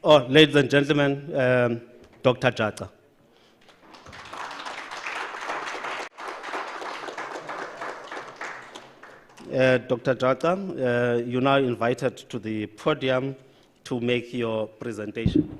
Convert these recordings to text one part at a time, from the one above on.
Oh, ladies and gentlemen, Dr. Jata. Dr. Jata, you're now invited to the podium to make your presentation.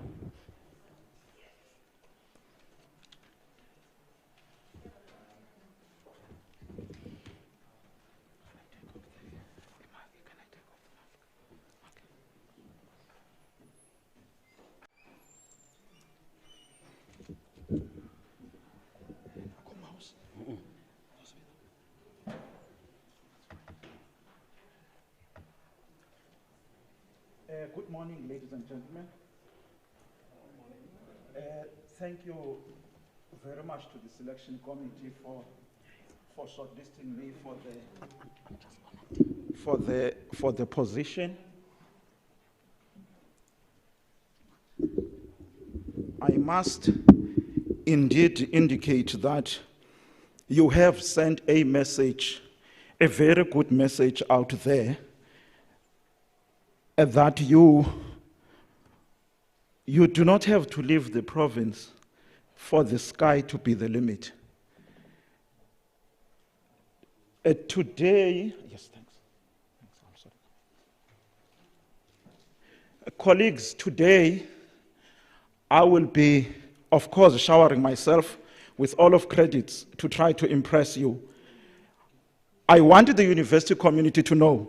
Good morning, ladies and gentlemen. Thank you very much to the selection committee for shortlisting me for the position. I must indeed indicate that you have sent a message, a very good message out there, that you do not have to leave the province for the sky to be the limit. Today, yes, thanks. I'm sorry. Colleagues, today I will be, of course, showering myself with all of credits to try to impress you. I wanted the university community to know,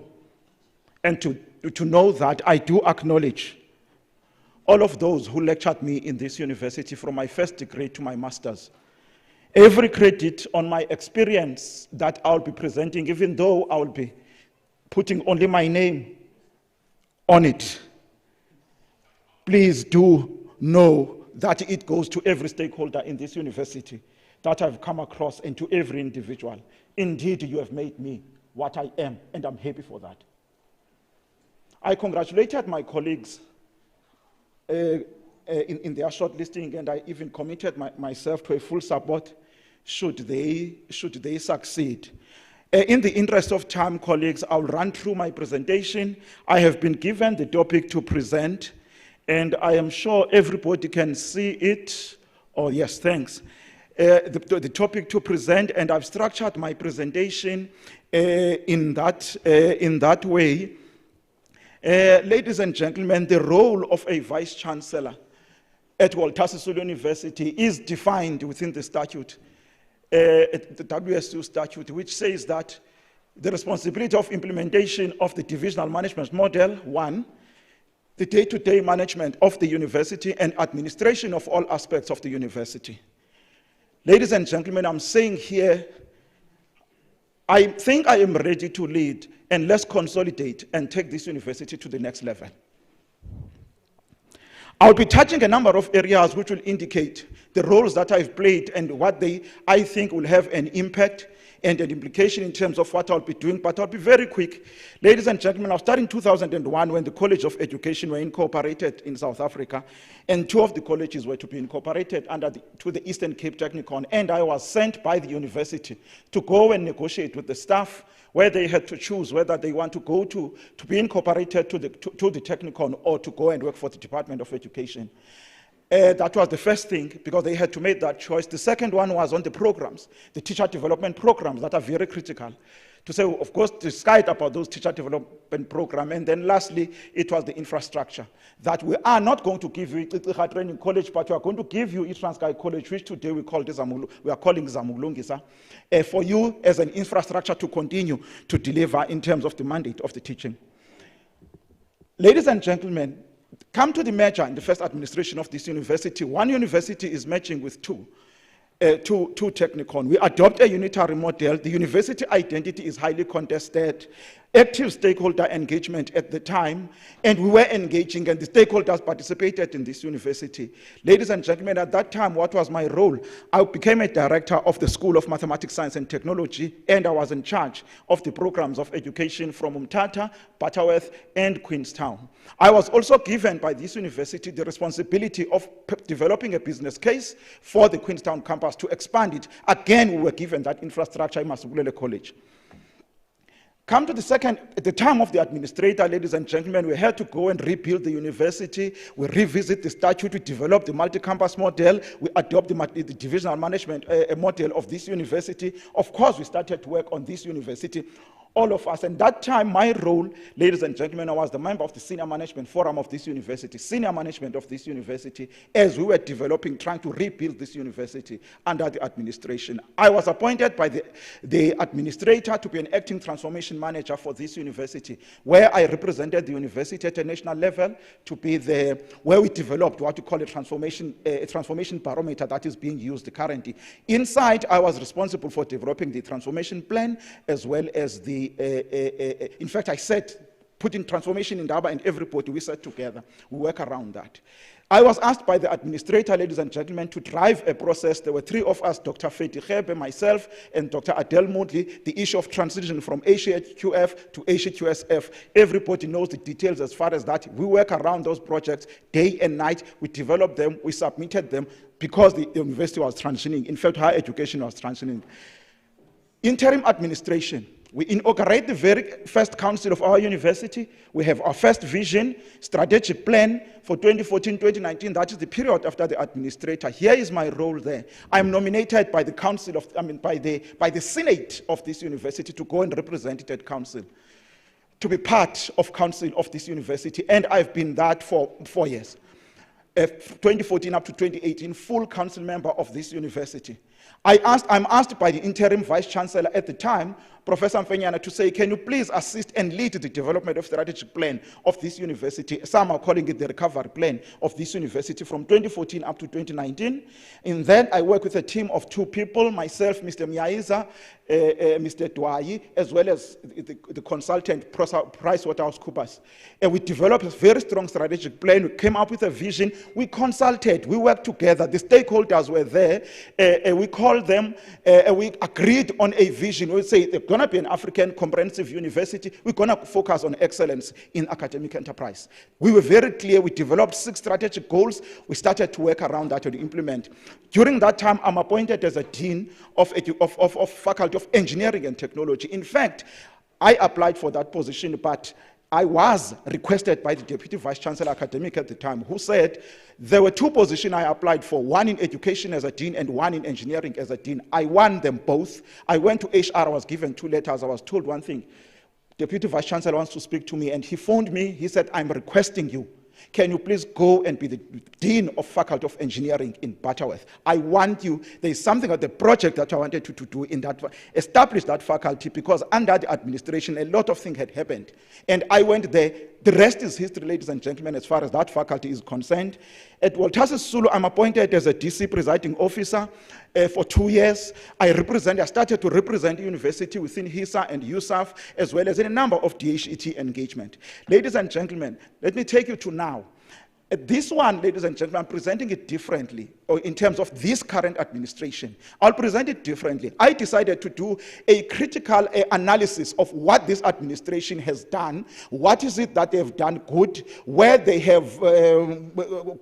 and to know that I do acknowledge all of those who lectured me in this university from my first degree to my master's. Every credit on my experience that I'll be presenting, even though I'll be putting only my name on it, please do know that it goes to every stakeholder in this university that I've come across, and to every individual. Indeed, you have made me what I am, and I'm happy for that. I congratulated my colleagues in their shortlisting, and I even committed myself to a full support should they succeed. In the interest of time, colleagues, I'll run through my presentation. I have been given the topic to present, and I am sure everybody can see it. Oh, yes, thanks. The topic to present, and I've structured my presentation in that way. Ladies and gentlemen, the role of a vice-chancellor at Walter Sisulu University is defined within the statute, the WSU statute, which says that the responsibility of implementation of the divisional management model, 1, the day-to-day management of the university and administration of all aspects of the university. Ladies and gentlemen, I'm saying here, I think I am ready to lead, and let's consolidate and take this university to the next level. I'll be touching a number of areas which will indicate the roles that I've played and what I think will have an impact and an implication in terms of what I'll be doing, but I'll be very quick. Ladies and gentlemen, I started in 2001 when the College of Education were incorporated in South Africa, and 2 of the colleges were to be incorporated to the Eastern Cape Technikon, and I was sent by the university to go and negotiate with the staff where they had to choose whether they want to go to be incorporated to the Technikon or to go and work for the Department of Education. That was the first thing, because they had to make that choice. The second one was on the programs, the teacher development programs that are very critical. To say, of course, decide about those teacher development programs. And then lastly, it was the infrastructure. That we are not going to give you a training college, but we are going to give you Transkei College, which today we are calling Zamulungisa, for you as an infrastructure to continue to deliver in terms of the mandate of the teaching. Ladies and gentlemen, come to the merger in the first administration of this university. One university is merging with two Technikon. We adopt a unitary model. The university identity is highly contested. Active stakeholder engagement at the time, and we were engaging, and the stakeholders participated in this university. Ladies and gentlemen, at that time, what was my role? I became a director of the School of Mathematics, Science and Technology, and I was in charge of the programs of education from Umtata, Butterworth, and Queenstown. I was also given by this university the responsibility of developing a business case for the Queenstown campus to expand it. Again, we were given that infrastructure in Masubulele College. Come to the second, at the time of the administrator, ladies and gentlemen, we had to go and rebuild the university. We revisit the statute, we develop the multi-campus model, we adopt the divisional management model of this university. Of course, we started to work on this university, all of us. And that time, my role, ladies and gentlemen, I was the member of the senior management forum of this university, senior management of this university, as we were developing, trying to rebuild this university under the administration. I was appointed by the administrator to be an acting transformation manager for this university, where I represented the university at a national level to be where we developed what we call a transformation barometer that is being used currently. Inside, I was responsible for developing the transformation plan, as well as in fact, I said, putting transformation in Daba and everybody, we sat together, we work around that. I was asked by the administrator, ladies and gentlemen, to drive a process. There were three of us, Dr. Feti Khebe, myself, and Dr. Adele Moodley, the issue of transition from HQF to HQSF. Everybody knows the details as far as that. We work around those projects day and night. We developed them, we submitted them, because the university was transitioning. In fact, higher education was transitioning. Interim administration. We inaugurate the very first council of our university. We have our first vision, strategic plan for 2014-2019. That is the period after the administrator. Here is my role there. I am nominated by the council of, by the Senate of this university to go and represent it at council, to be part of council of this university. And I've been that for 4 years. 2014 up to 2018, full council member of this university. I'm asked by the interim vice chancellor at the time, Professor Mfenyana, to say, can you please assist and lead the development of strategic plan of this university? Some are calling it the recovery plan of this university from 2014 up to 2019. And then I work with a team of 2 people, myself, Mr. Miaiza, Mr. Dwai, as well as the consultant, PricewaterhouseCoopers. And we developed a very strong strategic plan. We came up with a vision. We consulted. We worked together. The stakeholders were there. We called them. We agreed on a vision. We say there's going to be an African comprehensive university. We're going to focus on excellence in academic enterprise. We were very clear. We developed 6 strategic goals. We started to work around that to implement. During that time, I'm appointed as a dean of Faculty of Engineering and Technology. In fact, I applied for that position, but I was requested by the Deputy Vice Chancellor Academic at the time, who said there were 2 positions I applied for, one in education as a dean and one in engineering as a dean. I won them both. I went to HR, I was given 2 letters. I was told one thing: Deputy Vice Chancellor wants to speak to me, and he phoned me. He said, I'm requesting you. Can you please go and be the Dean of Faculty of Engineering in Butterworth? I want you. There's something of the project that I wanted to do in that, establish that faculty, because under the administration, a lot of things had happened. And I went there. The rest is history, ladies and gentlemen, as far as that faculty is concerned. At Walter Sisulu, I'm appointed as a DC presiding officer for 2 years. I started to represent the university within HISA and USAF, as well as in a number of DHET engagement. Ladies and gentlemen, let me take you to now. This one, ladies and gentlemen, I'm presenting it differently, or in terms of this current administration. I'll present it differently. I decided to do a critical analysis of what this administration has done, what is it that they've done good, where they have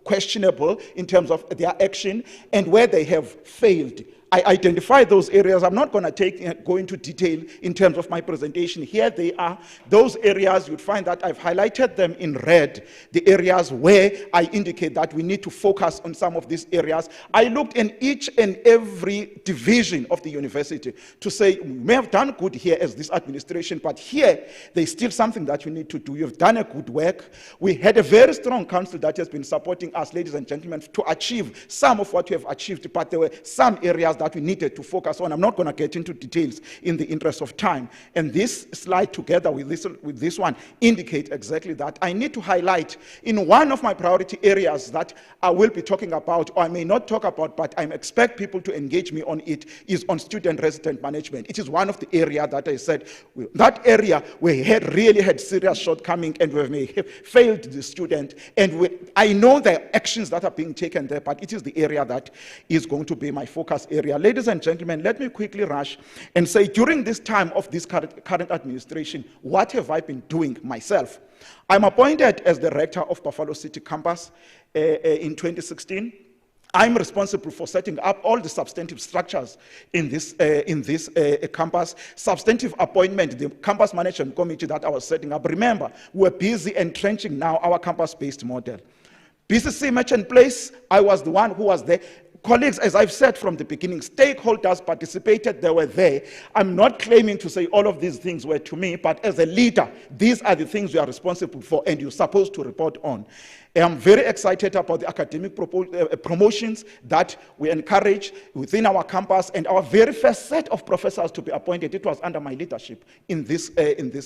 questionable in terms of their action, and where they have failed. I identify those areas. I'm not going to go into detail in terms of my presentation. Here they are. Those areas, you'd find that I've highlighted them in red, the areas where I indicate that we need to focus on some of these areas. I looked in each and every division of the university to say, we may have done good here as this administration, but here, there's still something that you need to do. You've done a good work. We had a very strong council that has been supporting us, ladies and gentlemen, to achieve some of what we have achieved, but there were some areas that we needed to focus on. I'm not going to get into details in the interest of time. And this slide together with this one indicate exactly that. I need to highlight in one of my priority areas that I will be talking about, or I may not talk about, but I expect people to engage me on it, is on student resident management. It is one of the areas that I said, that area we had really had serious shortcoming and we may have failed the student. And I know the actions that are being taken there, but it is the area that is going to be my focus area. Ladies and gentlemen, let me quickly rush and say, during this time of this current administration, what have I been doing myself? I'm appointed as the rector of Buffalo City campus in 2016. I'm responsible for setting up all the substantive structures in this campus. Substantive appointment, the campus management committee that I was setting up. Remember, we're busy entrenching now our campus-based model. BCC Merchant Place, I was the one who was there. Colleagues, as I've said from the beginning, stakeholders participated, they were there. I'm not claiming to say all of these things were to me, but as a leader, these are the things you are responsible for and you're supposed to report on. I'm very excited about the academic promotions that we encourage within our campus, and our very first set of professors to be appointed, it was under my leadership in this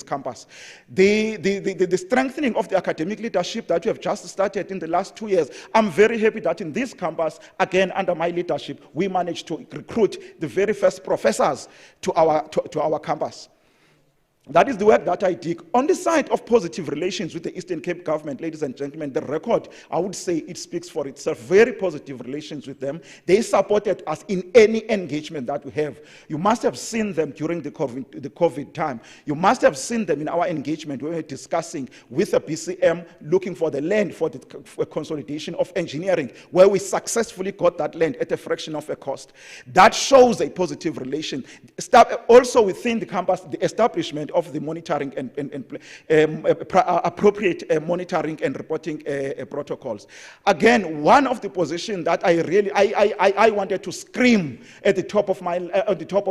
campus. The strengthening of the academic leadership that we have just started in the last 2 years, I'm very happy that in this campus, again under my leadership, we managed to recruit the very first professors to our campus. That is the work that I did. On the side of positive relations with the Eastern Cape government, ladies and gentlemen, the record, I would say it speaks for itself. Very positive relations with them. They supported us in any engagement that we have. You must have seen them during the COVID time. You must have seen them in our engagement when we were discussing with the BCM, looking for the land for the consolidation of engineering, where we successfully got that land at a fraction of a cost. That shows a positive relation. Also within the campus, the establishment of the monitoring and appropriate monitoring and reporting protocols. Again, one of the positions that I wanted to scream at the top of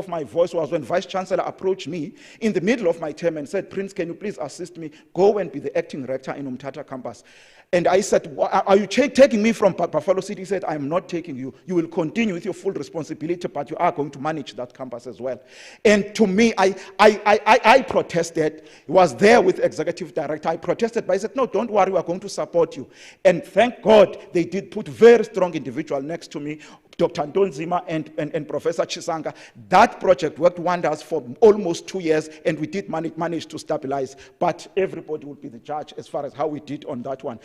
my voice was when Vice Chancellor approached me in the middle of my term and said, "Prince, can you please assist me? Go and be the acting rector in Umtata campus." And I said, "Are you taking me from Buffalo City?" He said, "I am not taking you. You will continue with your full responsibility, but you are going to manage that campus as well." And to me, I protested. He was there with the executive director. I protested, but I said, "No, don't worry, we are going to support you." And thank God they did put very strong individual next to me, Dr. Ntonzima and Professor Chisanga. That project worked wonders for almost 2 years, and we did manage to stabilize. But everybody would be the judge as far as how we did on that one.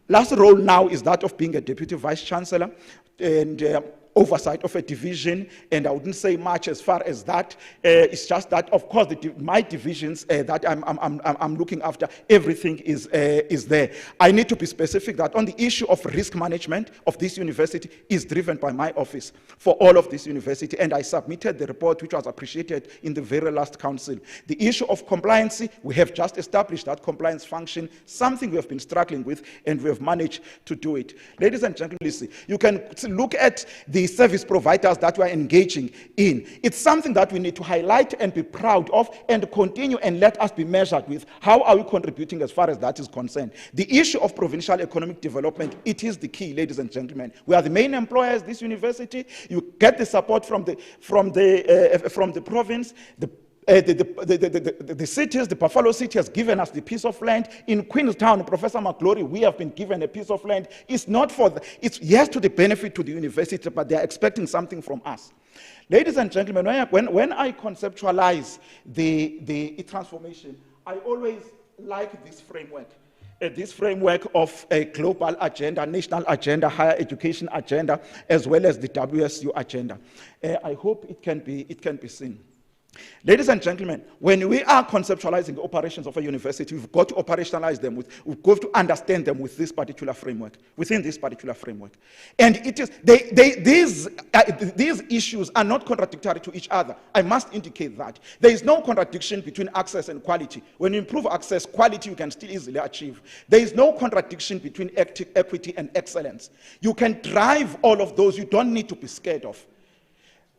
Last role now is that of being a deputy vice chancellor and oversight of a division, and I wouldn't say much as far as that. It's just that, of course, my divisions that I'm looking after, everything is there. I need to be specific that on the issue of risk management of this university is driven by my office for all of this university, and I submitted the report, which was appreciated in the very last council. The issue of compliance, we have just established that compliance function, something we have been struggling with, and we have managed to do it. Ladies and gentlemen, listen, you can look at the service providers that we are engaging in. It's something that we need to highlight and be proud of and continue and let us be measured with. How are we contributing as far as that is concerned? The issue of provincial economic development, it is the key, ladies and gentlemen. We are the main employers, this university. You get the support from the province. The cities, the Buffalo City has given us the piece of land. In Queenstown, Professor McGlory, we have been given a piece of land. It's not for it's yes to the benefit to the university, but they are expecting something from us. Ladies and gentlemen, when I conceptualize the transformation, I always like this framework. This framework of a global agenda, national agenda, higher education agenda, as well as the WSU agenda. I hope it can be seen. Ladies and gentlemen, when we are conceptualizing the operations of a university, we've got to operationalize them we've got to understand them with this particular framework, within this particular framework. And it is, these issues are not contradictory to each other. I must indicate that. There is no contradiction between access and quality. When you improve access, quality you can still easily achieve. There is no contradiction between equity and excellence. You can drive all of those, you don't need to be scared of.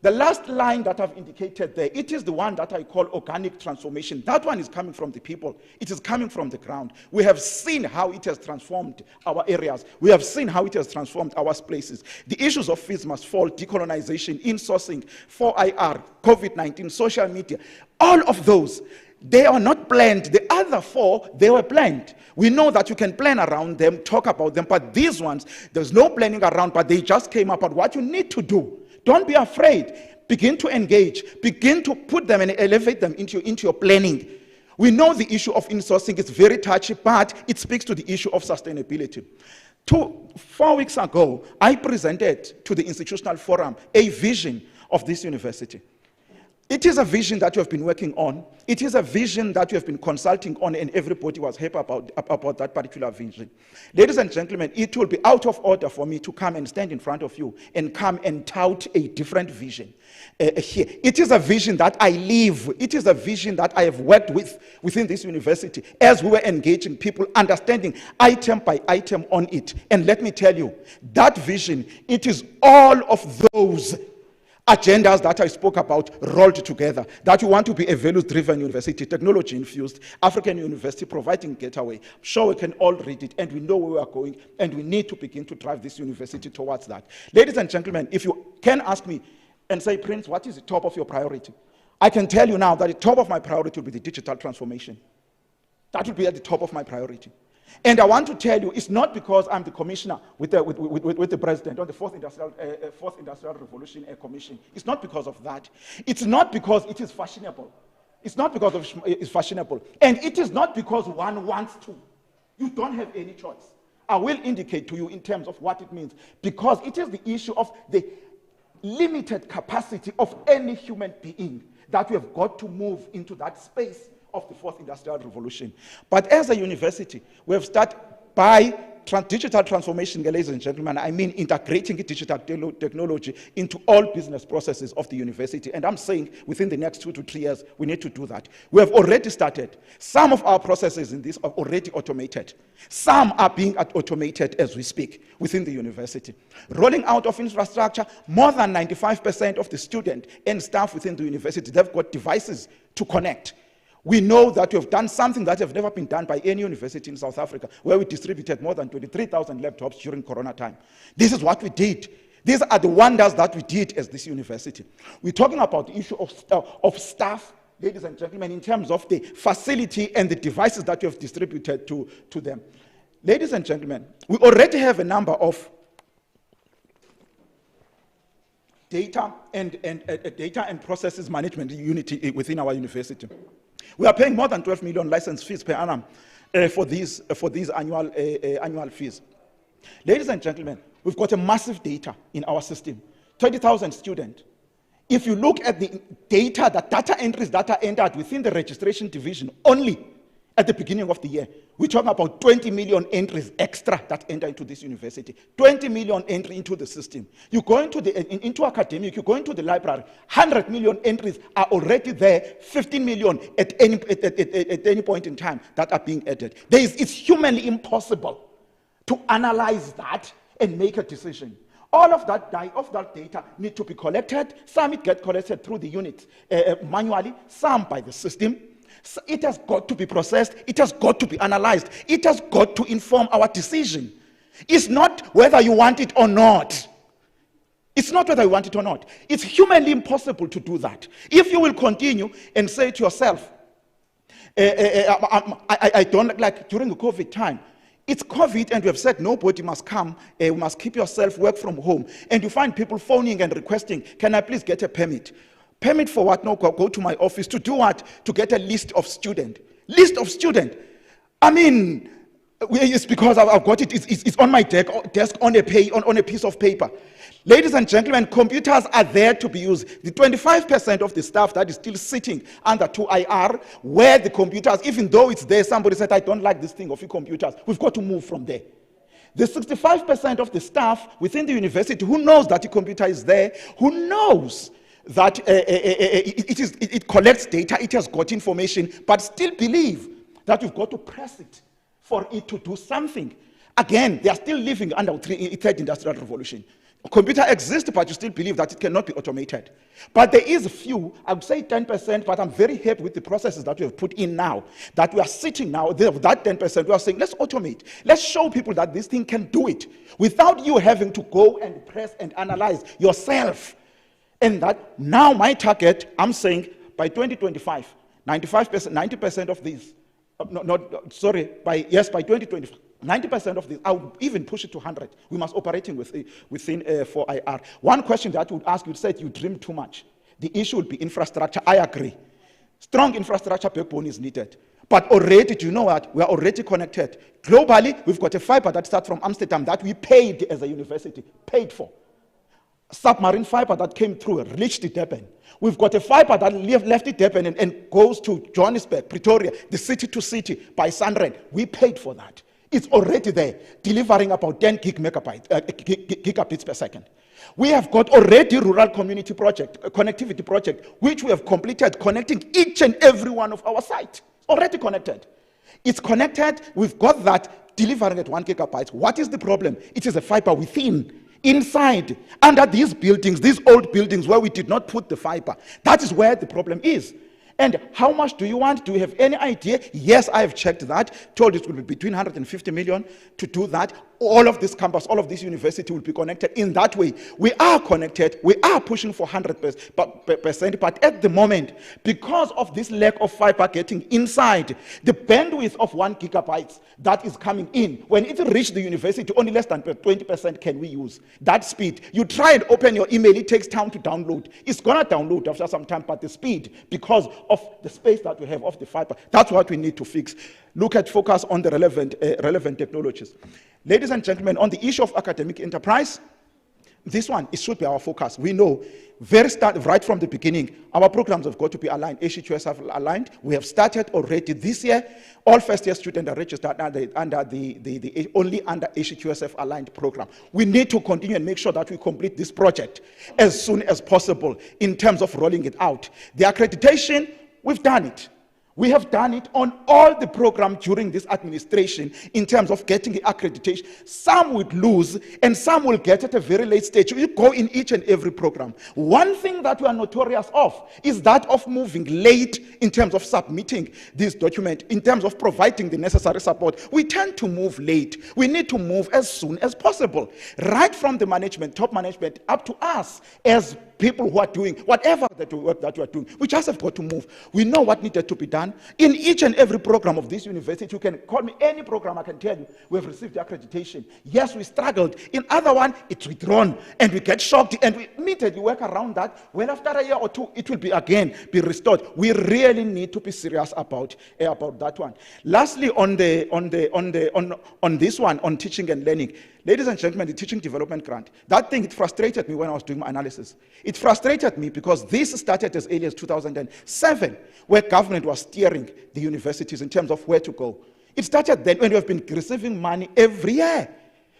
The last line that I've indicated there, it is the one that I call organic transformation. That one is coming from the people. It is coming from the ground. We have seen how it has transformed our areas. We have seen how it has transformed our places. The issues of fees must fall, decolonization, insourcing, 4IR, COVID-19, social media, all of those, they are not planned. The other four, they were planned. We know that you can plan around them, talk about them, but these ones, there's no planning around, but they just came up. But what you need to do, don't be afraid. Begin to engage. Begin to put them and elevate them into your planning. We know the issue of insourcing is very touchy, but it speaks to the issue of sustainability. 4 weeks ago, I presented to the Institutional Forum a vision of this university. It is a vision that you have been working on. It is a vision that you have been consulting on, and everybody was happy about that particular vision. Ladies and gentlemen, it will be out of order for me to come and stand in front of you and come and tout a different vision here. It is a vision that I live. It is a vision that I have worked with within this university as we were engaging people, understanding item by item on it. And let me tell you, that vision, it is all of those agendas that I spoke about rolled together, that we want to be a values-driven university, technology-infused, African university, providing getaway. I'm sure we can all read it, and we know where we are going, and we need to begin to drive this university towards that. Ladies and gentlemen, if you can ask me and say, Prince, what is the top of your priority? I can tell you now that the top of my priority will be the digital transformation. That will be at the top of my priority. And I want to tell you, it's not because I'm the commissioner with the president on the fourth industrial revolution commission. It's not because of that. It's not because it is fashionable. It's not because it's fashionable. And it is not because one wants to. You don't have any choice. I will indicate to you in terms of what it means, because it is the issue of the limited capacity of any human being that we have got to move into that space of the fourth industrial revolution. But as a university, we have started by digital transformation, ladies and gentlemen. I mean integrating digital technology into all business processes of the university. And I'm saying within the next 2 to 3 years, we need to do that. We have already started. Some of our processes in this are already automated. Some are being automated as we speak within the university. Rolling out of infrastructure, more than 95% of the student and staff within the university, they've got devices to connect. We know that we have done something that has never been done by any university in South Africa, where we distributed more than 23,000 laptops during Corona time. This is what we did. These are the wonders that we did as this university. We're talking about the issue of staff, ladies and gentlemen, in terms of the facility and the devices that we have distributed to them. Ladies and gentlemen, we already have a number of data and processes management unit within our university. We are paying more than 12 million license fees per annum for these annual fees. Ladies and gentlemen, we've got a massive data in our system, 20,000 students. If you look at the data, the data entries that are entered within the registration division only at the beginning of the year, we're talking about 20 million entries extra that enter into this university. 20 million entry into the system. You go into academic, you go into the library, 100 million entries are already there, 15 million at any point in time that are being added. It's humanly impossible to analyze that and make a decision. All of that data need to be collected. Some it get collected through the unit manually, some by the system. So it has got to be processed. It has got to be analyzed. It has got to inform our decision. It's not whether you want it or not. It's not whether you want it or not. It's humanly impossible to do that. If you will continue and say to yourself, I don't like during the COVID time, it's COVID and we have said nobody must come, you must keep yourself, work from home. And you find people phoning and requesting, can I please get a permit? Permit for what? No, go to my office. To do what? To get a list of student. List of student. I mean, it's because I've got it. It's on my desk on a piece of paper. Ladies and gentlemen, computers are there to be used. The 25% of the staff that is still sitting under 2IR, where the computers, even though it's there, somebody said, I don't like this thing of your computers. We've got to move from there. The 65% of the staff within the university who knows that the computer is there, who knows that it collects data, it has got information, but still believe that you've got to press it for it to do something. Again, they are still living under the third industrial revolution. A computer exists, but you still believe that it cannot be automated. But there is a few, I would say 10%, but I'm very happy with the processes that we have put in now, that we are sitting now, that 10%, we are saying, let's automate. Let's show people that this thing can do it without you having to go and press and analyze yourself. And that now my target, I'm saying by 2025, 90% of these, by 2025, 90% of these, I would even push it to 100. We must operating within 4IR. One question that I would ask, you said you dream too much. The issue would be infrastructure. I agree. Strong infrastructure backbone is needed. But already, do you know what? We are already connected. Globally, we've got a fiber that starts from Amsterdam that we paid as a university, paid for. submarine fiber that came through reached Durban. We've got a fiber that left Durban and goes to Johannesburg, Pretoria, the city to city by Sunrand. We paid for that. It's already there, delivering about 10 gigabits per second. We have got already rural community project, connectivity project, which we have completed, connecting each and every one of our sites. Already connected. It's connected, we've got that, delivering at 1 gigabyte. What is the problem? It is a fiber within. Inside, under these buildings, these old buildings where we did not put the fiber. That is where the problem is. And how much do you want? Do you have any idea? Yes, I have checked that. Told it will be between 150 million to do that. All of this campus, all of this university will be connected in that way. We are connected. We are pushing for 100%. But at the moment, because of this lack of fiber getting inside, the bandwidth of 1 gigabyte that is coming in, when it reaches the university, only less than 20% can we use. That speed. You try and open your email, it takes time to download. It's going to download after some time, but the speed, because of the space that we have of the fiber, that's what we need to fix. Look at focus on the relevant technologies. Ladies and gentlemen, on the issue of academic enterprise, this one, it should be our focus. We know, right from the beginning, our programs have got to be aligned, HEQS aligned. We have started already this year. All first-year students are registered only under HEQSF aligned program. We need to continue and make sure that we complete this project as soon as possible in terms of rolling it out. The accreditation, we've done it. We have done it on all the programs during this administration in terms of getting the accreditation. Some would lose and some will get at a very late stage. You go in each and every program. One thing that we are notorious of is that of moving late in terms of submitting this document, in terms of providing the necessary support. We tend to move late. We need to move as soon as possible. Right from the management, top management, up to us as people who are doing whatever work that we are doing. We just have got to move. We know what needed to be done. In each and every program of this university, you can call me any program, I can tell you, we have received the accreditation. Yes, we struggled. In other one, it's withdrawn, and we get shocked, and we immediately work around that. Well, after a year or two, it will be restored. We really need to be serious about that one. Lastly, on this one, on teaching and learning, ladies and gentlemen, the teaching development grant, that thing, it frustrated me when I was doing my analysis. It frustrated me because this started as early as 2007, where government was steering the universities in terms of where to go. It started then when we have been receiving money every year.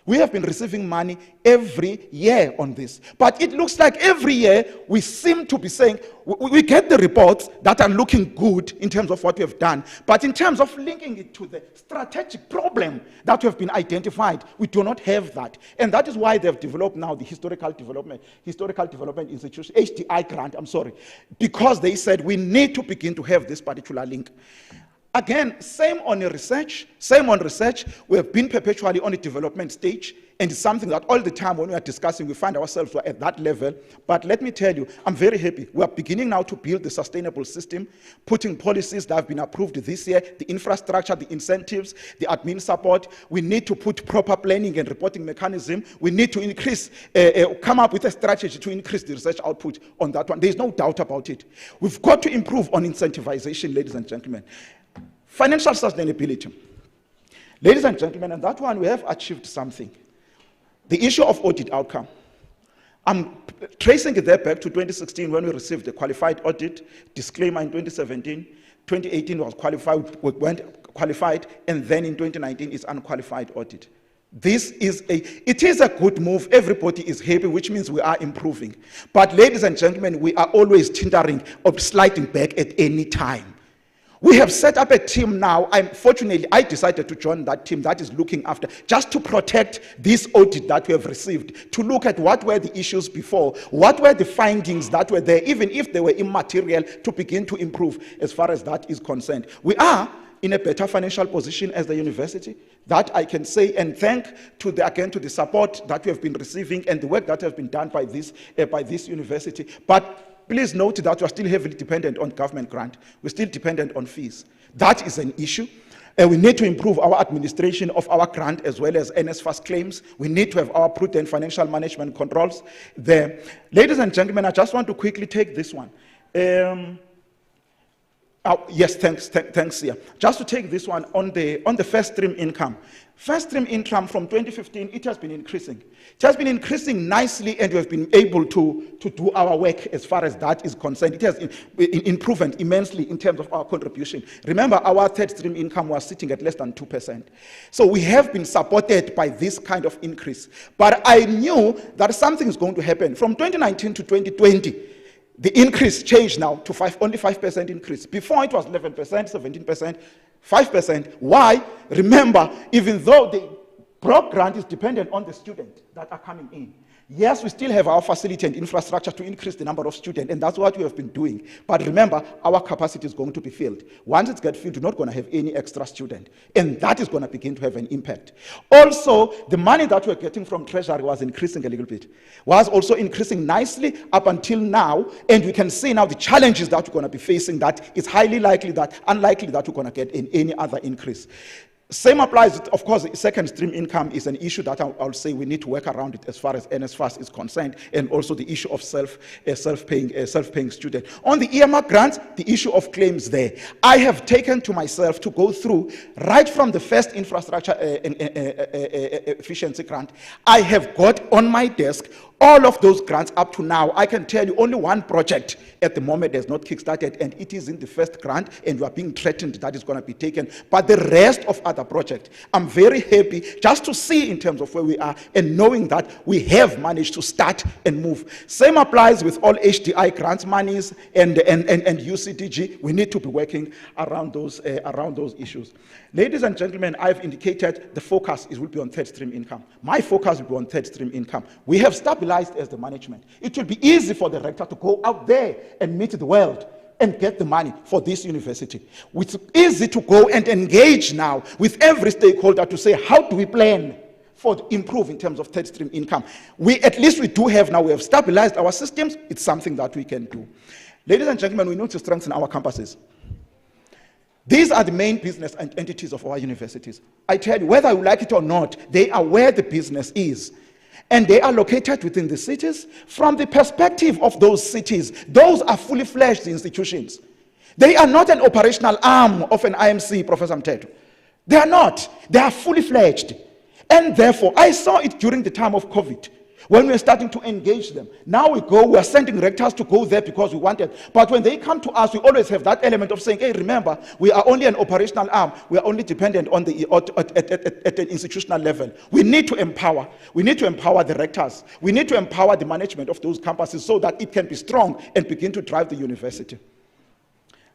We have been receiving money every year on this. But it looks like every year we seem to be saying, we get the reports that are looking good in terms of what we have done. But in terms of linking it to the strategic problem that we have been identified, we do not have that. And that is why they have developed now the Historical Development Institution, HDI grant, because they said we need to begin to have this particular link. Again, same on research. We have been perpetually on a development stage, and it's something that all the time when we are discussing, we find ourselves at that level. But let me tell you, I'm very happy. We are beginning now to build the sustainable system, putting policies that have been approved this year, the infrastructure, the incentives, the admin support. We need to put proper planning and reporting mechanism. We need to increase, come up with a strategy to increase the research output on that one. There's no doubt about it. We've got to improve on incentivization, ladies and gentlemen. Financial sustainability. Ladies and gentlemen, on that one, we have achieved something. The issue of audit outcome. I'm tracing it there back to 2016 when we received the qualified audit, disclaimer in 2017. 2018 was qualified, we went qualified, and then in 2019 it's unqualified audit. It is a good move. Everybody is happy, which means we are improving. But ladies and gentlemen, we are always tinkering or sliding back at any time. We have set up a team now. Fortunately, I decided to join that team that is looking after, just to protect this audit that we have received, to look at what were the issues before, what were the findings that were there, even if they were immaterial, to begin to improve as far as that is concerned. We are in a better financial position as the university, that I can say, and thank to the support that we have been receiving and the work that has been done by this university. But please note that we are still heavily dependent on government grant. We're still dependent on fees. That is an issue. We need to improve our administration of our grant as well as NSFAS claims. We need to have our prudent financial management controls there. Ladies and gentlemen, I just want to quickly take this one. Yes, thanks. Yeah. Just to take this one on the first stream income. First stream income from 2015, it has been increasing. It has been increasing nicely, and we have been able to do our work as far as that is concerned. It has improved immensely in terms of our contribution. Remember, our third stream income was sitting at less than 2%. So we have been supported by this kind of increase. But I knew that something is going to happen. From 2019 to 2020, the increase changed now to only 5% increase. Before it was 11%, 17%, 5%. Why? Remember, even though the block grant is dependent on the students that are coming in, yes, we still have our facility and infrastructure to increase the number of students, and that's what we have been doing. But remember, our capacity is going to be filled. Once it's get filled, we're not going to have any extra student, and that is going to begin to have an impact. Also, the money that we're getting from Treasury was increasing a little bit, was also increasing nicely up until now, and we can see now the challenges that we're going to be facing, that it's highly likely that, unlikely that we're going to get in any other increase. Same applies, of course, second stream income is an issue that I'll say we need to work around it as far as NSFAS is concerned, and also the issue of self-paying student. On the earmark grants, the issue of claims there. I have taken to myself to go through, right from the first infrastructure efficiency grant, I have got on my desk all of those grants up to now. I can tell you only one project at the moment has not kickstarted, and it is in the first grant, and we are being threatened that is going to be taken. But the rest of other projects, I'm very happy just to see in terms of where we are, and knowing that we have managed to start and move. Same applies with all HDI grants monies and UCDG. We need to be working around those issues. Ladies and gentlemen, I've indicated the focus will be on third stream income. My focus will be on third stream income. We have stabilized as the management. It will be easy for the rector to go out there and meet the world and get the money for this university. It's easy to go and engage now with every stakeholder to say, how do we plan for improve in terms of third stream income? At least we do have now, we have stabilized our systems. It's something that we can do. Ladies and gentlemen, we need to strengthen our campuses. These are the main business and entities of our universities. I tell you, whether you like it or not, they are where the business is. And they are located within the cities. From the perspective of those cities, those are fully fledged institutions. They are not an operational arm of an IMC, Professor Mteto. They are not. They are fully fledged. And therefore, I saw it during the time of COVID, when we are starting to engage them. Now we are sending rectors to go there because we want it. But when they come to us, we always have that element of saying, hey, remember, we are only an operational arm. We are only dependent on at an institutional level. We need to empower. We need to empower the rectors. We need to empower the management of those campuses so that it can be strong and begin to drive the university.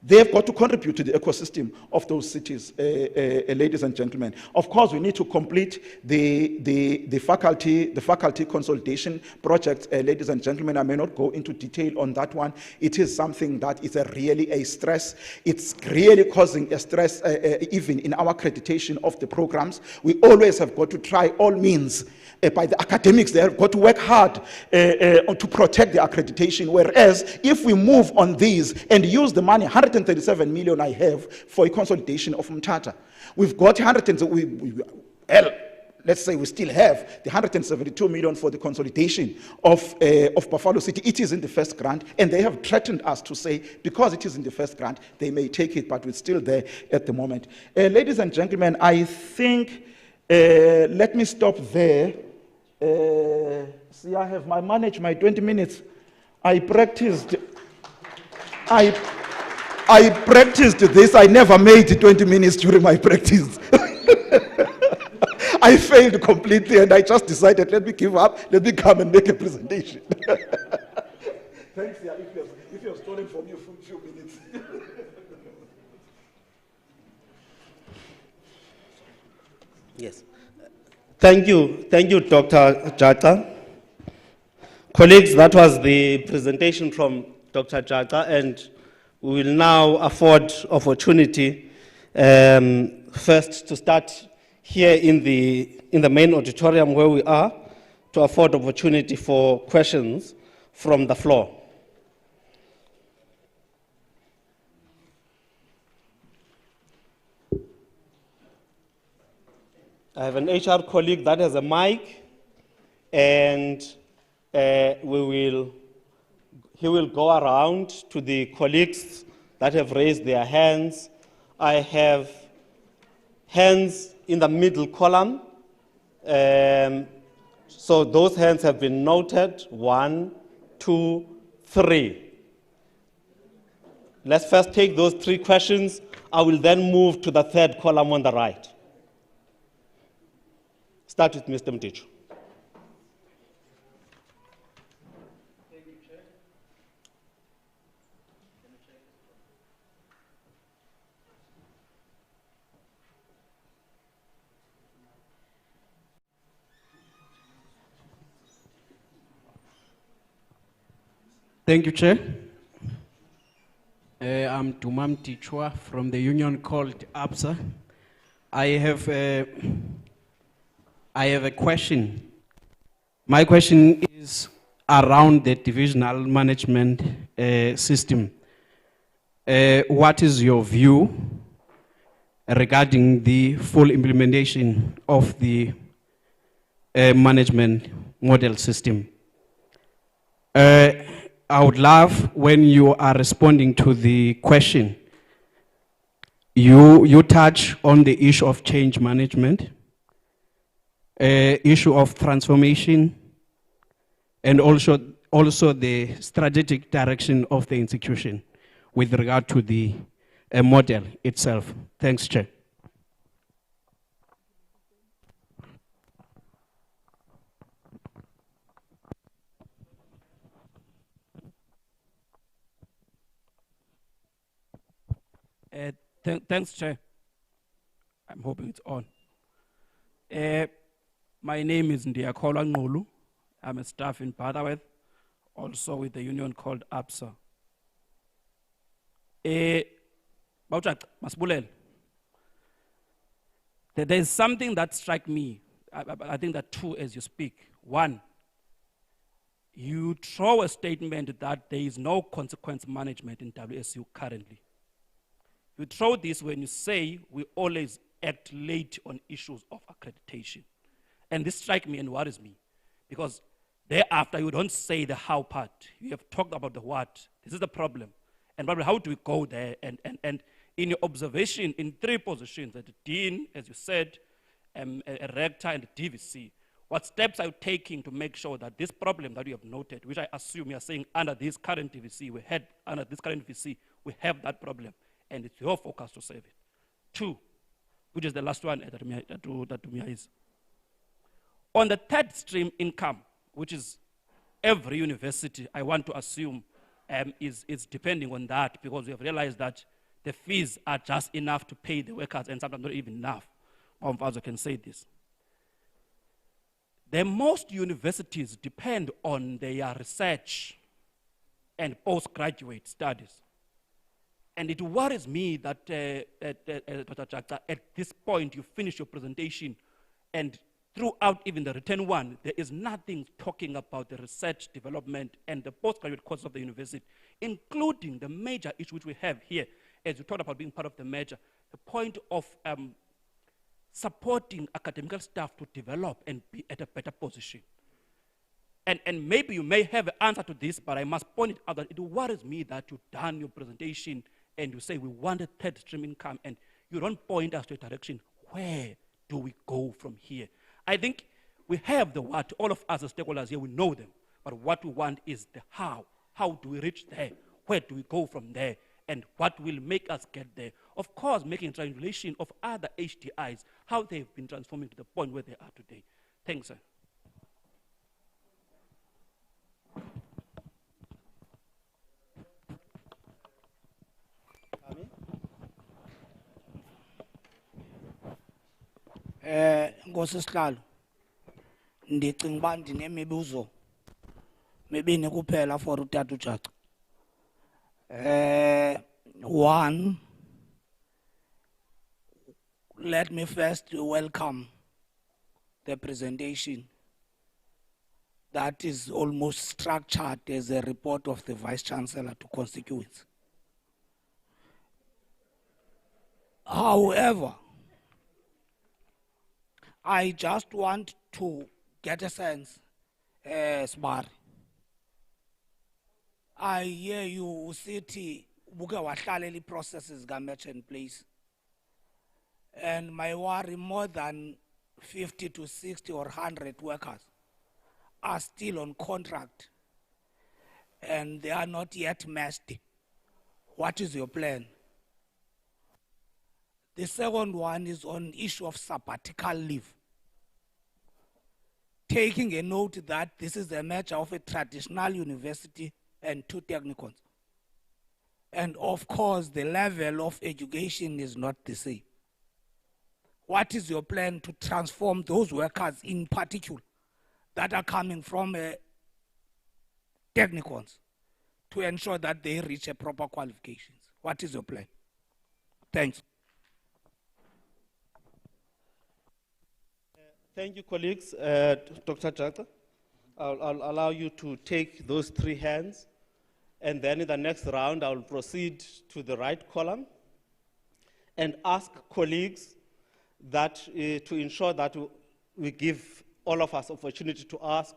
They've got to contribute to the ecosystem of those cities, ladies and gentlemen. Of course, we need to complete the faculty consolidation project, ladies and gentlemen. I may not go into detail on that one. It is something that is really a stress. It's really causing a stress even in our accreditation of the programs. We always have got to try all means. By the academics, they have got to work hard to protect the accreditation, whereas if we move on these and use the money, 137 million I have for a consolidation of Mthatha, we've got let's say we still have the 172 million for the consolidation of Buffalo City. It is in the first grant, and they have threatened us to say, because it is in the first grant, they may take it, but it's still there at the moment. Ladies and gentlemen, I think, let me stop there. See, I have managed my 20 minutes. I practiced this. I never made 20 minutes during my practice. I failed completely, and I just decided, let me give up, let me come and make a presentation. Thanks, yeah, if you have stolen from you for a few minutes. Yes. Thank you, Dr. Jata. Colleagues, that was the presentation from Dr. Jata, and we will now afford opportunity first to start here in the main auditorium where we are, to afford opportunity for questions from the floor. I have an HR colleague that has a mic, and he will go around to the colleagues that have raised their hands. I have hands in the middle column. So those hands have been noted. 1, 2, 3. Let's first take those 3 questions. I will then move to the third column on the right. Start with Mr. Mtichu. Thank you, Chair. I'm Dumam Tichwa from the union called ABSA. I have a question. My question is around the divisional management system. What is your view regarding the full implementation of the management model system? I would love when you are responding to the question, you touch on the issue of change management, issue of transformation, and also the strategic direction of the institution with regard to the model itself. Thanks, Chair. Thanks, Chair. I'm hoping it's on. My name is Ndiakholwa Nqulu. I'm a staff in Butterworth, also with the union called ABSA. Masibulele. There's something that struck me. I think that 2 as you speak. 1, you throw a statement that there is no consequence management in WSU currently. You throw this when you say we always act late on issues of accreditation. And this strikes me and worries me, because thereafter you don't say the how part. You have talked about the what. This is the problem. And probably how do we go there? And in your observation, in 3 positions, the Dean, as you said, a Rector and a DVC, what steps are you taking to make sure that this problem that you have noted, which I assume you are saying under this current DVC, we have that problem, and it's your focus to save it. 2, which is the last one that is. On the third stream income, which is every university, I want to assume is depending on that, because we have realized that the fees are just enough to pay the workers and sometimes not even enough. I can say this. The most universities depend on their research and postgraduate studies. And it worries me that, Dr. Chaka, at this point you finish your presentation, and throughout even the written one, there is nothing talking about the research development and the postgraduate courses of the university, including the major issue which we have here, as you talked about being part of the major, the point of supporting academic staff to develop and be at a better position. And maybe you may have an answer to this, but I must point it out that it worries me that you've done your presentation and you say we want a third stream income, and you don't point us to a direction. Where do we go from here? I think we have the what. All of us as stakeholders here, we know them. But what we want is the how. How do we reach there? Where do we go from there? And what will make us get there? Of course, making a triangulation of other HDIs, how they've been transforming to the point where they are today. Thanks, sir. Ngosihlalo ndicinga uba ndinemibuzo mibini kuphela for uTata uJaca. 1, let me first welcome the presentation that is almost structured as a report of the Vice Chancellor to constituents. However, I just want to get a sense, Sbar. I hear you, City, buke wahlalela processes ka match and place. And my worry, more than 50 to 60 or 100 workers are still on contract and they are not yet matched. What is your plan? The second one is on issue of sabbatical leave. Taking a note that this is a merger of a traditional university and two technicons. And of course, the level of education is not the same. What is your plan to transform those workers in particular that are coming from technicons to ensure that they reach a proper qualifications? What is your plan? Thanks. Thank you, colleagues. Dr. Jata, I'll allow you to take those three hands, and then in the next round, I'll proceed to the right column and ask colleagues that to ensure that we give all of us opportunity to ask,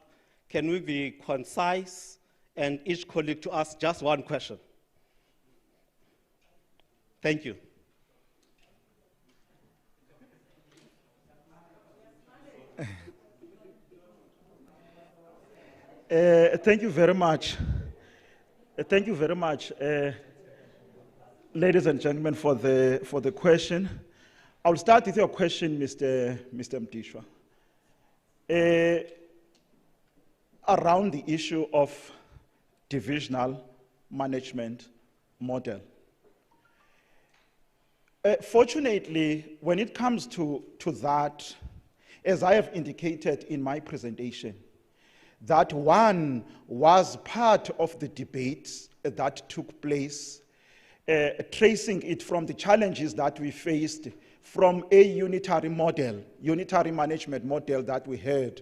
can we be concise and each colleague to ask just one question? Thank you. Thank you very much. Thank you very much, ladies and gentlemen, for the question. I'll start with your question, Mr. Mtishwa. Around the issue of divisional management model. Fortunately, when it comes to that, as I have indicated in my presentation, that one was part of the debates that took place, tracing it from the challenges that we faced from a unitary model, unitary management model that we had,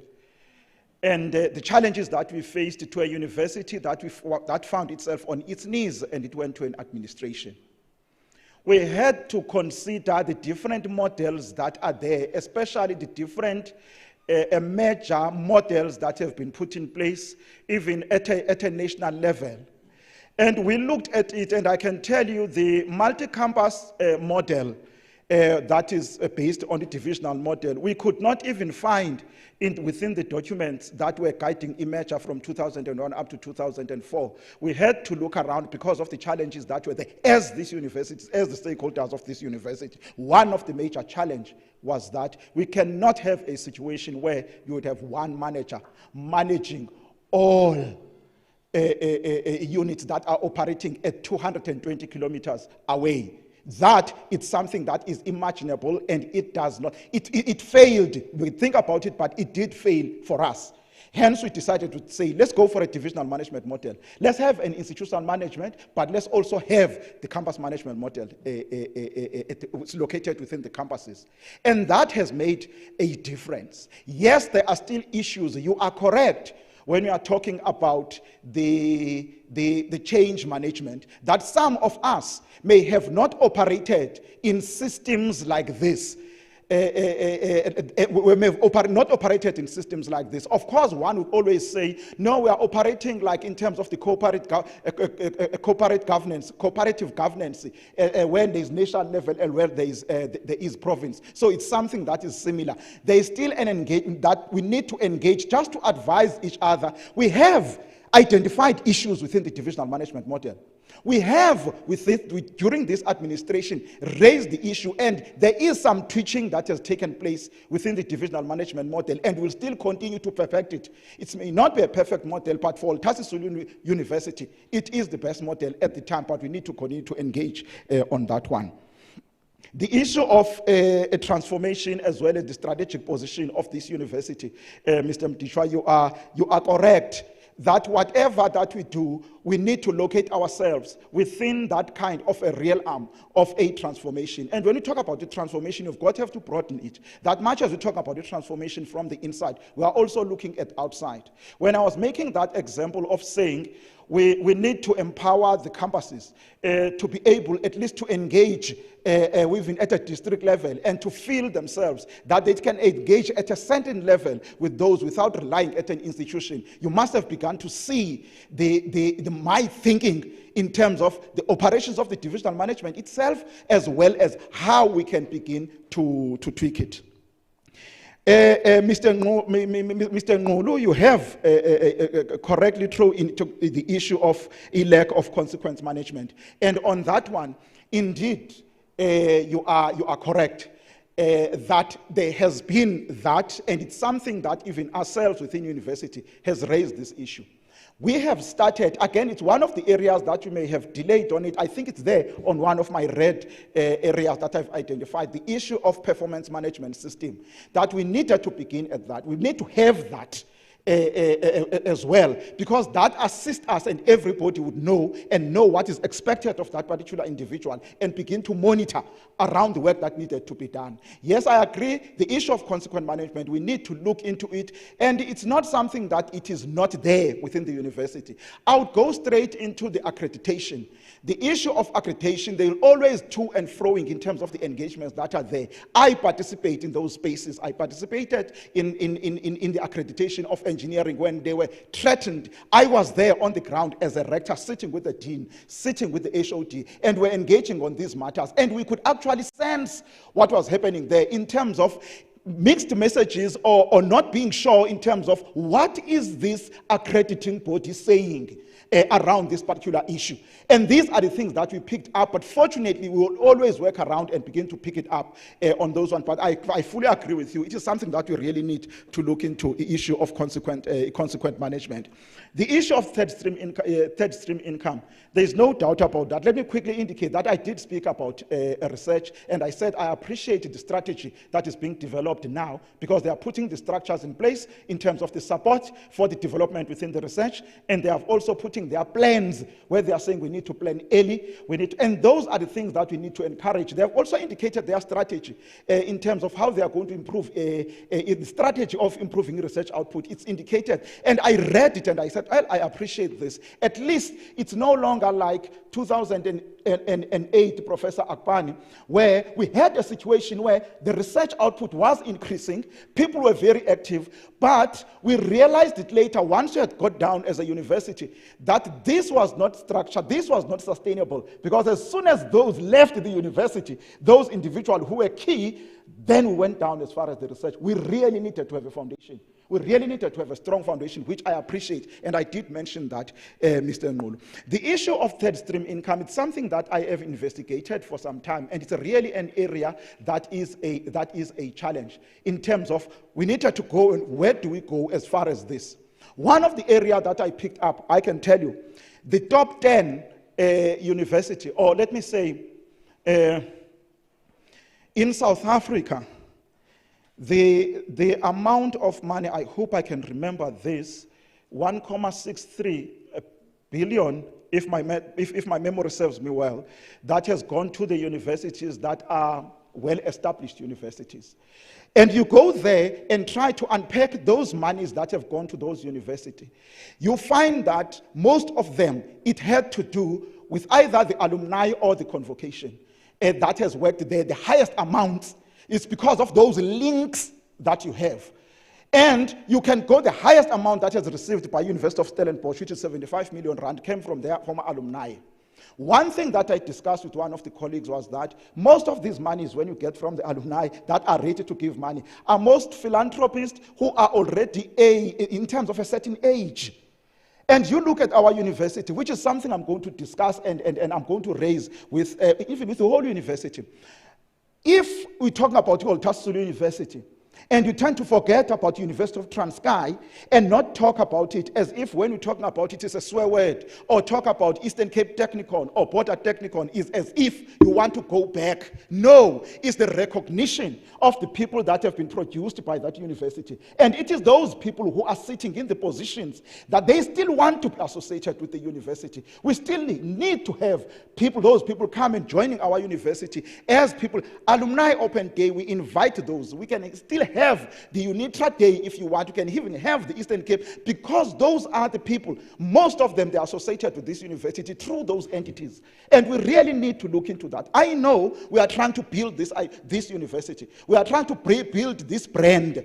and the challenges that we faced to a university that found itself on its knees and it went to an administration. We had to consider the different models that are there, especially the different major models that have been put in place, even at a national level. And we looked at it, and I can tell you the multi-campus model that is based on the divisional model, we could not even find within the documents that were guiding Imager from 2001 up to 2004. We had to look around because of the challenges that were there as these universities, as the stakeholders of this university. One of the major challenges was that we cannot have a situation where you would have one manager managing all units that are operating at 220 kilometers away. That is something that is imaginable, and it does not. It failed. We think about it, but it did fail for us. Hence, we decided to say, let's go for a divisional management model. Let's have an institutional management, but let's also have the campus management model it's located within the campuses. And that has made a difference. Yes, there are still issues. You are correct when we are talking about the change management, that some of us may have not operated in systems like this. We may have not operated in systems like this. Of course, one would always say, no, we are operating like in terms of the cooperative governance, when there is national level and where there is province. So it's something that is similar. There is still an engagement that we need to engage just to advise each other. We have identified issues within the divisional management model. We have, during this administration, raised the issue, and there is some tweaking that has taken place within the divisional management model, and we'll still continue to perfect it. It may not be a perfect model, but for Sisulu University, it is the best model at the time, but we need to continue to engage on that one. The issue of a transformation as well as the strategic position of this university, Mr. Mtishwa, you are correct that whatever that we do, we need to locate ourselves within that kind of a real arm of a transformation. And when we talk about the transformation, you've got to have to broaden it. That much as we talk about the transformation from the inside, we are also looking at outside. When I was making that example of saying, we need to empower the campuses to be able at least to engage within at a district level and to feel themselves that they can engage at a certain level with those without relying at an institution. You must have begun to see my thinking in terms of the operations of the divisional management itself, as well as how we can begin to tweak it. Mr. Ngulu, you have correctly thrown into the issue of a lack of consequence management. And on that one, indeed, you are correct. That there has been that, and it's something that even ourselves within university has raised this issue. We have started, again, it's one of the areas that you may have delayed on it. I think it's there on one of my red areas that I've identified, the issue of performance management system, that we needed to begin at that. We need to have that as well, because that assists us and everybody would know and know what is expected of that particular individual and begin to monitor around the work that needed to be done. Yes, I agree, the issue of consequent management, we need to look into it, and it's not something that it is not there within the university. I would go straight into the accreditation. The issue of accreditation, they will always to and froing in terms of the engagements that are there. I participate in those spaces. I participated in the accreditation of engineering when they were threatened. I was there on the ground as a rector, sitting with the dean, sitting with the HOD, and we're engaging on these matters. And we could actually sense what was happening there in terms of mixed messages or not being sure in terms of what is this accrediting body saying around this particular issue. And these are the things that we picked up, but fortunately we will always work around and begin to pick it up on those ones. But I fully agree with you. It is something that we really need to look into, the issue of consequent management. The issue of third stream income, there's no doubt about that. Let me quickly indicate that I did speak about research, and I said I appreciate the strategy that is being developed now, because they are putting the structures in place in terms of the support for the development within the research, and they have also putting their plans where they are saying we need to plan early, and those are the things that we need to encourage. They have also indicated their strategy in terms of how they are going to improve the strategy of improving research output. It's indicated, and I read it and I said, well, I appreciate this. At least it's no longer like 2008, Professor Akpani, where we had a situation where the research output was increasing, people were very active, but we realized it later, once we had got down as a university, that this was not structured, this was not sustainable, because as soon as those left the university, those individuals who were key, then we went down as far as the research. We really needed to have a foundation. We really needed to have a strong foundation, which I appreciate, and I did mention that, Mr. Ngulu. The issue of third stream income, it's something that I have investigated for some time, and it's really an area that is a challenge in terms of we needed to go, and where do we go as far as this? One of the areas that I picked up, I can tell you, the top 10 university, or let me say, in South Africa, the amount of money, I hope I can remember this, 1.63 billion, if my memory serves me well, that has gone to the universities that are well-established universities. And you go there and try to unpack those monies that have gone to those universities. You find that most of them, it had to do with either the alumni or the convocation. That has worked there. The highest amounts is because of those links that you have. And you can go, the highest amount that has received by University of Stellenbosch, which is 75 million rand, came from their former alumni. One thing that I discussed with one of the colleagues was that most of these monies, when you get from the alumni that are ready to give money, are most philanthropists who are already in terms of a certain age. And you look at our university, which is something I'm going to discuss and I'm going to raise with even with the whole university. If we're talking about Sisulu University, and you tend to forget about the University of Transkei and not talk about it as if when we're talking about it is a swear word, or talk about Eastern Cape Technikon or Border Technikon is as if you want to go back. No, it's the recognition of the people that have been produced by that university. And it is those people who are sitting in the positions that they still want to be associated with the university. We still need to have people, those people come and joining our university as people. Alumni Open Day, we invite those. We can still have the UNITRA Day if you want. You can even have the Eastern Cape, because those are the people, most of them, they are associated with this university through those entities. And we really need to look into that. I know we are trying to build this university. We are trying to build this brand.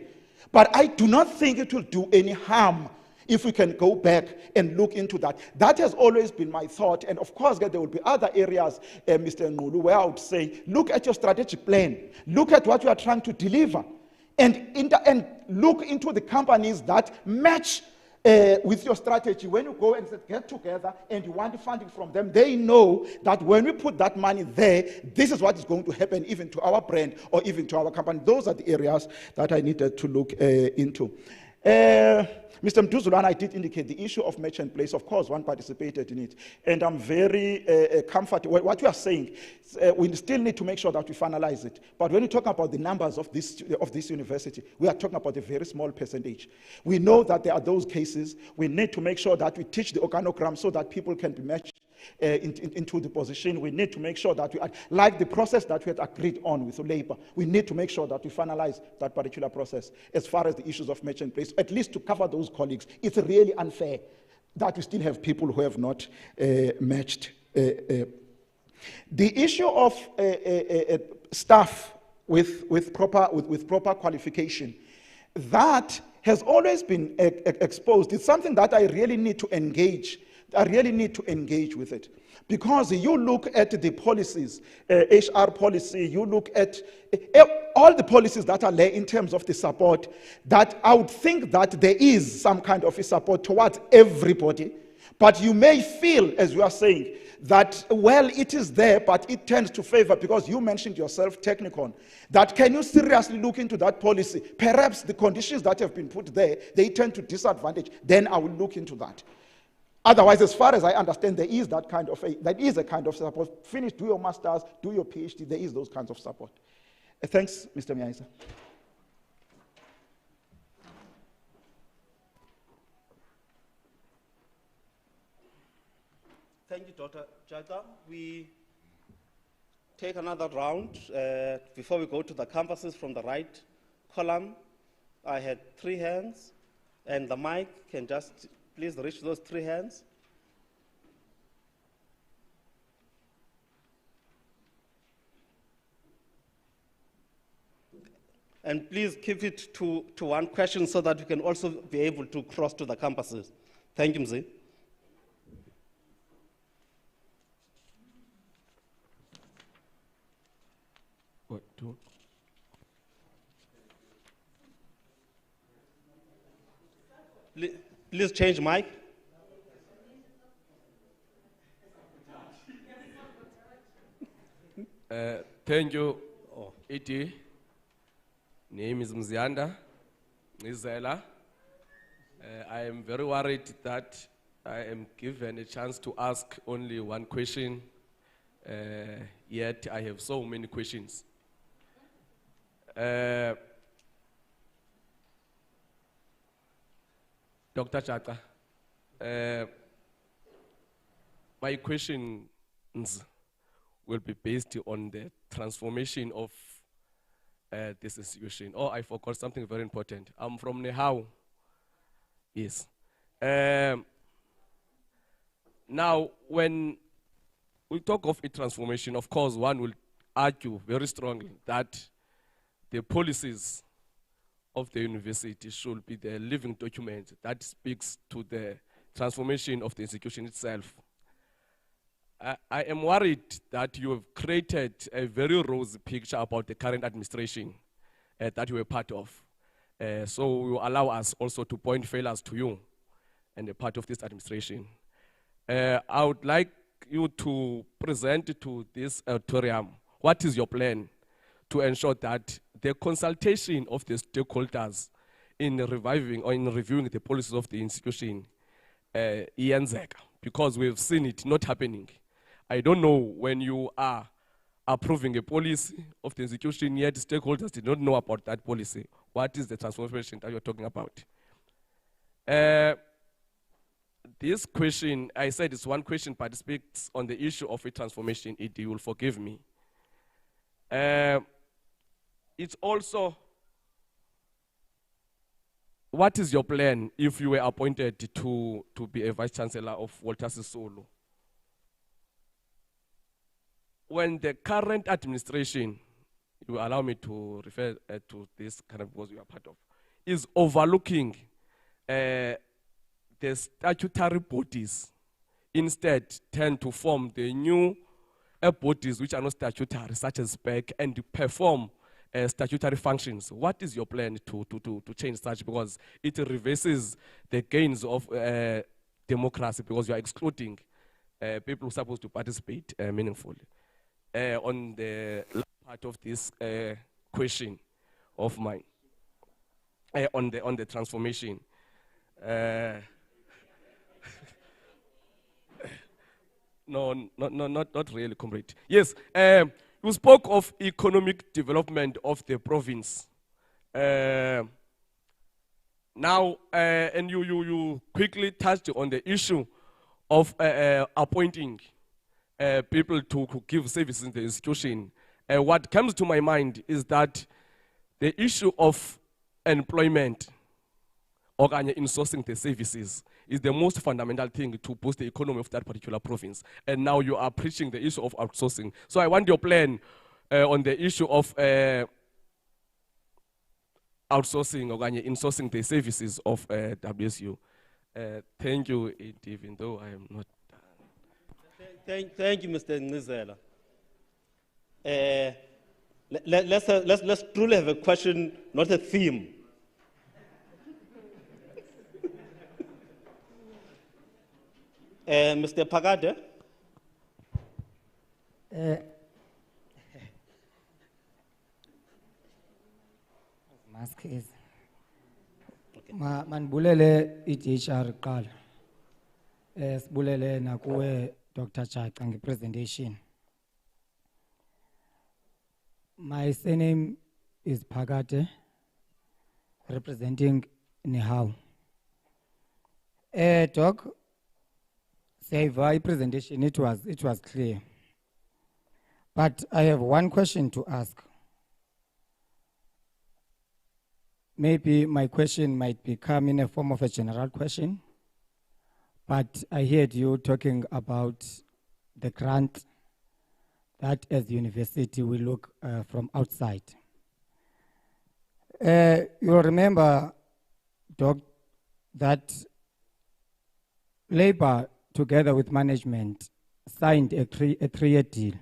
But I do not think it will do any harm if we can go back and look into that. That has always been my thought. And of course, there will be other areas, Mr. Ngulu, where I would say, look at your strategic plan. Look at what you are trying to deliver. And look into the companies that match with your strategy. When you go and get together and you want funding from them, they know that when we put that money there, this is what is going to happen even to our brand or even to our company. Those are the areas that I needed to look into. Mr. Mduzulu and I did indicate the issue of merchant place. Of course, one participated in it. And I'm very comfortable. What you are saying, we still need to make sure that we finalize it. But when you talk about the numbers of this university, we are talking about a very small percentage. We know that there are those cases. We need to make sure that we teach the organogram so that people can be matched into the position. We need to make sure that we, like the process that we had agreed on with labor, we need to make sure that we finalize that particular process as far as the issues of merchant place, at least to cover those colleagues. It's really unfair that we still have people who have not matched. The issue of staff with proper qualification, that has always been exposed. It's something that I really need to engage. I really need to engage with it. Because you look at the policies, HR policy, you look at all the policies that are there in terms of the support, that I would think that there is some kind of a support towards everybody. But you may feel, as you are saying, that, well, it is there, but it tends to favor, because you mentioned yourself, Technicon, that can you seriously look into that policy? Perhaps the conditions that have been put there, they tend to disadvantage, then I will look into that. Otherwise, as far as I understand, there is a kind of support. Finish, do your master's, do your PhD, there is those kinds of support. Thanks, Mr. Miaisa. Thank you, Dr. Jata. We take another round. Before we go to the campuses from the right column, I had 3 hands, and the mic can just please reach those 3 hands. And please keep it to 1 question so that we can also be able to cross to the campuses. Thank you, Mzee. Please change mic. Thank you, Iti. Name is Mzianda Nizela. I am very worried that I am given a chance to ask only 1 question, yet I have so many questions. Dr. Chaka, my questions will be based on the transformation of this institution. Oh, I forgot something very important. I'm from Nehau. Yes. Now, when we talk of a transformation, of course, one will argue very strongly that the policies of the university should be the living document that speaks to the transformation of the institution itself. I am worried that you have created a very rosy picture about the current administration that you were part of. So you allow us also to point failures to you and a part of this administration. I would like you to present to this auditorium what is your plan to ensure that the consultation of the stakeholders in reviving or in reviewing the policies of the institution because we've seen it not happening. I don't know when you are approving a policy of the institution, yet stakeholders did not know about that policy. What is the transformation that you're talking about? This question, I said it's 1 question, but it speaks on the issue of a transformation. You will forgive me. It's also what is your plan if you were appointed to be a Vice Chancellor of Walter Sisulu? When the current administration, you allow me to refer to this kind of because you are part of, is overlooking the statutory bodies, instead tend to form the new bodies which are not statutory, such as SPEC, and perform statutory functions. What is your plan to change such? Because it reverses the gains of democracy, because you are excluding people who are supposed to participate meaningfully. On the last part of this question of mine, on the transformation. No, not really, comrade. Yes, you spoke of economic development of the province. Now, and you quickly touched on the issue of appointing people to give services in the institution. What comes to my mind is that the issue of employment or insourcing the services is the most fundamental thing to boost the economy of that particular province. And now you are preaching the issue of outsourcing. So I want your plan on the issue of outsourcing or insourcing the services of WSU. Thank you, even though I am not done. Thank you, Mr. Nizela. Let's truly have a question, not a theme. Mr. Pagade? Mask is. Manbulele IHR qala. Sibulele nakuwe Dr. Chaka ngepresentation. My surname is Pagate, representing Nihau. Doc, say my presentation, it was clear. But I have one question to ask. Maybe my question might become in a form of a general question, but I heard you talking about the grant that as university we look from outside. You'll remember, Doc, that Labour, together with management, signed a three-year deal.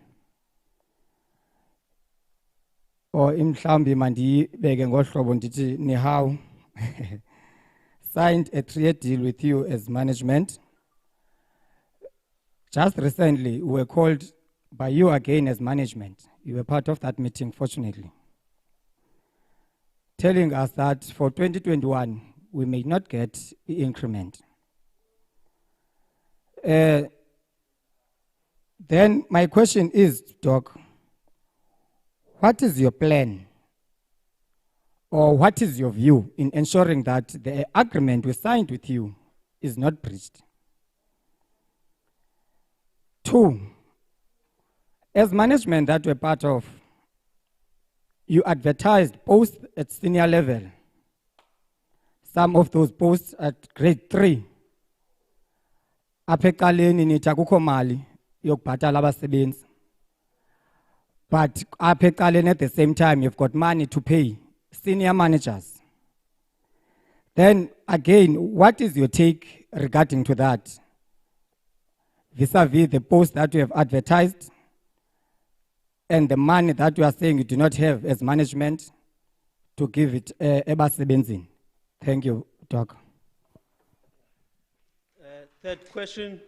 Or imhlambi mandi bege ngohlobo ndithi Nihau signed a 3-year deal with you as management. Just recently, we were called by you again as management. You were part of that meeting, fortunately, telling us that for 2021, we may not get the increment. Then my question is, Doc, what is your plan or what is your view in ensuring that the agreement we signed with you is not breached? 2, as management that we're part of, you advertised posts at senior level. Some of those posts at grade 3. Apekaleni nitha kukho mali yokubhatala abasebenzi. But at the same time, you've got money to pay senior managers. Then again, what is your take regarding to that? Vis-a-vis the post that you have advertised and the money that you are saying you do not have as management to give it ebasebenzini. Thank you, Doc. Third question.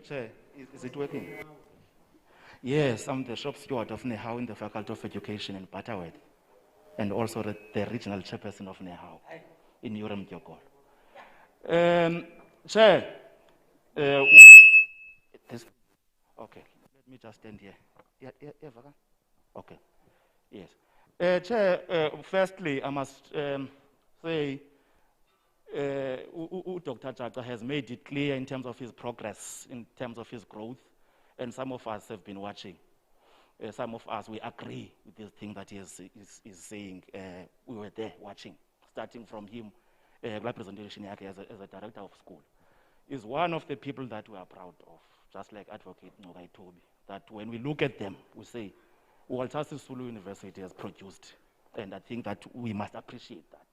Chair, is it working? Yes, I'm the shop steward of Nehau in the Faculty of Education in Butterworth, and also the regional chairperson of Nehau in Urem Gyokol. Chair, okay, let me just stand here. Okay, yes. Chair, firstly, I must say, Dr. Chaka has made it clear in terms of his progress, in terms of his growth, and some of us have been watching. some of us, we agree with this thing that he is saying. We were there watching, starting from him, representation as a director of school. Is one of the people that we are proud of, just like Advocate Nogai Toby, that when we look at them, we say, Walter Sisulu University has produced, and I think that we must appreciate that.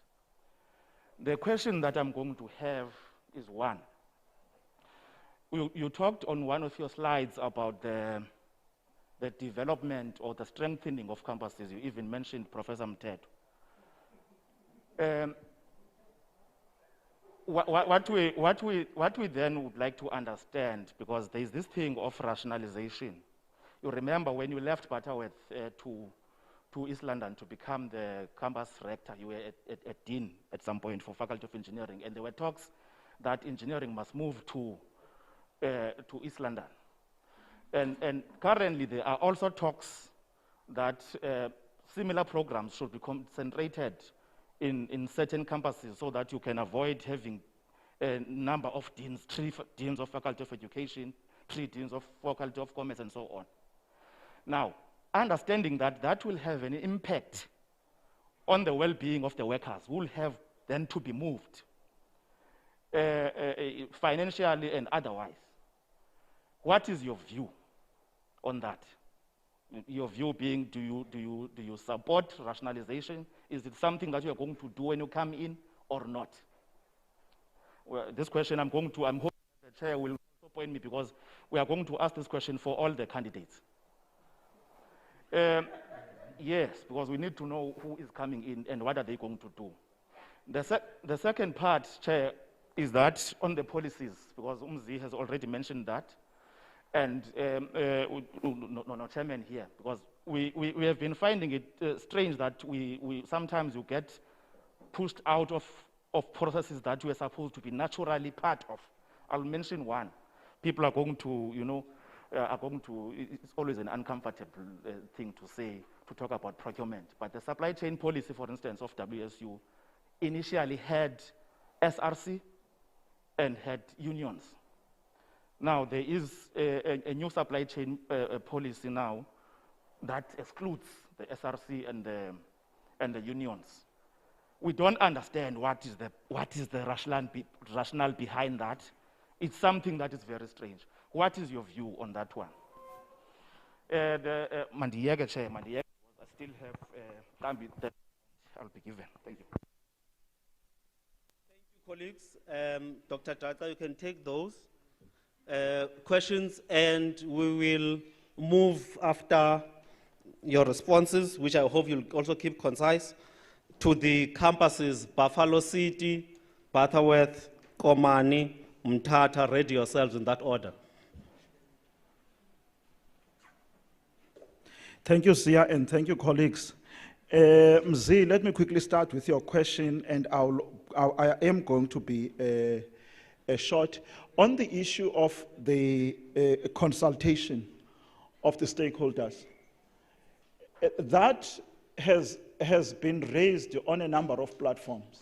The question that I'm going to have is one. You talked on one of your slides about the development or the strengthening of campuses. You even mentioned Professor Mteto. What we then would like to understand, because there is this thing of rationalization. You remember when you left Butterworth to East London to become the campus rector, you were at Dean at some point for Faculty of Engineering, and there were talks that engineering must move to East London. And currently there are also talks that similar programs should be concentrated in certain campuses so that you can avoid having a number of deans, 3 deans of Faculty of Education, 3 deans of Faculty of Commerce, and so on. Now, understanding that that will have an impact on the well-being of the workers who will have then to be moved financially and otherwise. What is your view on that? Your view being, do you support rationalization? Is it something that you are going to do when you come in or not? Well, this question I'm hoping the chair will also point me, because we are going to ask this question for all the candidates. Yes, because we need to know who is coming in and what are they going to do. The second part, Chair, is that on the policies, because Umzi has already mentioned that, and no chairman here, because we have been finding it strange that we sometimes you get pushed out of processes that you are supposed to be naturally part of. I'll mention one. People are going to, it's always an uncomfortable thing to say, to talk about procurement. But the supply chain policy, for instance, of WSU initially had SRC and had unions. Now, there is a new supply chain policy now that excludes the SRC and the unions. We don't understand what is the rationale behind that. It's something that is very strange. What is your view on that one? Mandiyeke, Chair, Mandiyeke, I still have time that I'll be given. Thank you. Thank you, colleagues. Dr. Tata, you can take those questions, and we will move after your responses, which I hope you'll also keep concise, to the campuses Buffalo City, Butterworth, Komani, Mthatha. Ready yourselves in that order. Thank you, Sia, and thank you, colleagues. Mzi, let me quickly start with your question, and I am going to be short. On the issue of the consultation of the stakeholders, that has been raised on a number of platforms.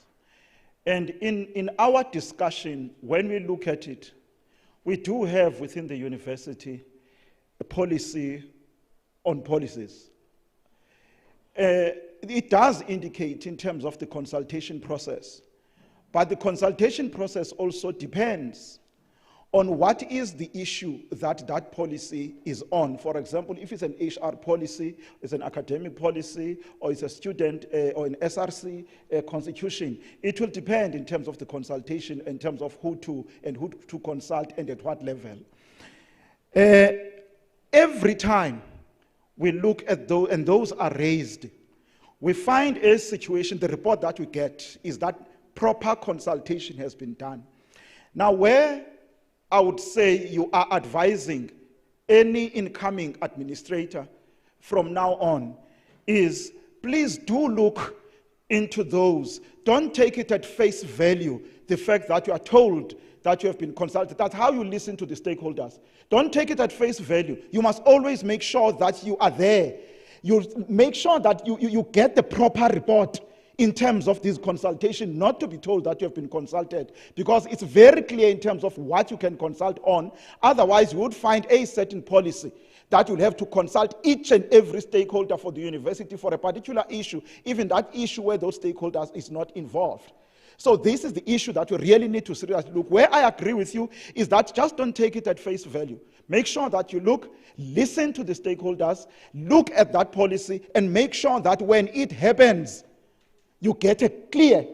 And in our discussion, when we look at it, we do have within the university a policy on policies. It does indicate in terms of the consultation process, but the consultation process also depends on what is the issue that that policy is on. For example, if it's an HR policy, it's an academic policy, or it's a student or an SRC constitution, it will depend in terms of the consultation, in terms of who to consult and at what level. Every time we look at those, and those are raised, we find a situation, the report that we get is that proper consultation has been done. Now, where I would say you are advising any incoming administrator from now on is, please do look into those. Don't take it at face value, the fact that you are told that you have been consulted. That's how you listen to the stakeholders. Don't take it at face value. You must always make sure that you are there. You make sure that you get the proper report in terms of this consultation, not to be told that you have been consulted, because it's very clear in terms of what you can consult on. Otherwise, you would find a certain policy that you'll have to consult each and every stakeholder for the university for a particular issue, even that issue where those stakeholders is not involved. So this is the issue that we really need to seriously look. Where I agree with you is that just don't take it at face value. Make sure that you look, listen to the stakeholders, look at that policy, and make sure that when it happens, you get a clear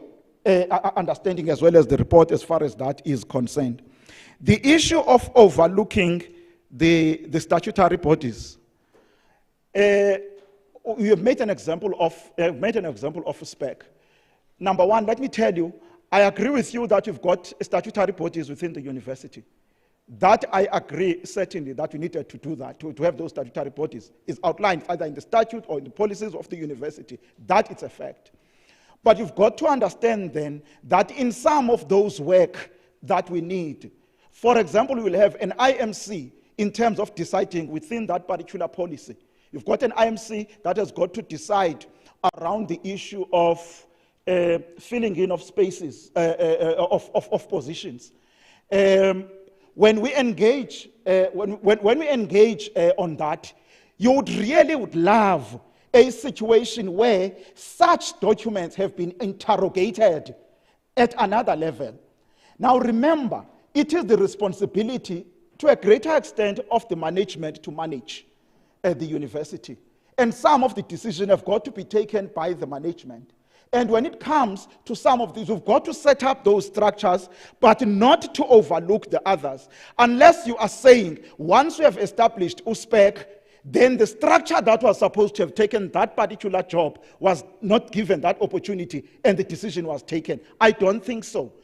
understanding as well as the report as far as that is concerned. The issue of overlooking the statutory bodies. You have made an example of a spec. Number one, let me tell you, I agree with you that you've got statutory bodies within the university. That I agree certainly that we needed to do that, to have those statutory bodies. Is outlined either in the statute or in the policies of the university. That is a fact. But you've got to understand then that in some of those work that we need, for example, we will have an IMC in terms of deciding within that particular policy. You've got an IMC that has got to decide around the issue of filling in of spaces, of positions. When we engage, when we engage on that, you would love a situation where such documents have been interrogated at another level. Now remember, it is the responsibility to a greater extent of the management to manage the university. And some of the decisions have got to be taken by the management. And when it comes to some of these, we've got to set up those structures, but not to overlook the others. Unless you are saying, once we have established USPEC, then the structure that was supposed to have taken that particular job was not given that opportunity, and the decision was taken. I don't think so.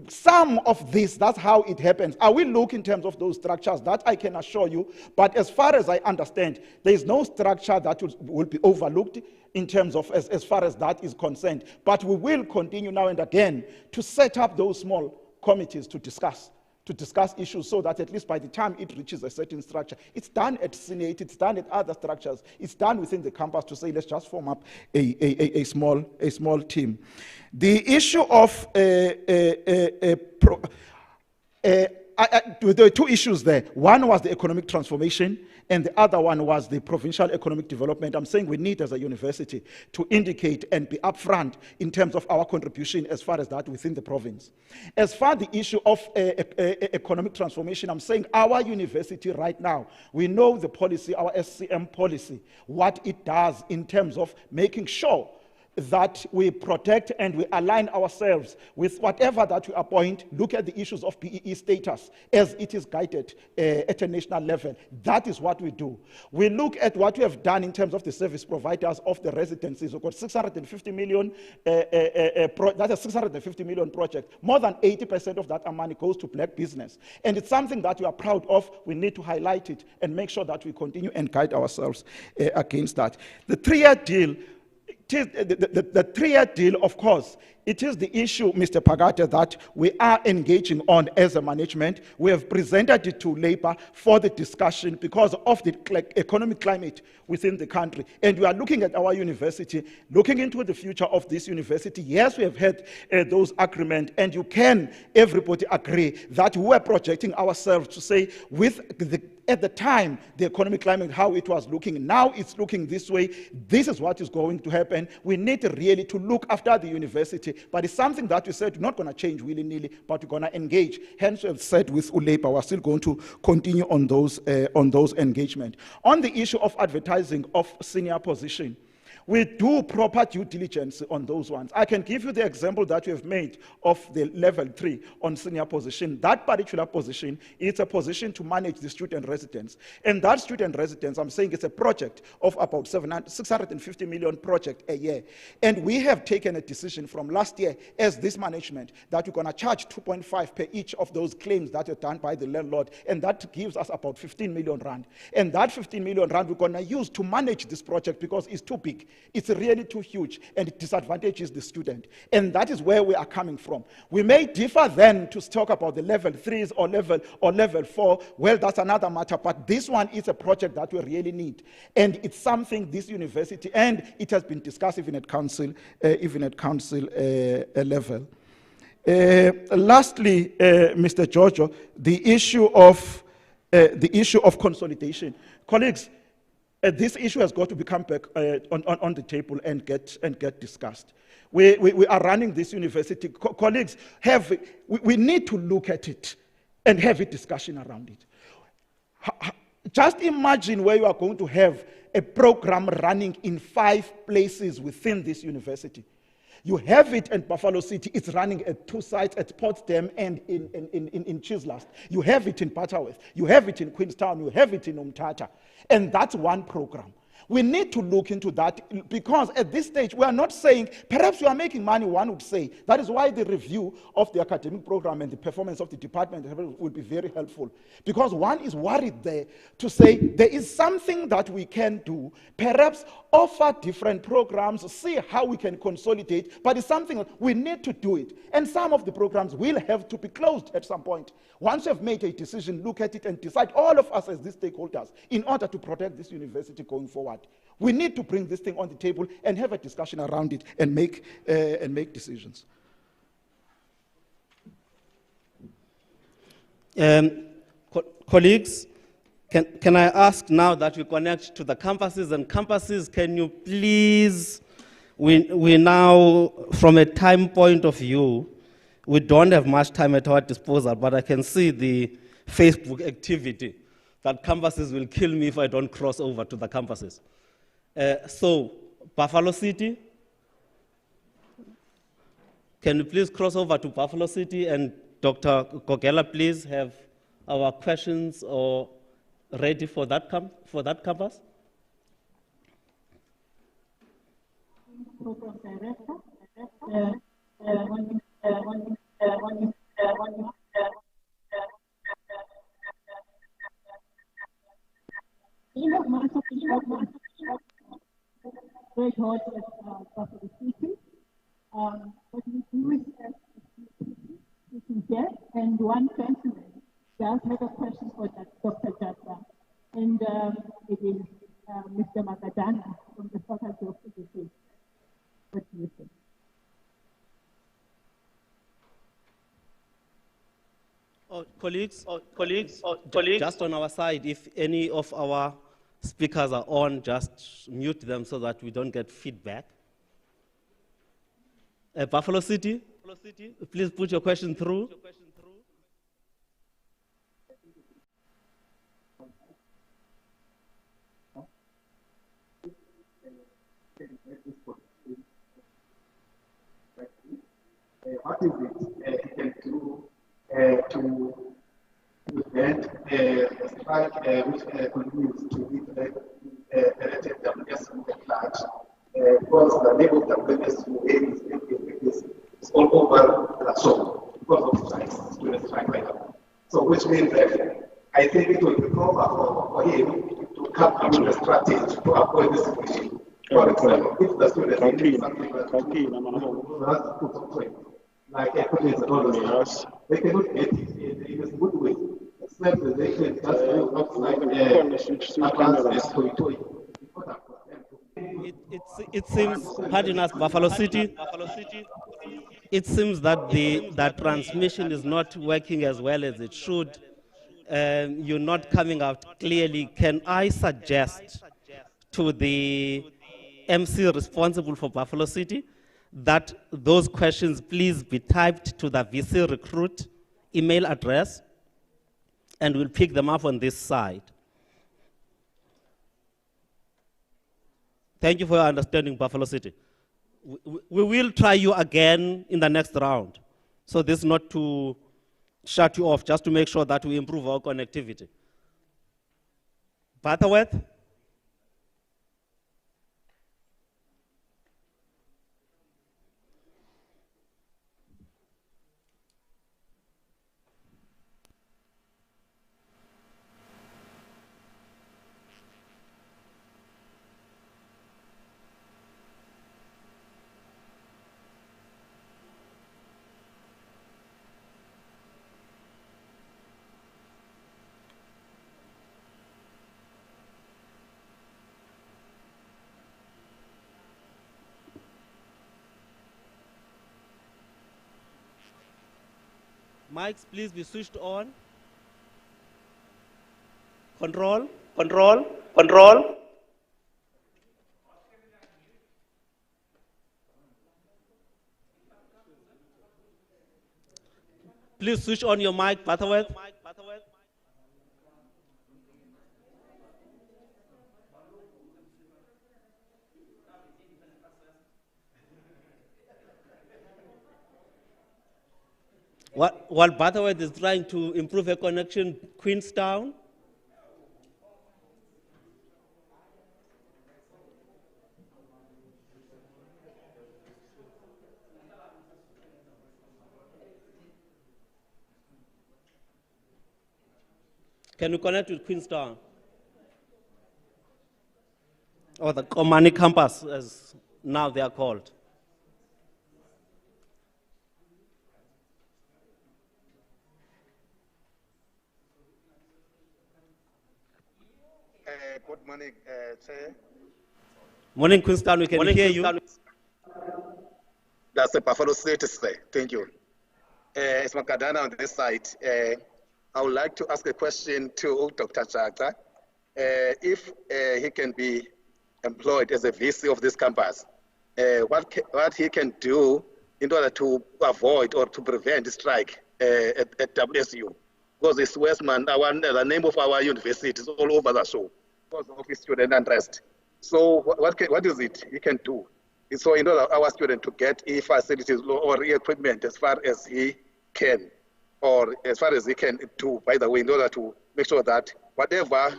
Some of this, that's how it happens. I will look in terms of those structures, that I can assure you, but as far as I understand, there is no structure that will be overlooked in terms of as far as that is concerned. But we will continue now and again to set up those small committees to discuss issues so that at least by the time it reaches a certain structure, it's done at Senate, it's done at other structures, it's done within the campus to say, let's just form up a small team. The issue of, there were two issues there. One was the economic transformation, and the other one was the provincial economic development. I'm saying we need as a university to indicate and be upfront in terms of our contribution as far as that within the province. As far as the issue of economic transformation, I'm saying our university right now, we know the policy, our SCM policy, what it does in terms of making sure that we protect and we align ourselves with whatever that we appoint, look at the issues of PEE status as it is guided at a national level. That is what we do. We look at what we have done in terms of the service providers of the residencies. We've got 650 million, that's a 650 million project. More than 80% of that money goes to black business. And it's something that we are proud of. We need to highlight it and make sure that we continue and guide ourselves against that. The 3-year deal, the 3-year deal, of course, it is the issue, Mr. Pagate, that we are engaging on as a management. We have presented it to Labour for the discussion because of the economic climate within the country. And we are looking at our university, looking into the future of this university. Yes, we have had those agreements, and you can, everybody agree that we are projecting ourselves to say, at the time, the economic climate, how it was looking, now it's looking this way. This is what is going to happen. We need really to look after the university, but it's something that we said we're not going to change willy-nilly, but we're going to engage. Hence, we have said with ULEPA, we're still going to continue on those engagement. On the issue of advertising of senior position, we do proper due diligence on those ones. I can give you the example that we have made of the level 3 on senior position. That particular position is a position to manage the student residence. And that student residence, I'm saying it's a project of about 650 million project a year. And we have taken a decision from last year as this management that we're going to charge 2.5 per each of those claims that are done by the landlord. And that gives us about 15 million rand. And that 15 million rand we're going to use to manage this project because it's too big. It's really too huge, and it disadvantages the student. And that is where we are coming from. We may differ then to talk about the level 3s or level 4. Well, that's another matter, but this one is a project that we really need. And it's something this university, and it has been discussed even at council level. Lastly, Mr. Giorgio, the issue of consolidation. Colleagues, this issue has got to become back on the table and get discussed. We are running this university. Colleagues, we need to look at it and have a discussion around it. Just imagine where you are going to have a program running in 5 places within this university. You have it in Buffalo City, it's running at 2 sites, at Potsdam and in Chislast. You have it in Butterworth, you have it in Queenstown, you have it in Umtata. And that's one program. We need to look into that because at this stage, we are not saying, perhaps you are making money, one would say. That is why the review of the academic program and the performance of the department will be very helpful. Because one is worried there to say there is something that we can do, perhaps offer different programs, see how we can consolidate, but it's something that we need to do it. And some of the programs will have to be closed at some point. Once you have made a decision, look at it and decide, all of us as these stakeholders, in order to protect this university going forward. We need to bring this thing on the table and have a discussion around it and make decisions. Colleagues, can I ask now that we connect to the campuses, and campuses, can you please, we now, from a time point of view, we don't have much time at our disposal, but I can see the Facebook activity that campuses will kill me if I don't cross over to the campuses. So, Buffalo City, can you please cross over to Buffalo City, and Dr. Gogela, please have our questions or ready for that campus? Program Director, very hard at Buffalo City. What we do is sitting here, and one gentleman does have a question for Dr. Jata, and it is Mr. Magadana from the Faculty of Education. What do you think? Colleagues, just on our side, if any of our speakers are on, just mute them so that we don't get feedback. Buffalo City, please put your question through. What is it you can do to prevent a strike which continues to be directed WSU at large? Because the level of WSU is all over the show because of strikes, student strike right now. So which means that I think it will be proper for him to come up with a strategy to avoid this situation. For example, if the students need something like equities and all those stuff, they cannot get it in a good way. Except that they can just do not like It seems, pardon us, Buffalo City, it seems that that transmission is not working as well as it should. You're not coming out clearly. Can I suggest to the MC responsible for Buffalo City that those questions please be typed to the VC recruit email address, and we'll pick them up on this side. Thank you for your understanding, Buffalo City. We will try you again in the next round. So this is not to shut you off, just to make sure that we improve our connectivity. Butterworth? Mics, please be switched on. Control. Control. Please switch on your mic, Butterworth. While Butterworth is trying to improve her connection, Queenstown. Can you connect with Queenstown? Or the Komani campus, as now they are called. Good morning, Chair. Morning, Queenstown, we can hear you. That's a Buffalo City, sir. Thank you. It's Makadana on this side. I would like to ask a question to Dr. Chaka. If he can be employed as a VC of this campus, what he can do in order to avoid or to prevent the strike at WSU? Because it's Westman, the name of our university is all over the show because of his student unrest. So what is it he can do? So in order our student to get facilities or equipment as far as he can, or as far as he can do, by the way, in order to make sure that whatever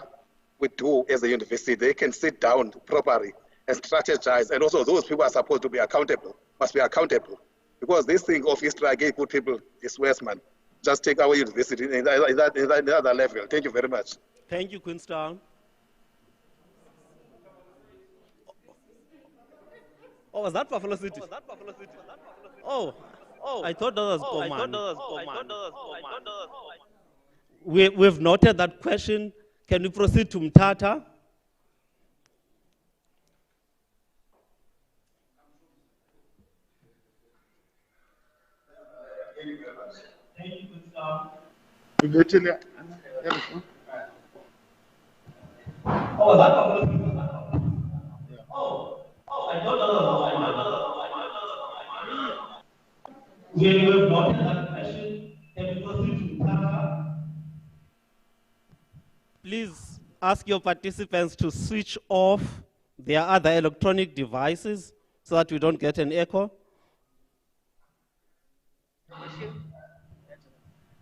we do as a university, they can sit down properly and strategize. And also those people are supposed to be accountable, must be accountable. Because this thing of strike, good people, is Westman. Just take our university in that other level. Thank you very much. Thank you, Queenstown. Oh, was that Buffalo City? Oh, I thought that was Komani. We've noted that question. Can we proceed to Mtata? Please ask your participants to switch off their other electronic devices so that we don't get an echo. Please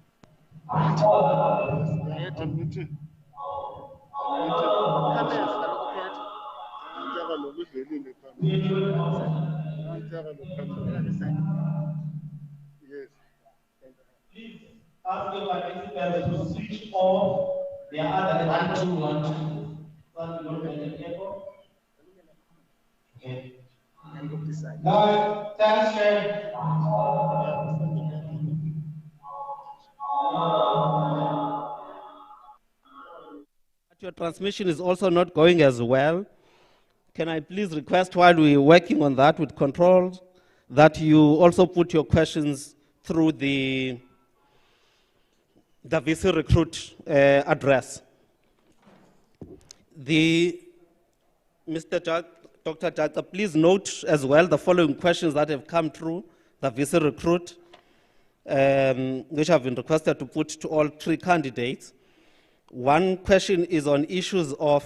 ask your participants to switch off their other electronic devices so that we don't get an echo. Okay. Guys, attention. Your transmission is also not going as well. Can I please request, while we're working on that with controls, that you also put your questions through the VC recruit address. Dr. Jaka, please note as well the following questions that have come through the VC recruit, which have been requested to put to all three candidates. One question is on issues of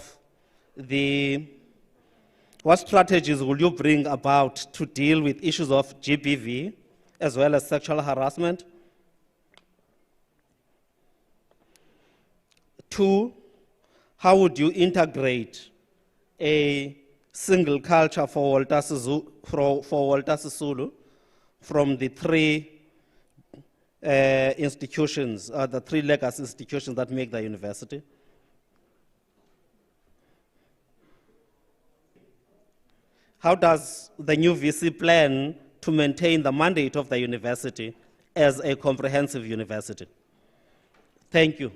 what strategies will you bring about to deal with issues of GBV as well as sexual harassment? 2, how would you integrate a single culture for Walter Sisulu from the three institutions, the three legacy institutions that make the university? How does the new VC plan to maintain the mandate of the university as a comprehensive university? Thank you.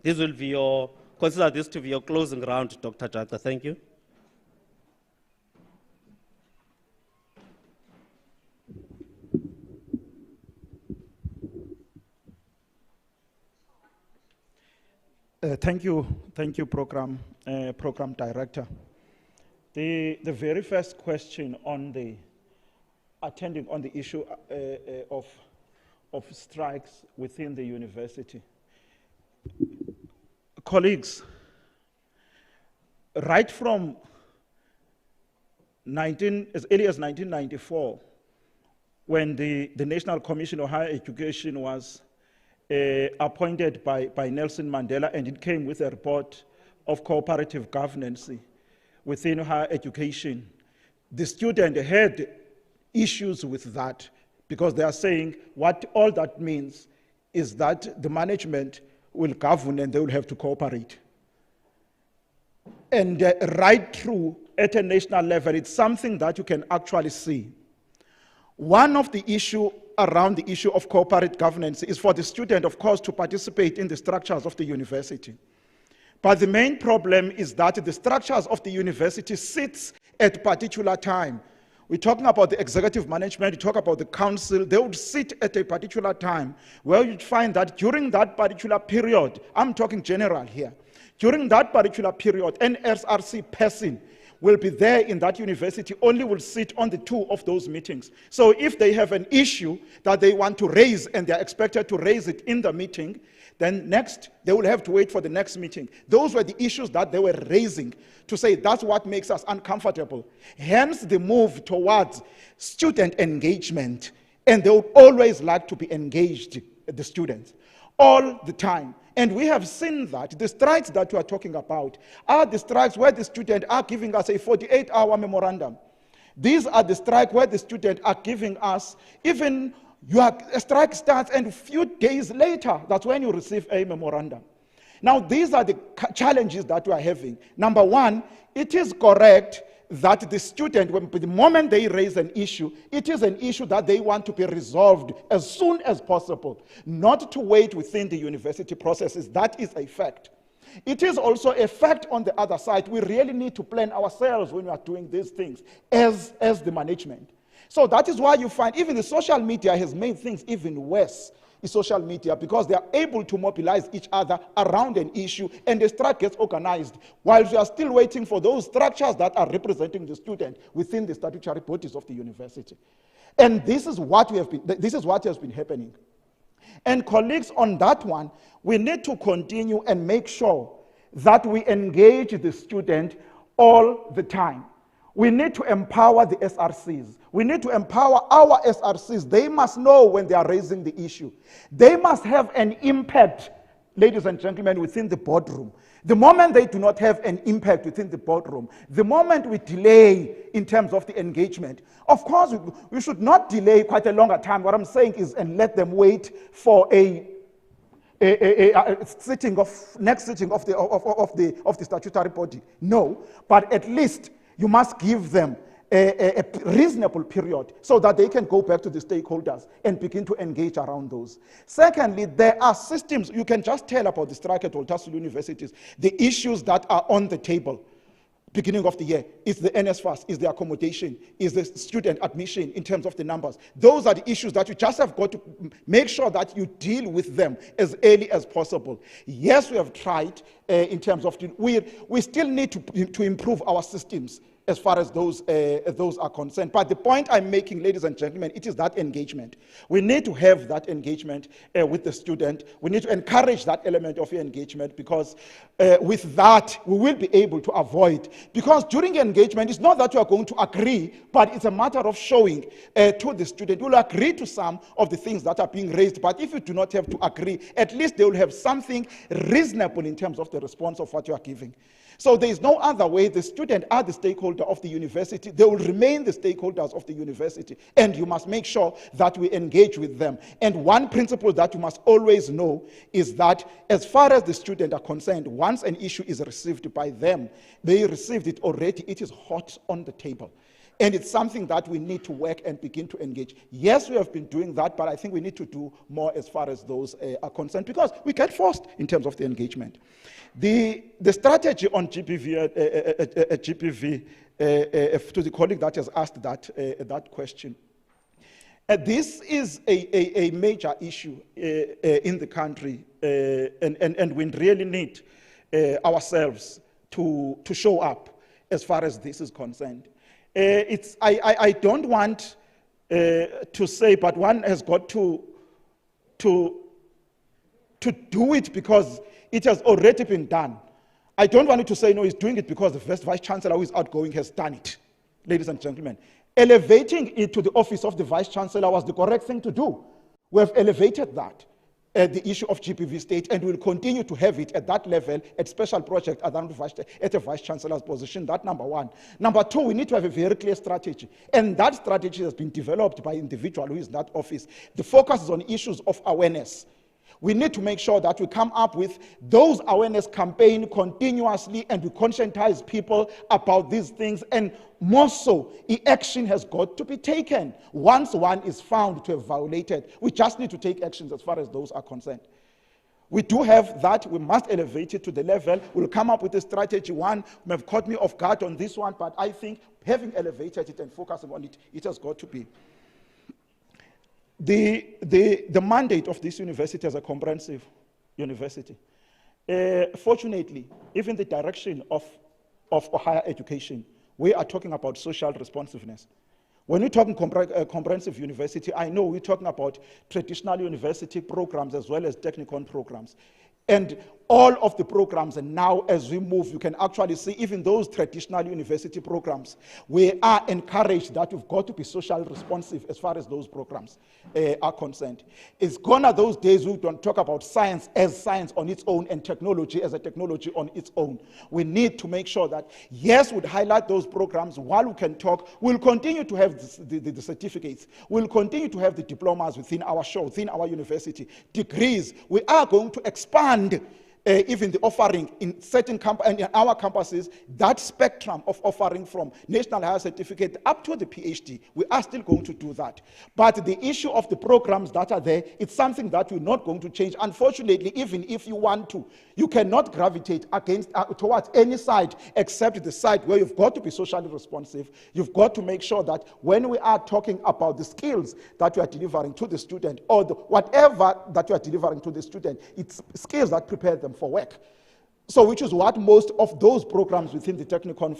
This will be consider this to be your closing round, Dr. Jaka. Thank you. Thank you, program director. The very first question on the attending on the issue of strikes within the university. Colleagues, right from as early as 1994, when the National Commission of Higher Education was appointed by Nelson Mandela, and it came with a report of cooperative governance within higher education. The student had issues with that because they are saying what all that means is that the management will govern and they will have to cooperate. And right through at a national level, it's something that you can actually see. One of the issue around the issue of corporate governance is for the student, of course, to participate in the structures of the university. But the main problem is that the structures of the university sits at a particular time. We're talking about the executive management, we talk about the council, they would sit at a particular time where you'd find that during that particular period, I'm talking general here, during that particular period, an SRC person will be there in that university, only will sit on the 2 of those meetings. So if they have an issue that they want to raise and they're expected to raise it in the meeting, then next, they will have to wait for the next meeting. Those were the issues that they were raising to say that's what makes us uncomfortable. Hence the move towards student engagement. And they would always like to be engaged, the students, all the time. And we have seen that the strikes that we are talking about are the strikes where the students are giving us a 48-hour memorandum. These are the strikes where the students are giving us even a strike starts and a few days later, that's when you receive a memorandum. Now, these are the challenges that we are having. Number one, it is correct that the student, the moment they raise an issue, it is an issue that they want to be resolved as soon as possible, not to wait within the university processes. That is a fact. It is also a fact on the other side. We really need to plan ourselves when we are doing these things as the management. So that is why you find even the social media has made things even worse. The social media, because they are able to mobilize each other around an issue and the strike gets organized while we are still waiting for those structures that are representing the student within the statutory bodies of the university. And this is what has been happening. And colleagues, on that one, we need to continue and make sure that we engage the student all the time. We need to empower the SRCs. We need to empower our SRCs. They must know when they are raising the issue. They must have an impact, ladies and gentlemen, within the boardroom. The moment they do not have an impact within the boardroom, the moment we delay in terms of the engagement, of course, we should not delay quite a longer time. What I'm saying is, and let them wait for a next sitting of the statutory body. No, but at least you must give them a reasonable period so that they can go back to the stakeholders and begin to engage around those. Secondly, there are systems, you can just tell about the strike at Walter universities, the issues that are on the table. Beginning of the year, is the NSFAS, is the accommodation, is the student admission in terms of the numbers. Those are the issues that you just have got to make sure that you deal with them as early as possible. Yes, we have tried in terms of, we still need to improve our systems as far as those are concerned. But the point I'm making, ladies and gentlemen, it is that engagement. We need to have that engagement with the student. We need to encourage that element of engagement because with that, we will be able to avoid. Because during engagement, it's not that you are going to agree, but it's a matter of showing to the student. You will agree to some of the things that are being raised, but if you do not have to agree, at least they will have something reasonable in terms of the response of what you are giving. So there is no other way. The student are the stakeholder of the university. They will remain the stakeholders of the university. And you must make sure that we engage with them. And one principle that you must always know is that as far as the student are concerned, once an issue is received by them, they received it already, it is hot on the table. And it's something that we need to work and begin to engage. Yes, we have been doing that, but I think we need to do more as far as those are concerned because we get forced in terms of the engagement. The strategy on GPV, to the colleague that has asked that question, This is a major issue in the country, and we really need ourselves to show up as far as this is concerned. I don't want to say, but one has got to do it because it has already been done. I don't want you to say, no, he's doing it because the first vice chancellor who is outgoing has done it. Ladies and gentlemen, elevating it to the office of the vice chancellor was the correct thing to do. We have elevated that, the issue of GPV state, and we'll continue to have it at that level, at special project at the vice chancellor's position. That's number one. Number two, we need to have a very clear strategy. And that strategy has been developed by individual who is in that office. The focus is on issues of awareness. We need to make sure that we come up with those awareness campaigns continuously and we conscientize people about these things. And more so, action has got to be taken. Once one is found to have violated, we just need to take actions as far as those are concerned. We do have that. We must elevate it to the level. We'll come up with a strategy. One may have caught me off guard on this one, but I think having elevated it and focusing on it, it has got to be. The mandate of this university as a comprehensive university, fortunately, even the direction of higher education, we are talking about social responsiveness. When we're talking comprehensive university, I know we're talking about traditional university programs as well as technical programs. And all of the programs, and now as we move, you can actually see even those traditional university programs, we are encouraged that we've got to be social responsive as far as those programs are concerned. It's gone are those days we don't talk about science as science on its own and technology as a technology on its own. We need to make sure that, yes, we'd highlight those programs while we can talk. We'll continue to have the certificates. We'll continue to have the diplomas within our show, within our university, degrees. We are going to expand even the offering in certain in our campuses, that spectrum of offering from national higher certificate up to the PhD, we are still going to do that. But the issue of the programs that are there, it's something that we're not going to change. Unfortunately, even if you want to, you cannot gravitate against towards any side except the side where you've got to be socially responsive. You've got to make sure that when we are talking about the skills that you are delivering to the student or whatever that you are delivering to the student, it's skills that prepare them for work. So which is what most of those programs within the technical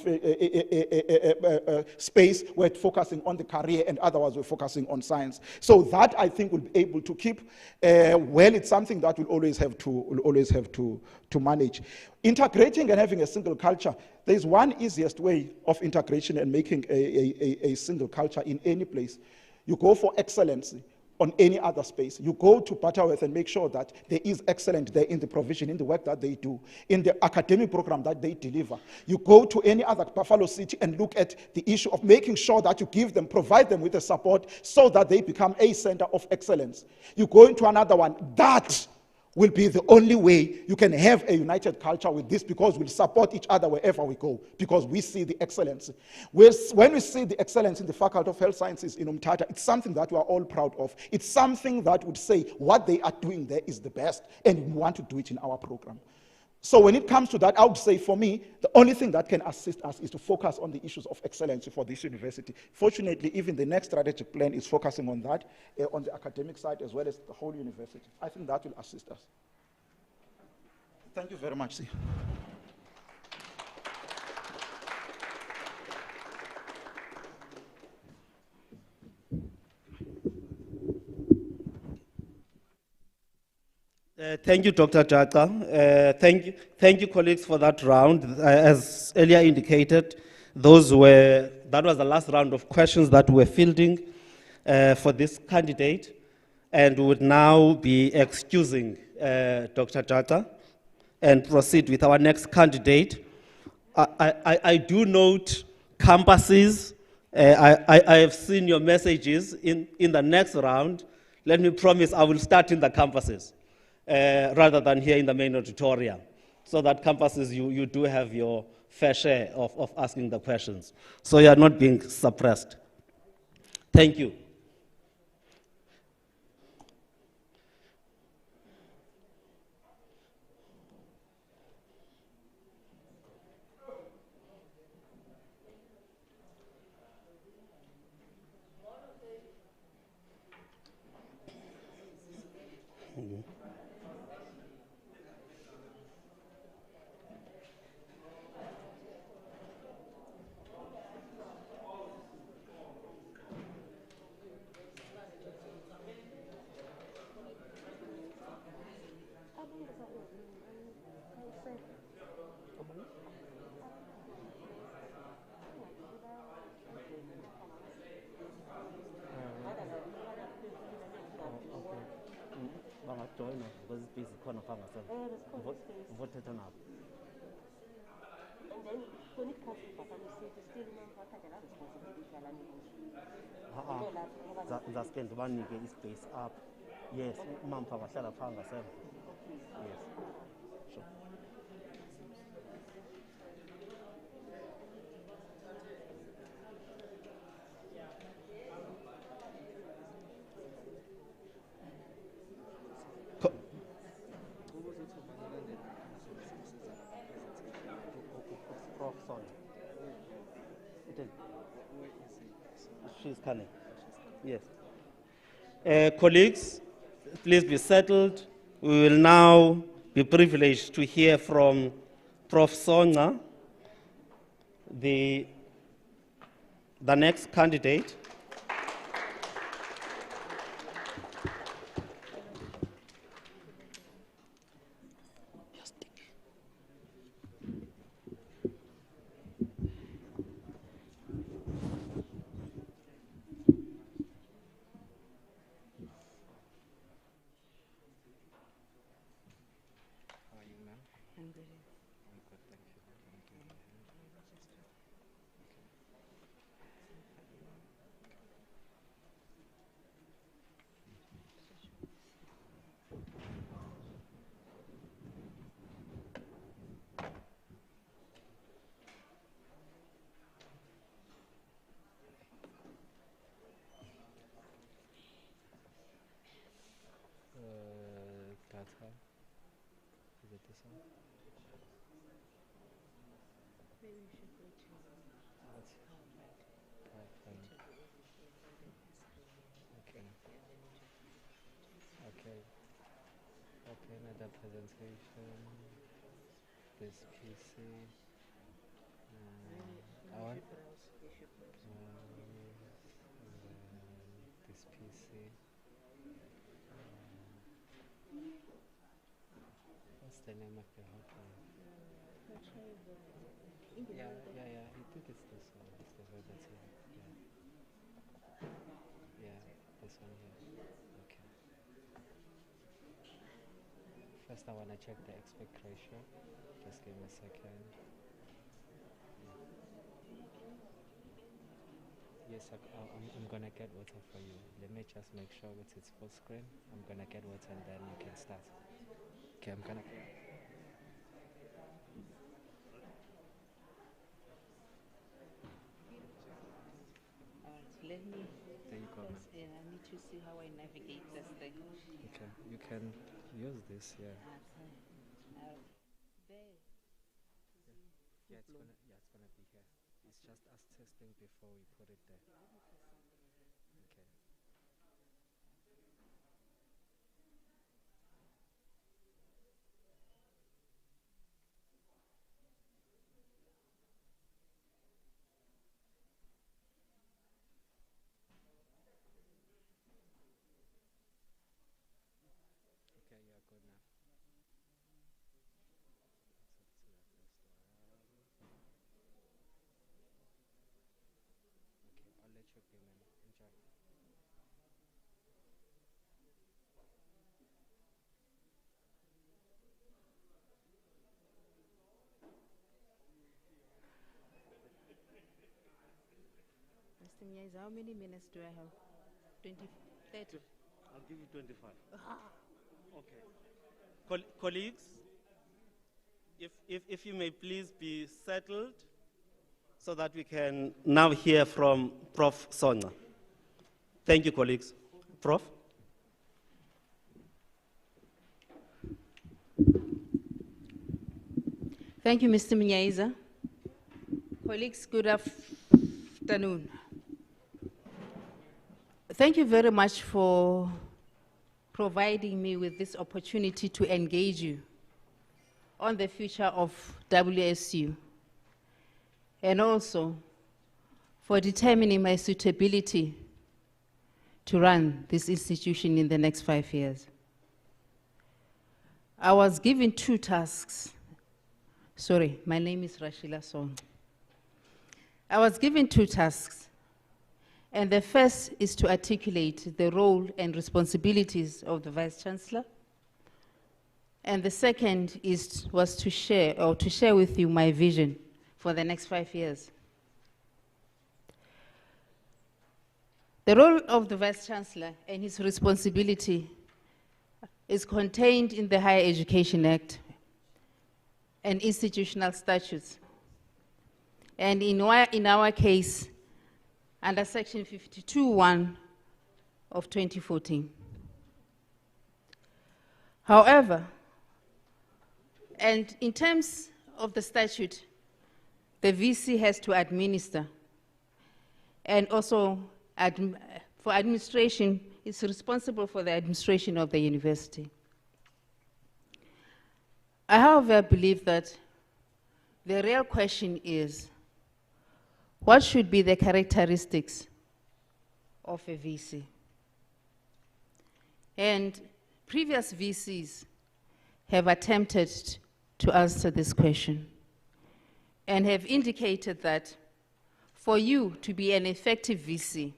space were focusing on the career, and otherwise we're focusing on science. So that I think we'll be able to keep. Well, it's something that we'll always have to manage. Integrating and having a single culture. There's one easiest way of integration and making a single culture in any place. You go for excellency. On any other space. You go to Butterworth and make sure that there is excellence there in the provision, in the work that they do, in the academic program that they deliver. You go to any other Buffalo City and look at the issue of making sure that you give them, provide them with the support so that they become a center of excellence. You go into another one. That will be the only way you can have a united culture with this, because we'll support each other wherever we go, because we see the excellence. When we see the excellence in the Faculty of Health Sciences in Umtata, it's something that we are all proud of. It's something that would say what they are doing there is the best, and we want to do it in our program. So when it comes to that, I would say for me, the only thing that can assist us is to focus on the issues of excellence for this university. Fortunately, even the next strategic plan is focusing on that, on the academic side as well as the whole university. I think that will assist us. Thank you very much. Thank you, Dr. Jaka. Thank you, colleagues, for that round. As earlier indicated, that was the last round of questions that we're fielding for this candidate, and we would now be excusing Dr. Jaka and proceed with our next candidate. I do note campuses. I have seen your messages in the next round. Let me promise I will start in the campuses. Rather than here in the main auditorium, so that campuses you do have your fair share of asking the questions. So you are not being suppressed. Thank you. join because it's busy corner for myself. Vote it on up. And then when it comes to Bafana City, still what are the responsibility? Zaskend one is space up. Yes, mom for myself yes. Sure. Prof, sorry. She's coming. Yes. Colleagues, please be settled. We will now be privileged to hear from Prof. Songa, the next candidate. Data. Is it this one? Maybe we should go to Okay. Okay. Okay, another presentation. This PC. I want this PC. What's the name of the hotel? Yeah, I think it's this one. It's the one that's here. Yeah, this one here. Okay. First, I want to check the aspect ratio. Just give me a second. Yes, I'm gonna get water for you. Let me just make sure it's full screen. I'm gonna get water and then you can start. Okay, I'm gonna. let me. There you go, ma'am. I need to see how I navigate this thing. Okay, you can use this, yeah. There. Yeah, it's gonna be here. It's just us testing before we put it there. Okay. Okay, yeah, good now. Okay, I'll let you be, man. Enjoy. Mr. Miyaz, how many minutes do I have? 20, 30? I'll give you 25. Okay. Colleagues, if you may please be settled so that we can now hear from Prof. Songa. Thank you, colleagues. Prof? Thank you, Mr. Mnyaiza. Colleagues, good afternoon. Thank you very much for providing me with this opportunity to engage you on the future of WSU, and also for determining my suitability to run this institution in the next 5 years. I was given 2 tasks. Sorry, my name is Rashila Song. I was given 2 tasks, and the first is to articulate the role and responsibilities of the Vice Chancellor And the second was to share with you my vision for the next 5 years. The role of the Vice-Chancellor and his responsibility is contained in the Higher Education Act and institutional statutes. And in our case, under Section 52(1) of 2014. However, and in terms of the statute, the VC has to administer, and also for administration, is responsible for the administration of the university. I, however, believe that the real question is, what should be the characteristics of a VC? And previous VCs have attempted to answer this question and have indicated that for you to be an effective VC,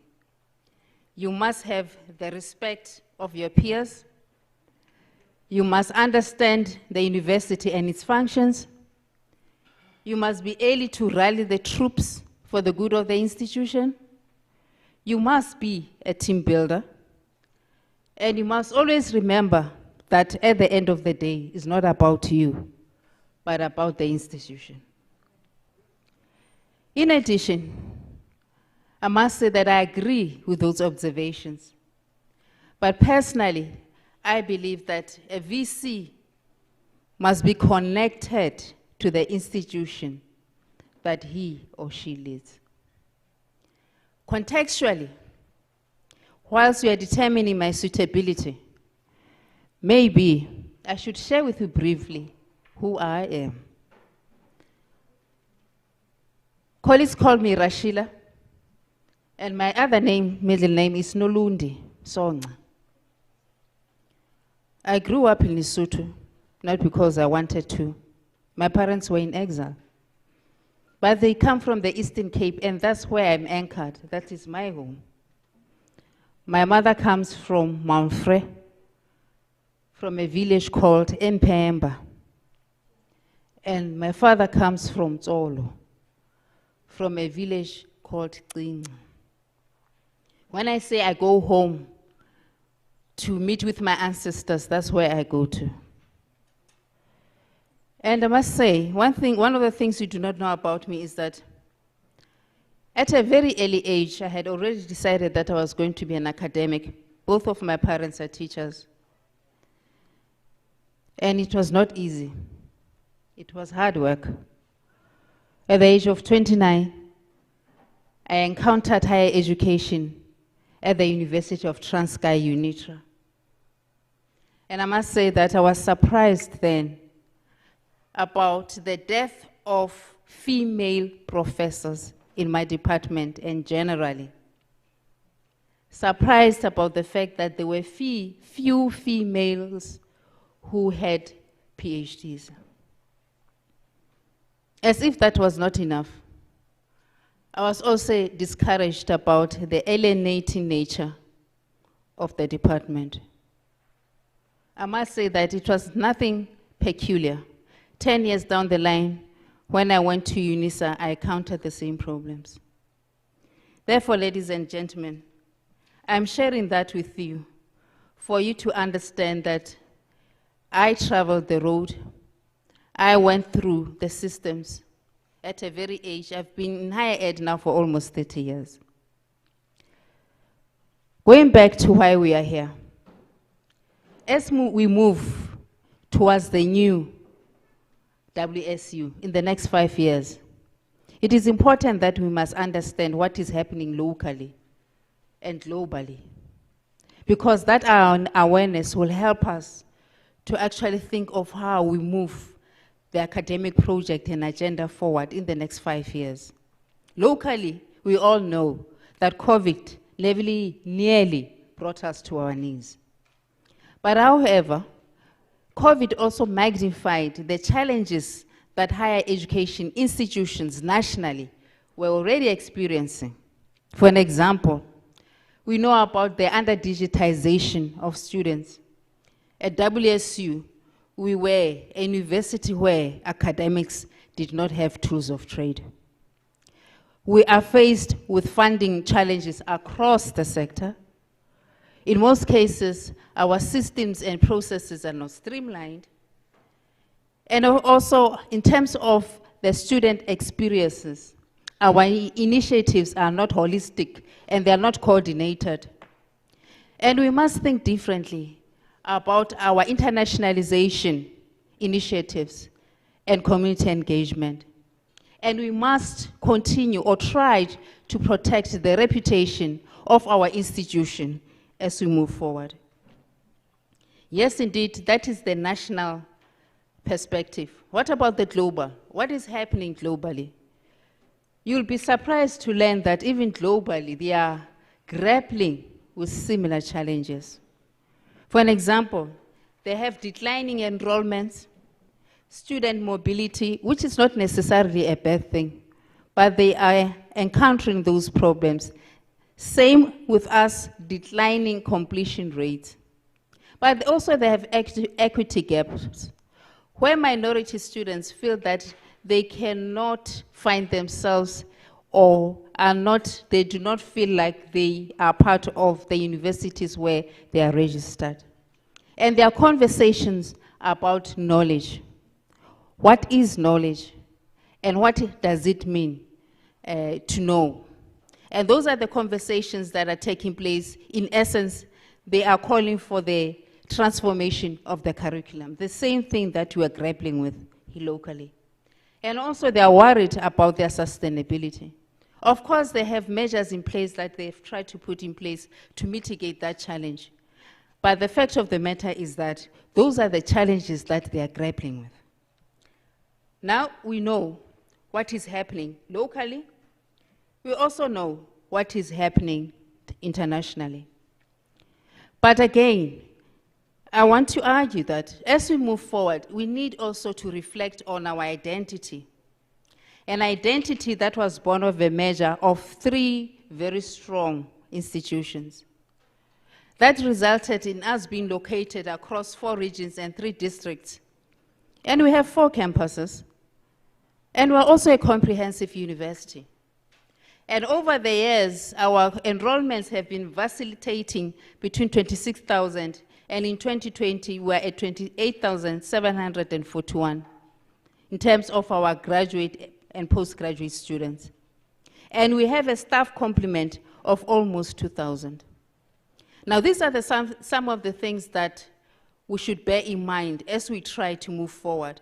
you must have the respect of your peers, you must understand the university and its functions, you must be able to rally the troops for the good of the institution, you must be a team builder, and you must always remember that at the end of the day, it's not about you, but about the institution. In addition, I must say that I agree with those observations. But personally, I believe that a VC must be connected to the institution that he or she leads. Contextually, whilst you are determining my suitability, maybe I should share with you briefly who I am. Colleagues call me Rashila, and my other name, middle name, is Nolundi Songa. I grew up in Lesotho, not because I wanted to. My parents were in exile. But they come from the Eastern Cape, and that's where I'm anchored. That is my home. My mother comes from Mount Frere, from a village called Mpemba. And my father comes from Tsolo, from a village called Cinca. When I say I go home to meet with my ancestors, that's where I go to. And I must say, one of the things you do not know about me is that at a very early age, I had already decided that I was going to be an academic. Both of my parents are teachers. And it was not easy. It was hard work. At the age of 29, I encountered higher education at the University of Transkei, UNITRA. And I must say that I was surprised then about the death of female professors in my department and generally. Surprised about the fact that there were few females who had PhDs. As if that was not enough, I was also discouraged about the alienating nature of the department. I must say that it was nothing peculiar. 10 years down the line, when I went to UNISA, I encountered the same problems. Therefore, ladies and gentlemen, I'm sharing that with you for you to understand that I traveled the road. I went through the systems at a very age. I've been in higher ed now for almost 30 years. Going back to why we are here, as we move towards the new WSU in the next 5 years, it is important that we must understand what is happening locally and globally, because that awareness will help us to actually think of how we move the academic project and agenda forward in the next 5 years. Locally, we all know that COVID nearly brought us to our knees. But however, COVID also magnified the challenges that higher education institutions nationally were already experiencing. For an example, we know about the under-digitization of students. At WSU, we were a university where academics did not have tools of trade. We are faced with funding challenges across the sector. In most cases, our systems and processes are not streamlined. And also, in terms of the student experiences, our initiatives are not holistic and they are not coordinated. And we must think differently about our internationalization initiatives and community engagement. And we must continue or try to protect the reputation of our institution as we move forward. Yes, indeed, that is the national perspective. What about the global? What is happening globally? You'll be surprised to learn that even globally, they are grappling with similar challenges. For an example, they have declining enrollments, student mobility, which is not necessarily a bad thing, but they are encountering those problems. Same with us, declining completion rates. But also they have equity gaps, where minority students feel that they cannot find themselves or they do not feel like they are part of the universities where they are registered. And there are conversations about knowledge. What is knowledge? And what does it mean to know? And those are the conversations that are taking place. In essence, they are calling for the transformation of the curriculum, the same thing that we are grappling with here locally. And also they are worried about their sustainability. Of course, they have measures in place that they've tried to put in place to mitigate that challenge. But the fact of the matter is that those are the challenges that they are grappling with. Now we know what is happening locally. We also know what is happening internationally. But again, I want to argue that as we move forward, we need also to reflect on our identity. An identity that was born of a measure of 3 very strong institutions. That resulted in us being located across 4 regions and 3 districts. And we have 4 campuses. And we're also a comprehensive university. And over the years, our enrollments have been vacillating between 26,000 and in 2020, we're at 28,741 in terms of our graduate and postgraduate students. And we have a staff complement of almost 2,000. Now, these are some of the things that we should bear in mind as we try to move forward,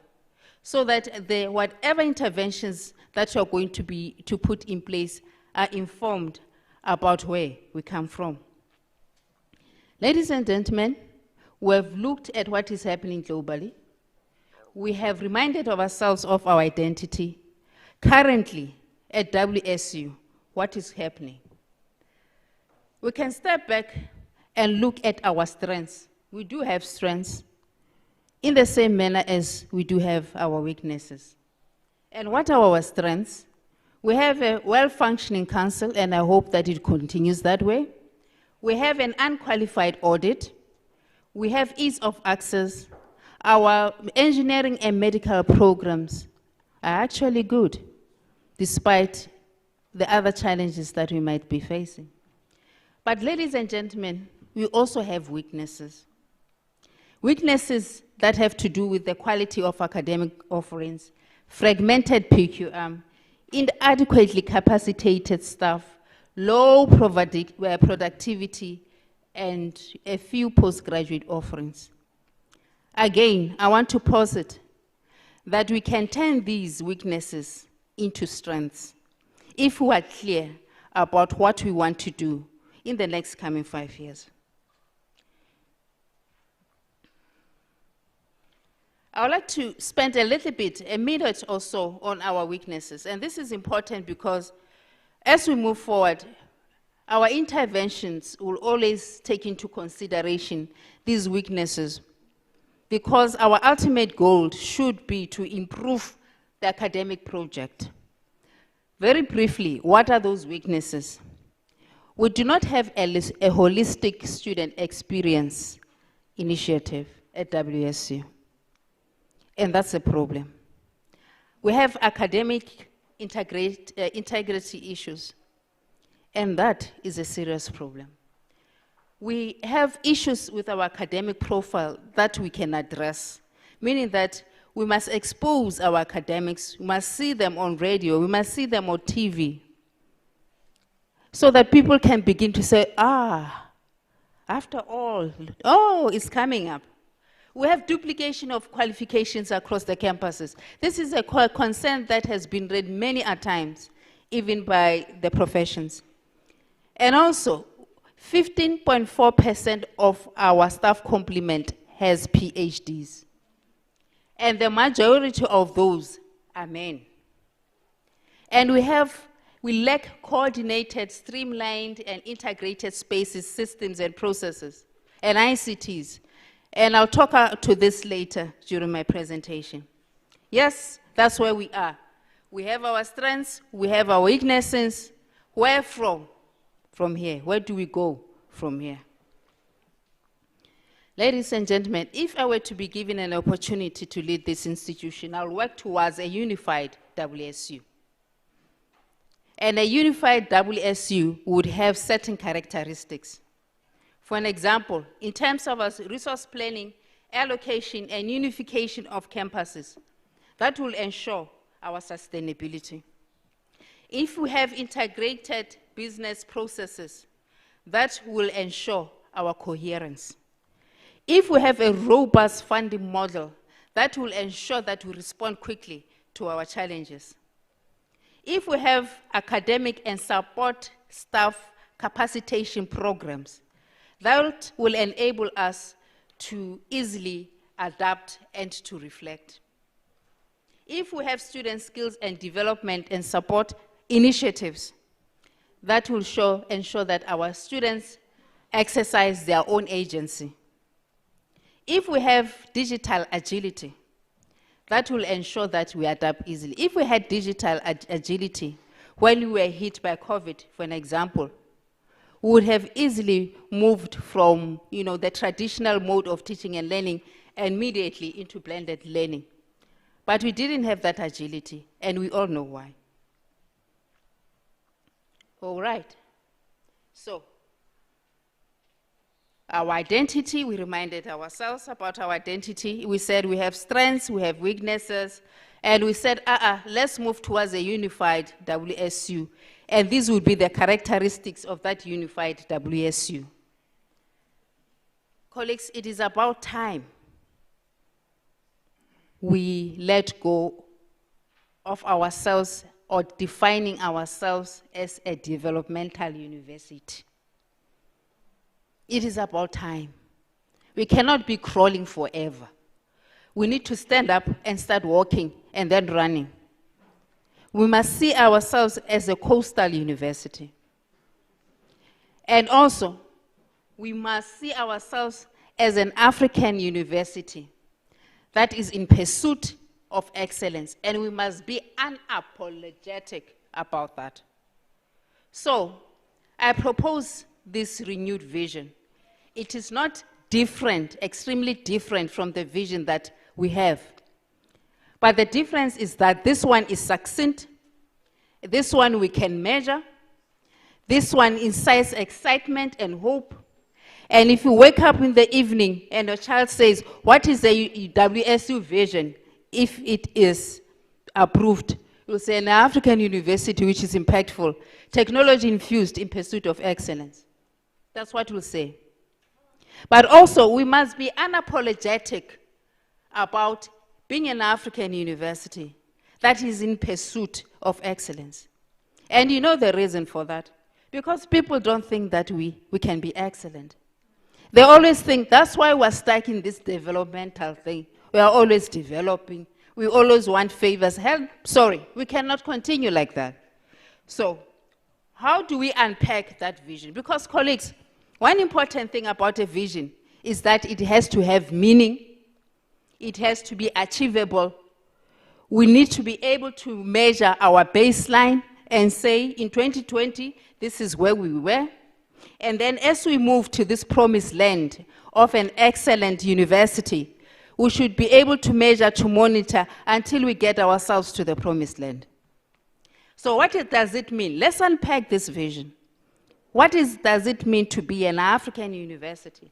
so that whatever interventions that you're going to put in place are informed about where we come from. Ladies and gentlemen, we have looked at what is happening globally. We have reminded ourselves of our identity. Currently, at WSU, what is happening? We can step back and look at our strengths. We do have strengths in the same manner as we do have our weaknesses. And what are our strengths? We have a well-functioning council, and I hope that it continues that way. We have an unqualified audit. We have ease of access. Our engineering and medical programs are actually good, despite the other challenges that we might be facing. But ladies and gentlemen, we also have weaknesses. Weaknesses that have to do with the quality of academic offerings, fragmented PQM, inadequately capacitated staff, low productivity, and a few postgraduate offerings. Again, I want to posit that we can turn these weaknesses into strengths if we are clear about what we want to do in the next coming 5 years. I would like to spend a minute or so on our weaknesses. And this is important because as we move forward, our interventions will always take into consideration these weaknesses, because our ultimate goal should be to improve the academic project. Very briefly, what are those weaknesses? We do not have a holistic student experience initiative at WSU. And that's a problem. We have academic integrity issues, and that is a serious problem. We have issues with our academic profile that we can address, meaning that we must expose our academics, we must see them on radio, we must see them on TV, so that people can begin to say, after all, it's coming up. We have duplication of qualifications across the campuses. This is a concern that has been raised many a times, even by the professions. And also, 15.4% of our staff complement has PhDs. And the majority of those are men. And we lack coordinated, streamlined, and integrated spaces, systems, and processes, and ICTs. And I'll talk to this later during my presentation. Yes, that's where we are. We have our strengths, we have our weaknesses. Where from? From here. Where do we go from here? Ladies and gentlemen, if I were to be given an opportunity to lead this institution, I'll work towards a unified WSU. And a unified WSU would have certain characteristics. For an example, in terms of our resource planning, allocation, and unification of campuses, that will ensure our sustainability. If we have integrated business processes, that will ensure our coherence. If we have a robust funding model, that will ensure that we respond quickly to our challenges. If we have academic and support staff capacitation programs, that will enable us to easily adapt and to reflect. If we have student skills and development and support initiatives, that will ensure that our students exercise their own agency. If we have digital agility, that will ensure that we adapt easily. If we had digital agility when we were hit by COVID, for an example, we would have easily moved from the traditional mode of teaching and learning immediately into blended learning. But we didn't have that agility, and we all know why. All right. So, our identity, we reminded ourselves about our identity. We said we have strengths, we have weaknesses, and we said, let's move towards a unified WSU. And these would be the characteristics of that unified WSU. Colleagues, it is about time we let go of ourselves or defining ourselves as a developmental university. It is about time. We cannot be crawling forever. We need to stand up and start walking and then running. We must see ourselves as a coastal university. And also, we must see ourselves as an African university that is in pursuit of excellence, and we must be unapologetic about that. So, I propose this renewed vision. It is not different, extremely different from the vision that we have. But the difference is that this one is succinct, this one we can measure, this one incites excitement and hope. And if you wake up in the evening and a child says, what is the WSU vision? If it is approved, you'll say an African university which is impactful, technology infused in pursuit of excellence. That's what we'll say. But also, we must be unapologetic about being an African university that is in pursuit of excellence. And you know the reason for that. Because people don't think that we can be excellent. They always think that's why we're stuck in this developmental thing. We are always developing. We always want favors. Hell, sorry, we cannot continue like that. So, how do we unpack that vision? Because, colleagues, one important thing about a vision is that it has to have meaning. It has to be achievable. We need to be able to measure our baseline and say, in 2020, this is where we were. And then as we move to this promised land of an excellent university, we should be able to measure, to monitor until we get ourselves to the promised land. So does it mean? Let's unpack this vision. Does it mean to be an African university?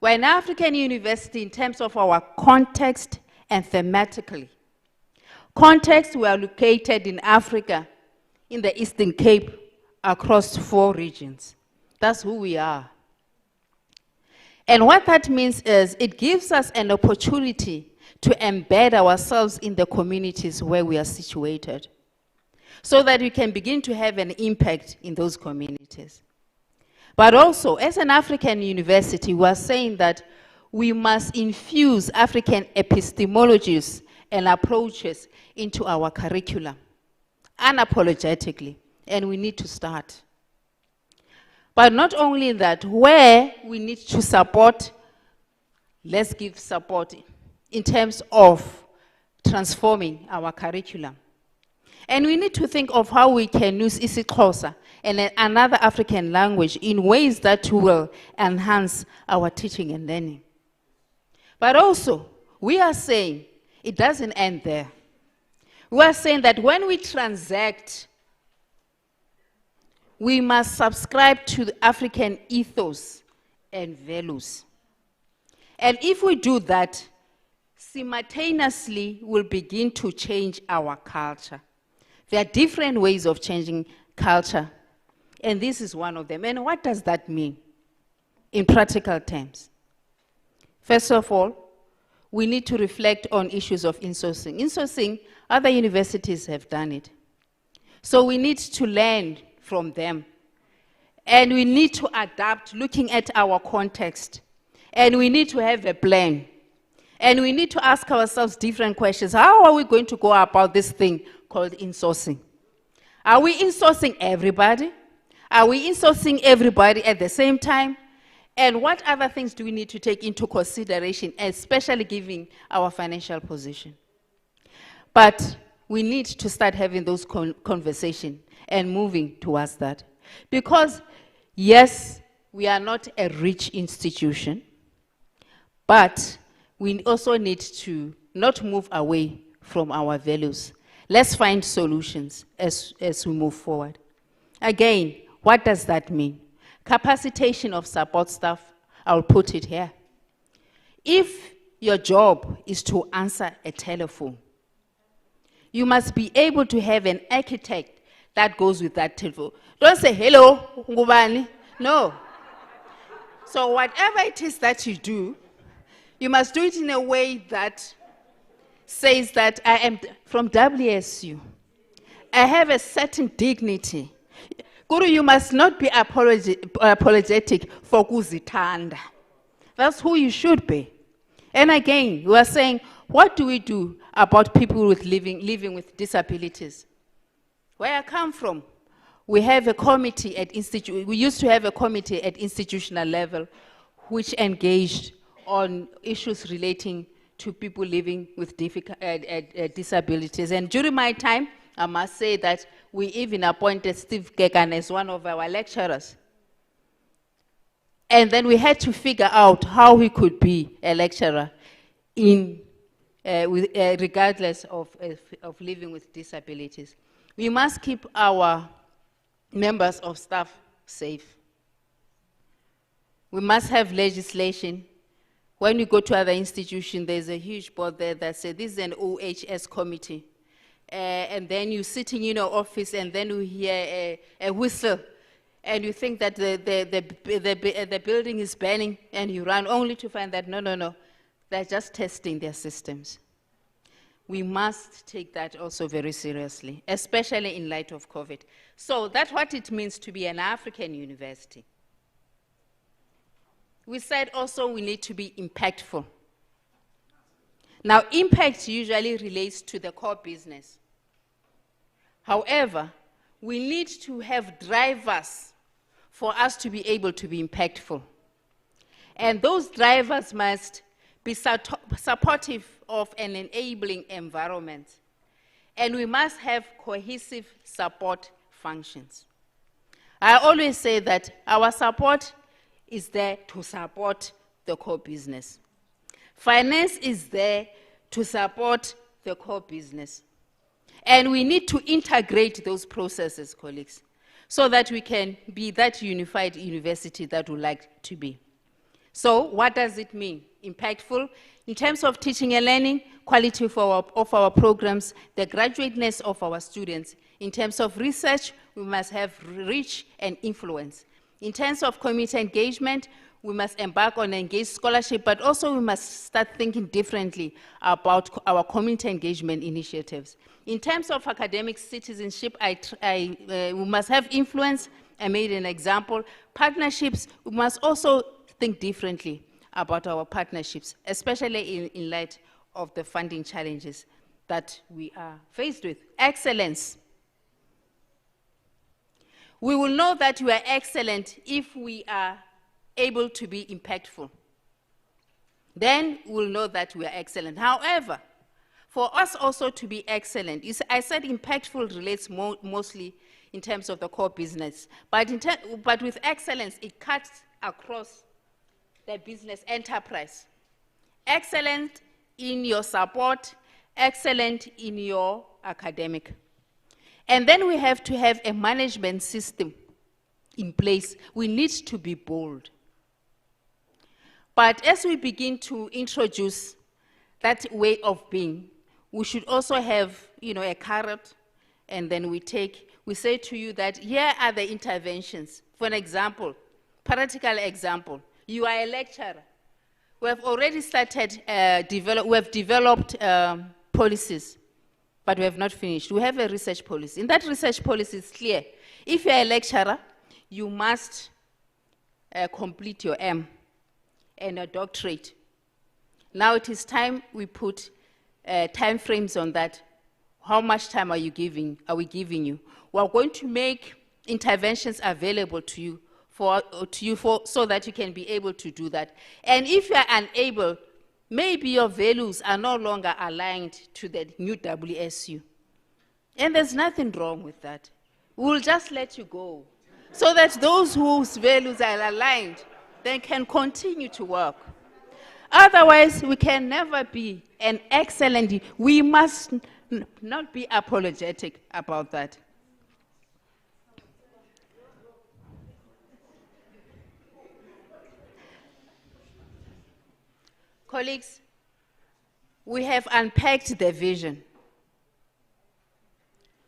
We're an African university in terms of our context and thematically. Context, we are located in Africa, in the Eastern Cape, across 4 regions. That's who we are. And what that means is it gives us an opportunity to embed ourselves in the communities where we are situated, so that we can begin to have an impact in those communities. But also, as an African university, we are saying that we must infuse African epistemologies and approaches into our curriculum, unapologetically, and we need to start. But not only that, where we need to support, let's give support in terms of transforming our curriculum. And we need to think of how we can use isiXhosa and another African language in ways that will enhance our teaching and learning. But also, we are saying it doesn't end there. We are saying that when we transact, we must subscribe to the African ethos and values. And if we do that, simultaneously we'll begin to change our culture. There are different ways of changing culture, and this is one of them. And what does that mean in practical terms? First of all, we need to reflect on issues of insourcing. Insourcing, other universities have done it. So we need to learn from them. And we need to adapt, looking at our context. And we need to have a plan. And we need to ask ourselves different questions. How are we going to go about this thing called insourcing? Are we insourcing everybody? Are we insourcing everybody at the same time? And what other things do we need to take into consideration, especially given our financial position? But we need to start having those conversations and moving towards that. Because, yes, we are not a rich institution, but we also need to not move away from our values. Let's find solutions as we move forward. Again, what does that mean? Capacitation of support staff, I'll put it here. If your job is to answer a telephone, you must be able to have an architect that goes with that telephone. Don't say, hello, ngubani. No. So whatever it is that you do, you must do it in a way that says that I am from WSU. I have a certain dignity. Guru, you must not be apologetic for kuzitanda. That's who you should be. And again, we are saying, what do we do about people with living with disabilities? Where I come from, we have a committee at we used to have a committee at institutional level which engaged on issues relating to people living with disabilities. And during my time, I must say that we even appointed Steve Kekan as one of our lecturers. And then we had to figure out how he could be a lecturer regardless of living with disabilities. We must keep our members of staff safe. We must have legislation. When you go to other institutions, there's a huge board there that says this is an OHS committee. And then you're sitting in your office and then you hear a whistle and you think that the building is burning and you run only to find that no, they're just testing their systems. We must take that also very seriously, especially in light of COVID. So that's what it means to be an African university. We said also we need to be impactful. Now, impact usually relates to the core business. However, we need to have drivers for us to be able to be impactful. And those drivers must be supportive of an enabling environment. And we must have cohesive support functions. I always say that our support is there to support the core business. Finance is there to support the core business. And we need to integrate those processes, colleagues, so that we can be that unified university that we like to be. So what does it mean? Impactful in terms of teaching and learning, quality of our programs, the graduateness of our students. In terms of research, we must have reach and influence. In terms of community engagement, we must embark on engaged scholarship, but also we must start thinking differently about our community engagement initiatives. In terms of academic citizenship, we must have influence. I made an example. Partnerships, we must also think differently about our partnerships, especially in light of the funding challenges that we are faced with. Excellence. We will know that we are excellent if we are able to be impactful. Then we'll know that we are excellent. However, for us also to be excellent, I said impactful relates mostly in terms of the core business, but with excellence, it cuts across the business enterprise. Excellent in your support, excellent in your academic. And then we have to have a management system in place. We need to be bold. But as we begin to introduce that way of being, we should also have, a carrot, and then we say to you that here are the interventions. For an example, practical example, you are a lecturer. We have already started, we have developed policies, but we have not finished. We have a research policy. In that research policy, it's clear. If you are a lecturer, you must complete your M and a doctorate. Now it is time we put time frames on that. How much time are we giving you? We are going to make interventions available to you so that you can be able to do that. And if you are unable, maybe your values are no longer aligned to the new WSU. And there's nothing wrong with that. We'll just let you go so that those whose values are aligned, they can continue to work. Otherwise, we can never be an excellent, we must not be apologetic about that. Colleagues, we have unpacked the vision.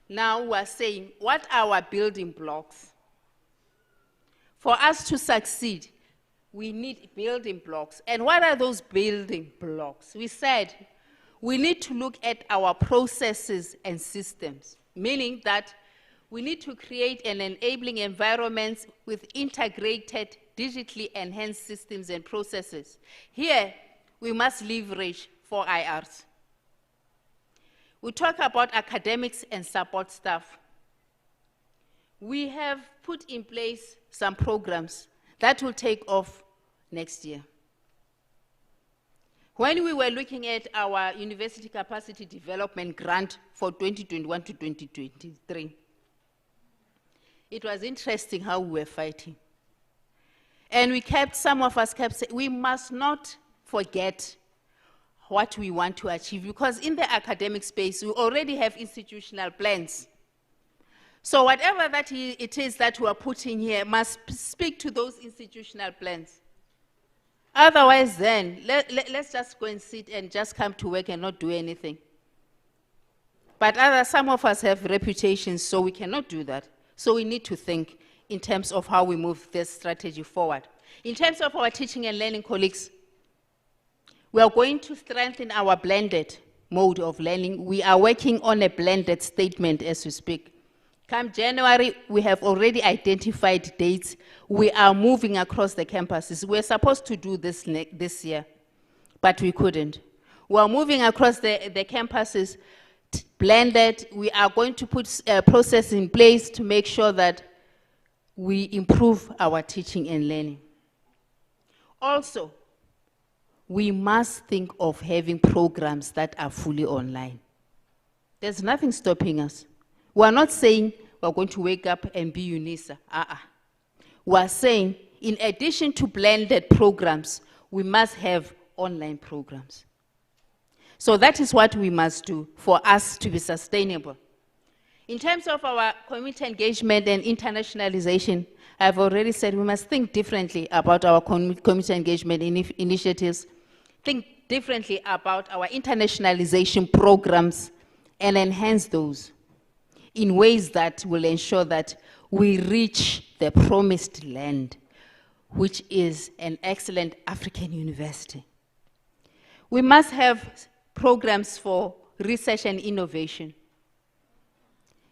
Now we are saying, what are our building blocks? For us to succeed, we need building blocks. And what are those building blocks? We said we need to look at our processes and systems, meaning that we need to create an enabling environment with integrated, digitally enhanced systems and processes. Here, we must leverage 4 IRs. We talk about academics and support staff. We have put in place some programs that will take off next year. When we were looking at our university capacity development grant for 2021 to 2023, it was interesting how we were fighting. And some of us kept saying, we must not forget what we want to achieve, because in the academic space, we already have institutional plans. So whatever that it is that we are putting here must speak to those institutional plans. Otherwise then, let's just go and sit and just come to work and not do anything. But some of us have reputations, so we cannot do that. So we need to think in terms of how we move this strategy forward. In terms of our teaching and learning colleagues, we are going to strengthen our blended mode of learning. We are working on a blended statement as we speak. Come January, we have already identified dates. We are moving across the campuses. We're supposed to do this year, but we couldn't. We are moving across the campuses, blended. We are going to put a process in place to make sure that we improve our teaching and learning. Also, we must think of having programs that are fully online. There's nothing stopping us. We are not saying we're going to wake up and be UNISA. We are saying, in addition to blended programs, we must have online programs. So that is what we must do for us to be sustainable. In terms of our community engagement and internationalization, I've already said we must think differently about our community engagement initiatives, think differently about our internationalization programs, and enhance those in ways that will ensure that we reach the promised land, which is an excellent African university. We must have programs for research and innovation.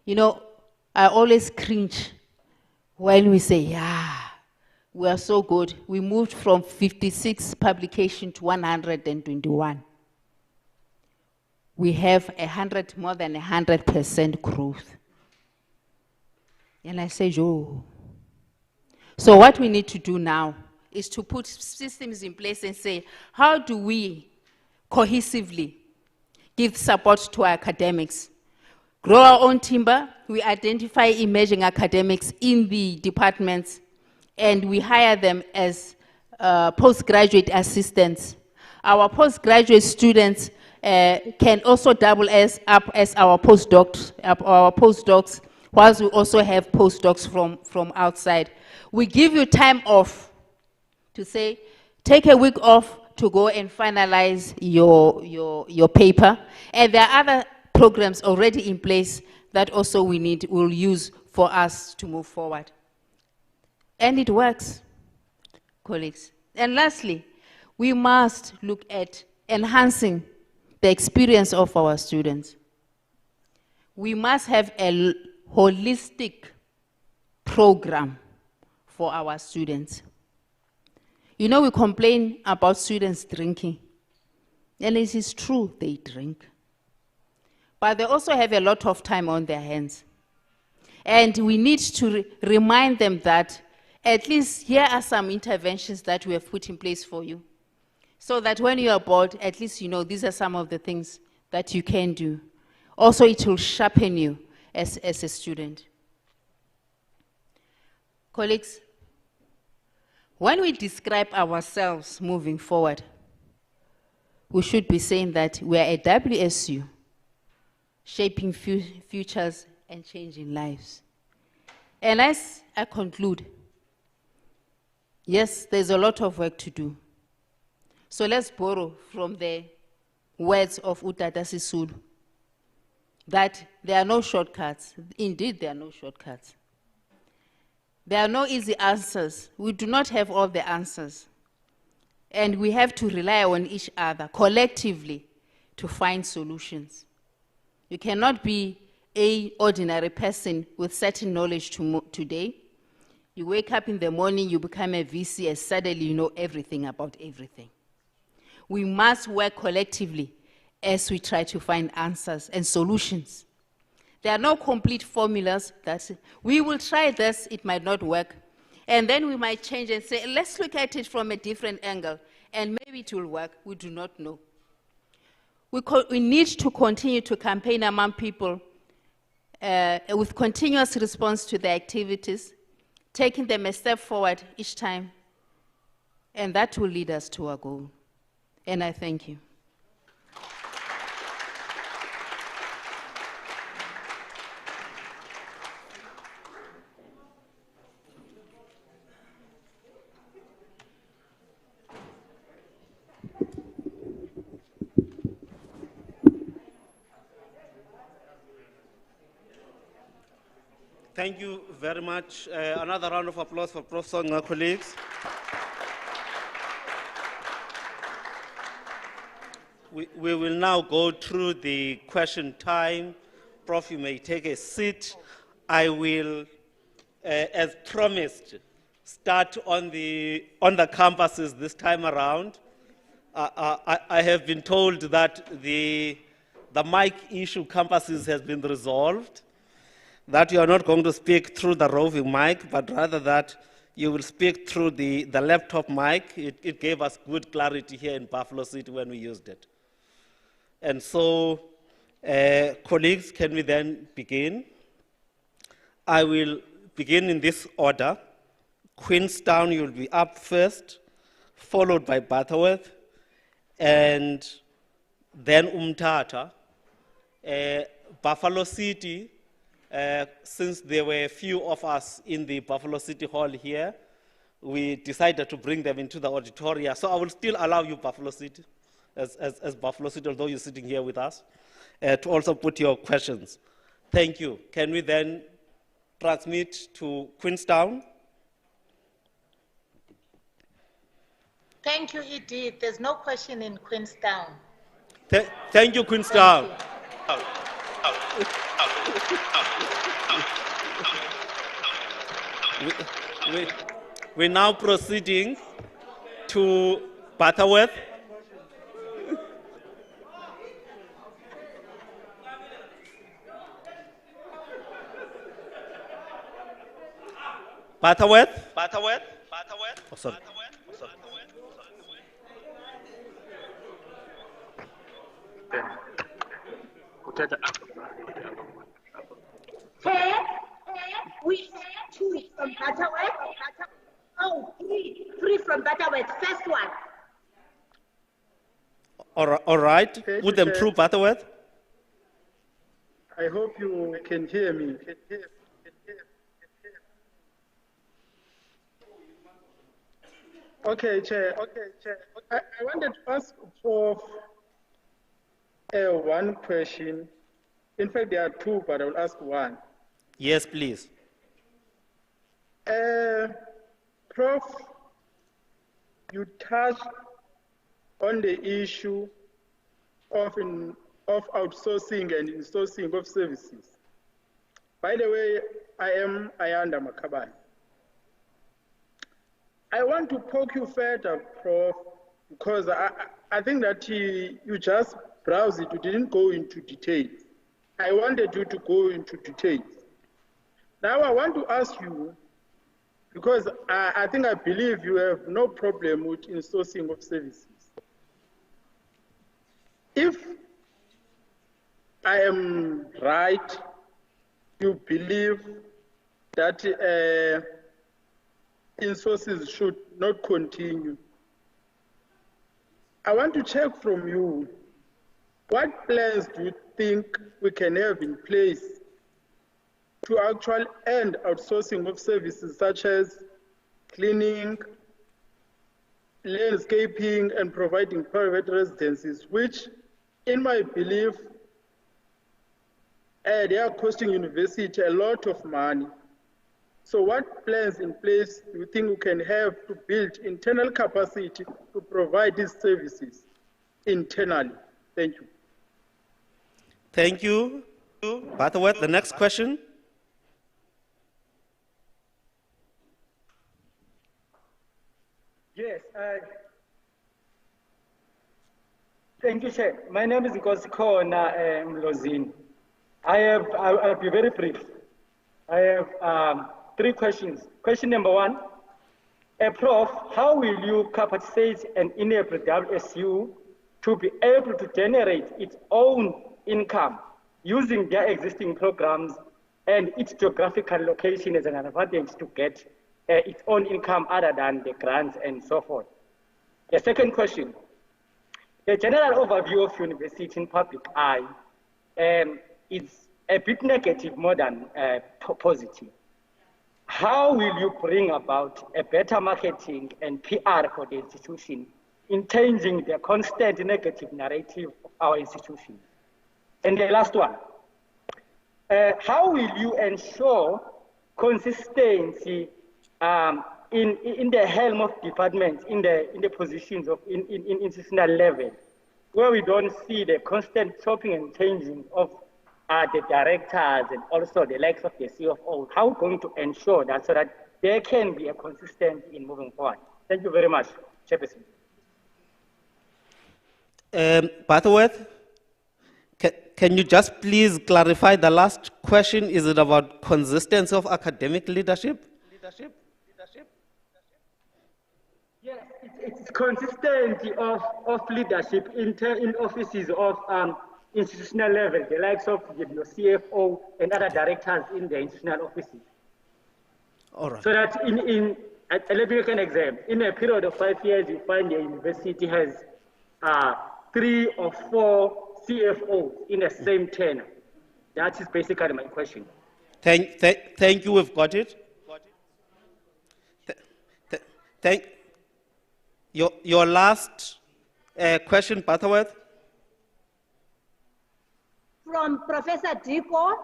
You know, I always cringe when we say, yeah, we are so good. We moved from 56 publications to 121. We have more than 100% growth. And I say, yo. So what we need to do now is to put systems in place and say, how do we cohesively give support to our academics? Grow our own timber, we identify emerging academics in the departments, and we hire them as postgraduate assistants. Our postgraduate students can also double up as our postdocs, whilst we also have postdocs from outside. We give you time off to say, take a week off to go and finalize your paper. And there are other programs already in place that also we'll use for us to move forward. And it works, colleagues. And lastly, we must look at enhancing the experience of our students. We must have a holistic program for our students. You know, we complain about students drinking, and it is true, they drink. But they also have a lot of time on their hands. And we need to remind them that at least here are some interventions that we have put in place for you, so that when you are bored, at least you know these are some of the things that you can do. Also, it will sharpen you as a student. Colleagues, when we describe ourselves moving forward, we should be saying that we are a WSU, shaping futures and changing lives. And as I conclude, yes, there's a lot of work to do. So let's borrow from the words of Utata Sisulu, that there are no shortcuts. Indeed, there are no shortcuts. There are no easy answers. We do not have all the answers. And we have to rely on each other collectively to find solutions. You cannot be an ordinary person with certain knowledge today. You wake up in the morning, you become a VC, and suddenly you know everything about everything. We must work collectively as we try to find answers and solutions. There are no complete formulas that we will try this, it might not work. And then we might change and say, let's look at it from a different angle, and maybe it will work, we do not know. We need to continue to campaign among people with continuous response to their activities, taking them a step forward each time, and that will lead us to our goal. And I thank you. Thank you very much. Another round of applause for Prof. Song and our colleagues. We will now go through the question time. Prof, you may take a seat. I will, as promised, start on the campuses this time around. I have been told that the mic issue campuses has been resolved, that you are not going to speak through the roving mic, but rather that you will speak through the laptop mic. It gave us good clarity here in Buffalo City when we used it. And so, colleagues, can we then begin? I will begin in this order. Queenstown, you'll be up first, followed by Butterworth, and then Umtata. Buffalo City, since there were a few of us in the Buffalo City Hall here, we decided to bring them into the auditoria. So I will still allow you, Buffalo City, as Buffalo City, although you're sitting here with us, to also put your questions. Thank you. Can we then transmit to Queenstown? Thank you, Edith. There's no question in Queenstown. Thank you, Queenstown. We're now proceeding to Butterworth. Butterworth? Oh, sorry. Chair, we have 2 from Butterworth. Oh, three from Butterworth. First one. All right. Put them through Butterworth. I hope you can hear me. Okay, Chair. I wanted to ask for one question. In fact, there are 2, but I will ask one. Yes, please. Prof, you touched on the issue of outsourcing and insourcing of services. By the way, I am Ayanda Makabane. I want to poke you further, Prof, because I think that you just browsed it, you didn't go into details. I wanted you to go into details. Now I want to ask you, because I believe you have no problem with insourcing of services. If I am right, you believe that insources should not continue. I want to check from you, what plans do you think we can have in place to actually end outsourcing of services such as cleaning, landscaping, and providing private residences, which, in my belief, they are costing university a lot of money. So what plans in place do you think we can have to build internal capacity to provide these services internally? Thank you. Thank you. Butterworth, the next question. Yes, thank you, Chair. My name is Nkosikona Mlozini. I'll be very brief. I have 3 questions. Question number 1, Prof, how will you capacitize and enable WSU to be able to generate its own income using their existing programs and its geographical location as an advantage to get its own income other than the grants and so forth? The second question, the general overview of university in public eye is a bit negative more than positive. How will you bring about a better marketing and PR for the institution in changing the constant negative narrative of our institution? And the last one, how will you ensure consistency in the helm of departments, in the positions of in institutional level, where we don't see the constant chopping and changing of the directors and also the likes of the CFO? How are we going to ensure that so that there can be a consistency in moving forward? Thank you very much, Chairperson. Butterworth, can you just please clarify the last question? Is it about consistency of academic leadership? Yes, it's consistency of leadership in offices of institutional level, the likes of your CFO and other directors in the institutional offices. All right. So that let me make an example. In a period of 5 years, you find the university has 3 or 4 CFOs in the same tenure? That is basically my question. Thank you, we've got it. Your last question, Butterworth. From Professor Diko,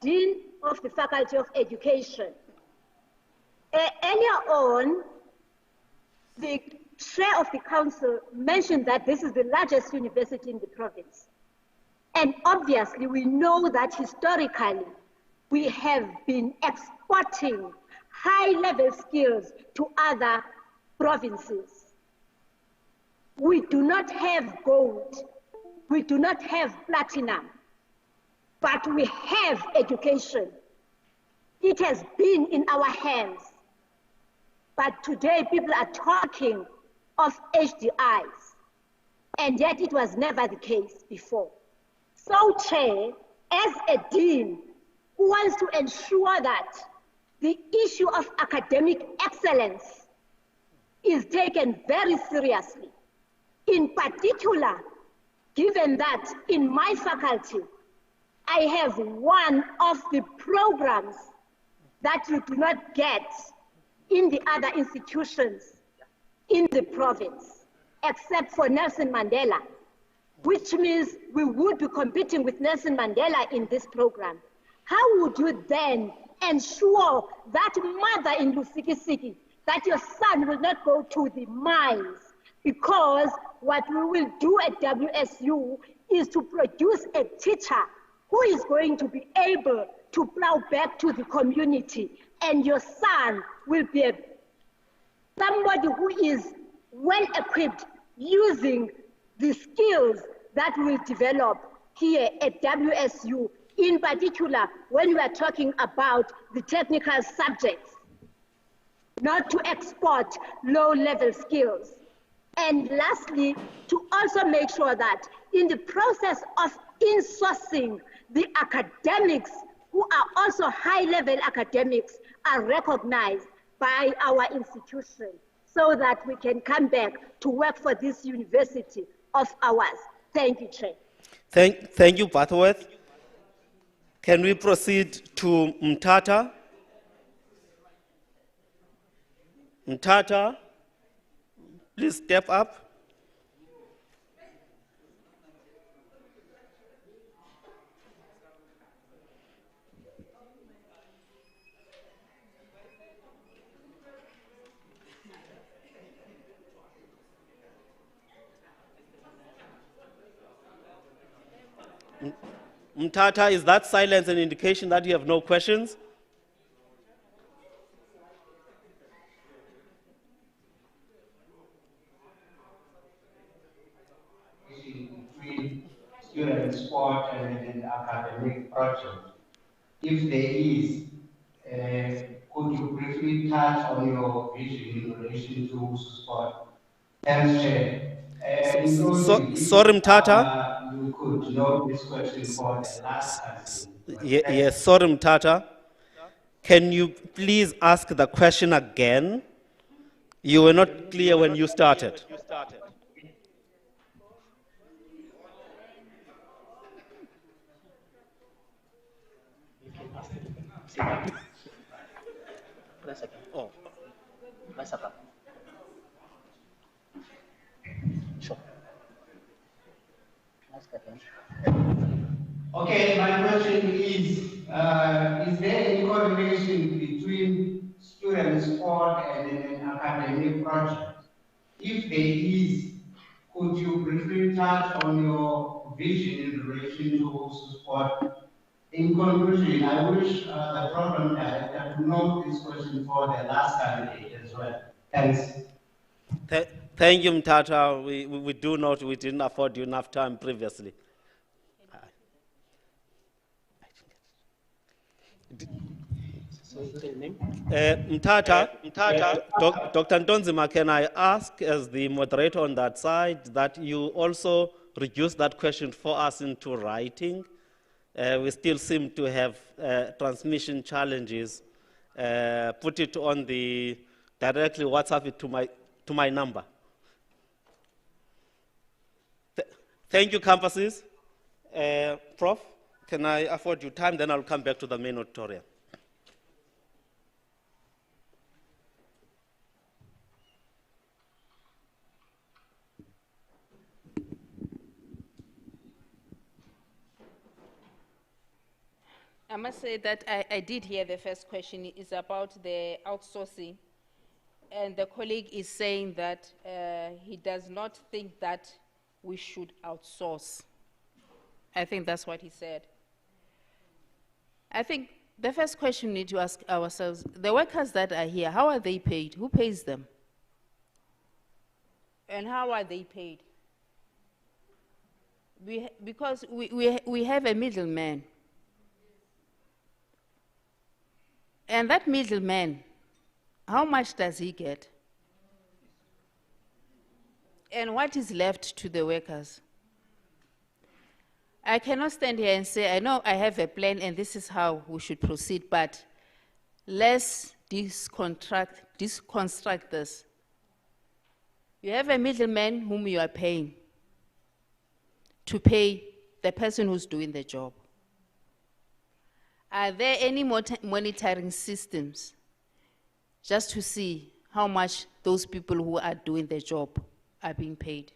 Dean of the Faculty of Education. Earlier on, the chair of the council mentioned that this is the largest university in the province. And obviously, we know that historically, we have been exporting high-level skills to other provinces. We do not have gold, we do not have platinum, but we have education. It has been in our hands. But today, people are talking of HDIs, and yet it was never the case before. So, Chair, as a dean who wants to ensure that the issue of academic excellence is taken very seriously, in particular, given that in my faculty, I have one of the programs that you do not get in the other institutions in the province, except for Nelson Mandela, which means we would be competing with Nelson Mandela in this program. How would you then ensure that mother in Lusikisiki, that your son will not go to the mines? Because what we will do at WSU is to produce a teacher who is going to be able to plow back to the community, and your son will be somebody who is well equipped using the skills that we develop here at WSU, in particular when we are talking about the technical subjects, not to export low-level skills. And lastly, to also make sure that in the process of insourcing, the academics who are also high-level academics are recognized by our institution so that we can come back to work for this university of ours. Thank you, Chair. Thank you, Butterworth. Can we proceed to Mtata? Mtata, please step up. Mtata, is that silence an indication that you have no questions? Between student sport and an academic project. If there is, could you briefly touch on your vision in relation to sport? Thanks, Chair. Sorry, Mtata. You could note this question for the last person. Yes, sorry, Mtata. Can you please ask the question again? You were not clear when you started. Oh. Sure. Okay, my question is there any correlation between student sport and an academic project? If there is, could you briefly touch on your vision in relation to sport? In conclusion, I wish the program director to note this question for the last candidate as well. Thanks. Thank you, Mtata. We do note we didn't afford you enough time previously. Mtata, Dr. Ntonzima, can I ask as the moderator on that side that you also reduce that question for us into writing? We still seem to have transmission challenges. Put it on the, directly WhatsApp it to my number. Thank you, campuses. Prof, can I afford you time? Then I'll come back to the main auditorium. I must say that I did hear the first question is about the outsourcing. And the colleague is saying that he does not think that we should outsource. I think that's what he said. I think the first question we need to ask ourselves, the workers that are here, how are they paid? Who pays them? And how are they paid? Because we have a middleman. And that middleman, how much does he get? And what is left to the workers? I cannot stand here and say, I know I have a plan and this is how we should proceed, but let's deconstruct this. You have a middleman whom you are paying to pay the person who's doing the job. Are there any monitoring systems just to see how much those people who are doing the job are being paid?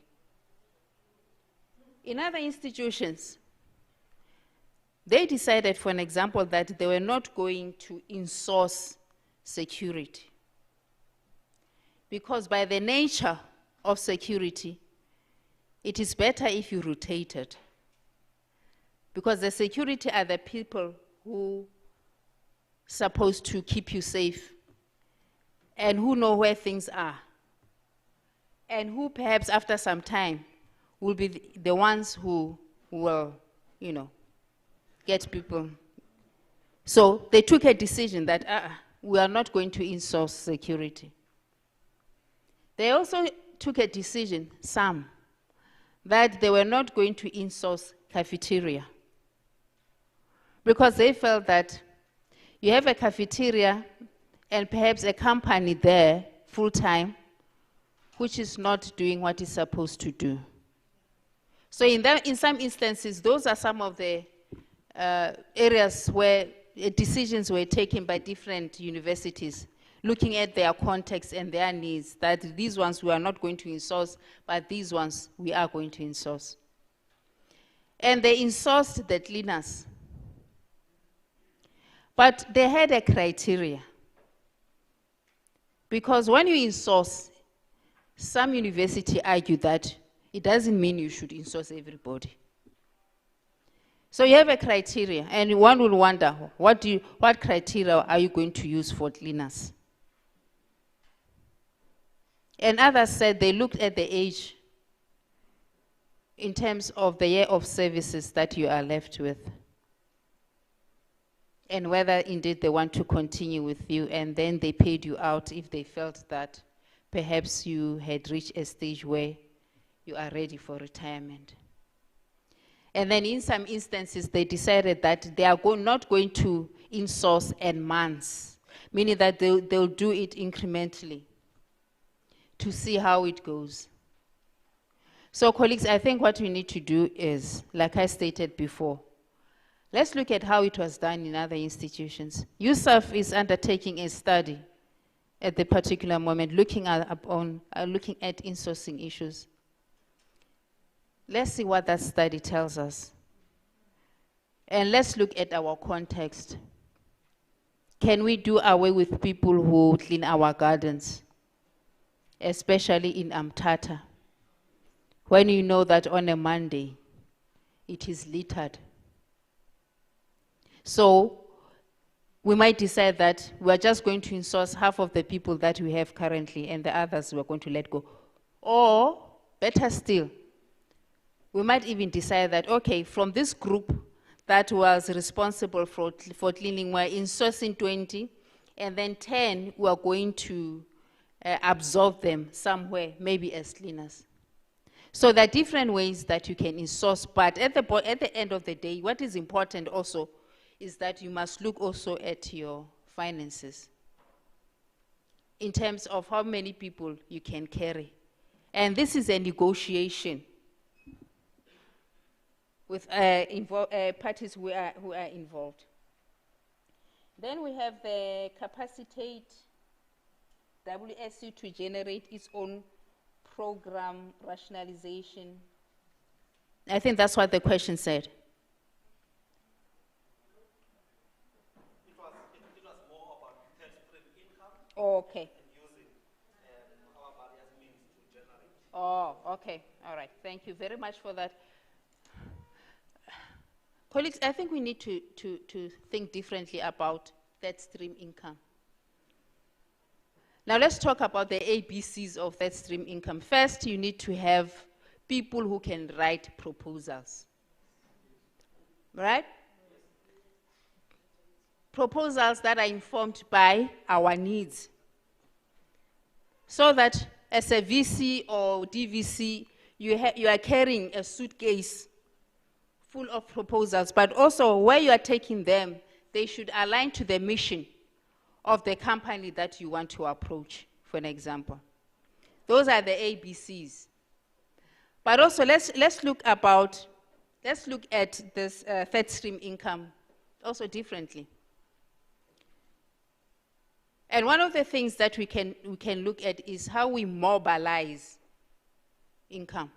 In other institutions, they decided, for an example, that they were not going to insource security. Because by the nature of security, it is better if you rotate it. Because the security are the people who are supposed to keep you safe and who know where things are, and who perhaps after some time will be the ones who will, get people. So they took a decision that we are not going to insource security. They also took a decision, some, that they were not going to insource cafeteria. Because they felt that you have a cafeteria and perhaps a company there full-time, which is not doing what it's supposed to do. So in some instances, those are some of the areas where decisions were taken by different universities, looking at their context and their needs, that these ones we are not going to insource, but these ones we are going to insource. And they insourced the cleaners. But they had a criteria. Because when you insource, some university argue that it doesn't mean you should insource everybody. So you have a criteria, and one will wonder, what criteria are you going to use for cleaners? And others said they looked at the age in terms of the year of services that you are left with, and whether indeed they want to continue with you, and then they paid you out if they felt that perhaps you had reached a stage where you are ready for retirement. And then in some instances, they decided that they are not going to insource in months, meaning that they'll do it incrementally to see how it goes. So colleagues, I think what we need to do is, like I stated before, let's look at how it was done in other institutions. USAF is undertaking a study at the particular moment, looking at insourcing issues. Let's see what that study tells us. And let's look at our context. Can we do away with people who clean our gardens, especially in Amtata, when you know that on a Monday it is littered? So we might decide that we are just going to insource half of the people that we have currently and the others we are going to let go. Or, better still, we might even decide that, okay, from this group that was responsible for cleaning, we're insourcing 20, and then 10, we're going to absorb them somewhere, maybe as cleaners. So there are different ways that you can insource, but at the end of the day, what is important also is that you must look also at your finances in terms of how many people you can carry. And this is a negotiation. with parties who are involved. Then we have the capacitate WSU to generate its own program rationalization. I think that's what the question said. It was more about tax-free income. Okay. And using our various means to generate. Oh, okay. All right. Thank you very much for that. Colleagues, I think we need to think differently about that stream income. Now let's talk about the ABCs of that stream income. First, you need to have people who can write proposals. Right? Proposals that are informed by our needs. So that as a VC or DVC, you are carrying a suitcase full of proposals, but also where you are taking them, they should align to the mission of the company that you want to approach, for an example. Those are the ABCs. But also let's look at this third stream income also differently. And one of the things that we can look at is how we mobilize income.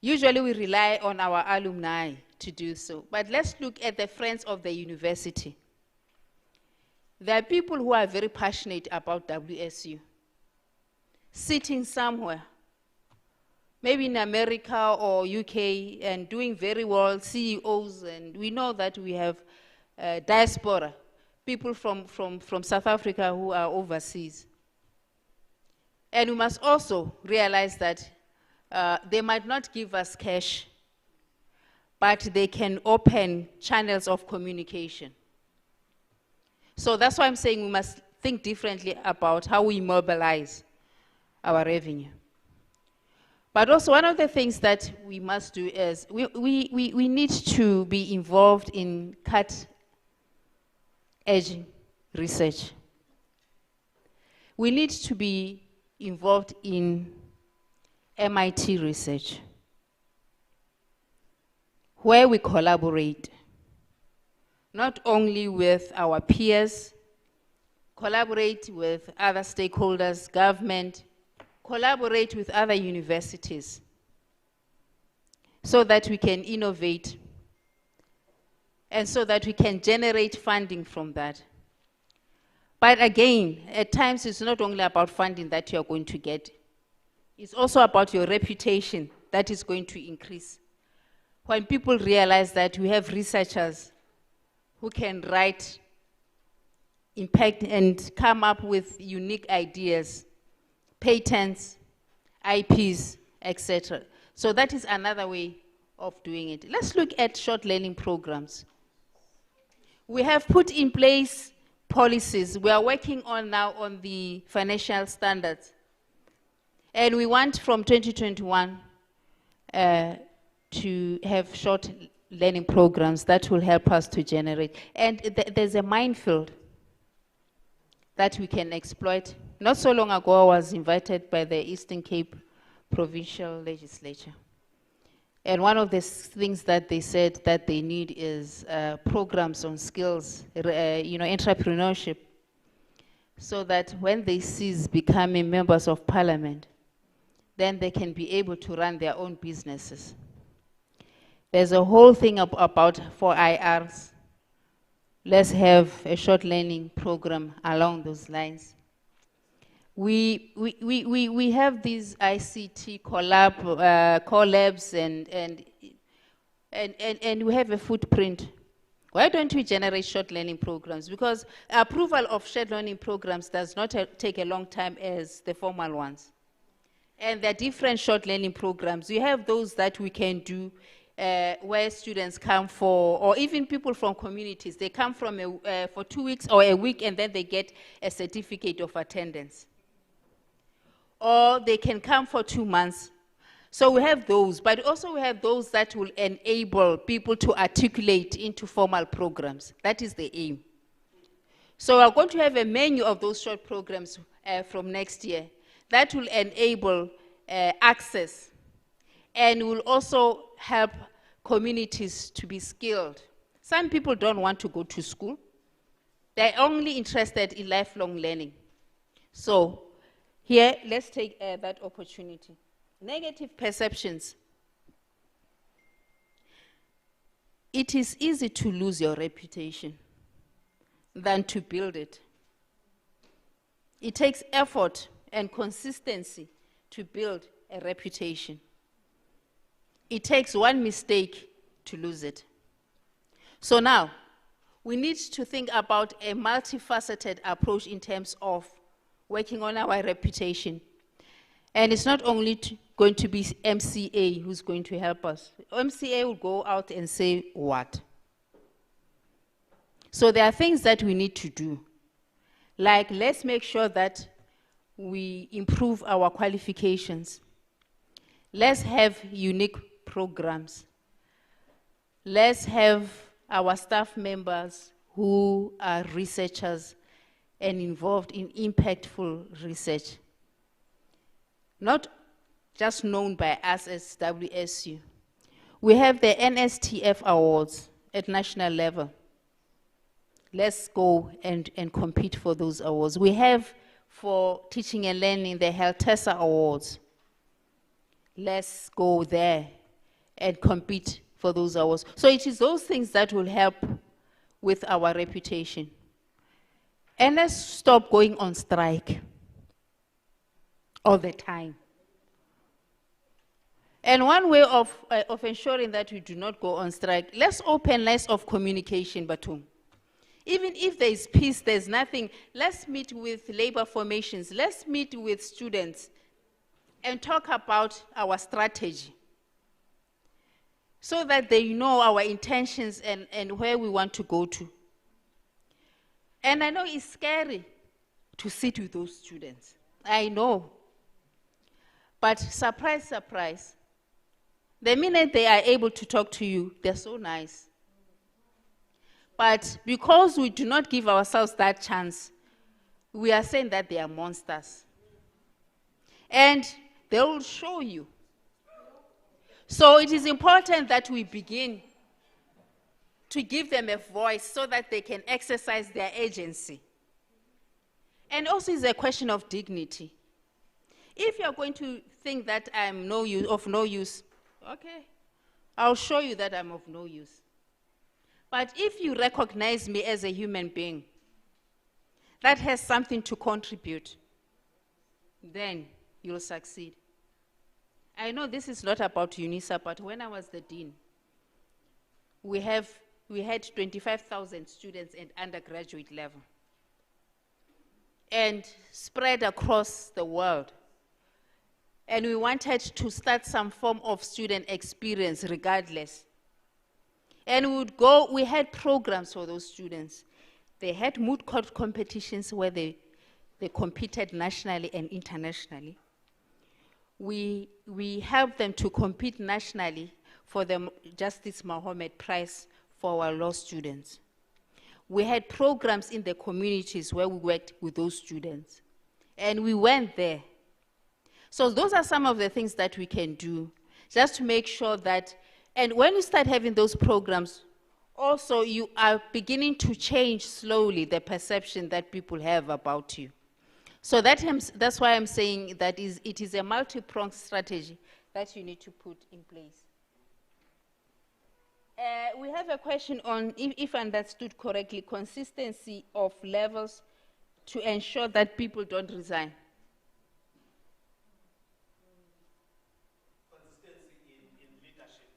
Usually we rely on our alumni to do so, but let's look at the friends of the university. There are people who are very passionate about WSU, sitting somewhere, maybe in America or UK, and doing very well, CEOs, and we know that we have diaspora, people from South Africa who are overseas. And we must also realize that they might not give us cash, but they can open channels of communication. So that's why I'm saying we must think differently about how we mobilize our revenue. But also one of the things that we must do is we need to be involved in cutting-edge research. We need to be involved in MIT research, where we collaborate, not only with our peers, collaborate with other stakeholders, government, collaborate with other universities, so that we can innovate and so that we can generate funding from that. But again, at times it's not only about funding that you're going to get, it's also about your reputation that is going to increase. When people realize that we have researchers who can write, impact, and come up with unique ideas, patents, IPs, etc. So that is another way of doing it. Let's look at short learning programs. We have put in place policies. We are working on now on the financial standards. And we want from 2021 to have short learning programs that will help us to generate. And there's a minefield that we can exploit. Not so long ago, I was invited by the Eastern Cape Provincial Legislature. And one of the things that they said that they need is programs on skills, entrepreneurship, so that when they cease becoming members of parliament, then they can be able to run their own businesses. There's a whole thing about 4IRs. Let's have a short learning program along those lines. We have these ICT collabs and we have a footprint. Why don't we generate short learning programs? Because approval of short learning programs does not take a long time as the formal ones. And there are different short learning programs. You have those that we can do where students come for, or even people from communities, they come from for 2 weeks or a week and then they get a certificate of attendance. Or they can come for 2 months. So we have those, but also we have those that will enable people to articulate into formal programs. That is the aim. So we're going to have a menu of those short programs from next year that will enable access and will also help communities to be skilled. Some people don't want to go to school. They're only interested in lifelong learning. So here, let's take that opportunity. Negative perceptions. It is easy to lose your reputation than to build it. It takes effort and consistency to build a reputation. It takes one mistake to lose it. So now, we need to think about a multifaceted approach in terms of working on our reputation. And it's not only going to be MCA who's going to help us. MCA will go out and say what? So there are things that we need to do. Like, let's make sure that we improve our qualifications. Let's have unique programs. Let's have our staff members who are researchers and involved in impactful research. Not just known by us as WSU. We have the NSTF awards at national level. Let's go and compete for those awards. We have for teaching and learning the HealthTESA awards. Let's go there and compete for those awards. So it is those things that will help with our reputation. And let's stop going on strike all the time. And one way of ensuring that we do not go on strike, let's open lines of communication, Batum. Even if there is peace, there's nothing, let's meet with labor formations, let's meet with students and talk about our strategy so that they know our intentions and where we want to go to. And I know it's scary to sit with those students. I know. But surprise, surprise, the minute they are able to talk to you, they're so nice. But because we do not give ourselves that chance, we are saying that they are monsters. And they will show you. So it is important that we begin to give them a voice so that they can exercise their agency. And also it's a question of dignity. If you're going to think that I'm of no use, okay, I'll show you that I'm of no use. But if you recognize me as a human being that has something to contribute, then you'll succeed. I know this is not about UNISA, but when I was the dean, we had 25,000 students at undergraduate level and spread across the world. And we wanted to start some form of student experience regardless. And we had programs for those students. They had moot court competitions where they competed nationally and internationally. We helped them to compete nationally for the Justice Mohammed Prize for our law students. We had programs in the communities where we worked with those students. And we went there. So those are some of the things that we can do just to make sure that, and when you start having those programs, also you are beginning to change slowly the perception that people have about you. So that's why I'm saying that it is a multi-pronged strategy that you need to put in place. We have a question on, if understood correctly, consistency of levels to ensure that people don't resign. Consistency in leadership.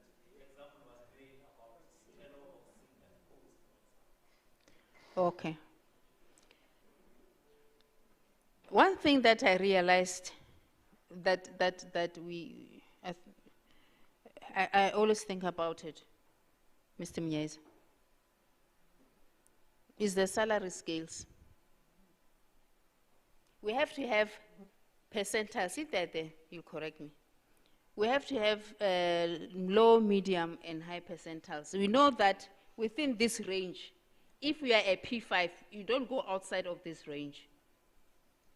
And the example was made about turnover of senior posts. Okay. One thing that I realized that I always think about it, Mr. Mnyeza, is the salary scales. We have to have percentiles. If they're there, you'll correct me. We have to have low, medium, and high percentiles. We know that within this range, if we are a P5, you don't go outside of this range.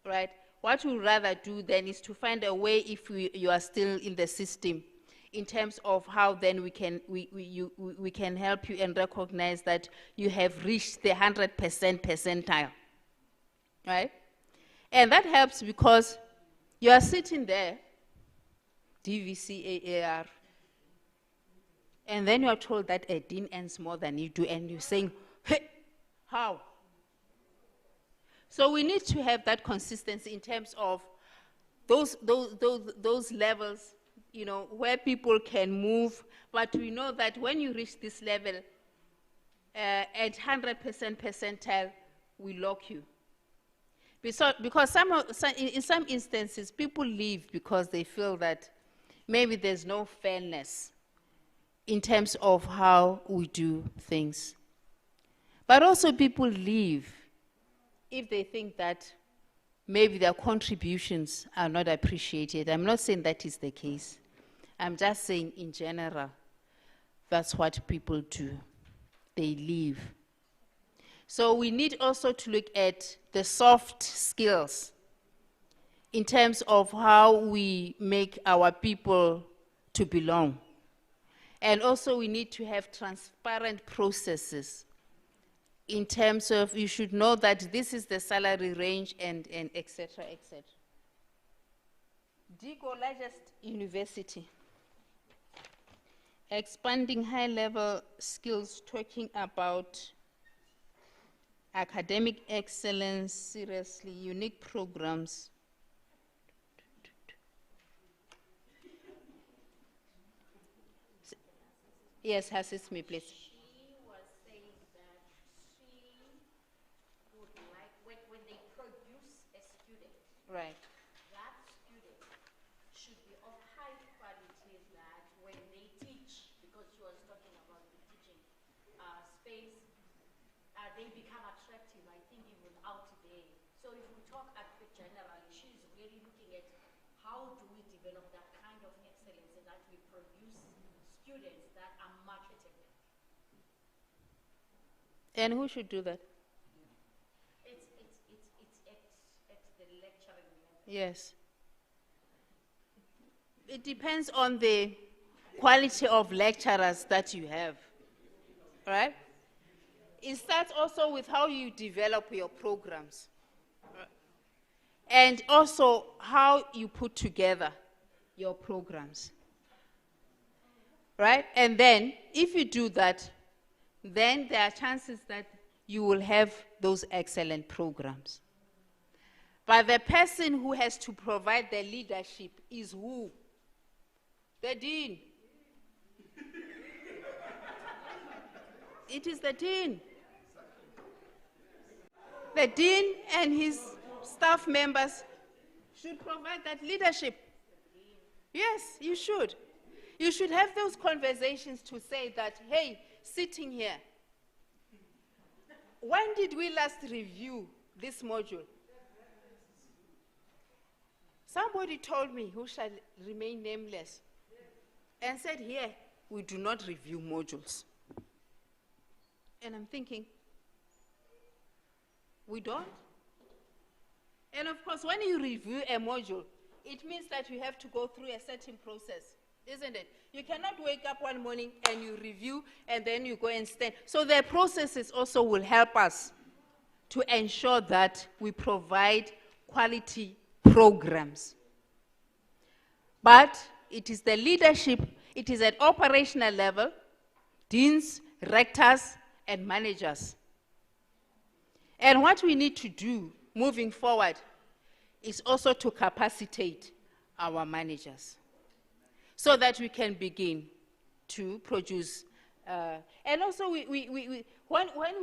Right? What we'd rather do then is to find a way, if you are still in the system, in terms of how then we can help you and recognize that you have reached the 100% percentile, right? And that helps because you are sitting there, DVC, AAR, and then you are told that a dean earns more than you do, and you're saying, hey, how? So we need to have that consistency in terms of those levels, you know, where people can move, but we know that when you reach this level, at 100% percentile, we lock you. Because in some instances, people leave because they feel that maybe there's no fairness in terms of how we do things. But also people leave if they think that maybe their contributions are not appreciated. I'm not saying that is the case. I'm just saying in general, that's what people do. They leave. So we need also to look at the soft skills in terms of how we make our people to belong. And also we need to have transparent processes in terms of, you should know that this is the salary range and et cetera, et cetera. DIGO, largest university. Expanding high-level skills, talking about academic excellence, seriously, unique programs. Yes, assist me, please. She was saying that she would like, when they produce a student, right, that student should be of high quality that when they teach, because she was talking about the teaching space, they become attractive, I think, even out there. So if we talk generally, she's really looking at how do we develop that kind of excellence and that we produce students that are marketable. And who should do that? It's at the lecturing level. Yes. It depends on the quality of lecturers that you have, right? It starts also with how you develop your programs, and also how you put together your programs, right? And then, if you do that, then there are chances that you will have those excellent programs. But the person who has to provide the leadership is who? The dean. It is the dean. The dean and his staff members should provide that leadership. Yes, you should. You should have those conversations to say that, hey, sitting here, when did we last review this module? Somebody told me, who shall remain nameless, and said, here, we do not review modules. And I'm thinking, we don't? And of course, when you review a module, it means that you have to go through a certain process, isn't it? You cannot wake up one morning and you review and then you go and stand. So the processes also will help us to ensure that we provide quality programs. But it is the leadership, it is at operational level, deans, rectors, and managers. And what we need to do moving forward is also to capacitate our managers so that we can begin to produce. And also, when we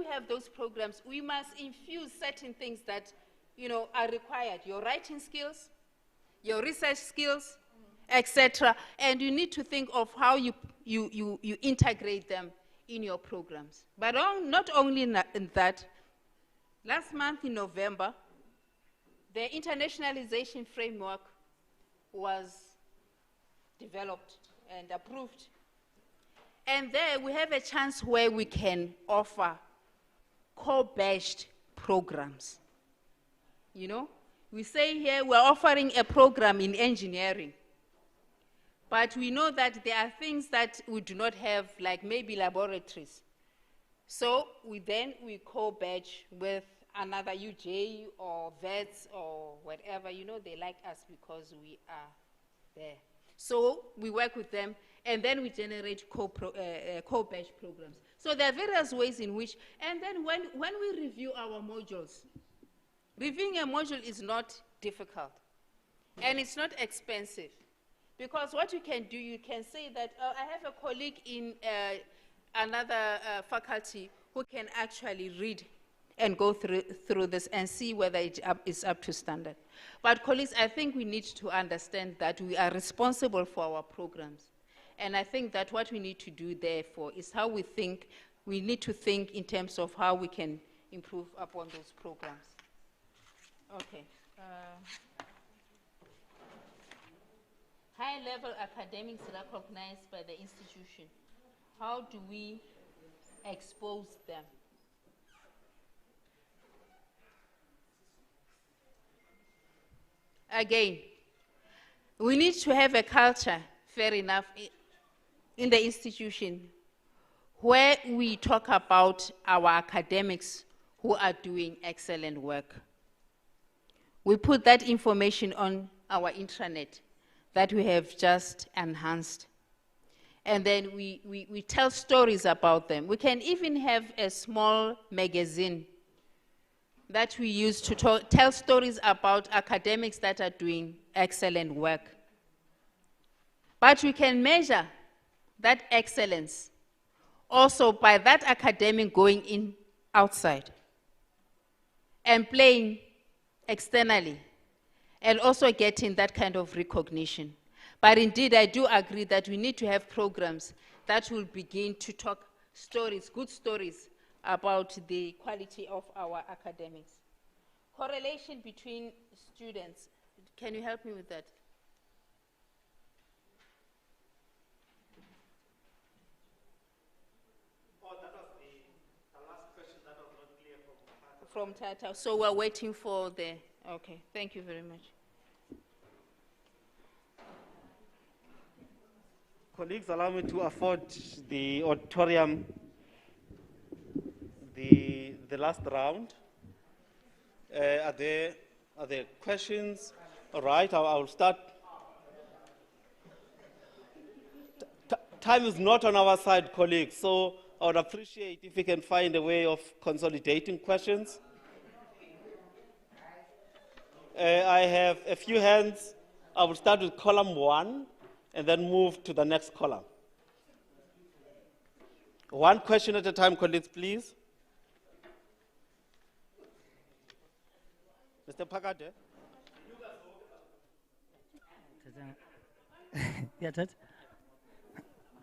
have those programs, we must infuse certain things that are required. Your writing skills, your research skills, etc. And you need to think of how you integrate them in your programs. But not only in that, last month in November, the internationalization framework was developed and approved. And there we have a chance where we can offer co-badged programs. We say here we're offering a program in engineering. But we know that there are things that we do not have, like maybe laboratories. So we co-badge with another UJ or vets or whatever. You know, they like us because we are there. So we work with them, and then we generate co-badge programs. So there are various ways in which, and then when we review our modules, reviewing a module is not difficult, and it's not expensive. Because what you can do, you can say that, I have a colleague in another faculty who can actually read and go through this and see whether it is up to standard. But colleagues, I think we need to understand that we are responsible for our programs. And I think that what we need to do therefore is how we think. We need to think in terms of how we can improve upon those programs. Okay. High-level academics recognized by the institution. How do we expose them? Again, we need to have a culture, fair enough, in the institution where we talk about our academics who are doing excellent work. We put that information on our intranet that we have just enhanced. And then we tell stories about them. We can even have a small magazine that we use to tell stories about academics that are doing excellent work. But we can measure that excellence also by that academic going in outside and playing externally, and also getting that kind of recognition. But indeed, I do agree that we need to have programs that will begin to talk stories, good stories, about the quality of our academics. Correlation between students. Can you help me with that? Oh, that was the last question that was not clear from Tata. From Tata. So we're waiting for the... Okay, thank you very much. Colleagues, allow me to afford the auditorium the last round. Are there questions? All right, I'll start. Time is not on our side, colleagues, so I would appreciate if we can find a way of consolidating questions. I have a few hands. I will start with column 1 and then move to the next column. One question at a time, colleagues, please. Mr. Pakade.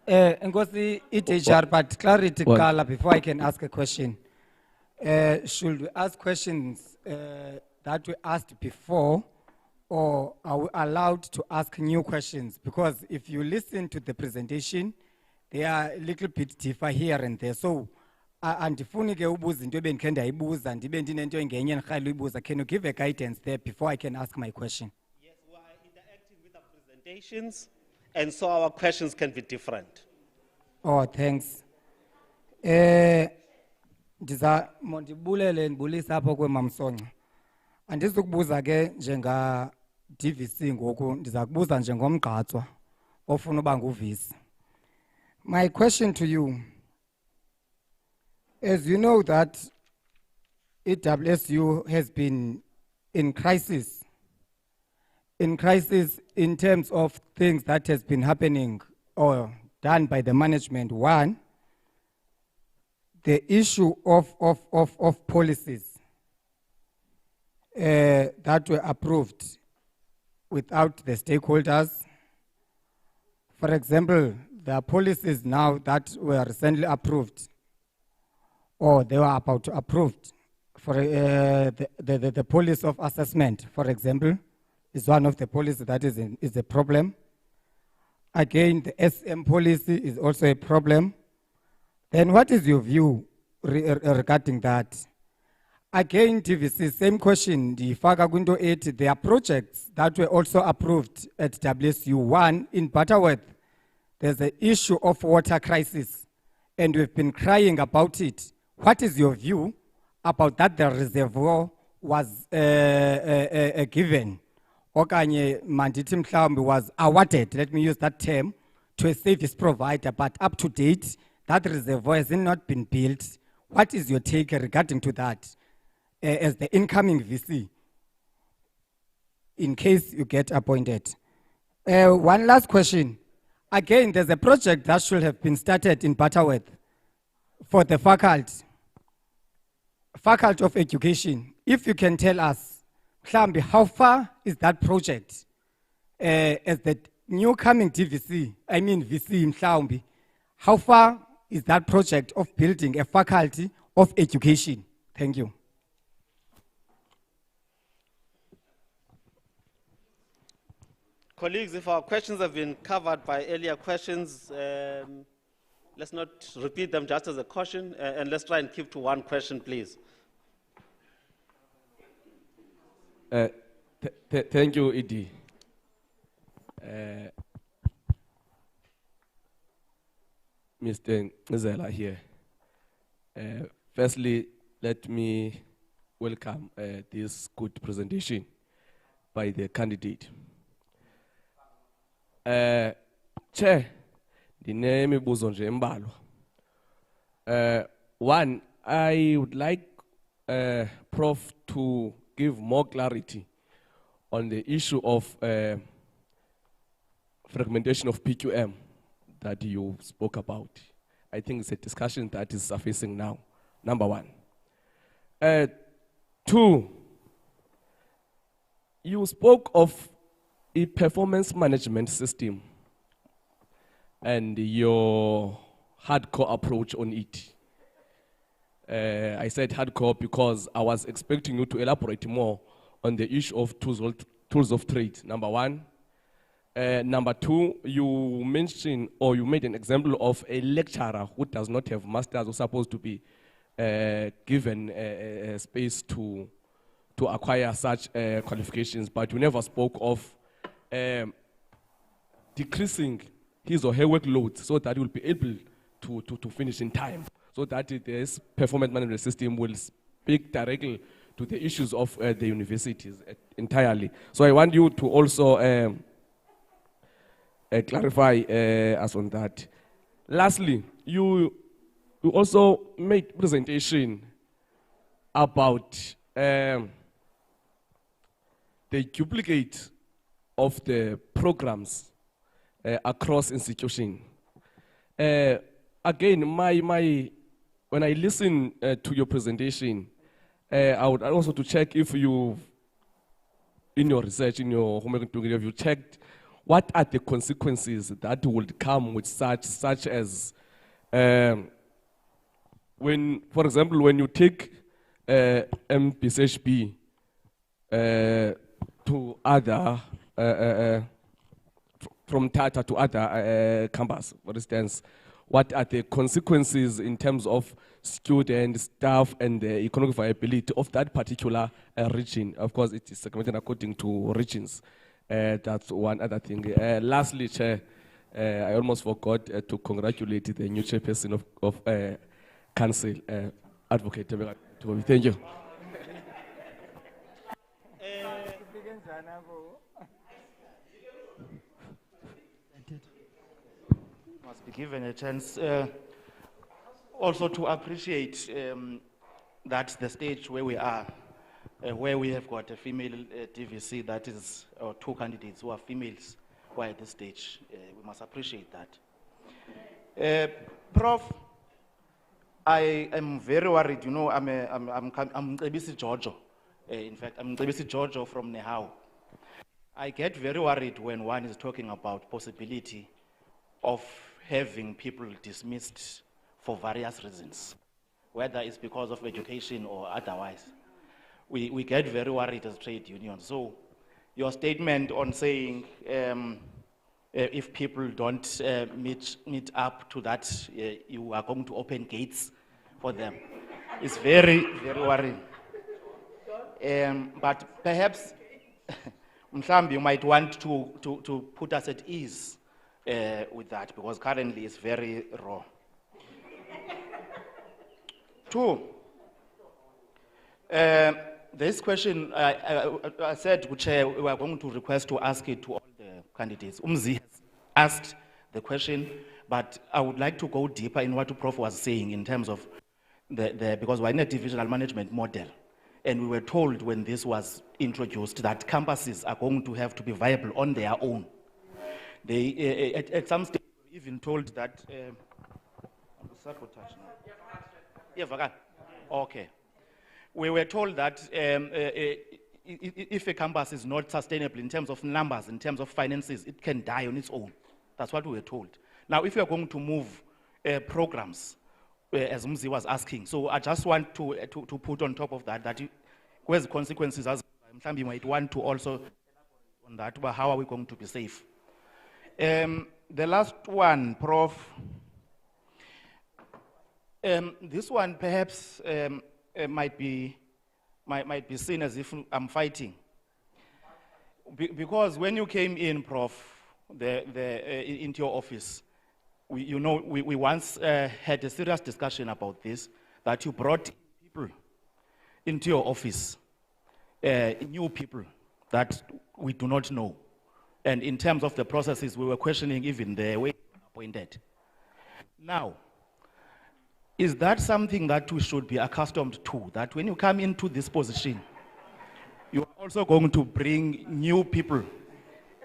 Yeah, Ngosi, HR, but clarity, Kala, before I can ask a question. Should we ask questions that we asked before, or are we allowed to ask new questions? Because if you listen to the presentation, they are a little bit different here and there. So, can you give a guidance there before I can ask my question? Yes, we are interacting with the presentations, and so our questions can be different. Oh, thanks. Mondibulele ndibulisa apho kweMamsonca. Andizukubuza ke njenga DVC ngoku, ndiza kubuza njengomgqatswa ofuna uba nguvisi. My question to you, as you know that WSU has been in crisis in terms of things that has been happening or done by the management. One, the issue of policies that were approved without the stakeholders. For example, there are policies now that were recently approved, or they were about to approved. For the policy of assessment, for example, is one of the policies that is a problem. Again, the SM policy is also a problem. Then what is your view regarding that? Again, TVC, same question. The Fagagundo 8, there are projects that were also approved at WSU. One, in Butterworth, there's an issue of water crisis, and we've been crying about it. What is your view about that the reservoir was given? Okanye mandithi mhlawumbi was awarded, let me use that term, to a service provider, but up to date, that reservoir has not been built. What is your take regarding to that as the incoming VC, in case you get appointed? One last question. Again, there's a project that should have been started in Butterworth for the faculty of education. If you can tell us, Mhlambi, how far is that project as the new coming VC, Mhlambi, how far is that project of building a faculty of education? Thank you. Colleagues, if our questions have been covered by earlier questions, let's not repeat them, just as a caution, and let's try and keep to one question, please. Thank you, Edie. Mr. Nzela here. Firstly, let me welcome this good presentation by the candidate. Chair, the name is one, I would like Prof to give more clarity on the issue of fragmentation of PQM that you spoke about. I think it's a discussion that is surfacing now, number one. Two, you spoke of a performance management system and your hardcore approach on it. I said hardcore because I was expecting you to elaborate more on the issue of tools of trade, number one. Number two, you mentioned or you made an example of a lecturer who does not have masters or supposed to be given a space to acquire such qualifications, but you never spoke of decreasing his or her workload so that he will be able to finish in time, so that this performance management system will speak directly to the issues of the universities entirely. So I want you to also clarify us on that. Lastly, you also made presentation about the duplicate of the programs across institutions. Again, when I listen to your presentation, I would also to check if you, in your research, in your homework, have you checked what are the consequences that would come with such as when, for example, when you take MPSHB to other from Tata to other campus, for instance, what are the consequences in terms of student, staff, and the economic viability of that particular region? Of course, it is segmented according to regions. That's one other thing. Lastly, Chair, I almost forgot to congratulate the new chairperson of Council, Advocate. Thank you. Must be given a chance also to appreciate that the stage where we are, where we have got a female DVC, that is, or two candidates who are females who are at this stage. We must appreciate that. Prof, I am very worried. You know, I'm Ebisi Giorgio. In fact, I'm Ebisi Giorgio from Nehau. I get very worried when one is talking about possibility of having people dismissed for various reasons, whether it's because of education or otherwise. We get very worried as trade unions. So your statement on saying if people don't meet up to that, you are going to open gates for them is very, very worrying. But perhaps, Mhlambi, you might want to put us at ease with that, because currently it's very raw. Two, this question, I said, Chair, we are going to request to ask it to all the candidates. Umzi has asked the question, but I would like to go deeper in what Prof was saying in terms of because we're in a divisional management model. And we were told when this was introduced that campuses are going to have to be viable on their own. They, at some stage, we were even told that. Okay. We were told that if a campus is not sustainable in terms of numbers, in terms of finances, it can die on its own. That's what we were told. Now, if we are going to move programs, as Mzi was asking, so I just want to put on top of that where's the consequences, as you might want to also on that, but how are we going to be safe? The last one, Prof. This one perhaps might be seen as if I'm fighting. Because when you came in, Prof, into your office, we once had a serious discussion about this, that you brought people into your office, new people that we do not know. And in terms of the processes, we were questioning even the way you were appointed. Now, is that something that we should be accustomed to, that when you come into this position, you're also going to bring new people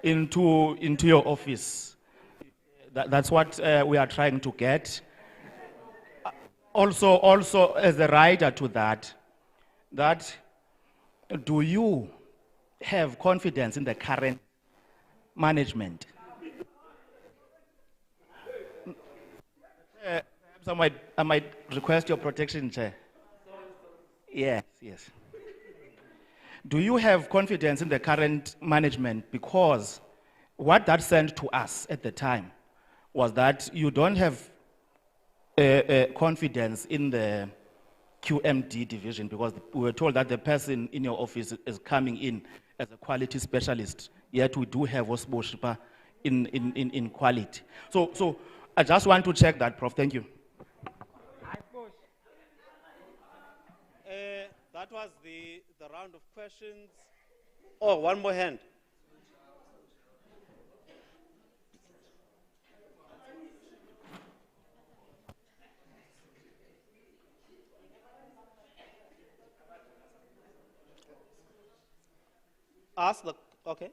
into your office? That's what we are trying to get. Also as a rider to that do you have confidence in the current management? Perhaps I might request your protection, Chair. Yes. Do you have confidence in the current management? Because what that sent to us at the time was that you don't have confidence in the QMD division, because we were told that the person in your office is coming in as a quality specialist, yet we do have Osboshipa in quality. So I just want to check that, Prof. Thank you. That was the round of questions. Oh, one more hand. Okay.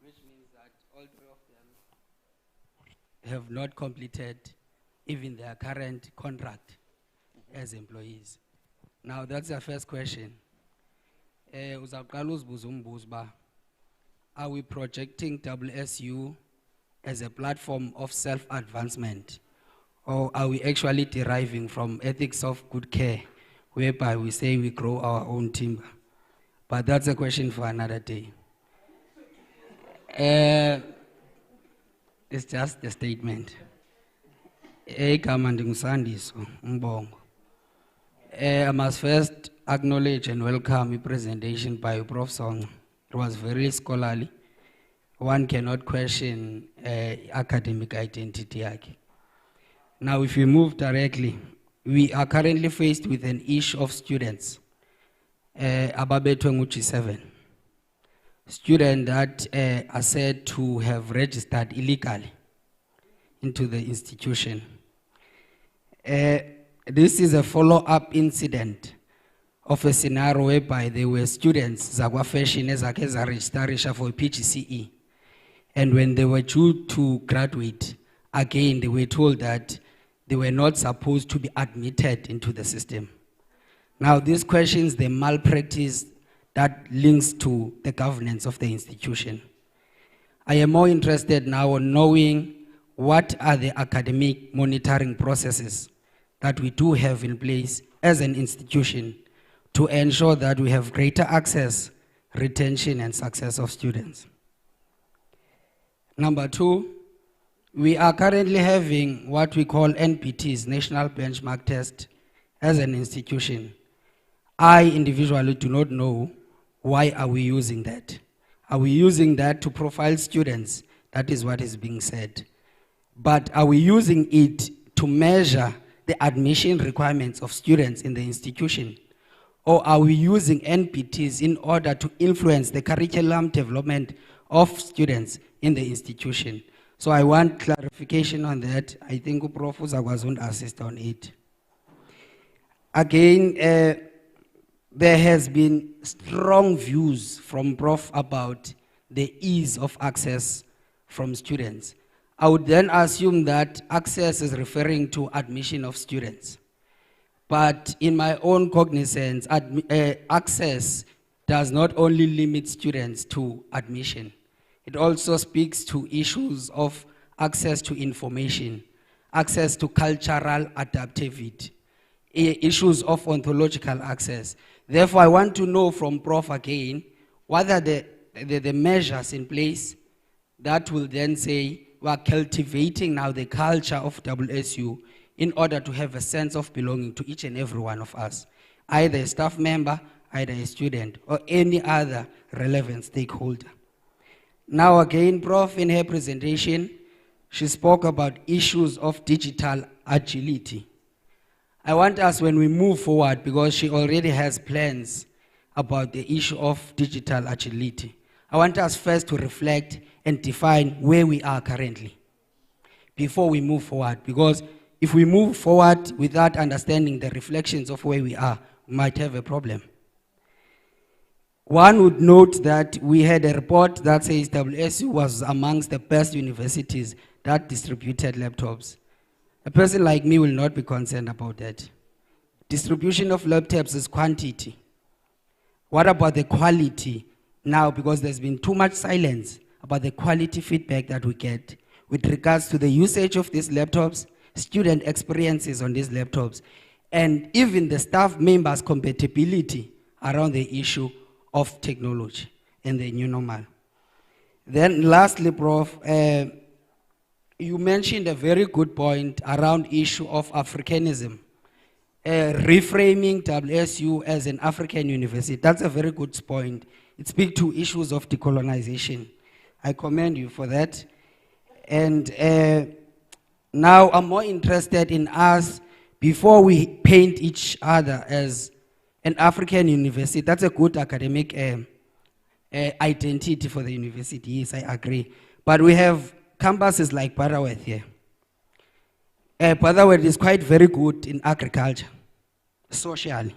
Which means that all three of them have not completed even their current contract as employees. Now that's the first question. Are we projecting WSU as a platform of self-advancement, or are we actually deriving from ethics of good care, whereby we say we grow our own timber? But that's a question for another day. It's just a statement. I must first acknowledge and welcome the presentation by Prof. Song. It was very scholarly. One cannot question academic identity. Now, if we move directly, we are currently faced with an issue of students. Ababe 7. Students that are said to have registered illegally into the institution. This is a follow-up incident of a scenario whereby there were students Zagwa Fashion as a registration for PGCE. And when they were due to graduate, again, they were told that they were not supposed to be admitted into the system. Now, this questions the malpractice that links to the governance of the institution. I am more interested now in knowing what are the academic monitoring processes that we do have in place as an institution to ensure that we have greater access, retention, and success of students. Number two, we are currently having what we call NPTs, National Benchmark Test, as an institution. I individually do not know why are we using that. Are we using that to profile students? That is what is being said. But are we using it to measure the admission requirements of students in the institution? Or are we using NPTs in order to influence the curriculum development of students in the institution? So I want clarification on that. I think Prof. was going to assist on it. Again, there has been strong views from Prof about the ease of access from students. I would then assume that access is referring to admission of students. But in my own cognizance, access does not only limit students to admission. It also speaks to issues of access to information, access to cultural adaptivity, issues of ontological access. Therefore, I want to know from Prof again, what are the measures in place that will then say we are cultivating now the culture of WSU in order to have a sense of belonging to each and every one of us, either a staff member, either a student, or any other relevant stakeholder. Now again, Prof, in her presentation, she spoke about issues of digital agility. I want us, when we move forward, because she already has plans about the issue of digital agility, I want us first to reflect and define where we are currently before we move forward, because if we move forward without understanding the reflections of where we are, we might have a problem. One would note that we had a report that says WSU was amongst the best universities that distributed laptops. A person like me will not be concerned about that. Distribution of laptops is quantity. What about the quality now? Because there's been too much silence about the quality feedback that we get with regards to the usage of these laptops, student experiences on these laptops, and even the staff members' compatibility around the issue of technology and the new normal. Then lastly, Prof, you mentioned a very good point around issue of Africanism, reframing WSU as an African university. That's a very good point. It speaks to issues of decolonization. I commend you for that. And now I'm more interested in us, before we paint each other as an African university, that's a good academic identity for the university, yes, I agree. But we have campuses like Butterworth here. Butterworth is quite very good in agriculture, socially.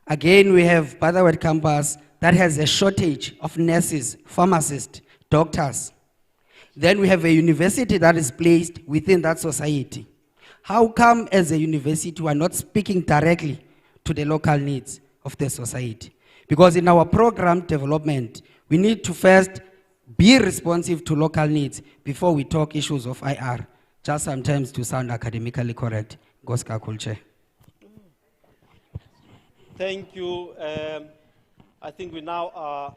Again, we have Butterworth campus that has a shortage of nurses, pharmacists, doctors. Then we have a university that is placed within that society. How come as a university we are not speaking directly to the local needs of the society? Because in our program development, we need to first be responsive to local needs before we talk issues of IR, just sometimes to sound academically correct. Goska culture. Thank you. I think we now are.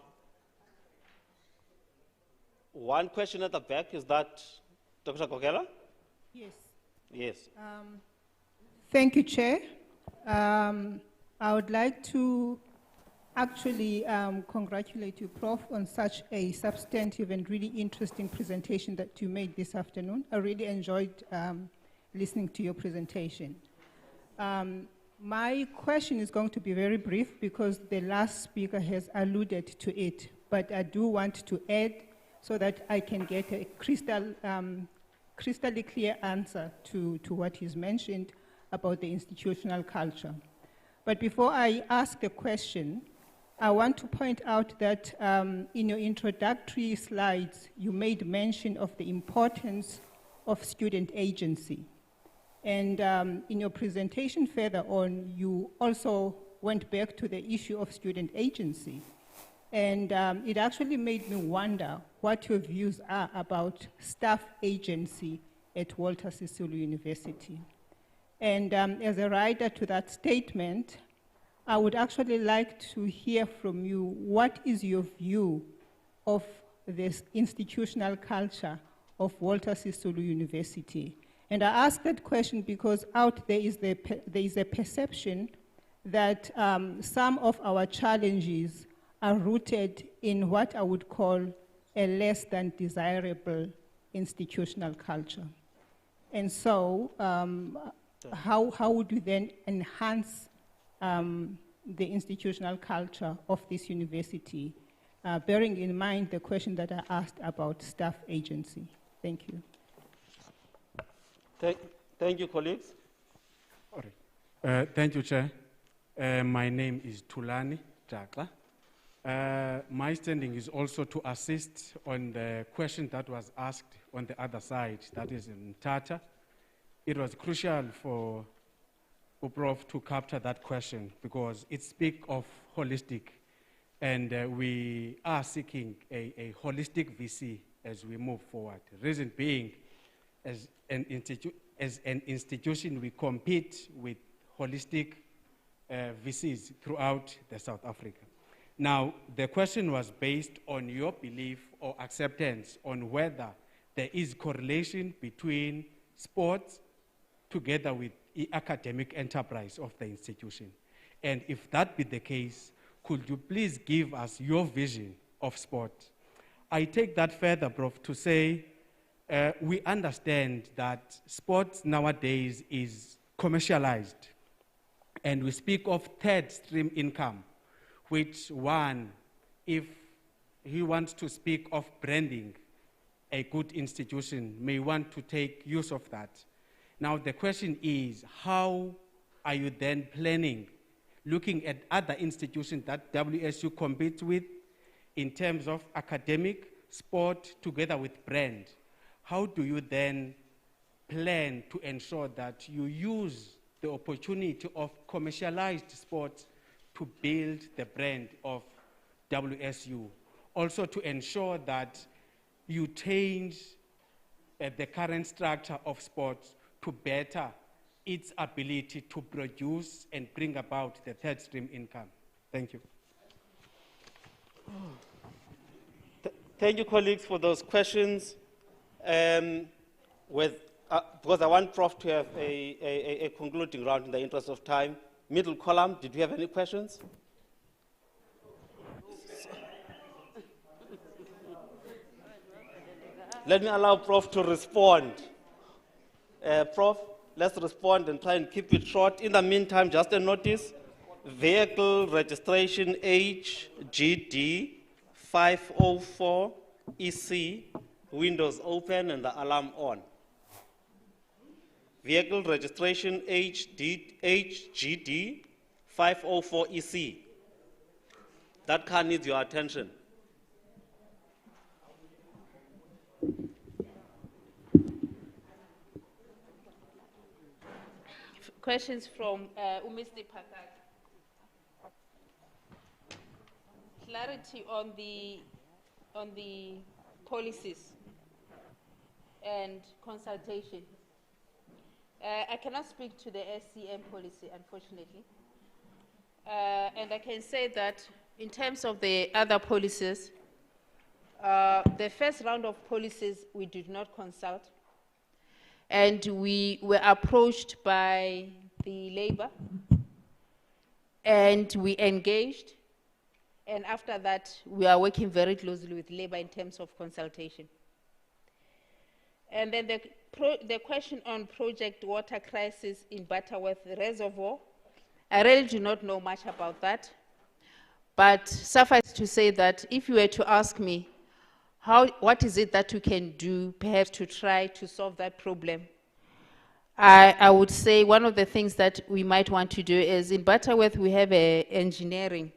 One question at the back, is that Dr. Kokela? Yes. Yes. Thank you, Chair. I would like to actually congratulate you, Prof, on such a substantive and really interesting presentation that you made this afternoon. I really enjoyed listening to your presentation. My question is going to be very brief because the last speaker has alluded to it, but I do want to add so that I can get a crystalline clear answer to what he's mentioned about the institutional culture. But before I ask the question, I want to point out that in your introductory slides, you made mention of the importance of student agency. And in your presentation further on, you also went back to the issue of student agency. And it actually made me wonder what your views are about staff agency at Walter Sisulu University. And as a writer to that statement, I would actually like to hear from you, what is your view of this institutional culture of Walter Sisulu University? And I ask that question because out there is, there is a perception that some of our challenges are rooted in what I would call a less than desirable institutional culture. And so, how would we then enhance the institutional culture of this university, bearing in mind the question that I asked about staff agency? Thank you. Thank you, colleagues. Thank you, Chair. My name is Tulani Jaka. My standing is also to assist on the question that was asked on the other side, that is in Tata. It was crucial for Prof to capture that question because it speaks of holistic, and we are seeking a holistic VC as we move forward. The reason being, as an institution, we compete with holistic VCs throughout the South Africa. Now, the question was based on your belief or acceptance on whether there is correlation between sports together with the academic enterprise of the institution. And if that be the case, could you please give us your vision of sport? I take that further, Prof, to say we understand that sports nowadays is commercialized, and we speak of third stream income, which one, if he wants to speak of branding a good institution, may want to take use of that. Now the question is, how are you then planning, looking at other institutions that WSU competes with in terms of academic, sport, together with brand? How do you then plan to ensure that you use the opportunity of commercialized sports to build the brand of WSU? Also to ensure that you change the current structure of sports to better its ability to produce and bring about the third stream income. Thank you. Thank you, colleagues, for those questions. Because I want Prof to have a concluding round in the interest of time. Middle column, did you have any questions? Let me allow Prof to respond. Prof, let's respond and try and keep it short. In the meantime, just a notice, vehicle registration HGD 504 EC, windows open and the alarm on. Vehicle registration HGD 504 EC. That car needs your attention. Questions from Umisti Pakak. Clarity on the policies and consultation. I cannot speak to the SCM policy, unfortunately. And I can say that in terms of the other policies, the first round of policies we did not consult. And we were approached by the labor, and we engaged. And after that, we are working very closely with labor in terms of consultation. And then the question on Project Water Crisis in Butterworth Reservoir, I really do not know much about that. But suffice to say that if you were to ask me, what is it that we can do perhaps to try to solve that problem? I would say one of the things that we might want to do is in Butterworth we have engineering.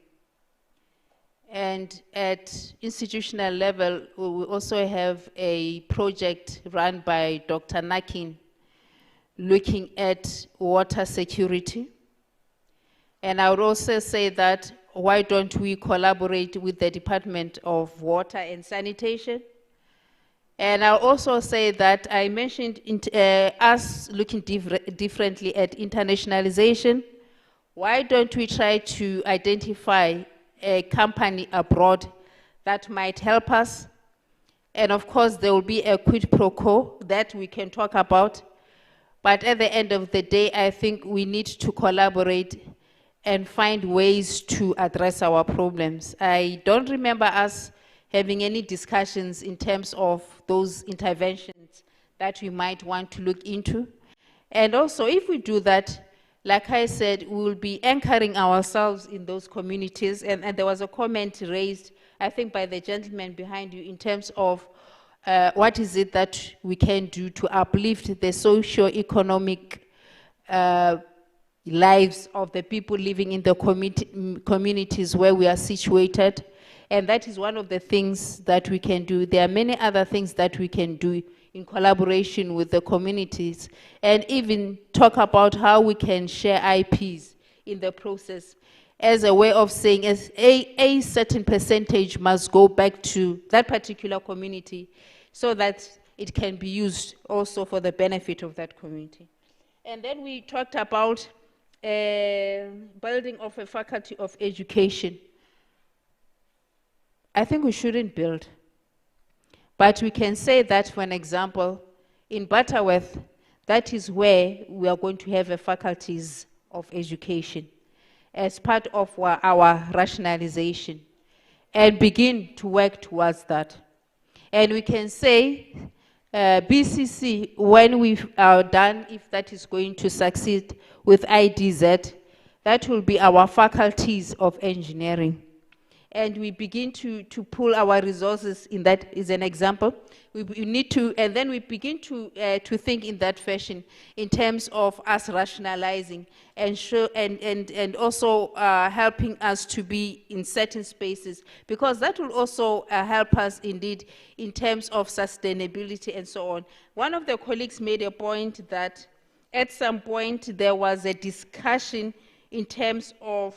And at institutional level, we also have a project run by Dr. Nakin looking at water security. And I would also say that why don't we collaborate with the Department of Water and Sanitation And I'll also say that I mentioned us looking differently at internationalization. Why don't we try to identify a company abroad that might help us? And of course, there will be a quid pro quo that we can talk about. But at the end of the day, I think we need to collaborate and find ways to address our problems. I don't remember us having any discussions in terms of those interventions that we might want to look into. And also, if we do that, like I said, we will be anchoring ourselves in those communities. And there was a comment raised, I think, by the gentleman behind you in terms of what is it that we can do to uplift the socio-economic lives of the people living in the communities where we are situated. And that is one of the things that we can do. There are many other things that we can do in collaboration with the communities, and even talk about how we can share IPs in the process as a way of saying as a certain percentage must go back to that particular community so that it can be used also for the benefit of that community. And then we talked about building of a faculty of education. I think we shouldn't build. But we can say that, for an example, in Butterworth, that is where we are going to have a faculties of education as part of our rationalization and begin to work towards that. And we can say BCC, when we are done, if that is going to succeed with IDZ, that will be our faculties of engineering. And we begin to pull our resources in that, is an example. We need to, and then we begin to think in that fashion in terms of us rationalizing and also helping us to be in certain spaces, because that will also help us indeed in terms of sustainability and so on. One of the colleagues made a point that at some point there was a discussion in terms of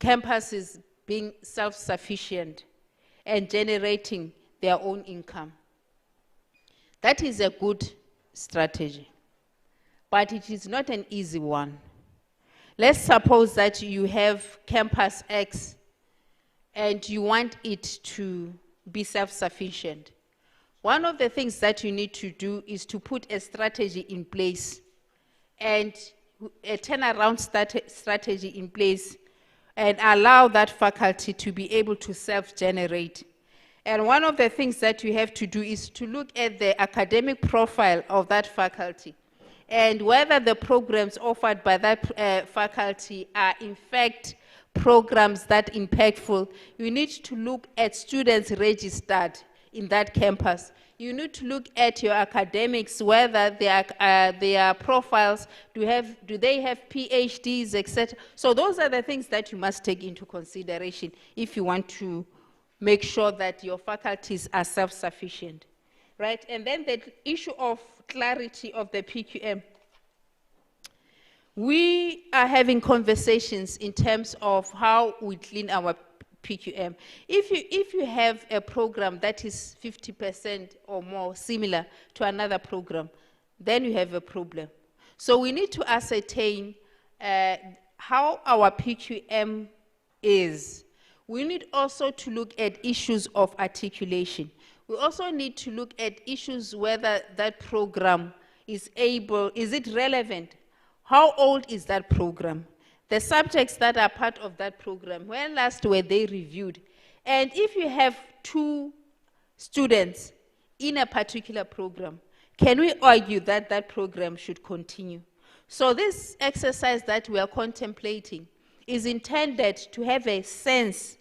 campuses being self-sufficient and generating their own income. That is a good strategy, but it is not an easy one. Let's suppose that you have campus X and you want it to be self-sufficient. One of the things that you need to do is to put a strategy in place and a turnaround strategy in place and allow that faculty to be able to self-generate. And one of the things that you have to do is to look at the academic profile of that faculty and whether the programs offered by that faculty are in fact programs that impactful. You need to look at students registered in that campus. You need to look at your academics, whether their profiles, do they have PhDs, etc. So those are the things that you must take into consideration if you want to make sure that your faculties are self-sufficient, right? And then the issue of clarity of the PQM. We are having conversations in terms of how we clean our PQM. If you have a program that is 50% or more similar to another program, then you have a problem. So we need to ascertain how our PQM is. We need also to look at issues of articulation. We also need to look at issues whether that program is it relevant? How old is that program? The subjects that are part of that program, when last were they reviewed? And if you have 2 students in a particular program, can we argue that that program should continue? So this exercise that we are contemplating is intended to have a sense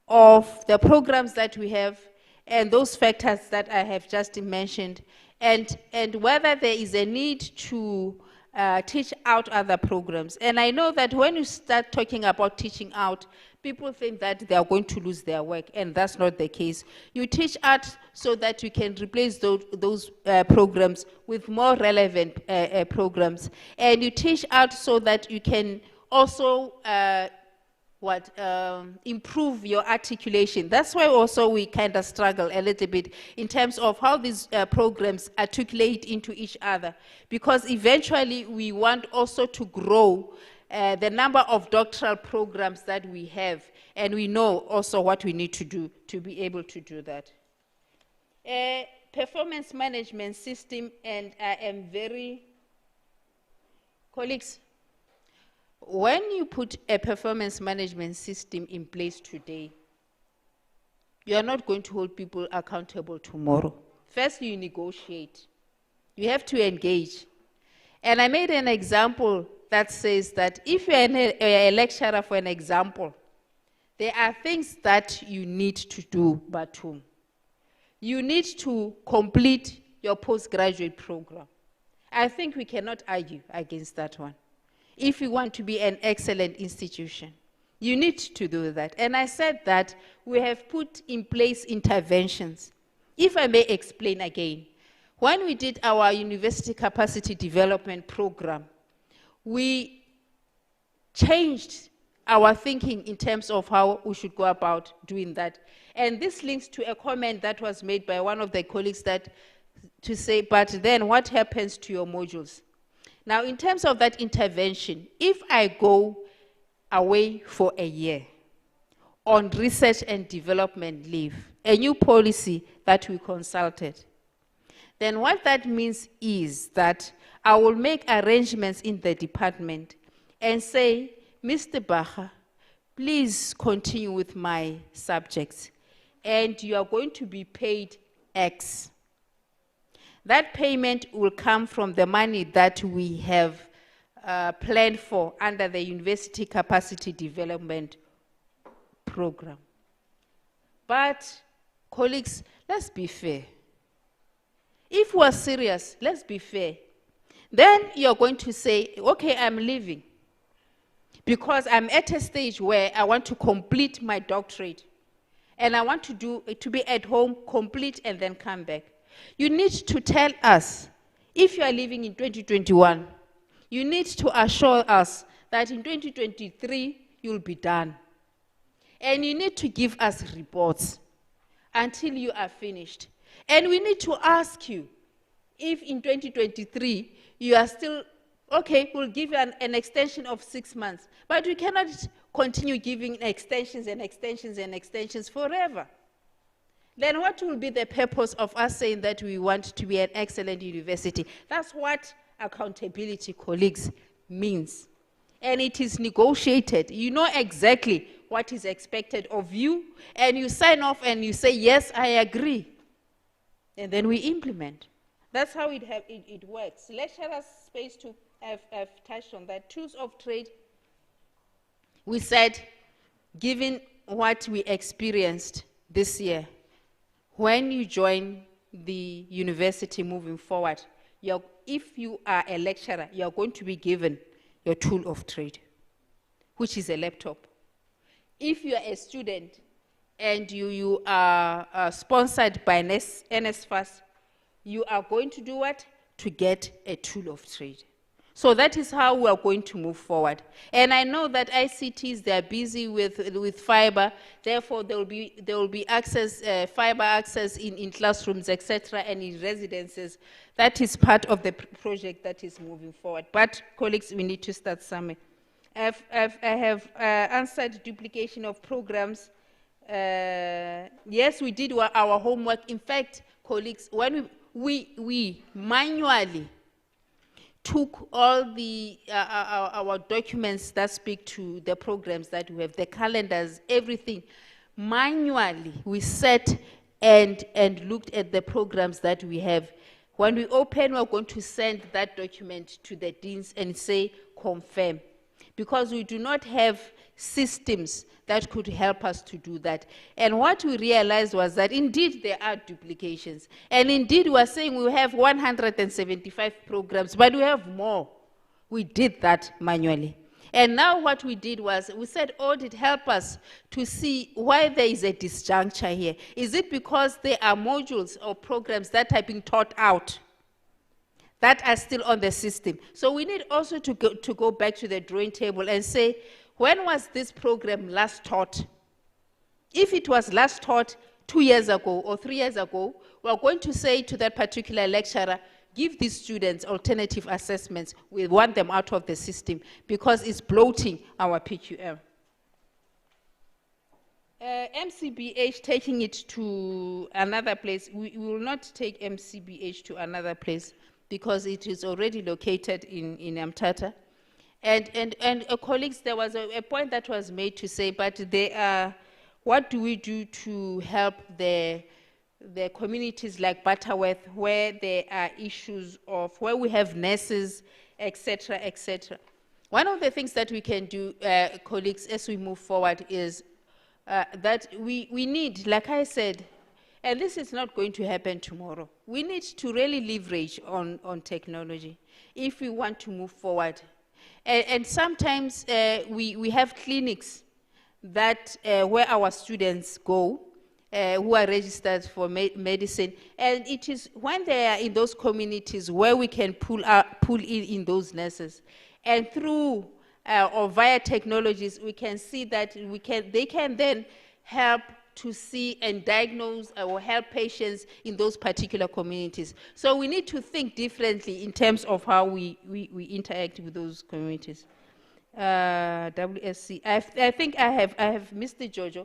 of the programs that we have and those factors that I have just mentioned, and whether there is a need to teach out other programs. And I know that when you start talking about teaching out, people think that they are going to lose their work, and that's not the case. You teach out so that you can replace those programs with more relevant programs. And you teach out so that you can also improve your articulation. That's why also we kind of struggle a little bit in terms of how these programs articulate into each other, because eventually we want also to grow the number of doctoral programs that we have, and we know also what we need to do to be able to do that. Performance management system, and I am very, colleagues, when you put a performance management system in place today, you are not going to hold people accountable tomorrow. First, you negotiate. You have to engage. And I made an example that says that if you're a lecturer, for an example, there are things that you need to do, Batum. You need to complete your postgraduate program. I think we cannot argue against that one. If you want to be an excellent institution, you need to do that. And I said that we have put in place interventions. If I may explain again, when we did our university capacity development program, we changed our thinking in terms of how we should go about doing that. And this links to a comment that was made by one of the colleagues that to say, but then what happens to your modules? Now, in terms of that intervention, if I go away for a year on research and development leave, a new policy that we consulted, then what that means is that I will make arrangements in the department and say, Mr. Bacher, please continue with my subjects, and you are going to be paid X. That payment will come from the money that we have planned for under the University Capacity Development Program. But, colleagues, let's be fair. If we're serious, let's be fair. Then you're going to say, okay, I'm leaving, because I'm at a stage where I want to complete my doctorate, and I want to be at home, complete, and then come back. You need to tell us, if you are leaving in 2021, you need to assure us that in 2023, you'll be done. And you need to give us reports until you are finished. And we need to ask you, if in 2023, you are still, okay, we'll give you an extension of 6 months, but we cannot continue giving extensions and extensions and extensions forever. Then what will be the purpose of us saying that we want to be an excellent university? That's what accountability, colleagues, means. And it is negotiated. You know exactly what is expected of you, and you sign off and you say, yes, I agree. And then we implement. That's how it works. Lecturers space to have touched on that. Tools of trade, we said, given what we experienced this year, when you join the university moving forward, if you are a lecturer, you're going to be given your tool of trade, which is a laptop. If you're a student and you are sponsored by NSFAS, you are going to do what? To get a tool of trade. So that is how we are going to move forward. And I know that ICTs, they are busy with fiber, therefore there will be access, fiber access in classrooms, etc., and in residences. That is part of the project that is moving forward. But colleagues, we need to start somewhere. I have answered duplication of programs. Yes, we did our homework. In fact, colleagues, when we manually took all our documents that speak to the programs that we have, the calendars, everything, manually we sat and looked at the programs that we have. When we open, we're going to send that document to the deans and say, confirm. Because we do not have systems that could help us to do that. And what we realized was that indeed there are duplications. And indeed we are saying we have 175 programs, but we have more. We did that manually. And now what we did was, we said, audit, help us to see why there is a disjuncture here. Is it because there are modules or programs that are being taught out that are still on the system? So we need also to go back to the drawing table and say, When was this program last taught? If it was last taught 2 years ago or 3 years ago, we're going to say to that particular lecturer, give these students alternative assessments. We want them out of the system because it's bloating our PQM. MCBH taking it to another place, we will not take MCBH to another place because it is already located in Mthatha. And colleagues, there was a point that was made to say, but they are, what do we do to help the communities like Butterworth, where there are issues of, where we have nurses, etc., etc. One of the things that we can do, colleagues, as we move forward is that we need, like I said, and this is not going to happen tomorrow, we need to really leverage on technology if we want to move forward. And sometimes we have clinics that where our students go, who are registered for medicine, and it is when they are in those communities where we can pull in those nurses, and through or via technologies we can see that they can then help to see and diagnose or help patients in those particular communities. So we need to think differently in terms of how we interact with those communities. WSC, I think I have Mr. Jojo.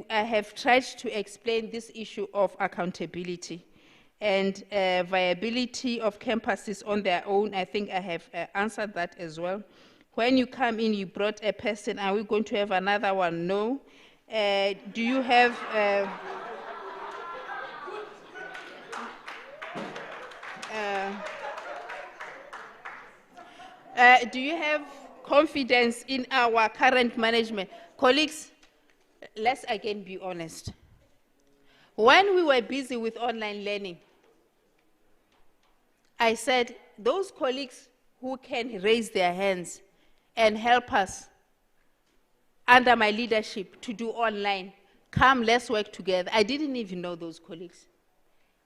I have tried to explain this issue of accountability and viability of campuses on their own. I think I have answered that as well. When you come in, you brought a person. Are we going to have another one? No. Do you have... do you have confidence in our current management? Colleagues, let's again be honest. When we were busy with online learning, I said, those colleagues who can raise their hands and help us under my leadership to do online, come, let's work together. I didn't even know those colleagues.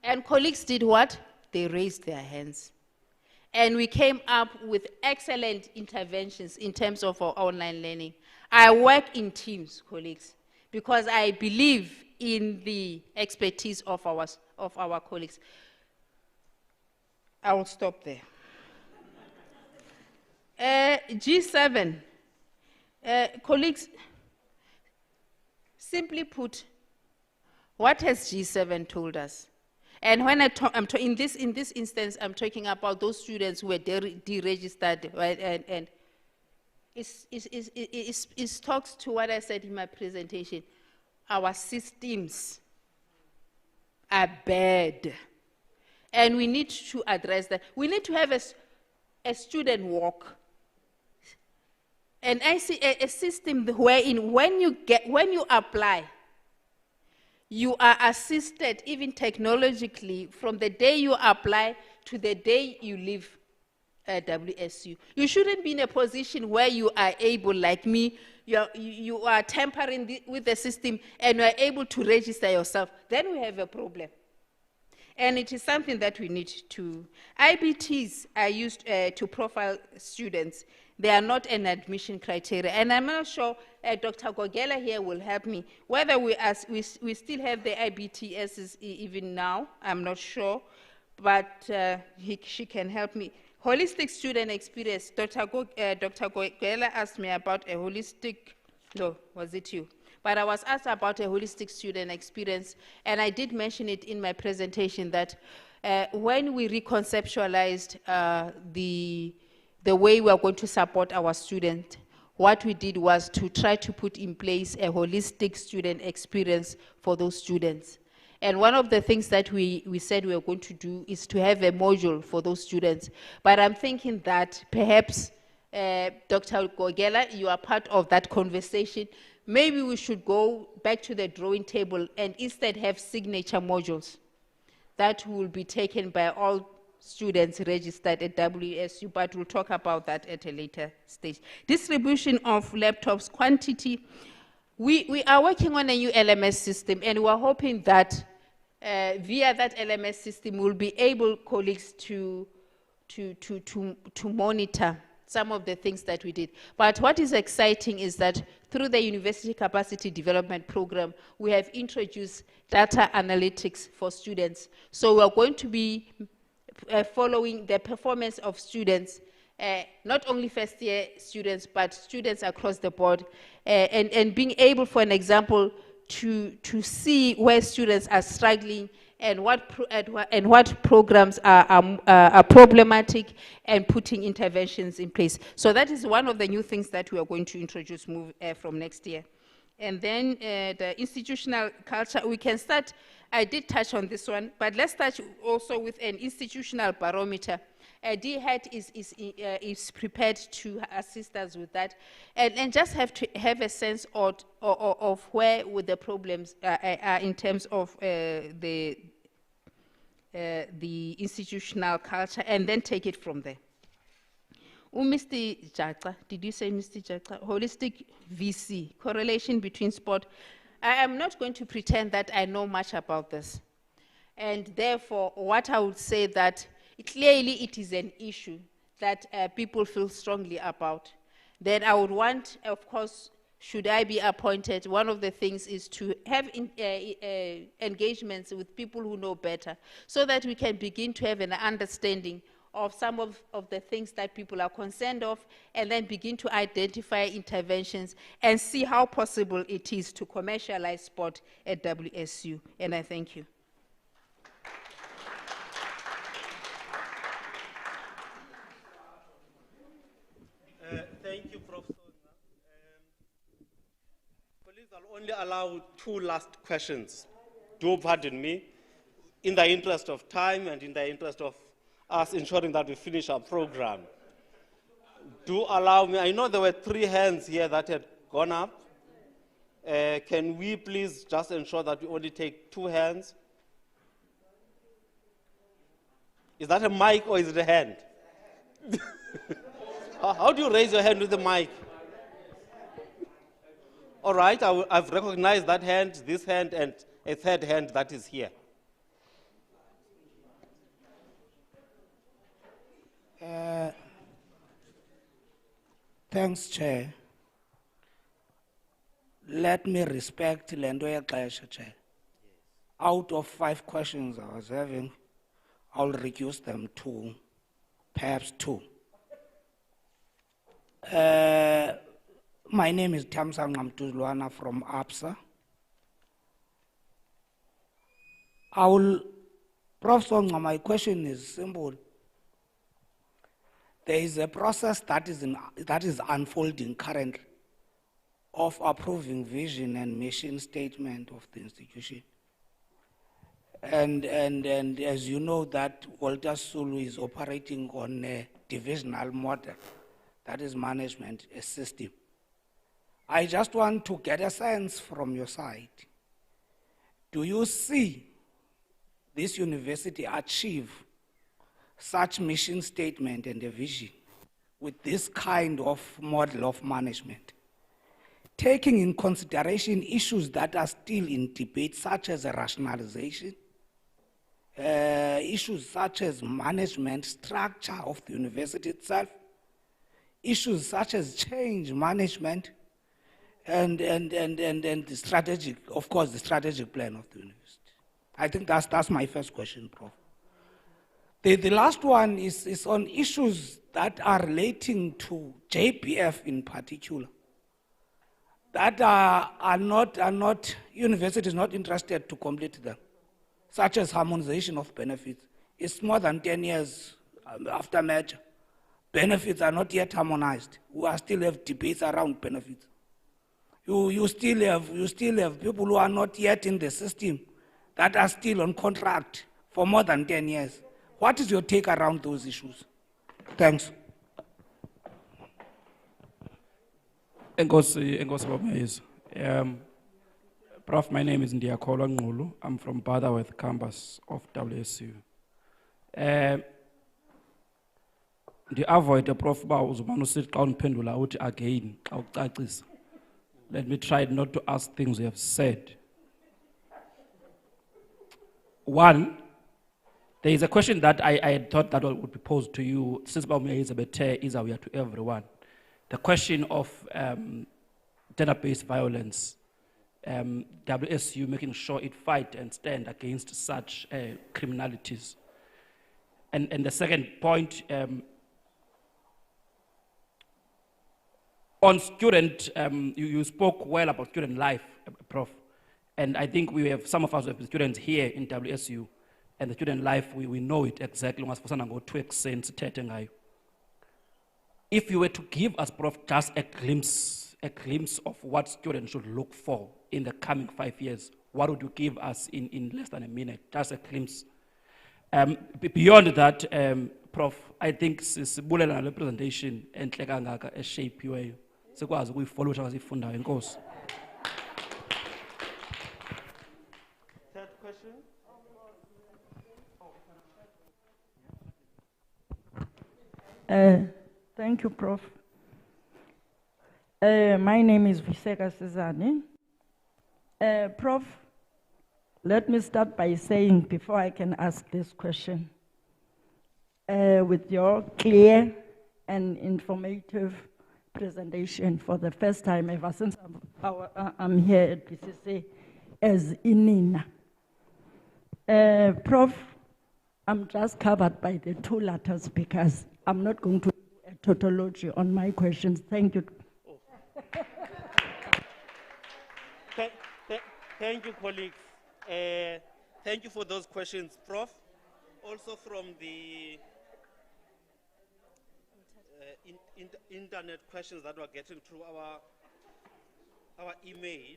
And colleagues did what? They raised their hands. And we came up with excellent interventions in terms of our online learning. I work in teams, colleagues, because I believe in the expertise of our colleagues. I will stop there. G7, colleagues, simply put, what has G7 told us? And when in this instance, I'm talking about those students who were deregistered, right? And it talks to what I said in my presentation. Our systems are bad, and we need to address that. We need to have a student walk. And I see a system wherein when you apply, you are assisted even technologically from the day you apply to the day you leave WSU. You shouldn't be in a position where you are able, like me, you are tampering with the system and you are able to register yourself. Then we have a problem. And it is something that we need to... IBTs are used to profile students. They are not an admission criteria. And I'm not sure Dr. Gogela here will help me. Whether we still have the IBTS even now, I'm not sure. But she can help me. Holistic student experience. Dr. Gogela asked me about a holistic... No, was it you? But I was asked about a holistic student experience, and I did mention it in my presentation that when we reconceptualized the way we are going to support our students, what we did was to try to put in place a holistic student experience for those students. And one of the things that we said we were going to do is to have a module for those students. But I'm thinking that perhaps, Dr. Gogela, you are part of that conversation. Maybe we should go back to the drawing table and instead have signature modules that will be taken by all students registered at WSU, but we'll talk about that at a later stage. Distribution of laptops, quantity. We are working on a new LMS system, and we're hoping that via that LMS system, we'll be able, colleagues, to monitor some of the things that we did. But what is exciting is that through the University Capacity Development Program, we have introduced data analytics for students. So we are going to be following the performance of students, not only first year students, but students across the board, and being able, for an example, to see where students are struggling and what programs are problematic, and putting interventions in place. So that is one of the new things that we are going to introduce from next year. And then the institutional culture, we can start, I did touch on this one, but let's start also with an institutional barometer. DHET is prepared to assist us with that, and just have to have a sense of where would the problems are in terms of the institutional culture, and then take it from there. Mr. Jata, did you say Mr. Jata? Holistic VC, correlation between sport. I am not going to pretend that I know much about this. And therefore, what I would say that clearly it is an issue that people feel strongly about. Then I would want, of course, should I be appointed, one of the things is to have engagements with people who know better, so that we can begin to have an understanding of some of the things that people are concerned of, and then begin to identify interventions and see how possible it is to commercialize sport at WSU. And I thank you. Thank you, Professor. Colleagues, I'll only allow 2 last questions. Do pardon me. In the interest of time and in the interest of us ensuring that we finish our program, do allow me, I know there were 3 hands here that had gone up. Can we please just ensure that we only take 2 hands? Is that a mic or is it a hand? How do you raise your hand with the mic? All right, I've recognized that hand, this hand, and a 3rd hand that is here. Thanks, Chair. Let me respect Lendoya Klesha, Chair. Out of 5 questions I was having, I'll reduce them to perhaps 2. My name is Tamsang Namtuzluana from APSA. Professor, my question is simple. There is a process that is unfolding currently of approving vision and mission statement of the institution. And as you know, that Walter Sulu is operating on a divisional model, that is management, a system. I just want to get a sense from your side. Do you see this university achieve such mission statement and a vision with this kind of model of management, taking in consideration issues that are still in debate, such as a rationalization, issues such as management structure of the university itself, issues such as change management, and the strategic, of course, the strategic plan of the university. I think that's my first question, Prof. The last one is on issues that are relating to JPF in particular, that are not universities not interested to complete them, such as harmonization of benefits. It's more than 10 years after merger. Benefits are not yet harmonized. We still have debates around benefits. You still have people who are not yet in the system that are still on contract for more than 10 years. What is your take around those issues? Thanks. Prof, my name is Ndiakolo Ngulu. I'm from Butterworth campus of WSU. The avoid the Prof again. Let me try not to ask things you have said. One, There is a question that I had thought that would be posed to you, since Baumia Elizabeth is aware to everyone. The question of gender-based violence, WSU making sure it fight and stand against such criminalities. And the second point, on student, you spoke well about student life, Prof. And I think we have, some of us have been students here in WSU, and the student life, we know it exactly. If you were to give us, Prof, just a glimpse of what students should look for in the coming 5 years, what would you give us in less than a minute? Just a glimpse. Beyond that, Prof, I think sibulela representation enhle kangaka eshapewayo sikwazi ukuyifollow ukuthi abazifundayo inkosi. Third question. Thank you, Prof. My name is Viseka Sizani. Prof, let me start by saying, before I can ask this question, with your clear and informative presentation for the first time ever since I'm here at BCC as Inina. Prof, I'm just covered by the 2 letters because I'm not going to do a tautology on my questions. Thank you. Thank you, colleagues. Thank you for those questions, Prof. Also from the internet questions that were getting through our email,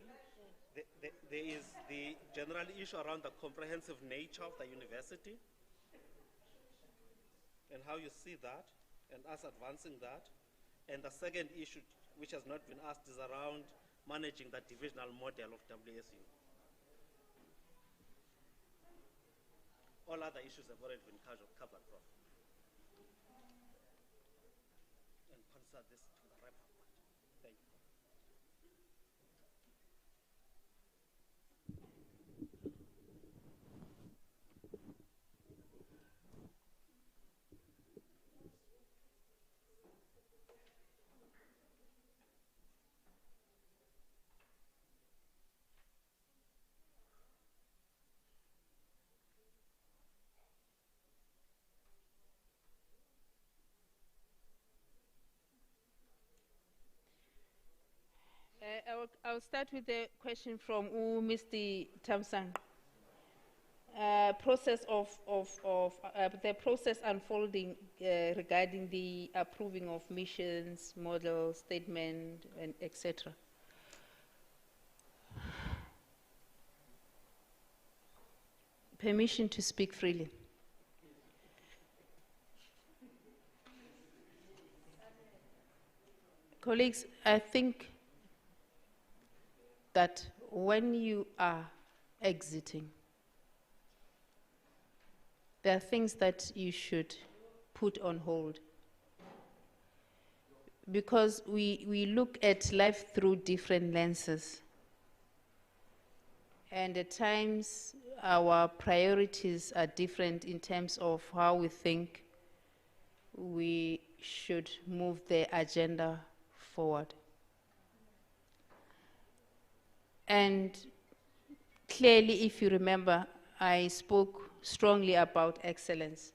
there is the general issue around the comprehensive nature of the university and how you see that and us advancing that. And the second issue, which has not been asked, is around managing the divisional model of WSU. All other issues have already been covered, Prof. And consider this to the wrap up. Thank you. I'll start with the question from Mr. Tamsang. The process unfolding regarding the approving of missions, model, statement, and etc. Permission to speak freely. Colleagues, I think that when you are exiting, there are things that you should put on hold. Because we look at life through different lenses. And at times, our priorities are different in terms of how we think we should move the agenda forward. And clearly, if you remember, I spoke strongly about excellence.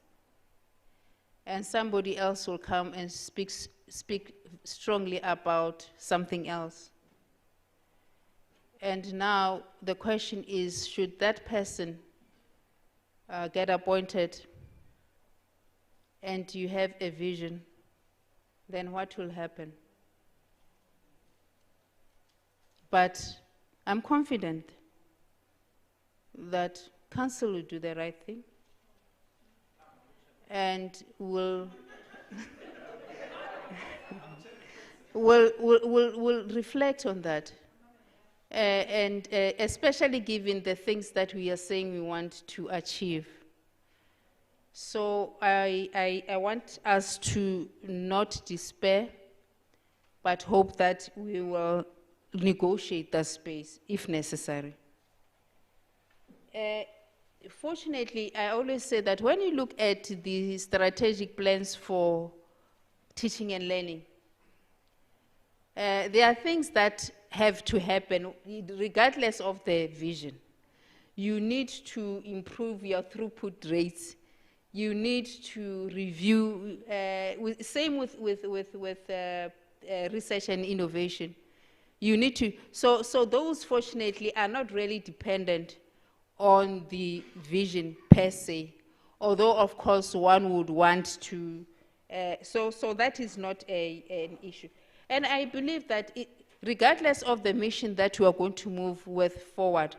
And somebody else will come and speak strongly about something else. And now the question is, should that person get appointed and you have a vision, then what will happen? But I'm confident that Council will do the right thing and will reflect on that. And especially given the things that we are saying we want to achieve. So I want us to not despair, but hope that we will negotiate that space if necessary. Fortunately, I always say that when you look at the strategic plans for teaching and learning, there are things that have to happen regardless of the vision. You need to improve your throughput rates. You need to review, same with research and innovation. You need to, so those fortunately are not really dependent on the vision per se, although of course one would want to, so that is not an issue. And I believe that regardless of the mission that we are going to move with forward,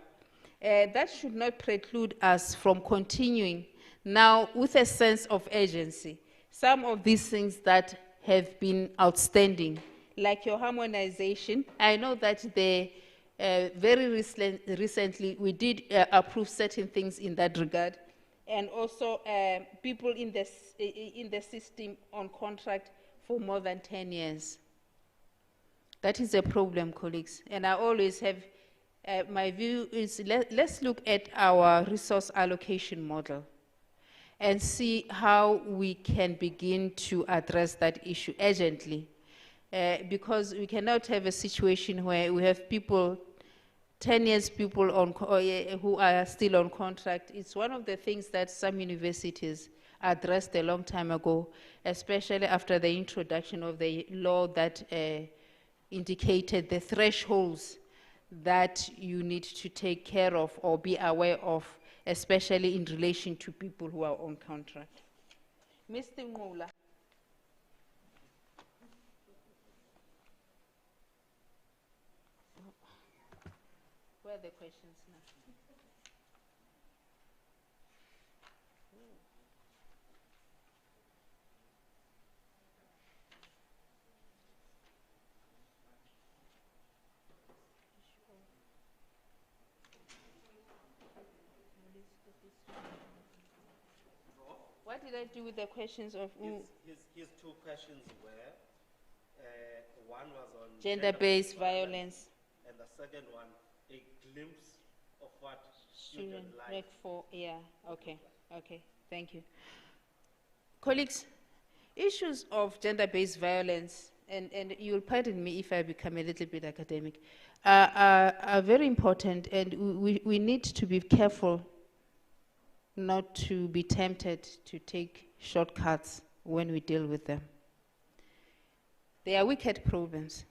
that should not preclude us from continuing now with a sense of urgency. Some of these things that have been outstanding, like your harmonization, I know that very recently we did approve certain things in that regard, and also people in the system on contract for more than 10 years. That is a problem, colleagues, and I always have, my view is let's look at our resource allocation model and see how we can begin to address that issue urgently. Because we cannot have a situation where we have people, 10 years people on, who are still on contract. It's one of the things that some universities addressed a long time ago, especially after the introduction of the law that indicated the thresholds that you need to take care of or be aware of, especially in relation to people who are on contract. Mr. Ngula. Where are the questions now? What did I do with the questions of His two questions were, one was on gender-based violence, and the second one, a glimpse of what student student work life. for, yeah, okay, thank you. Colleagues, issues of gender-based violence, and you'll pardon me if I become a little bit academic, are very important, and we need to be careful not to be tempted to take shortcuts when we deal with them. They are wicked problems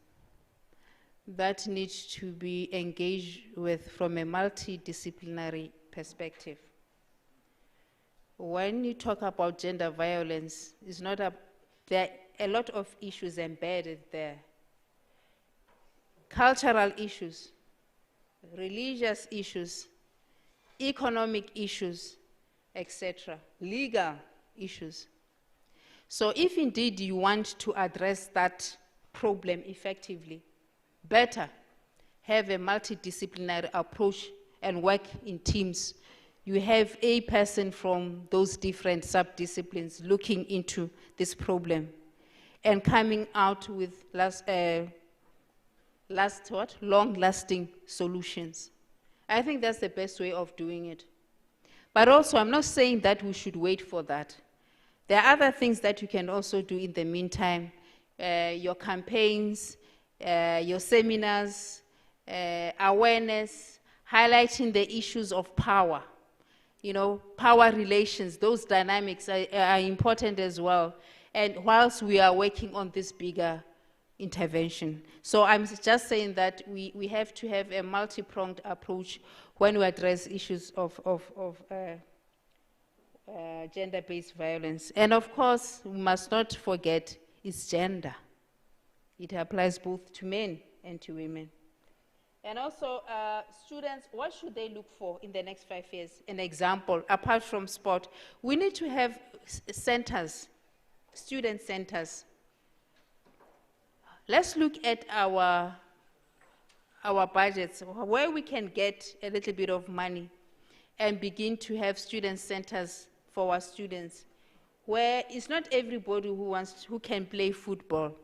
that need to be engaged with from a multidisciplinary perspective. When you talk about gender violence, it's not there are a lot of issues embedded there. Cultural issues, religious issues, economic issues, etc., legal issues. So if indeed you want to address that problem effectively, better have a multidisciplinary approach and work in teams. You have a person from those different sub-disciplines looking into this problem and coming out with long-lasting solutions. I think that's the best way of doing it. But also, I'm not saying that we should wait for that. There are other things that you can also do in the meantime. Your campaigns, your seminars, awareness, highlighting the issues of power. You know, power relations, those dynamics are important as well. And whilst we are working on this bigger intervention. So I'm just saying that we have to have a multi-pronged approach when we address issues of gender-based violence. And of course, we must not forget it's gender. It applies both to men and to women. And also, students, what should they look for in the next 5 years? An example, apart from sport, we need to have centers, student centers. Let's look at our budgets, where we can get a little bit of money and begin to have student centers for our students, where it's not everybody who can play football,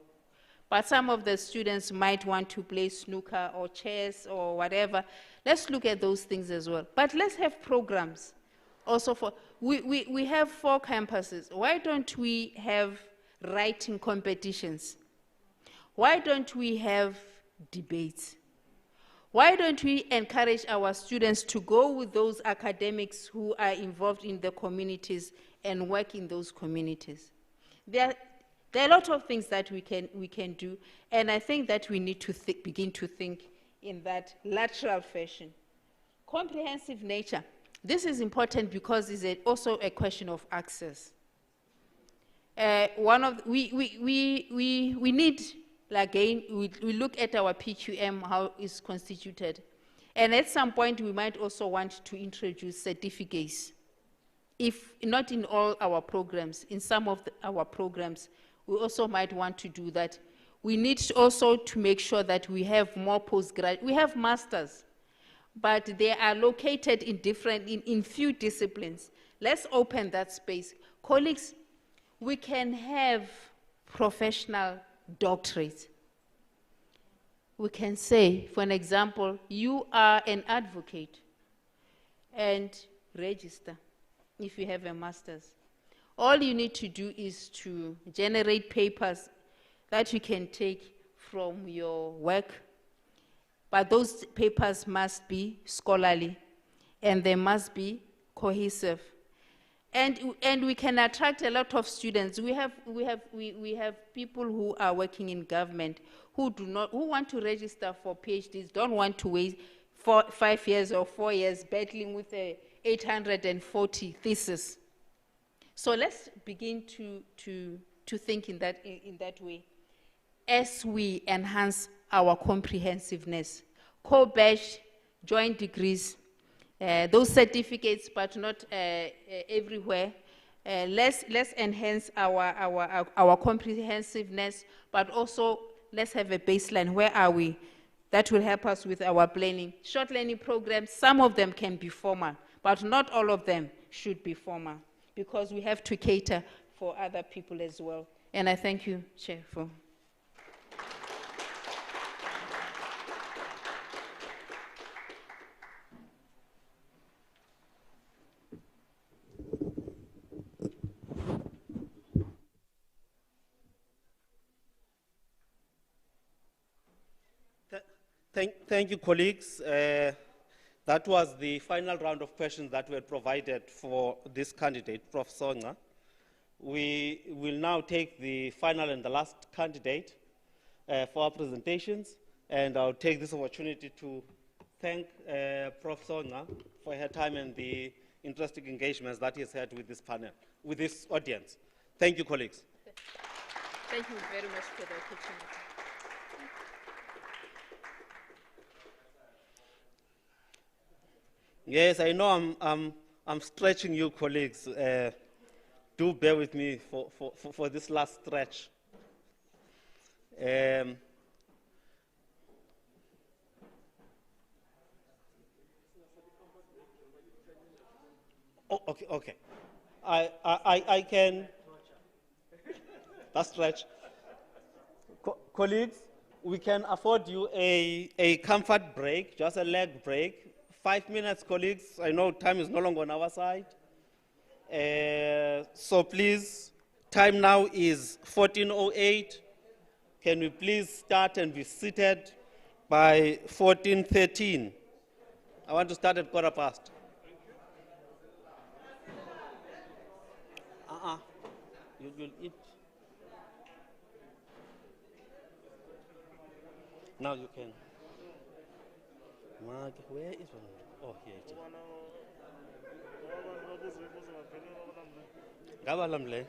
but some of the students might want to play snooker or chess or whatever. Let's look at those things as well. But let's have programs also for, we have 4 campuses. Why don't we have writing competitions? Why don't we have debates? Why don't we encourage our students to go with those academics who are involved in the communities and work in those communities? There are a lot of things that we can do, and I think that we need to begin to think in that lateral fashion. Comprehensive nature. This is important because it's also a question of access. We need, again, we look at our PQM, how it's constituted. And at some point, we might also want to introduce certificates. If not in all our programs, in some of our programs, we also might want to do that. We need also to make sure that we have more postgraduate. We have masters, but they are located in few disciplines. Let's open that space. Colleagues, we can have professional doctorates. We can say, for an example, you are an advocate and register if you have a master's. All you need to do is to generate papers that you can take from your work, but those papers must be scholarly and they must be cohesive. And we can attract a lot of students. We have people who are working in government who want to register for PhDs, don't want to wait 5 years or 4 years battling with a 840 thesis. So let's begin to think in that way as we enhance our comprehensiveness. Co-badge, joint degrees, those certificates, but not everywhere. Let's enhance our comprehensiveness, but also let's have a baseline. Where are we? That will help us with our planning. Short learning programs, some of them can be formal, but not all of them should be formal, because we have to cater for other people as well. And I thank you, Chair, for. Thank you, colleagues. That was the final round of questions that were provided for this candidate, Prof. Songa. We will now take the final and the last candidate for our presentations, and I'll take this opportunity to thank Prof. Songa for her time and the interesting engagements that he has had with this panel, with this audience. Thank you, colleagues. Thank you very much for the opportunity. Yes, I know I'm stretching you, colleagues. Do bear with me for this last stretch. Oh, okay. I can. That stretch. Colleagues, we can afford you a comfort break, just a leg break. 5 minutes, colleagues. I know time is no longer on our side. So please, time now is 14:08. Can we please start and be seated by 14:13? I want to start at 15:15. You'll eat. Now you can. Mark, where is one? Oh, here it is. Gabalamle.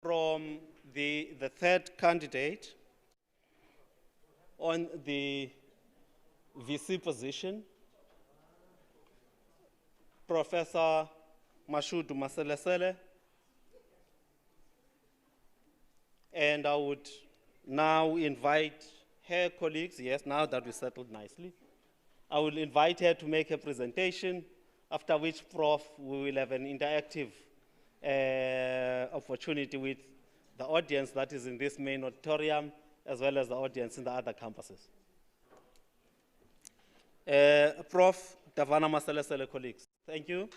from the third candidate on the VC position, Professor Mashudu Maselesele. And I would now invite her colleagues, yes, now that we settled nicely, I will invite her to make a presentation, after which, Prof, we will have an interactive opportunity with the audience that is in this main auditorium, as well as the audience in the other campuses. Prof. Davana Maselesele, colleagues. Thank you.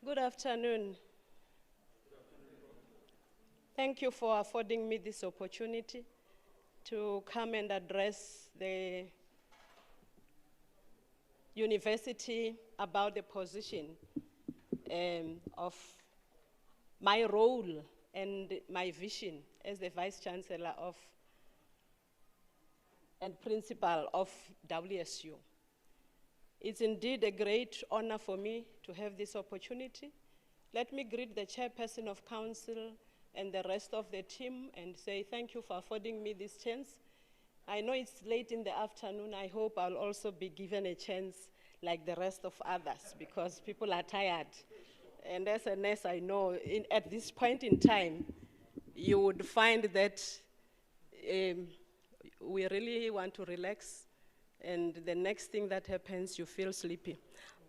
Good afternoon. Thank you for affording me this opportunity to come and address the university about the position of my role and my vision as the Vice Chancellor of and Principal of WSU. It's indeed a great honor for me to have this opportunity. Let me greet the Chairperson of Council and the rest of the team and say thank you for affording me this chance. I know it's late in the afternoon. I hope I'll also be given a chance like the rest of others because people are tired. And as a nurse, I know at this point in time, you would find that we really want to relax, and the next thing that happens, you feel sleepy.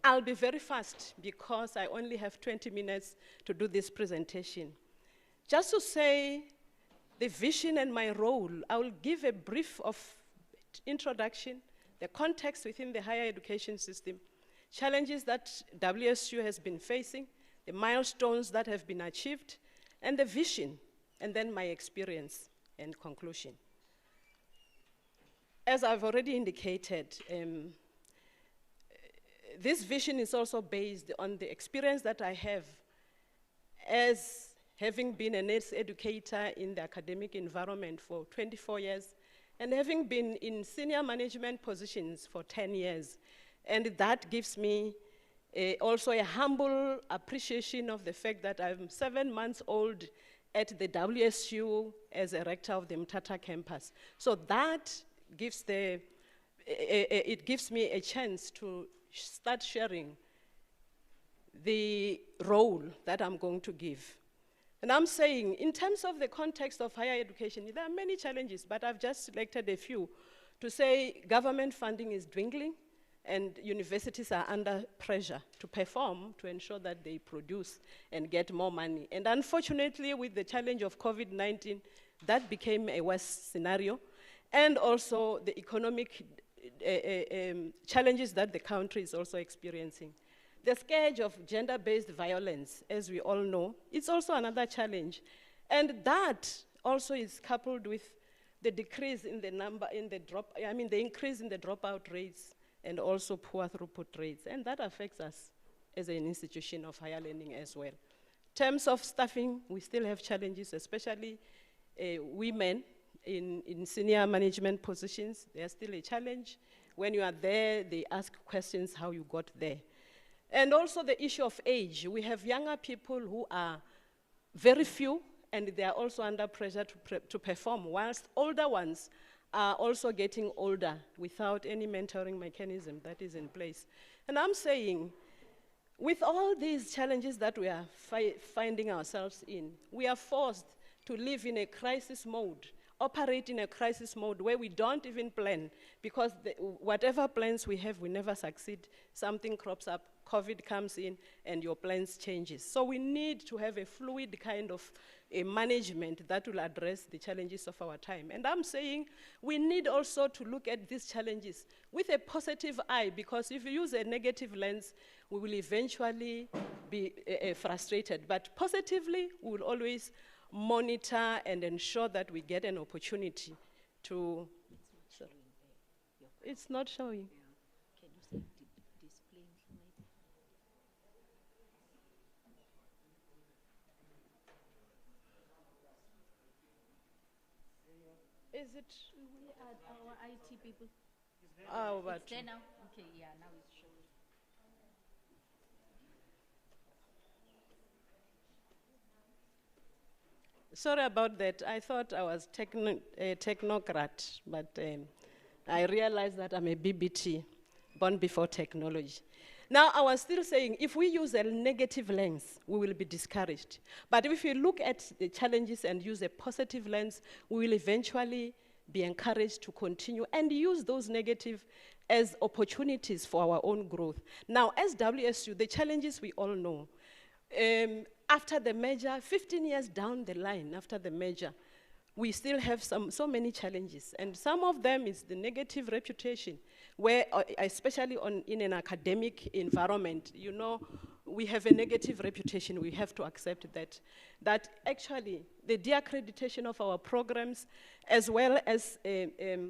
I'll be very fast because I only have 20 minutes to do this presentation. Just to say the vision and my role, I will give a brief of introduction, the context within the higher education system, challenges that WSU has been facing, the milestones that have been achieved, and the vision, and then my experience and conclusion. As I've already indicated, this vision is also based on the experience that I have as having been a nurse educator in the academic environment for 24 years and having been in senior management positions for 10 years. And that gives me also a humble appreciation of the fact that I'm 7 months old at the WSU as a rector of the Mthatha campus. So that gives it gives me a chance to start sharing the role that I'm going to give. And I'm saying, in terms of the context of higher education, there are many challenges, but I've just selected a few to say government funding is dwindling and universities are under pressure to perform to ensure that they produce and get more money. And unfortunately, with the challenge of COVID-19, that became a worse scenario. And also the economic challenges that the country is also experiencing. The scourge of gender-based violence, as we all know, it's also another challenge. And that also is coupled with the decrease in the the increase in the dropout rates and also poor throughput rates. And that affects us as an institution of higher learning as well. In terms of staffing, we still have challenges, especially women in senior management positions. There's still a challenge. When you are there, they ask questions how you got there. And also the issue of age. We have younger people who are very few, and they are also under pressure to perform, whilst older ones are also getting older without any mentoring mechanism that is in place. And I'm saying, with all these challenges that we are finding ourselves in, we are forced to live in a crisis mode, operate in a crisis mode where we don't even plan, because whatever plans we have, we never succeed. Something crops up, COVID comes in, and your plans changes. So we need to have a fluid kind of a management that will address the challenges of our time. And I'm saying we need also to look at these challenges with a positive eye, because if you use a negative lens, we will eventually be frustrated. But positively, we will always monitor and ensure that we get an opportunity to... It's not showing. Can you say display slide? Is it? We are our IT people. Oh, but It's there now? Okay, yeah, now it's showing. sorry about that. I thought I was a technocrat, but I realized that I'm a BBT, born before technology. Now, I was still saying, if we use a negative lens, we will be discouraged. But if we look at the challenges and use a positive lens, we will eventually be encouraged to continue and use those negative as opportunities for our own growth. Now, as WSU, the challenges we all know. After the merger, 15 years down the line after the merger, we still have so many challenges. And some of them is the negative reputation, where especially in an academic environment, you know, we have a negative reputation. We have to accept that actually the de-accreditation of our programs, as well as the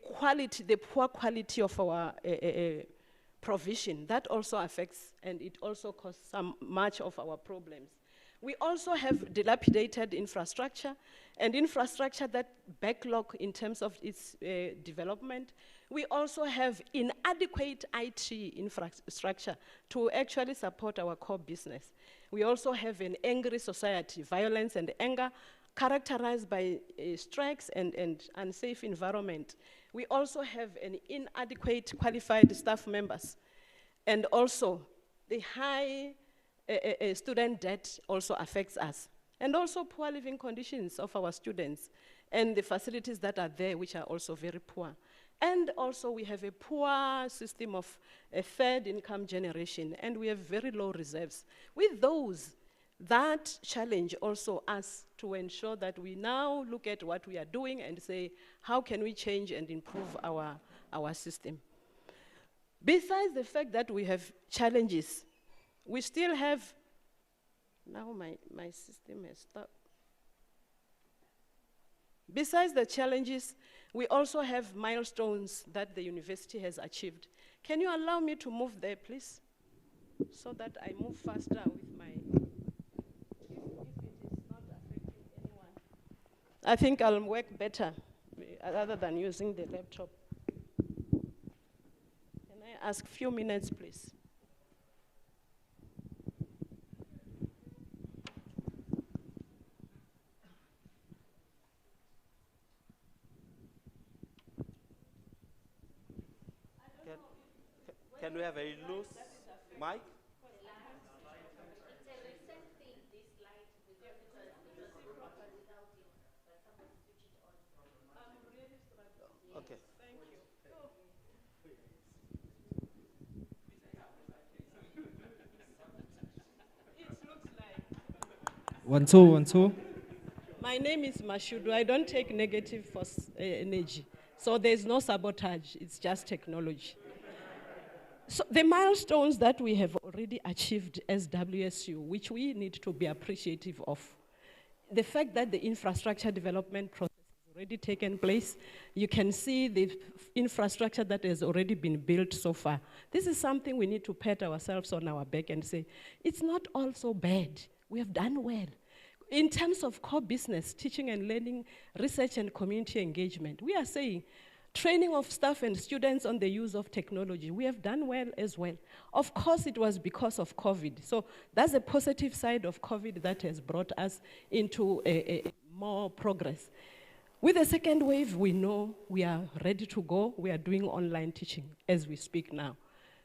quality, the poor quality of our provision, that also affects, and it also causes much of our problems. We also have dilapidated infrastructure, and infrastructure that backlog in terms of its development. We also have inadequate IT infrastructure to actually support our core business. We also have an angry society, violence and anger characterized by strikes and unsafe environment. We also have an inadequate qualified staff members, and also the high student debt also affects us, and also poor living conditions of our students, and the facilities that are there, which are also very poor. And also we have a poor system of a third income generation, and we have very low reserves. With those, that challenge also us to ensure that we now look at what we are doing and say, how can we change and improve our system? Besides the fact that we have challenges, we still have, now my system has stopped. Besides the challenges, we also have milestones that the university has achieved. Can you allow me to move there, please? So that I move faster with my, if it is not affecting anyone. I think I'll work better other than using the laptop. Can I ask a few minutes, please? Can we have a loose mic? Okay. Thank you. 1 2 1 2. My name is Mashudu. I don't take negative for energy. So there's no sabotage. It's just technology. So the milestones that we have already achieved as WSU, which we need to be appreciative of, the fact that the infrastructure development process has already taken place, you can see the infrastructure that has already been built so far. This is something we need to pat ourselves on our back and say, it's not all so bad. We have done well. In terms of core business, teaching and learning, research and community engagement, we are saying training of staff and students on the use of technology, we have done well as well. Of course, it was because of COVID. So that's a positive side of COVID that has brought us into a more progress. With the second wave, we know we are ready to go. We are doing online teaching as we speak now.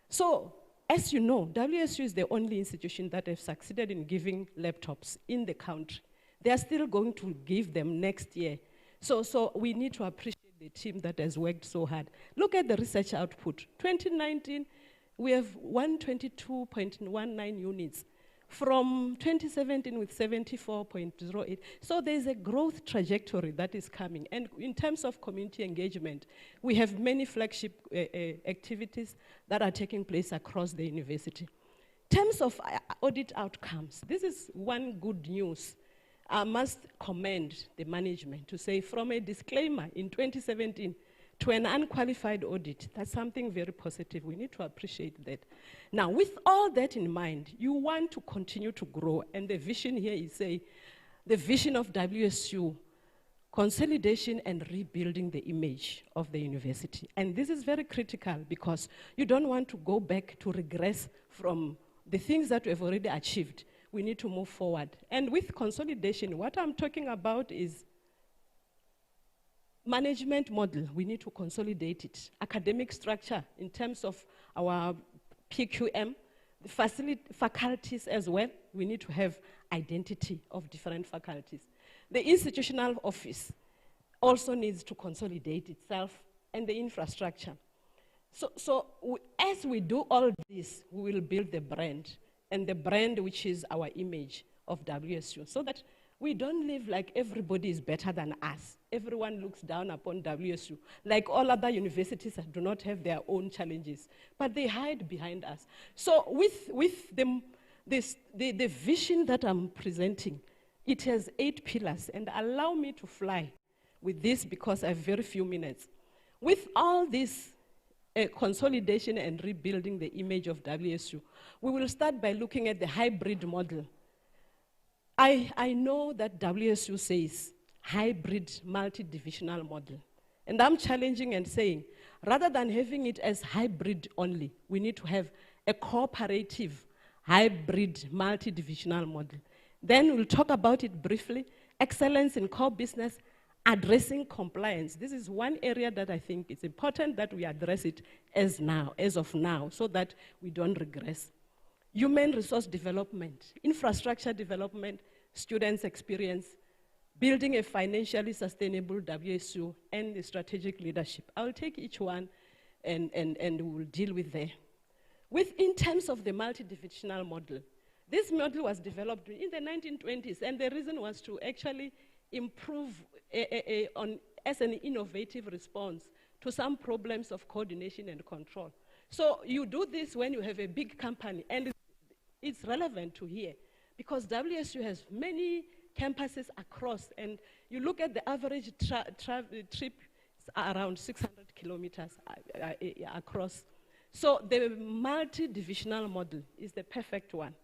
So, as you know, WSU is the only institution that has succeeded in giving laptops in the country. They are still going to give them next year. So we need to appreciate the team that has worked so hard. Look at the research output. 2019, we have 122.19 units. From 2017 with 74.08. So there's a growth trajectory that is coming. And in terms of community engagement, we have many flagship activities that are taking place across the university. In terms of audit outcomes, this is one good news. I must commend the management to say from a disclaimer in 2017 to an unqualified audit, that's something very positive. We need to appreciate that. Now, with all that in mind, you want to continue to grow, and the vision here is the vision of WSU, consolidation and rebuilding the image of the university. And this is very critical because you don't want to go back to regress from the things that we have already achieved. We need to move forward. And with consolidation, what I'm talking about is management model. We need to consolidate it. Academic structure in terms of our PQM, the faculties as well. We need to have identity of different faculties. The institutional office also needs to consolidate itself and the infrastructure. As we do all this, we will build the brand, and the brand which is our image of WSU, so that we don't live like everybody is better than us. Everyone looks down upon WSU, like all other universities that do not have their own challenges, but they hide behind us. So with the vision that I'm presenting, it has 8 pillars, and allow me to fly with this because I have very few minutes. With all this consolidation and rebuilding the image of WSU, we will start by looking at the hybrid model. I know that WSU says hybrid multi-divisional model, and I'm challenging and saying, rather than having it as hybrid only, we need to have a cooperative hybrid multi-divisional model. Then we'll talk about it briefly. Excellence in core business, addressing compliance. This is one area that I think it's important that we address it as of now, so that we don't regress. Human resource development, infrastructure development, students' experience, building a financially sustainable WSU, and the strategic leadership. I'll take each one and we'll deal with there. In terms of the multi-divisional model, this model was developed in the 1920s, and the reason was to actually improve as an innovative response to some problems of coordination and control. So you do this when you have a big company, and it's relevant to here, because WSU has many campuses across, and you look at the average trip around 600 kilometers across. So the multi-divisional model is the perfect one.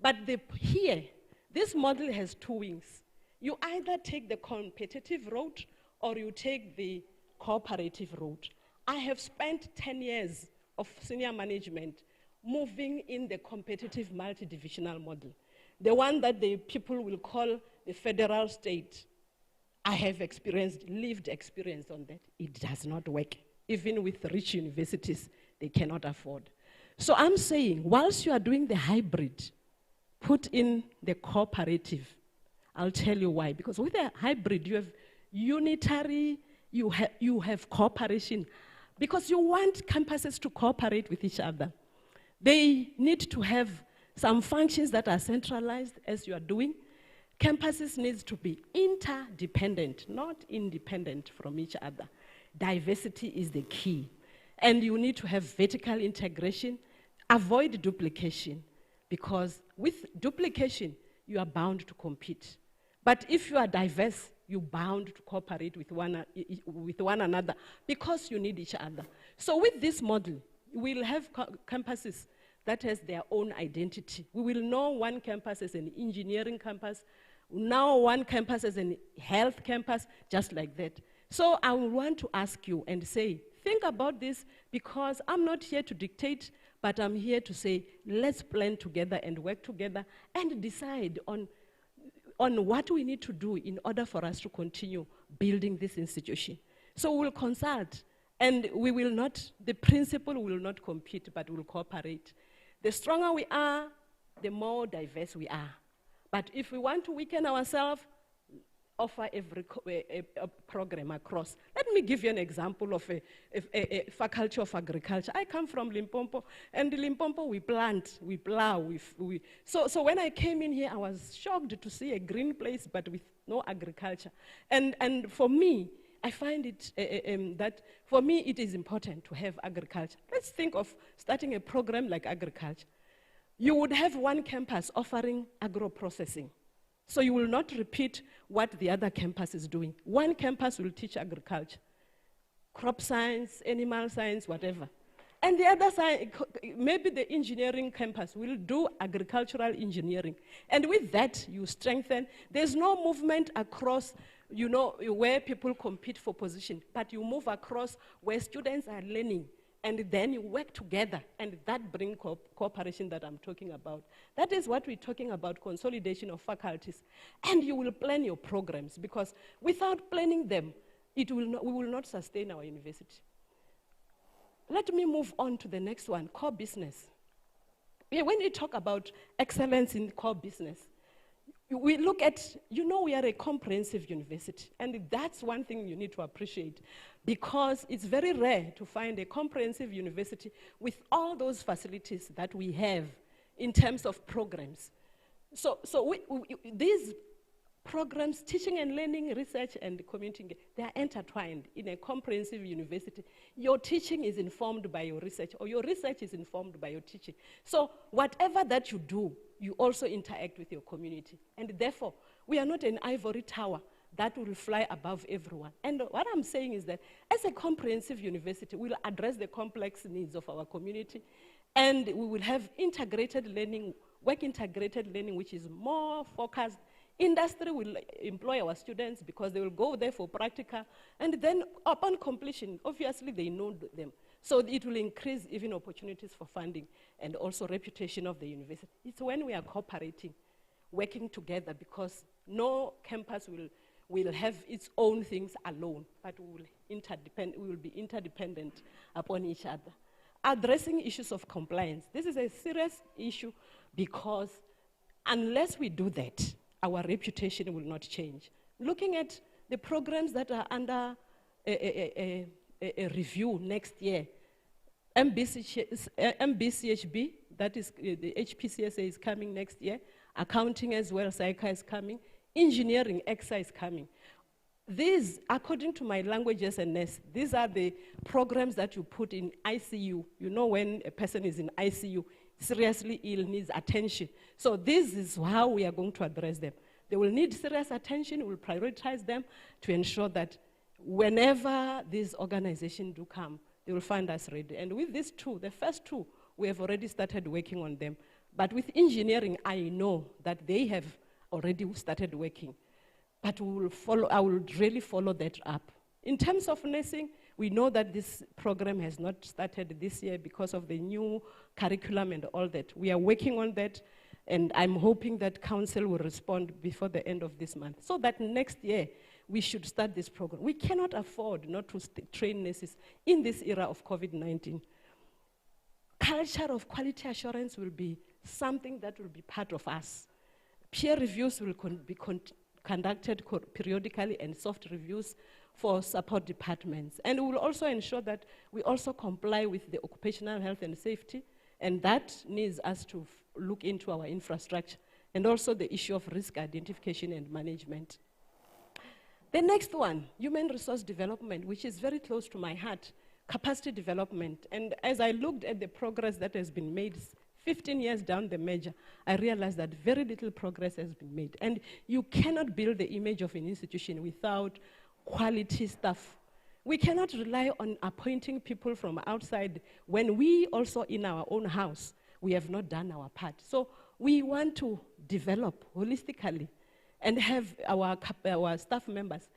But here, this model has 2 wings. You either take the competitive route or you take the cooperative route. I have spent 10 years of senior management moving in the competitive multi-divisional model, the one that the people will call the federal state. I have lived experience on that. It does not work. Even with rich universities, they cannot afford. So I'm saying, whilst you are doing the hybrid, put in the cooperative. I'll tell you why. Because with a hybrid, you have unitary, you have cooperation. Because you want campuses to cooperate with each other. They need to have some functions that are centralized, as you are doing. Campuses need to be interdependent, not independent from each other. Diversity is the key. And you need to have vertical integration, avoid duplication. Because with duplication, you are bound to compete. But if you are diverse, you're bound to cooperate with one another because you need each other. So with this model, we'll have campuses that has their own identity. We will know one campus as an engineering campus, now one campus as a health campus, just like that. So I want to ask you and say, think about this, because I'm not here to dictate, but I'm here to say, let's plan together and work together and decide on what we need to do in order for us to continue building this institution. So we'll consult, and we will not, the principal will not compete, but will cooperate. The stronger we are, the more diverse we are. But if we want to weaken ourselves, offer a program across. Let me give you an example of a faculty of agriculture. I come from Limpopo, and in Limpopo we plant, we plow. So when I came in here, I was shocked to see a green place, but with no agriculture. And for me, I find it that for me it is important to have agriculture. Let's think of starting a program like agriculture. You would have one campus offering agro-processing. So you will not repeat what the other campus is doing. One campus will teach agriculture, crop science, animal science, whatever. And the other side, maybe the engineering campus will do agricultural engineering. And with that, you strengthen. There's no movement across you know, where people compete for position, but you move across where students are learning, and then you work together, and that brings cooperation that I'm talking about. That is what we're talking about, consolidation of faculties. And you will plan your programs, because without planning them, we will not sustain our university. Let me move on to the next one, core business. Yeah, when we talk about excellence in core business, we look at, you know, we are a comprehensive university, and that's one thing you need to appreciate, because it's very rare to find a comprehensive university with all those facilities that we have in terms of programs. So these programs, teaching and learning, research, and community, they are intertwined in a comprehensive university. Your teaching is informed by your research, or your research is informed by your teaching. So whatever that you do, you also interact with your community. And therefore, we are not an ivory tower that will fly above everyone. And what I'm saying is that as a comprehensive university, we'll address the complex needs of our community, and we will have integrated learning, work integrated learning, which is more focused. Industry will employ our students because they will go there for practical, and then upon completion, obviously they know them. So it will increase even opportunities for funding and also reputation of the university. It's when we are cooperating, working together, because no campus will have its own things alone, but we will be interdependent upon each other. Addressing issues of compliance. This is a serious issue, because unless we do that, our reputation will not change. Looking at the programs that are under a review next year, MBCHB, that is the HPCSA is coming next year, accounting as well, SAICA is coming, engineering, EXA is coming. These, according to my language SNS, these are the programs that you put in ICU. You know, when a person is in ICU, seriously ill, needs attention. So this is how we are going to address them. They will need serious attention. We'll prioritize them to ensure that whenever these organizations do come, they will find us ready. And with these two, the first two, we have already started working on them. But with engineering, I know that they have already started working. But we will follow, I will really follow that up. In terms of nursing, we know that this program has not started this year because of the new curriculum and all that. We are working on that, and I'm hoping that council will respond before the end of this month, so that next year we should start this program. We cannot afford not to train nurses in this era of COVID-19. Culture of quality assurance will be something that will be part of us. Peer reviews will be conducted periodically, and soft reviews for support departments. And we will also ensure that we also comply with the occupational health and safety, and that needs us to look into our infrastructure, and also the issue of risk identification and management. The next one, human resource development, which is very close to my heart, capacity development. And as I looked at the progress that has been made 15 years down the major, I realized that very little progress has been made. And you cannot build the image of an institution without quality staff. We cannot rely on appointing people from outside when we also in our own house, we have not done our part. So we want to develop holistically and have our staff members.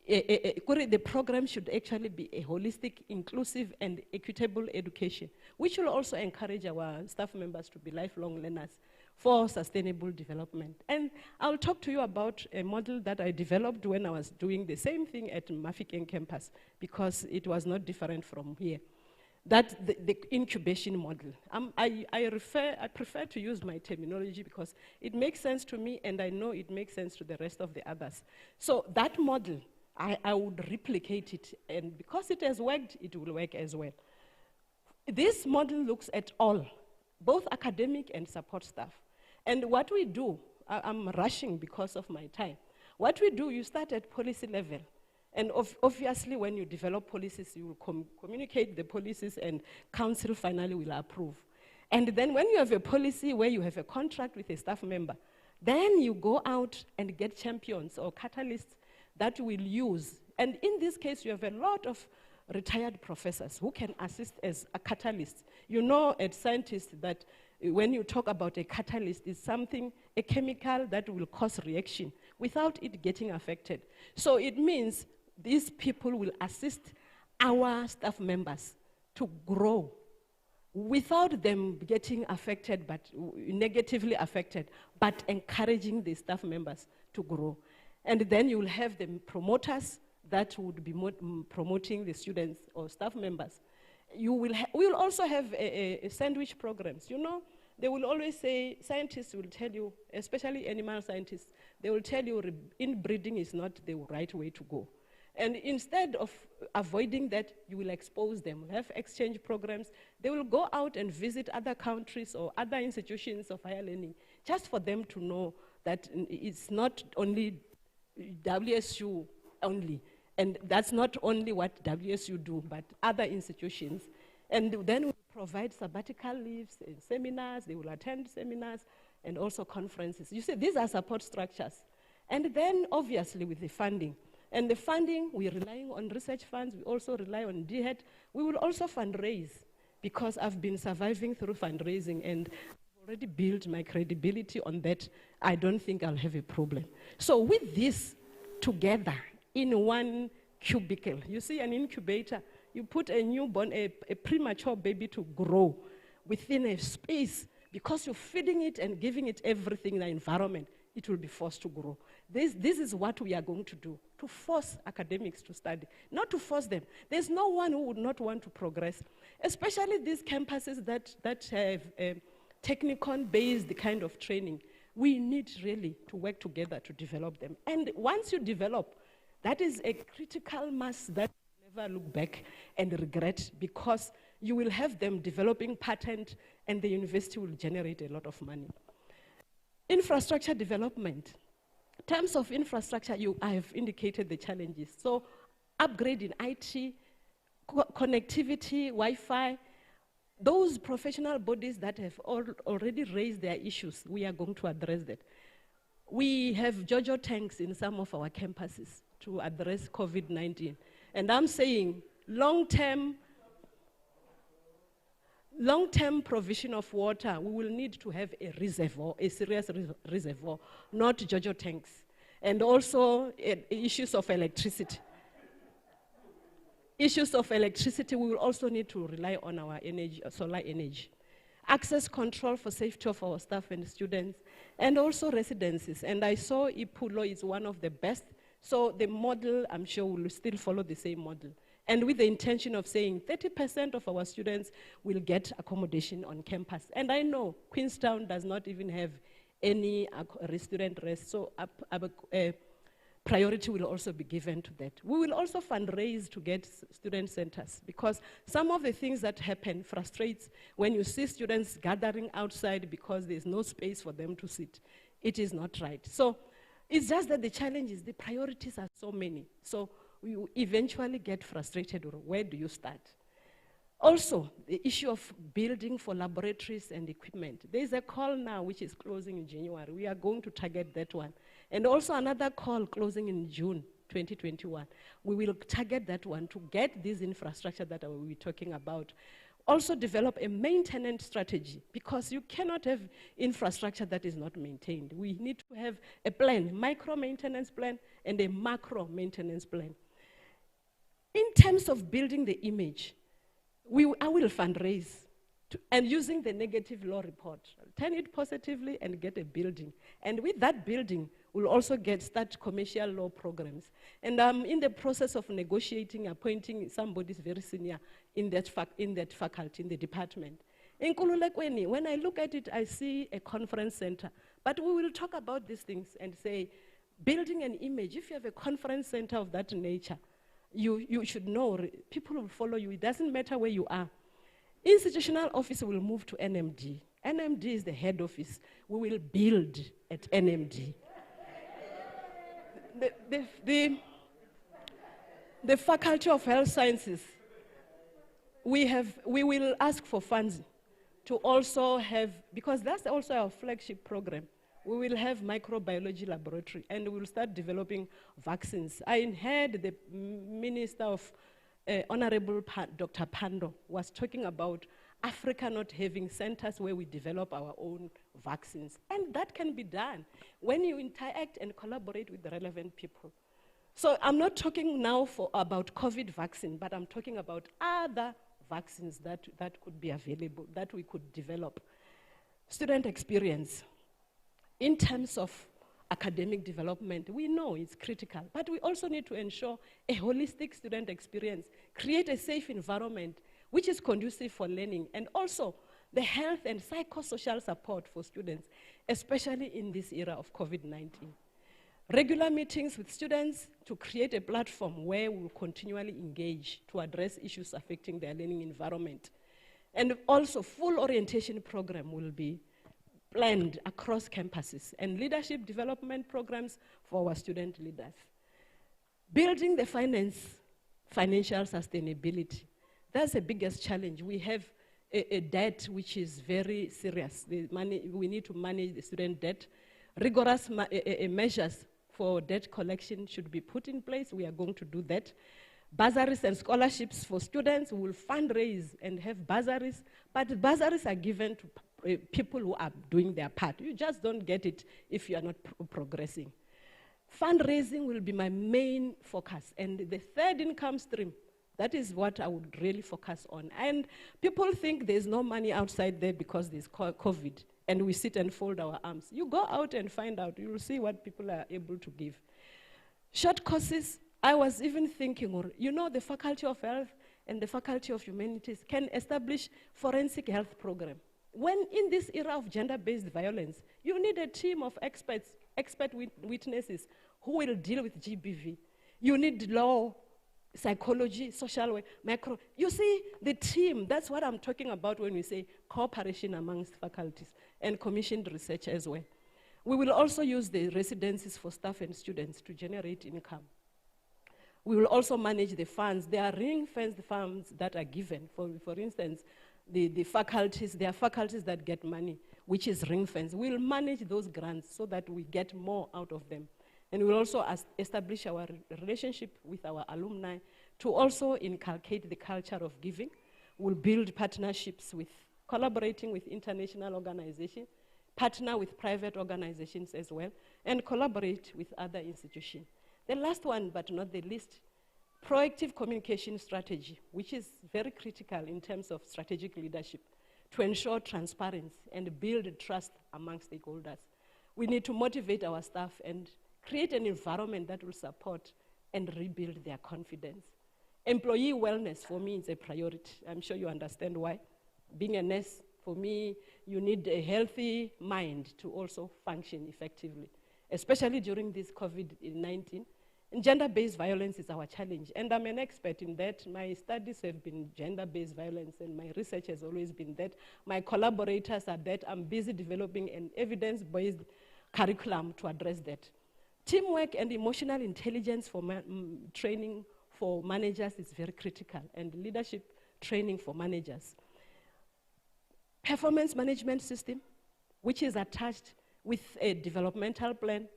The program should actually be a holistic, inclusive, and equitable education, which will also encourage our staff members to be lifelong learners for sustainable development. And I'll talk to you about a model that I developed when I was doing the same thing at Mafikeng campus, because it was not different from here. That's the incubation model. I prefer to use my terminology because it makes sense to me, and I know it makes sense to the rest of the others. So that model, I would replicate it, and because it has worked, it will work as well. This model looks at all, both academic and support staff. And what we do, I'm rushing because of my time. What we do, you start at policy level. And obviously, when you develop policies, you will communicate the policies, and council finally will approve. And then when you have a policy where you have a contract with a staff member, then you go out and get champions or catalysts that will use. And in this case, you have a lot of retired professors who can assist as a catalyst. You know, as scientists, that when you talk about a catalyst, it's something, a chemical that will cause reaction without it getting affected. So it means these people will assist our staff members to grow without them getting affected, but negatively affected, but encouraging the staff members to grow. And then you will have the promoters that would be promoting the students or staff members. We will also have a sandwich programs. You know, they will always say, scientists will tell you, especially animal scientists, they will tell you inbreeding is not the right way to go. And instead of avoiding that, you will expose them, have exchange programs. They will go out and visit other countries or other institutions of higher learning, just for them to know that it's not only WSU only, and that's not only what WSU do, but other institutions. And then we provide sabbatical leaves, seminars, they will attend seminars, and also conferences. You see, these are support structures. And then, obviously, with the funding. And the funding, we're relying on research funds, we also rely on DHET. We will also fundraise, because I've been surviving through fundraising, and I've already built my credibility on that. I don't think I'll have a problem. So with this together in one cubicle, you see an incubator, you put a newborn, a premature baby to grow within a space, because you're feeding it and giving it everything in the environment, it will be forced to grow. This is what we are going to do, to force academics to study, not to force them. There's no one who would not want to progress, especially these campuses that have technicon-based kind of training. We need really to work together to develop them. And once you develop, that is a critical mass that you never look back and regret, because you will have them developing patent and the university will generate a lot of money. Infrastructure development. In terms of infrastructure, I have indicated the challenges. So upgrading IT, connectivity, Wi-Fi, those professional bodies that have already raised their issues, we are going to address that. We have JoJo tanks in some of our campuses to address COVID-19. And I'm saying long-term provision of water, we will need to have a reservoir, a serious reservoir, not JoJo tanks. And also issues of electricity. Issues of electricity, we will also need to rely on our energy, solar energy. Access control for safety of our staff and students, and also residencies. And I saw Ipulo is one of the best, so the model, I'm sure, will still follow the same model. And with the intention of saying 30% of our students will get accommodation on campus. And I know Queenstown does not even have any student rest, so priority will also be given to that. We will also fundraise to get student centers, because some of the things that happen frustrates when you see students gathering outside because there's no space for them to sit. It is not right. So it's just that the challenge is the priorities are so many. So we will eventually get frustrated, or where do you start? Also, the issue of building for laboratories and equipment. There's a call now which is closing in January. We are going to target that one. And also another call closing in June 2021. We will target that one to get this infrastructure that we were talking about. Also develop a maintenance strategy, because you cannot have infrastructure that is not maintained. We need to have a plan, micro maintenance plan and a macro maintenance plan. In terms of building the image, I will fundraise and using the negative law report, turn it positively and get a building. And with that building, we'll also start commercial law programs. And I'm in the process of negotiating, appointing somebody very senior in that faculty, in the department. In Kululekweni, when I look at it, I see a conference center. But we will talk about these things and say, building an image, if you have a conference center of that nature, you should know, people will follow you. It doesn't matter where you are. Institutional office will move to NMD. NMD is the head office. We will build at NMD. The Faculty of Health Sciences, we will ask for funds to also have, because that's also our flagship program. We will have microbiology laboratory, and we will start developing vaccines. I heard the Minister of Honorable Dr. Pando was talking about Africa not having centers where we develop our own vaccines. And that can be done when you interact and collaborate with the relevant people. So I'm not talking now about COVID vaccine, but I'm talking about other vaccines that could be available, that we could develop. Student experience. In terms of academic development, we know it's critical, but we also need to ensure a holistic student experience, create a safe environment which is conducive for learning, and also the health and psychosocial support for students, especially in this era of COVID-19. Regular meetings with students to create a platform where we will continually engage to address issues affecting their learning environment. And also full orientation program will be planned across campuses, and leadership development programs for our student leaders. Building the financial sustainability. That's the biggest challenge. We have a debt which is very serious. We need to manage the student debt. Rigorous measures for debt collection should be put in place. We are going to do that. Bursaries and scholarships for students. We will fundraise and have bursaries, but bursaries are given to people who are doing their part. You just don't get it if you are not progressing. Fundraising will be my main focus. And the third income stream, that is what I would really focus on. And people think there's no money outside there because there's COVID, and we sit and fold our arms. You go out and find out. You will see what people are able to give. Short courses, I was even thinking, the Faculty of Health and the Faculty of Humanities can establish forensic health program. When in this era of gender-based violence, you need a team of expert witnesses who will deal with GBV. You need law, psychology, social work, macro. You see, the team, that's what I'm talking about when we say cooperation amongst faculties and commissioned research as well. We will also use the residencies for staff and students to generate income. We will also manage the funds. There are ring-fenced funds that are given. For instance, the faculties, there are faculties that get money, which is ring-fenced. We'll manage those grants so that we get more out of them. And we'll also establish our relationship with our alumni to also inculcate the culture of giving. We'll build partnerships with, collaborating with international organizations, partner with private organizations as well, and collaborate with other institutions. The last one, but not the least, proactive communication strategy, which is very critical in terms of strategic leadership to ensure transparency and build trust among stakeholders. We need to motivate our staff and create an environment that will support and rebuild their confidence. Employee wellness, for me, is a priority. I'm sure you understand why. Being a nurse, for me, you need a healthy mind to also function effectively, especially during this COVID-19. And gender-based violence is our challenge, and I'm an expert in that. My studies have been gender-based violence, and my research has always been that. My collaborators are that. I'm busy developing an evidence-based curriculum to address that. Teamwork and emotional intelligence for training for managers is very critical, and leadership training for managers. Performance management system, which is attached with a developmental plan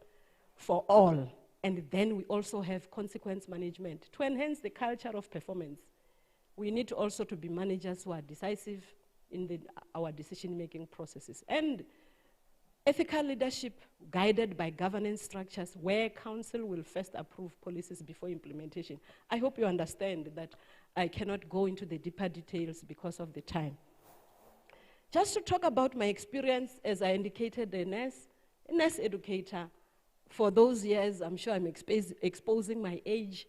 for all. And then we also have consequence management to enhance the culture of performance. We need also to be managers who are decisive in our decision-making processes. And ethical leadership guided by governance structures where council will first approve policies before implementation. I hope you understand that I cannot go into the deeper details because of the time. Just to talk about my experience, as I indicated, a nurse educator. For those years, I'm sure I'm exposing my age.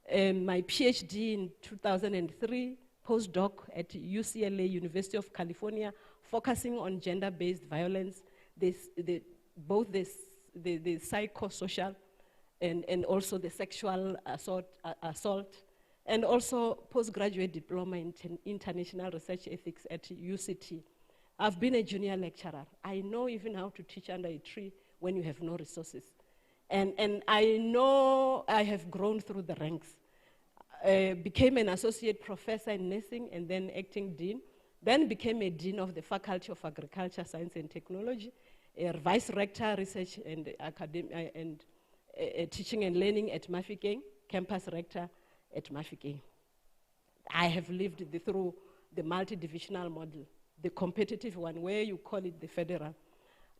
My PhD in 2003, postdoc at UCLA, University of California, focusing on gender-based violence, both the psychosocial and also the sexual assault, and also postgraduate diploma in international research ethics at UCT. I've been a junior lecturer. I know even how to teach under a tree when you have no resources. And I know I have grown through the ranks. Became an associate professor in nursing and then acting dean, then became a dean of the Faculty of Agriculture, Science and Technology, a vice rector, research and teaching and learning at Mafeking, campus rector at Mafeking. I have lived through the multi-divisional model, the competitive one, where you call it the federal.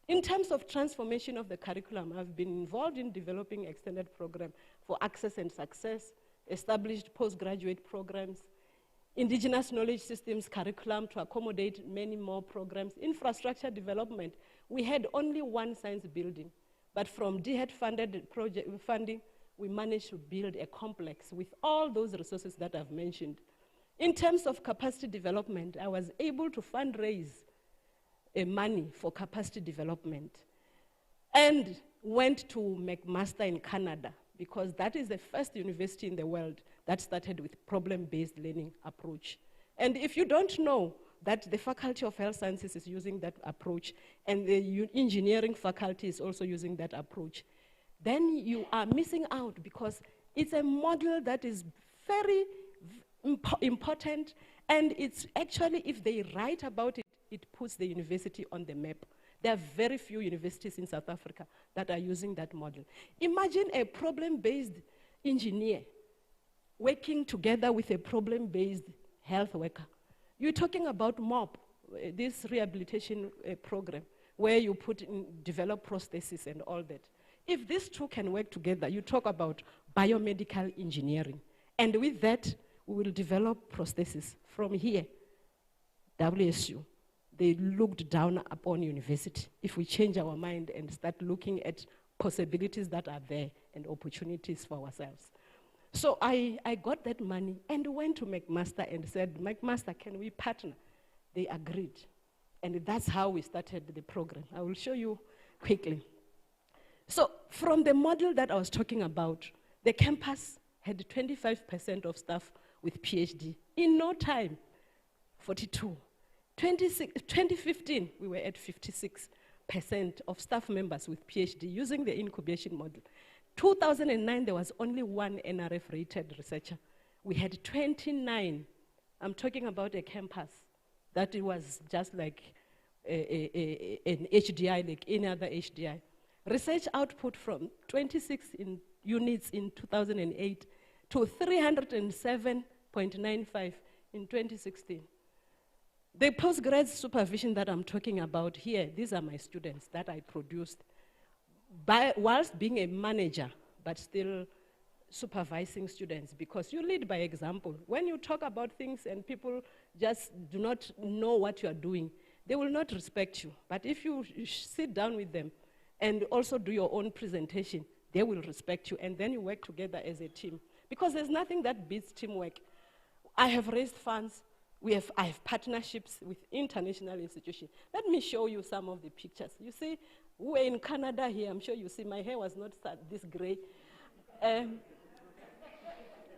In terms of transformation of the curriculum, I've been involved in developing extended program for access and success, established postgraduate programs, indigenous knowledge systems curriculum to accommodate many more programs, infrastructure development. We had only one science building, but from DHET funded project funding, we managed to build a complex with all those resources that I've mentioned. In terms of capacity development, I was able to fundraise money for capacity development and went to McMaster in Canada because that is the first university in the world that started with problem-based learning approach. And if you don't know that the Faculty of Health Sciences is using that approach and the engineering faculty is also using that approach, then you are missing out because it's a model that is very important, and it's actually, if they write about it, it puts the university on the map. There are very few universities in South Africa that are using that model. Imagine a problem-based engineer working together with a problem-based health worker. You're talking about MOP, this rehabilitation program, where you develop prosthesis and all that. If these two can work together, you talk about biomedical engineering. And with that, we will develop prosthesis. From here, WSU, they looked down upon university. If we change our mind and start looking at possibilities that are there and opportunities for ourselves. So I got that money and went to McMaster and said, McMaster, can we partner? They agreed. And that's how we started the program. I will show you quickly. So from the model that I was talking about, the campus had 25% of staff with PhD. In no time, 42. 2015, we were at 56% of staff members with PhD using the incubation model. 2009, there was only one NRF-rated researcher. We had 29. I'm talking about a campus that it was just like an HDI, like any other HDI. Research output from 26 units in 2008 to 307.95 in 2016. The postgrad supervision that I'm talking about here, these are my students that I produced whilst being a manager, but still supervising students, because you lead by example. When you talk about things and people just do not know what you are doing, they will not respect you. But if you sit down with them and also do your own presentation, they will respect you, and then you work together as a team. Because there's nothing that beats teamwork. I have raised funds. I have partnerships with international institutions. Let me show you some of the pictures. You see, we were in Canada here. I'm sure you see my hair was not this gray.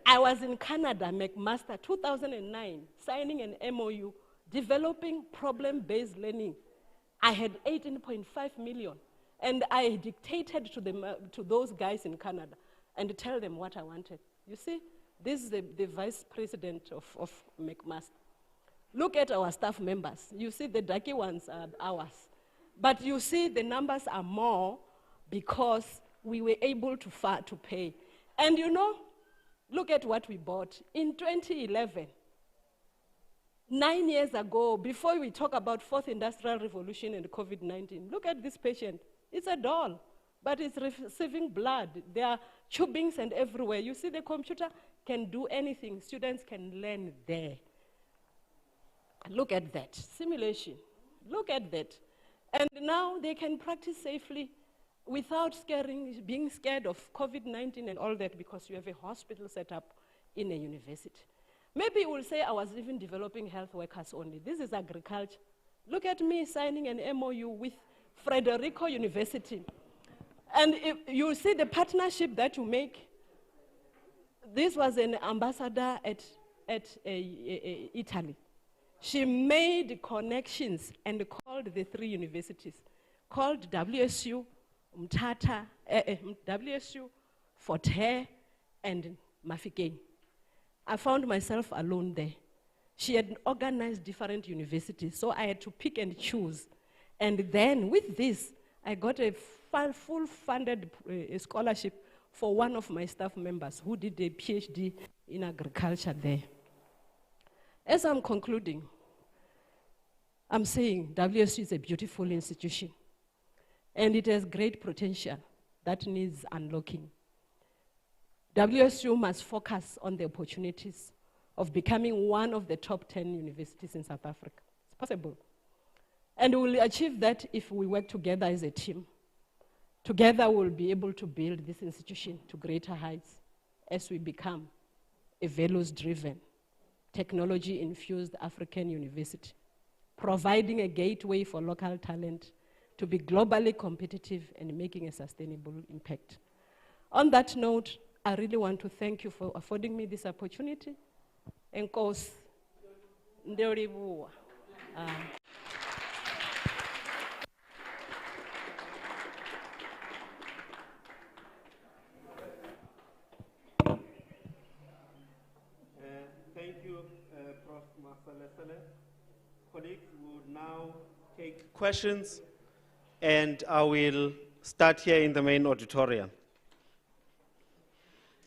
I was in Canada, McMaster, 2009, signing an MOU, developing problem-based learning. I had 18.5 million. And I dictated to those guys in Canada and tell them what I wanted. You see, this is the vice president of McMaster. Look at our staff members. You see the darky ones are ours. But you see the numbers are more because we were able to pay. And you know, look at what we bought. In 2011, 9 years ago, before we talk about fourth industrial revolution and COVID-19, look at this patient. It's a doll, but it's receiving blood. There are tubings and everywhere. You see the computer can do anything. Students can learn there. Look at that. Simulation. Look at that. And now they can practice safely without being scared of COVID-19 and all that, because you have a hospital set up in a university. Maybe you will say I was even developing health workers only. This is agriculture. Look at me signing an MOU with Frederico University. And if you see the partnership that you make. This was an ambassador at Italy. She made connections and called the 3 universities, called WSU, WSU, Fort Hare, and Mafikeng. I found myself alone there. She had organized different universities, so I had to pick and choose. And then with this, I got a full funded scholarship for one of my staff members who did a PhD in agriculture there. As I'm concluding, I'm saying WSU is a beautiful institution and it has great potential that needs unlocking. WSU must focus on the opportunities of becoming one of the top 10 universities in South Africa. It's possible. And we will achieve that if we work together as a team. Together we'll be able to build this institution to greater heights as we become a values-driven, technology-infused African university, providing a gateway for local talent to be globally competitive and making a sustainable impact. On that note, I really want to thank you for affording me this opportunity. Enkosi, ndiyolibuwa. Thank you, Prof. Masalesele. Colleagues, we will now take questions, and I will start here in the main auditorium.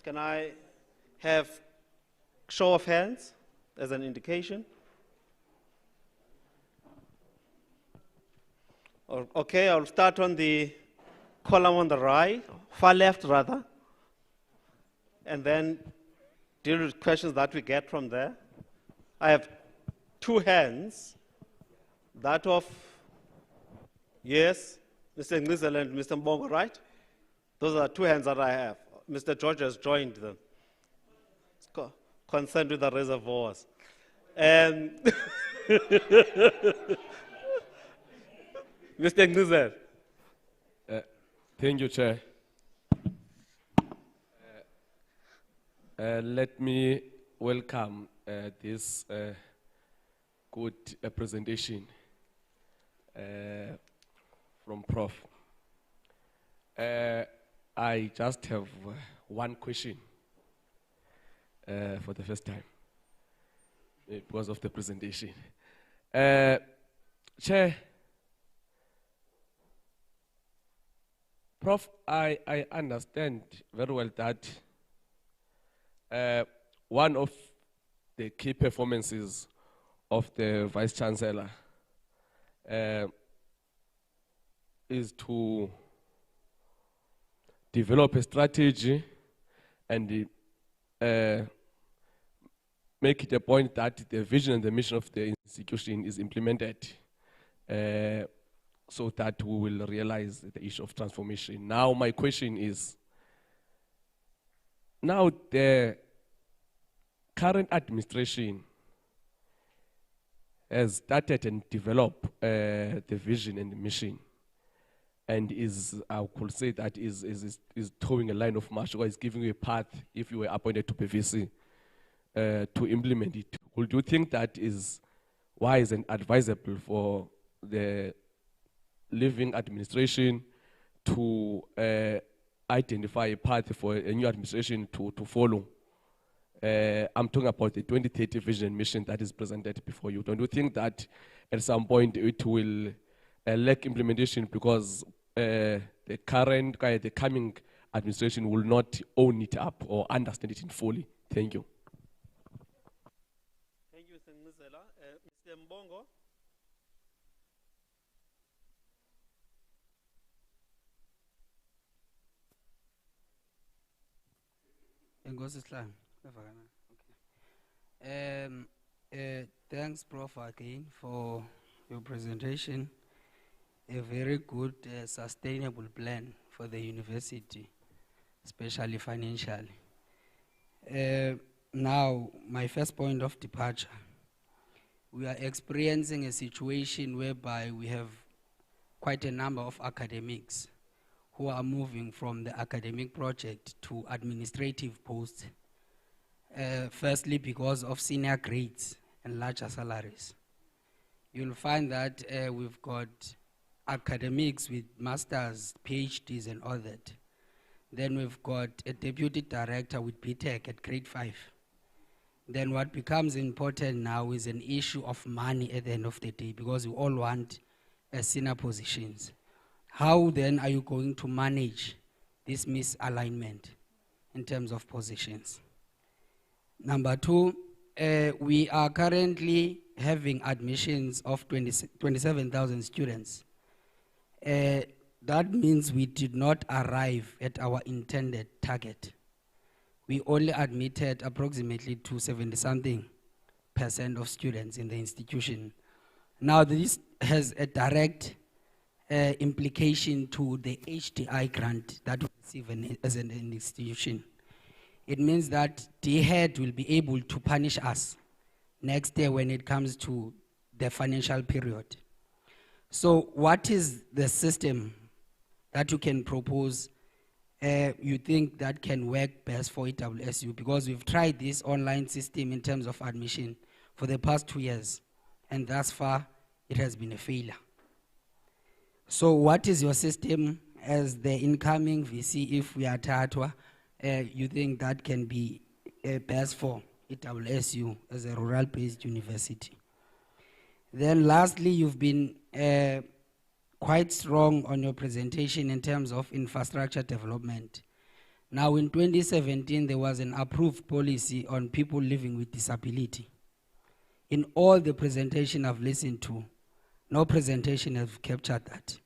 Can I have show of hands as an indication? Okay, I'll start on the column on the right, far left rather, and then deal with questions that we get from there. I have two hands, that of, yes, Mr. Ngizela and Mr. Mbongo, right? Those are two hands that I have. Mr. George has joined them. It's concerned with the reservoirs. Mr. Ngizela. Thank you, Chair. Let me welcome this good presentation from Prof. I just have one question for the first time because of the presentation. Chair, Prof, I understand very well that one of the key performances of the Vice Chancellor is to develop a strategy and make it a point that the vision and the mission of the institution is implemented so that we will realize the issue of transformation. Now my question is, now the current administration has started and developed the vision and the mission, and is, I could say that is towing a line of march, or is giving you a path if you were appointed to PVC to implement it. Would you think that is wise and advisable for the living administration to identify a path for a new administration to follow? I'm talking about the 2030 vision and mission that is presented before you. Don't you think that at some point it will lack implementation because the coming administration will not own it up or understand it in fully? Thank you. Thank you, Mr. Ngizela. Mr. Mbongo. Thanks, Prof, again for your presentation. A very good, sustainable plan for the university, especially financially. Now, my first point of departure. We are experiencing a situation whereby we have quite a number of academics who are moving from the academic project to administrative posts, firstly because of senior grades and larger salaries. You'll find that we've got academics with masters, PhDs and all that. Then we've got a deputy director with BTech at grade 5. Then what becomes important now is an issue of money at the end of the day, because we all want senior positions. How then are you going to manage this misalignment in terms of positions? Number two, we are currently having admissions of 27,000 students. That means we did not arrive at our intended target. We only admitted approximately to 70-something% of students in the institution. Now this has a direct implication to the HDI grant that we receive as an institution. It means that DHEAD will be able to punish us next year when it comes to the financial period. So what is the system that you can propose you think that can work best for EWSU? Because we've tried this online system in terms of admission for the past 2 years, and thus far it has been a failure. So what is your system as the incoming VC, if we are Tatwa, you think that can be best for EWSU as a rural-based university? Then lastly, you've been quite strong on your presentation in terms of infrastructure development. Now in 2017, there was an approved policy on people living with disability. In all the presentation I've listened to, no presentation has captured that.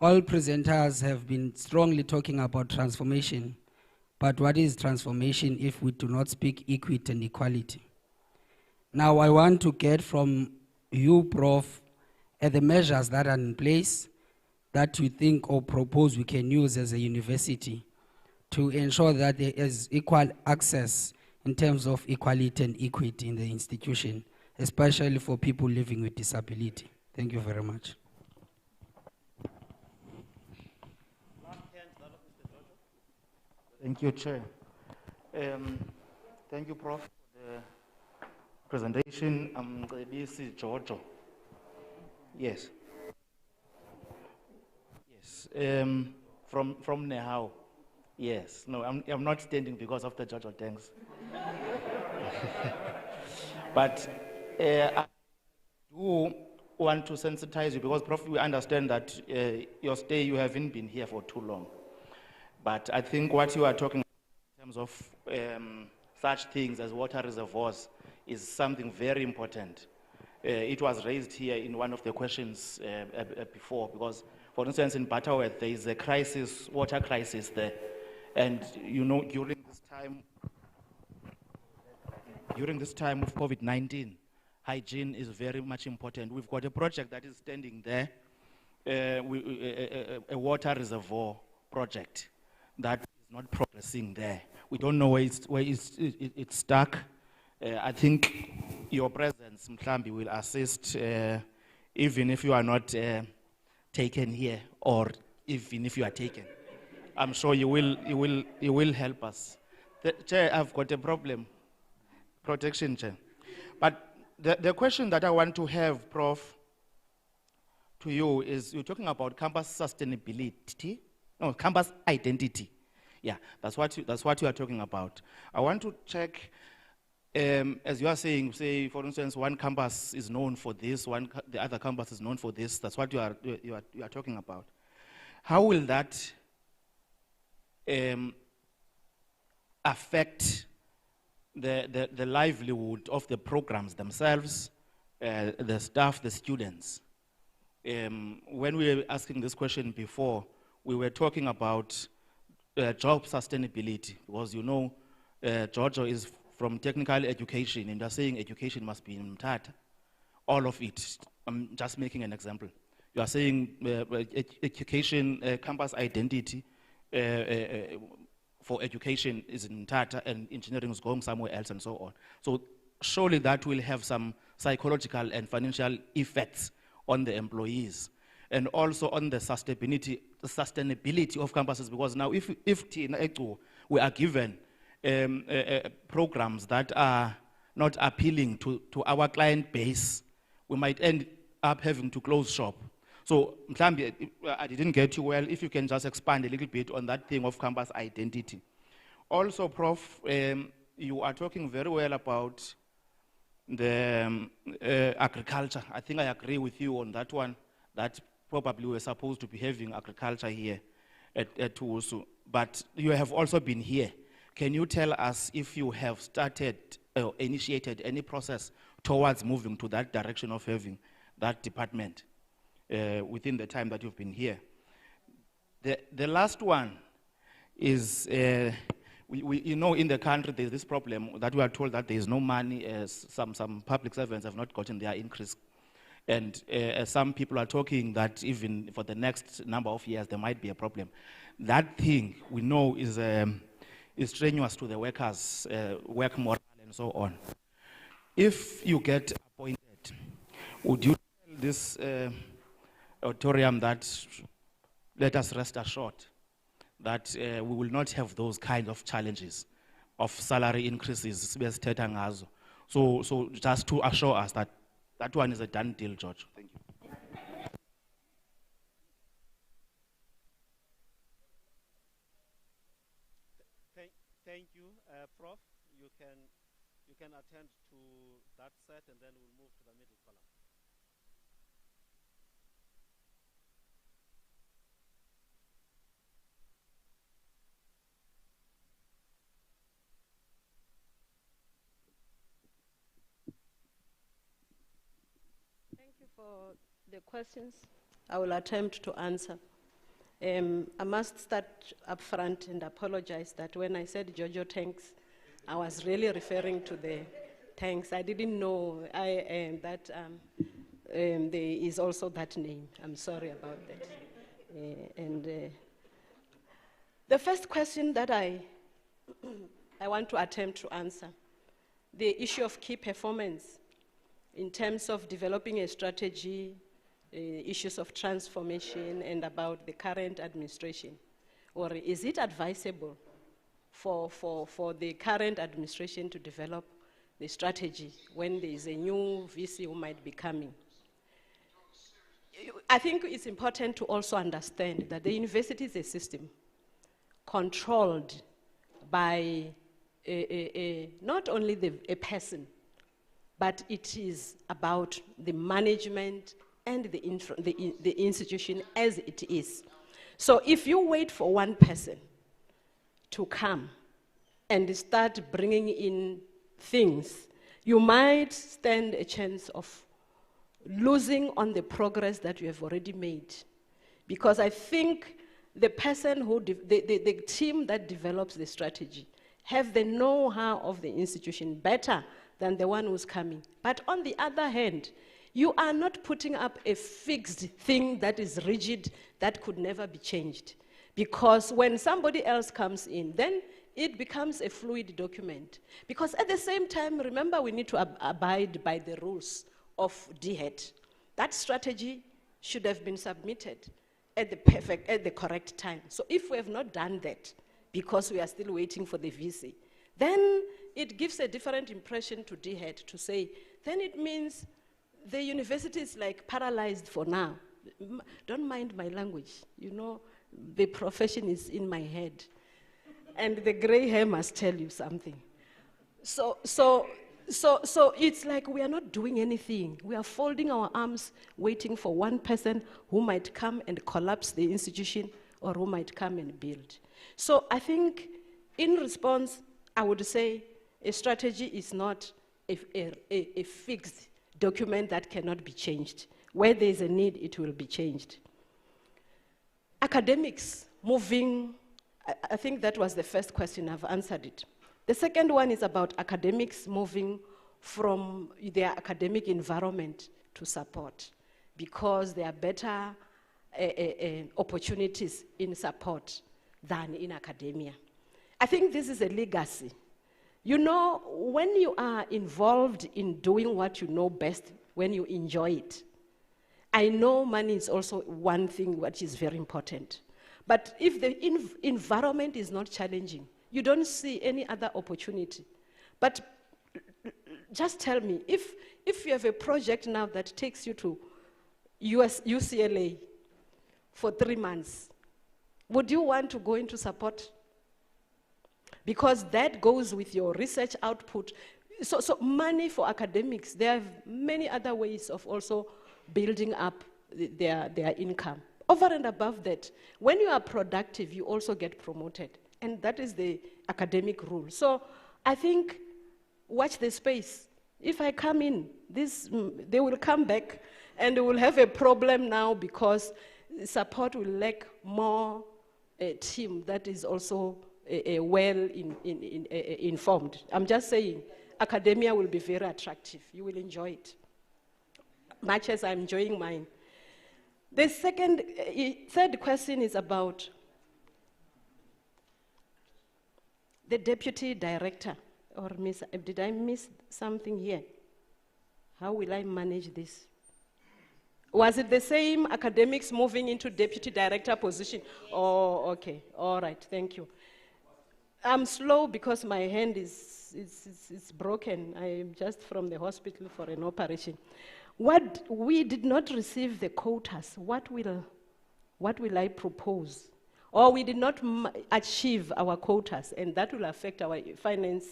All presenters have been strongly talking about transformation, but what is transformation if we do not speak equity and equality? Now I want to get from you, Prof, the measures that are in place that you think or propose we can use as a university to ensure that there is equal access in terms of equality and equity in the institution, especially for people living with disability. Thank you very much. Thank you, Chair. Thank you, Prof, for the presentation. I'm Cebisi Giorgio. Yes. Yes. From Nehao. Yes. No, I'm not standing because of the Giorgio, thanks. But I do want to sensitize you because, Prof, we understand that your stay, you haven't been here for too long. But I think what you are talking in terms of such things as water reservoirs is something very important. It was raised here in one of the questions before, because, for instance, in Butterworth, there is a crisis, water crisis there. And, you know, during this time of COVID-19, hygiene is very much important. We've got a project that is standing there, a water reservoir project that is not progressing there. We don't know where it's stuck. I think your presence, Mhlambi, will assist even if you are not taken here, or even if you are taken. I'm sure you will help us. Chair, I've got a problem. Protection, Chair. But the question that I want to have, Prof, to you is, you're talking about campus sustainability, no, campus identity. Yeah, that's what you are talking about. I want to check, as you are saying, say, for instance, one campus is known for this, the other campus is known for this. That's what you are talking about. How will that affect the livelihood of the programs themselves, the staff, the students? When we were asking this question before, we were talking about job sustainability, because, you know, Giorgio is from technical education, and they're saying education must be in Mthatha, all of it. I'm just making an example. You are saying education, campus identity for education is in Mthatha, and engineering is going somewhere else, and so on. So surely that will have some psychological and financial effects on the employees, and also on the sustainability of campuses, because now if we are given programs that are not appealing to our client base, we might end up having to close shop. So, Mhlambi, I didn't get you well. If you can just expand a little bit on that thing of campus identity. Also, Prof, you are talking very well about the agriculture. I think I agree with you on that one, that probably we're supposed to be having agriculture here at Wsu. But you have also been here. Can you tell us if you have started initiated any process towards moving to that direction of having that department within the time that you've been here. The last one is, you know, in the country there's this problem that we are told that there is no money, some public servants have not gotten their increase. And some people are talking that even for the next number of years there might be a problem. That thing we know is strenuous to the workers, work morale and so on. If you get appointed, would you tell this auditorium that let us rest assured that we will not have those kind of challenges of salary increases? So just to assure us that that one is a done deal, George. Thank you. Thank you, Prof. You can attend to that set, and then we'll move to the middle column. Thank you for the questions. I will attempt to answer. I must start up front and apologize that when I said Jojo tanks, I was really referring to the tanks. I didn't know that there is also that name. I'm sorry about that. The first question that I want to attempt to answer, the issue of key performance in terms of developing a strategy, issues of transformation, and about the current administration. Or is it advisable for the current administration to develop the strategy when there is a new VC who might be coming? I think it's important to also understand that the university is a system controlled by not only a person, but it is about the management and the institution as it is. So if you wait for one person to come and start bringing in things, you might stand a chance of losing on the progress that you have already made. Because I think the person who, the team that develops the strategy have the know-how of the institution better than the one who's coming. But on the other hand, you are not putting up a fixed thing that is rigid, that could never be changed. Because when somebody else comes in, then it becomes a fluid document. Because at the same time, remember, we need to abide by the rules of DHET. That strategy should have been submitted at the correct time. So if we have not done that, because we are still waiting for the VC, then it gives a different impression to DHET to say, then it means the university is like paralyzed for now. Don't mind my language. You know, the profession is in my head. And the gray hair must tell you something. So it's like we are not doing anything. We are folding our arms, waiting for one person who might come and collapse the institution or who might come and build. So I think in response, I would say a strategy is not a fixed document that cannot be changed. Where there is a need, it will be changed. Academics moving, I think that was the first question, I've answered it. The second one is about academics moving from their academic environment to support, because there are better opportunities in support than in academia. I think this is a legacy. You know, when you are involved in doing what you know best, when you enjoy it, I know money is also one thing which is very important. But if the environment is not challenging, you don't see any other opportunity. But just tell me, if you have a project now that takes you to UCLA for 3 months, would you want to go into support? Because that goes with your research output. So money for academics, there are many other ways of also building up their income. Over and above that, when you are productive, you also get promoted. And that is the academic rule. So I think watch the space. If I come in, they will come back and we'll have a problem now because support will lack more a team that is also informed. I'm just saying, academia will be very attractive. You will enjoy it, much as I'm enjoying mine. The third question is about the deputy director. Or did I miss something here? How will I manage this? Was it the same academics moving into deputy director position? Oh, okay, all right, thank you. I'm slow because my hand is broken. I'm just from the hospital for an operation. What we did not receive the quotas, what will I propose? Or we did not achieve our quotas, and that will affect our finance,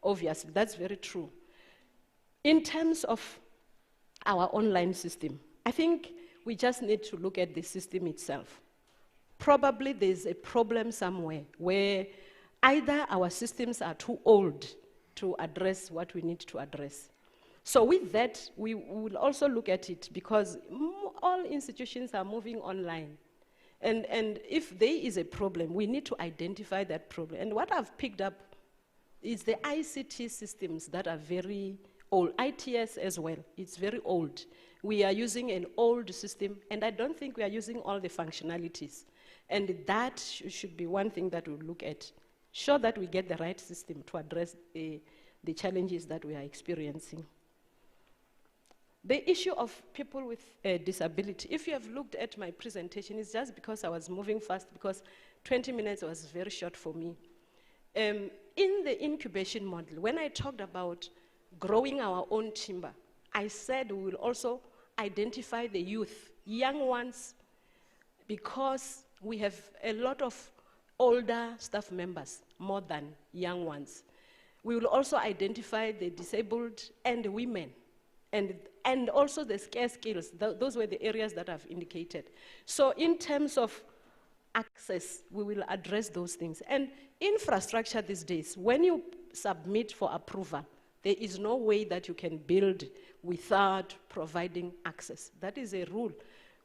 obviously, that's very true. In terms of our online system, I think we just need to look at the system itself. Probably there's a problem somewhere where either our systems are too old to address what we need to address. So with that, we will also look at it because all institutions are moving online. And if there is a problem, we need to identify that problem. And what I've picked up is the ICT systems that are very old. ITS as well, it's very old. We are using an old system, and I don't think we are using all the functionalities. And that should be one thing that we'll look at. Sure that we get the right system to address the challenges that we are experiencing. The issue of people with disability, if you have looked at my presentation, it's just because I was moving fast, because 20 minutes was very short for me. In the incubation model, when I talked about growing our own timber, I said we will also identify the youth, young ones, because we have a lot of older staff members, more than young ones. We will also identify the disabled and women, and also the scarce skills. Those were the areas that I've indicated. So in terms of access, we will address those things. And infrastructure these days, when you submit for approval, there is no way that you can build without providing access. That is a rule.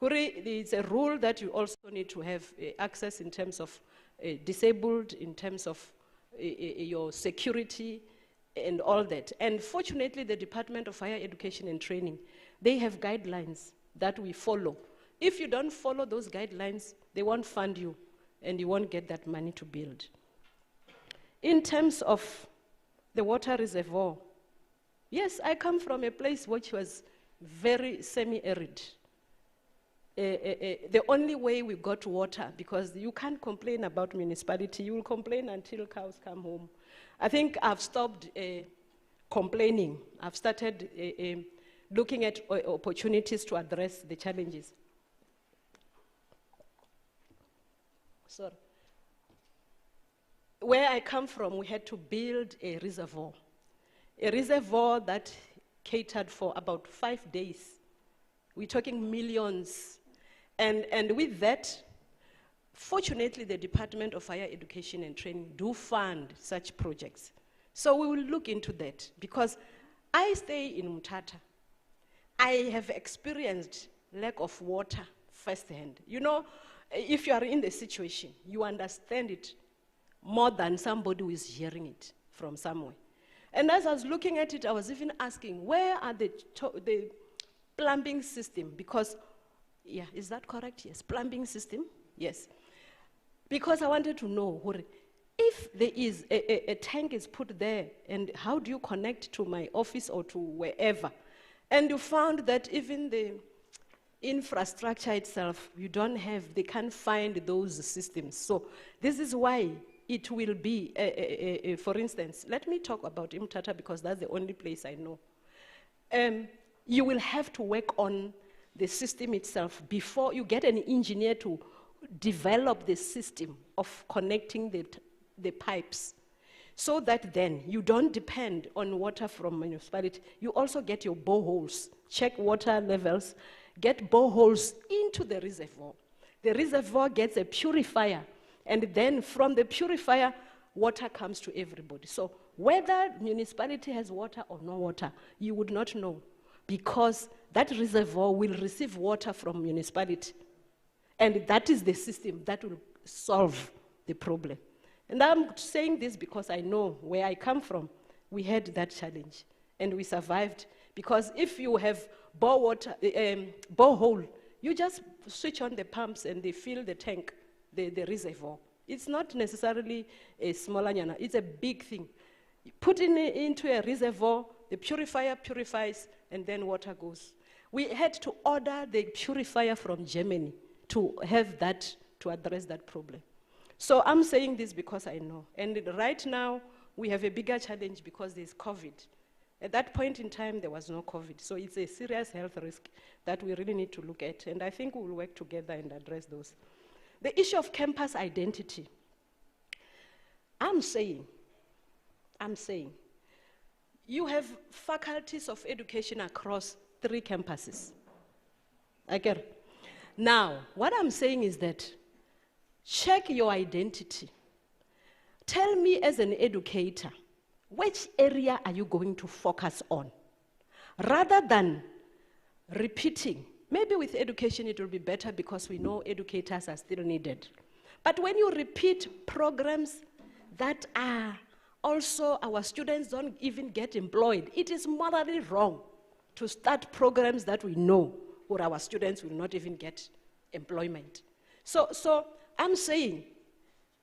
It's a rule that you also need to have access in terms of disabled, in terms of your security, and all that. And fortunately, the Department of Higher Education and Training, they have guidelines that we follow. If you don't follow those guidelines, they won't fund you, and you won't get that money to build. In terms of the water reservoir, yes, I come from a place which was very semi-arid. The only way we got water, because you can't complain about municipality, you will complain until cows come home. I think I've stopped complaining. I've started looking at opportunities to address the challenges. Sorry. Where I come from, we had to build a reservoir that catered for about 5 days. We're talking millions. And with that, fortunately, the Department of Higher Education and Training do fund such projects. So we will look into that, because I stay in Mutata. I have experienced lack of water firsthand. You know, if you are in the situation, you understand it more than somebody who is hearing it from somewhere. And as I was looking at it, I was even asking, where are the plumbing system? Because, yeah, is that correct? Yes, plumbing system, yes. Because I wanted to know, if there is a tank is put there, and how do you connect to my office or to wherever? And you found that even the infrastructure itself, you don't have, they can't find those systems. So this is why it will be, for instance, let me talk about Mthatha, because that's the only place I know. You will have to work on the system itself before you get an engineer to develop the system of connecting the pipes, so that then you don't depend on water from municipality. You also get your boreholes, check water levels, get boreholes into the reservoir. The reservoir gets a purifier, and then from the purifier, water comes to everybody. So whether municipality has water or no water, you would not know, because that reservoir will receive water from municipality. And that is the system that will solve the problem. And I'm saying this because I know where I come from, we had that challenge and we survived. Because if you have borehole, you just switch on the pumps and they fill the tank, the reservoir. It's not necessarily a small anyana, it's a big thing. Put into a reservoir, the purifier purifies, and then water goes. We had to order the purifier from Germany to have that, to address that problem. So I'm saying this because I know. And right now, we have a bigger challenge because there's COVID. At that point in time, there was no COVID. So it's a serious health risk that we really need to look at. And I think we will work together and address those. The issue of campus identity. I'm saying, you have faculties of education across 3 campuses. Okay. Now, what I'm saying is that check your identity. Tell me as an educator, which area are you going to focus on? Rather than repeating, maybe with education it will be better because we know educators are still needed. But when you repeat programs that are also our students don't even get employed, it is morally wrong to start programs that we know or our students will not even get employment. So I'm saying,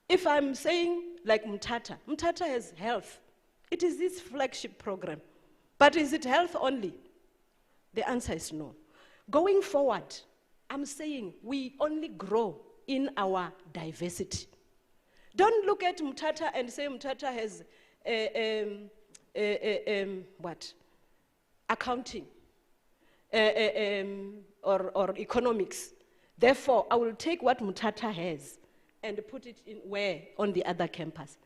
if I'm saying like Mthatha has health. It is this flagship program. But is it health only? The answer is no. Going forward, I'm saying we only grow in our diversity. Don't look at Mthatha and say Mthatha has what? Accounting or economics. Therefore, I will take what Mthatha has and put it in where? On the other campus.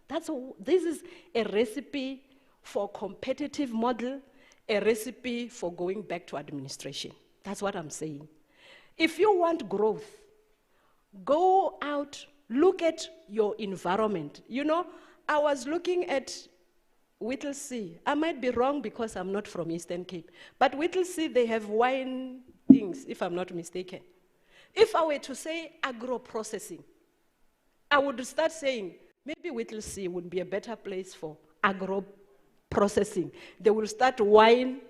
This is a recipe for competitive model, a recipe for going back to administration. That's what I'm saying. If you want growth, go out, look at your environment. You know, I was looking at Whittlesea. I might be wrong because I'm not from Eastern Cape, but Whittlesea, they have wine things, if I'm not mistaken. If I were to say agro-processing, I would start saying, maybe Whittlesea would be a better place for agro-processing. They will start wine,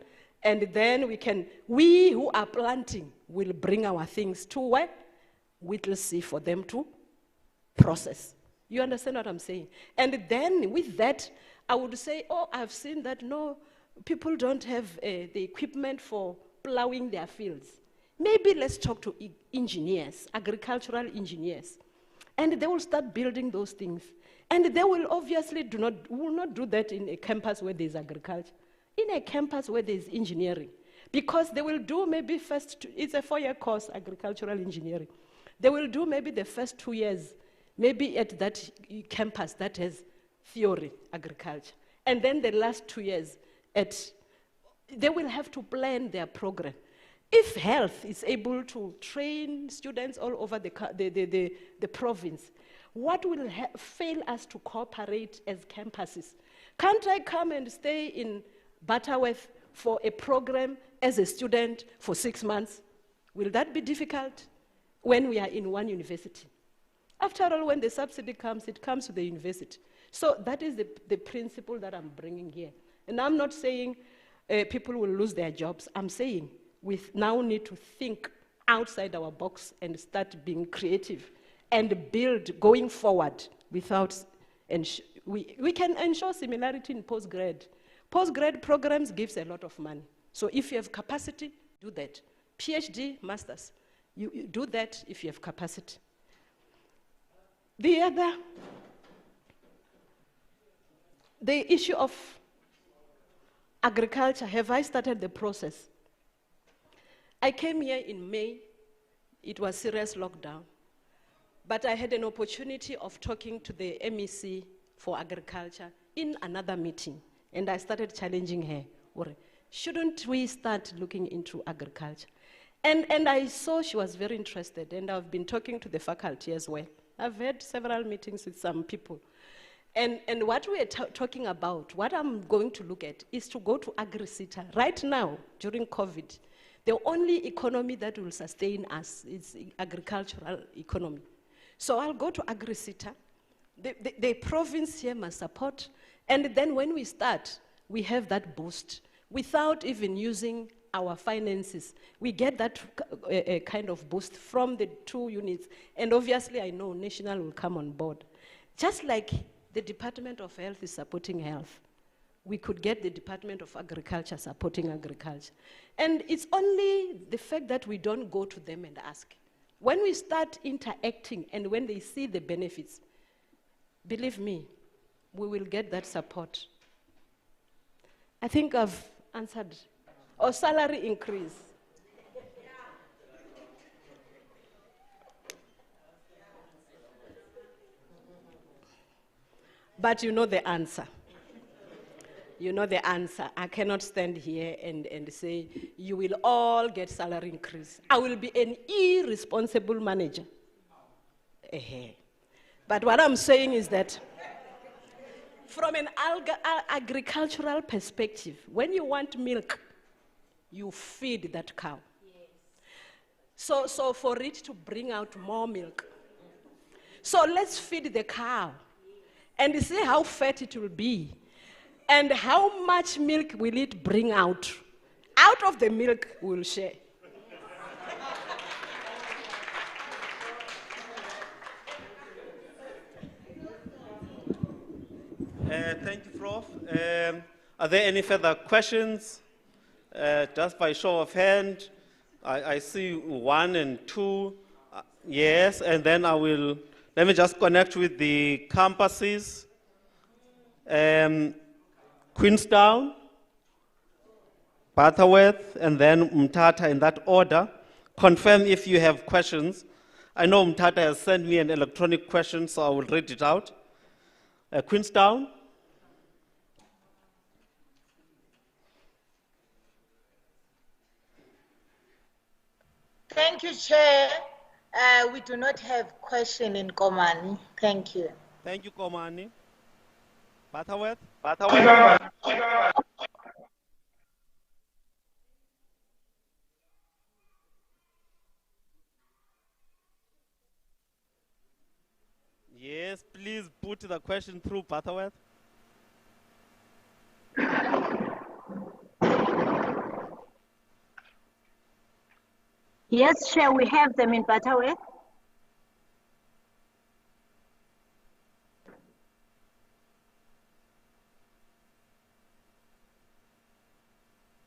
and then we who are planting will bring our things to where? Whittlesea for them to process. You understand what I'm saying? And then with that, I would say, oh, I've seen that no, people don't have the equipment for plowing their fields. Maybe let's talk to engineers, agricultural engineers. And they will start building those things. And they will obviously will not do that in a campus where there's agriculture. In a campus where there's engineering. Because they will do maybe it's a 4-year course, agricultural engineering. They will do maybe the first 2 years, maybe at that campus that has theory, agriculture. And then the last 2 years, they will have to plan their program. If health is able to train students all over the province, what will fail us to cooperate as campuses? Can't I come and stay in Butterworth for a program as a student for 6 months? Will that be difficult when we are in one university? After all, when the subsidy comes, it comes to the university. So that is the principle that I'm bringing here. And I'm not saying people will lose their jobs. I'm saying we now need to think outside our box and start being creative and build going forward without, we can ensure similarity in postgrad. Postgrad programs gives a lot of money. So if you have capacity, do that. PhD, masters, you do that if you have capacity. The issue of agriculture, have I started the process? I came here in May. It was serious lockdown. But I had an opportunity of talking to the MEC for agriculture in another meeting. And I started challenging her. Shouldn't we start looking into agriculture? And I saw she was very interested. And I've been talking to the faculty as well. I've had several meetings with some people. And what we're talking about, what I'm going to look at, is to go to agri-sector. Right now, during COVID, the only economy that will sustain us is agricultural economy. So I'll go to agri-sector. The province here must support. And then when we start, we have that boost. Without even using our finances, we get that kind of boost from the 2 units. And obviously, I know National will come on board. Just like the Department of Health is supporting health, we could get the Department of Agriculture supporting agriculture. And it's only the fact that we don't go to them and ask. When we start interacting and when they see the benefits, believe me, we will get that support. I think I've answered. Or salary increase. But you know the answer. You know the answer. I cannot stand here and say, you will all get salary increase. I will be an irresponsible manager. But what I'm saying is that from an agricultural perspective, when you want milk, you feed that cow. Yes. So for it to bring out more milk. So let's feed the cow and see how fat it will be and how much milk will it bring out. Out of the milk, we'll share. Thank you, Prof. Are there any further questions? Just by show of hand, I see 1 and 2. Yes, and then let me just connect with the campuses. Queenstown, Butterworth, and then Mthatha in that order. Confirm if you have questions. I know Mthatha has sent me an electronic question, so I will read it out. Queenstown. Thank you, Chair. We do not have question in Komani. Thank you. Thank you, Komani. Butterworth? Yes, please put the question through, Butterworth. Yes, Chair, we have them in Butterworth.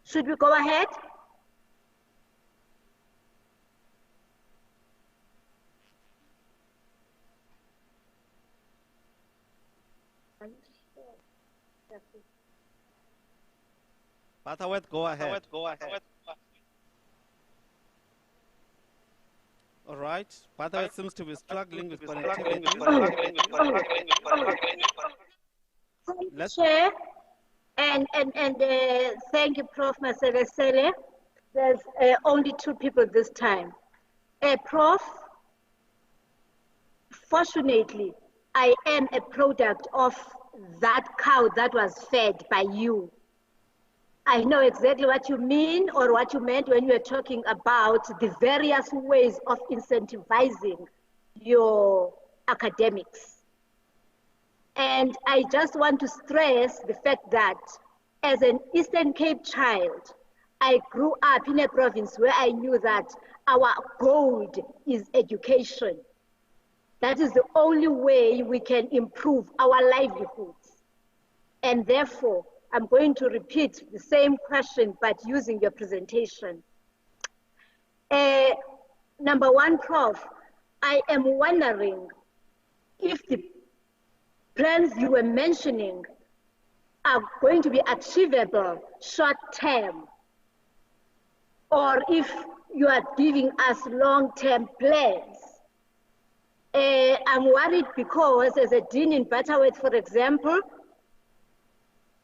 Should we go ahead? Butterworth, go ahead. All right. Butterworth seems to be struggling with connectivity. Chair, and thank you, Prof. Masekesele. There's only 2 people this time. Prof, fortunately, I am a product of that cow that was fed by you. I know exactly what you mean or what you meant when you were talking about the various ways of incentivizing your academics. And I just want to stress the fact that as an Eastern Cape child, I grew up in a province where I knew that our gold is education. That is the only way we can improve our livelihoods. And therefore, I'm going to repeat the same question, but using your presentation. Number 1, Prof, I am wondering if the plans you were mentioning are going to be achievable short term, or if you are giving us long-term plans. I'm worried because as a dean in Butterworth, for example,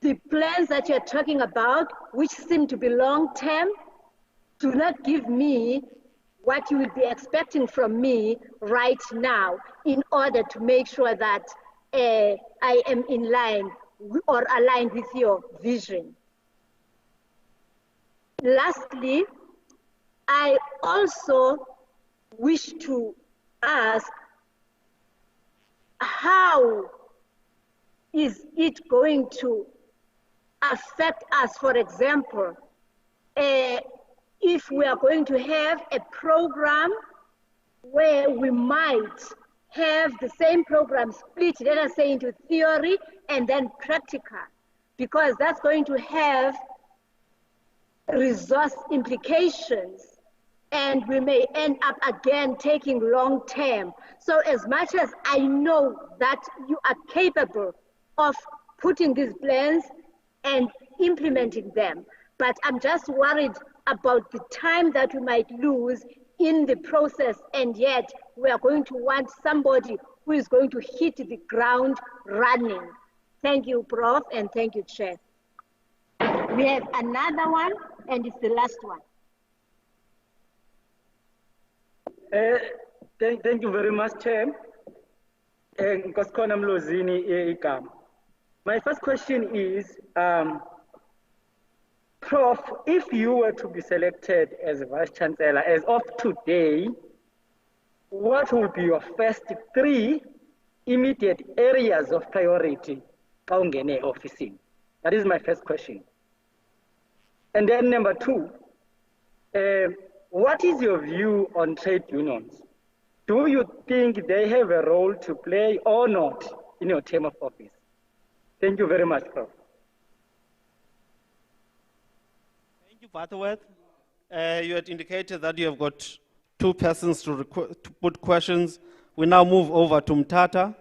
the plans that you're talking about, which seem to be long-term, do not give me what you would be expecting from me right now in order to make sure that I am in line or aligned with your vision. Lastly, I also wish to ask, how is it going to affect us, for example, if we are going to have a program where we might have the same program split, let us say, into theory and then practical, because that's going to have resource implications, and we may end up again taking long term. So as much as I know that you are capable of putting these plans and implementing them, but I'm just worried about the time that we might lose in the process, and yet we are going to want somebody who is going to hit the ground running. Thank you, Prof, and thank you, Chair. We have another one, and it's the last one. Thank you very much, Chair. Nkoskhona Mlozini igama. My first question is, Prof, if you were to be selected as a Vice Chancellor as of today, what would be your first 3 immediate areas of priority xa ungene officing? That is my first question. And then number 2, what is your view on trade unions? Do you think they have a role to play or not in your term of office? Thank you very much, Prof. Thank you, Butterworth. You had indicated that you have got 2 persons to put questions. We now move over to Mtata.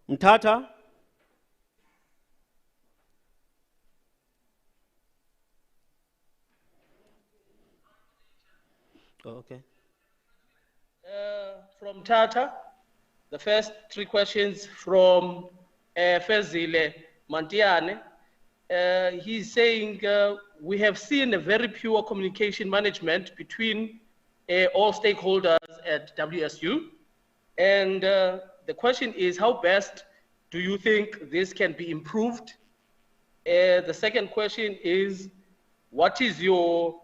Mtata. Oh, okay. From Tata, the first 3 questions from Fezile Mantiane. He's saying we have seen a very pure communication management between all stakeholders at WSU. And the question is, how best do you think this can be improved? The second question is, what is your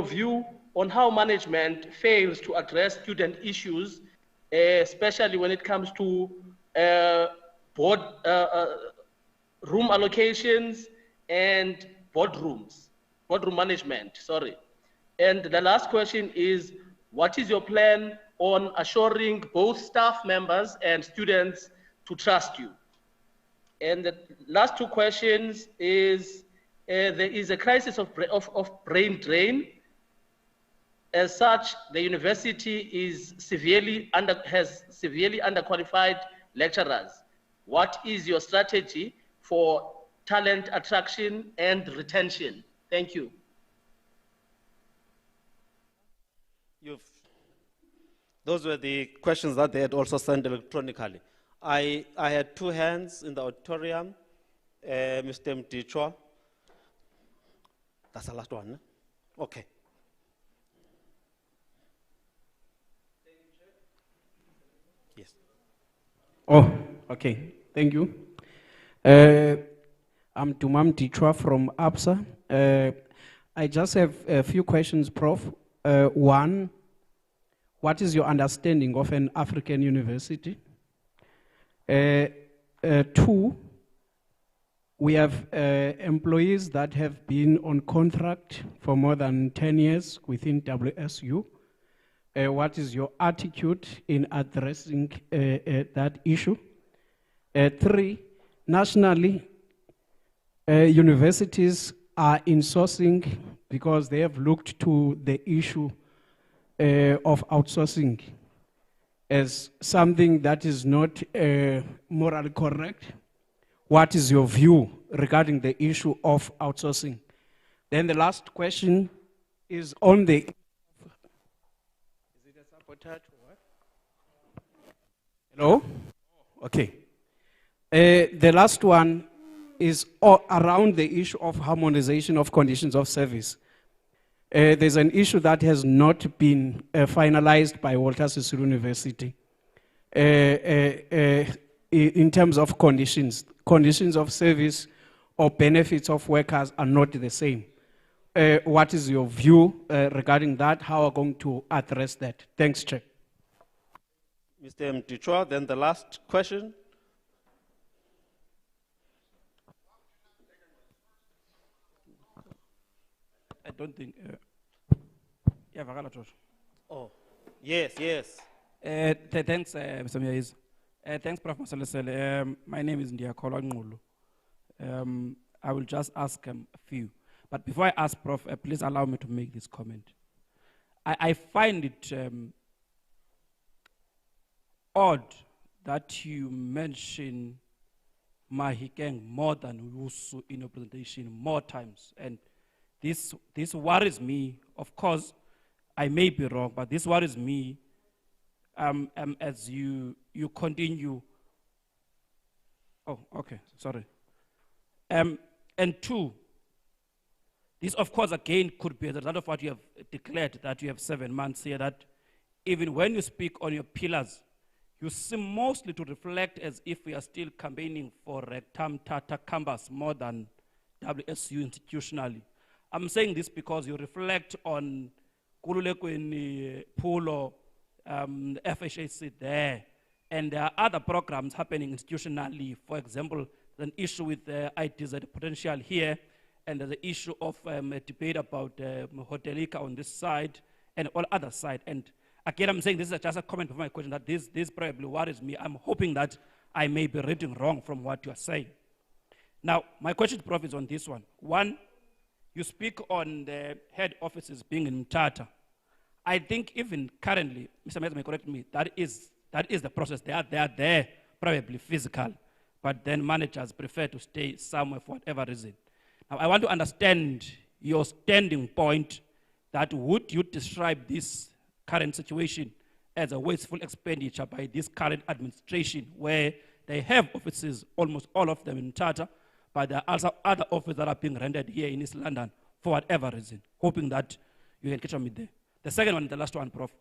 view on how management fails to address student issues, especially when it comes to board room allocations and boardroom management, sorry. And the last question is, what is your plan on assuring both staff members and students to trust you? And the last 2 questions is, there is a crisis of brain drain. As such, the university is has severely underqualified lecturers. What is your strategy for talent attraction and retention? Thank you. Those were the questions that they had also sent electronically. I had 2 hands in the auditorium. Mr. Mtichwa. That's the last one. Eh? Okay. Yes. Oh, okay. Thank you. I'm Tumam Tichwa from APSA. I just have a few questions, Prof. 1, what is your understanding of an African university? 2, we have employees that have been on contract for more than 10 years within WSU. What is your attitude in addressing that issue? 3, nationally, universities are insourcing because they have looked to the issue of outsourcing as something that is not morally correct. What is your view regarding the issue of outsourcing? Then the last question is on the... Is it a sabotage or what? Hello? Okay. The last one is around the issue of harmonization of conditions of service. There's an issue that has not been finalized by Walter Sisulu University in terms of conditions. Conditions of service or benefits of workers are not the same. What is your view regarding that? How are you going to address that? Thanks, Chair. Mr. Mtichwa, then the last question. I don't think. Yeah, Vakala Josh. Oh, yes, yes. Thanks, Mr. Mayes. Thanks, Prof. Masalesele. My name is Ndiakolo Ngulu. I will just ask a few. But before I ask, Prof, please allow me to make this comment. I find it odd that you mention Mahikeng more than Wsu in your presentation more times. And this worries me. Of course, I may be wrong, but this worries me as you continue. Oh, okay, sorry. And two, this of course again could be a result of what you have declared, that you have 7 months here, that even when you speak on your pillars, you seem mostly to reflect as if we are still campaigning for Rectam Tata Canvas more than WSU institutionally. I'm saying this because you reflect on Kululekweni, Pulo, FHAC there, and there are other programs happening institutionally. For example, there's an issue with ITZ potential here, and there's an issue of a debate about Hotelica on this side and all other side. And again, I'm saying this is just a comment for my question, that this probably worries me. I'm hoping that I may be reading wrong from what you are saying. Now, my question to Prof is on this one. One, you speak on the head offices being in Mthatha. I think even currently, Mr. Mayor may correct me, that is the process. They are there, probably physical, but then managers prefer to stay somewhere for whatever reason. Now, I want to understand your standing point, that would you describe this current situation as a wasteful expenditure by this current administration, where they have offices, almost all of them in Mthatha, but there are also other offices that are being rendered here in East London for whatever reason, hoping that you can catch on with there. The second one, the last one, Prof.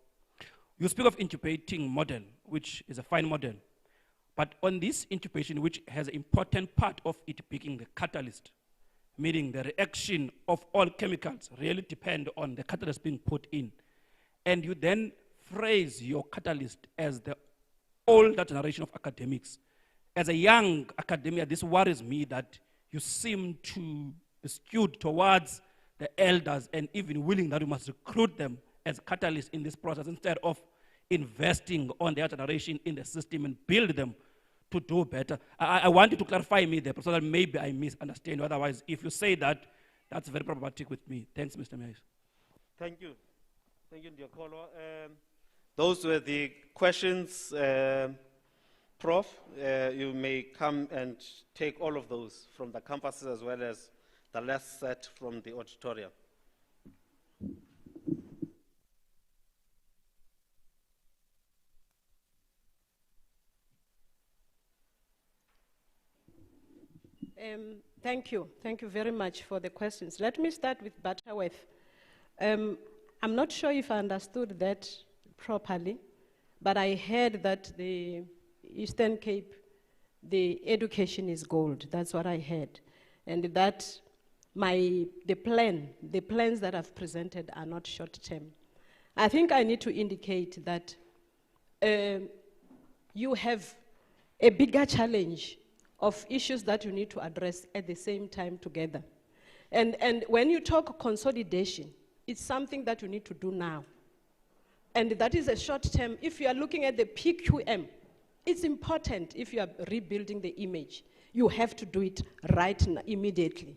You speak of incubating model, which is a fine model, but on this incubation, which has an important part of it being the catalyst, meaning the reaction of all chemicals really depend on the catalyst being put in. And you then phrase your catalyst as the older generation of academics. As a young academia, this worries me that you seem to be skewed towards the elders and even willing that you must recruit them as catalysts in this process instead of investing on their generation in the system and build them to do better. I want you to clarify me there, so that maybe I misunderstand. Otherwise, if you say that, that's very problematic with me. Thanks, Mr. Mayor. Thank you. Thank you, Ndiakolo. Those were the questions. Prof, you may come and take all of those from the campuses as well as the last set from the auditorium. Thank you. Thank you very much for the questions. Let me start with Butterworth. I'm not sure if I understood that properly, but I heard that the Eastern Cape, the education is gold. That's what I heard. And that the plans that I've presented are not short-term. I think I need to indicate that you have a bigger challenge of issues that you need to address at the same time together. And when you talk consolidation, it's something that you need to do now. And that is a short term. If you are looking at the PQM, it's important if you are rebuilding the image. You have to do it right now, immediately.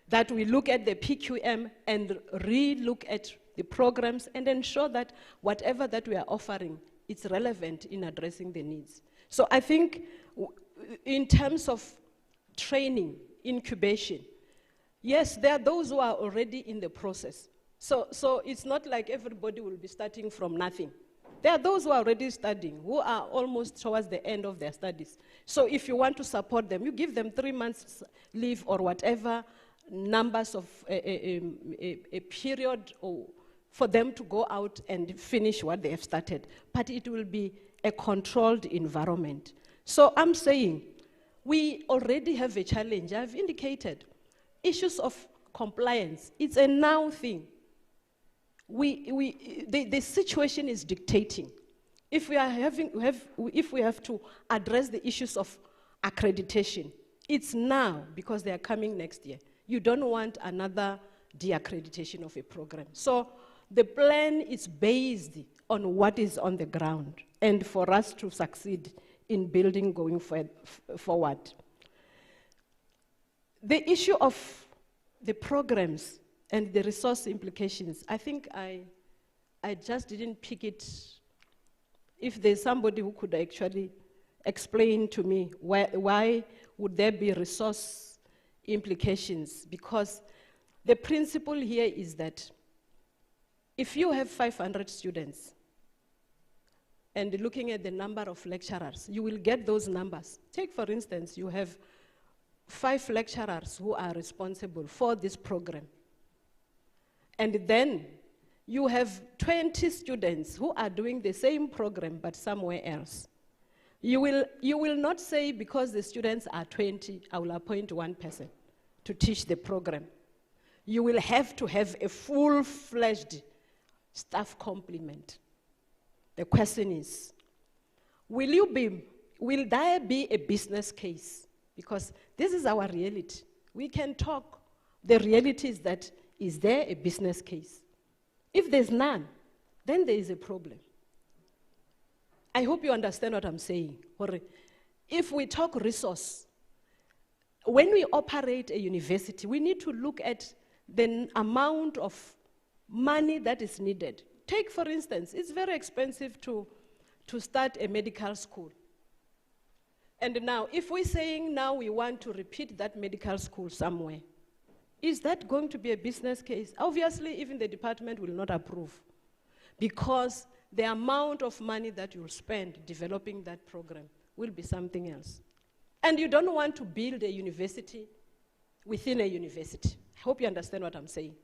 That we look at the PQM and re-look at the programs and ensure that whatever that we are offering, it's relevant in addressing the needs. So I think in terms of training, incubation, yes, there are those who are already in the process. So it's not like everybody will be starting from nothing. There are those who are already studying, who are almost towards the end of their studies. So if you want to support them, you give them 3 months leave or whatever numbers of a period or for them to go out and finish what they have started, but it will be a controlled environment. So I'm saying we already have a challenge. I've indicated issues of compliance. It's a now thing. The situation is dictating. If we have to address the issues of accreditation, it's now because they are coming next year. You don't want another de-accreditation of a program. So the plan is based on what is on the ground and for us to succeed in building going forward. The issue of the programs and the resource implications, I think I just didn't pick it. If there's somebody who could actually explain to me why would there be resource implications? Because the principle here is that if you have 500 students and looking at the number of lecturers, you will get those numbers. Take, for instance, you have 5 lecturers who are responsible for this program. And then you have 20 students who are doing the same program but somewhere else. You will not say because the students are 20, I will appoint one person to teach the program. You will have to have a full-fledged staff complement. The question is, will there be a business case? Because this is our reality. We can talk. The reality is that, is there a business case? If there's none, then there is a problem. I hope you understand what I'm saying. If we talk resource, when we operate a university, we need to look at the amount of money that is needed. Take, for instance, it's very expensive to start a medical school. And now, if we're saying now we want to repeat that medical school somewhere, is that going to be a business case? Obviously, even the department will not approve because the amount of money that you'll spend developing that program will be something else. And you don't want to build a university within a university. I hope you understand what I'm saying.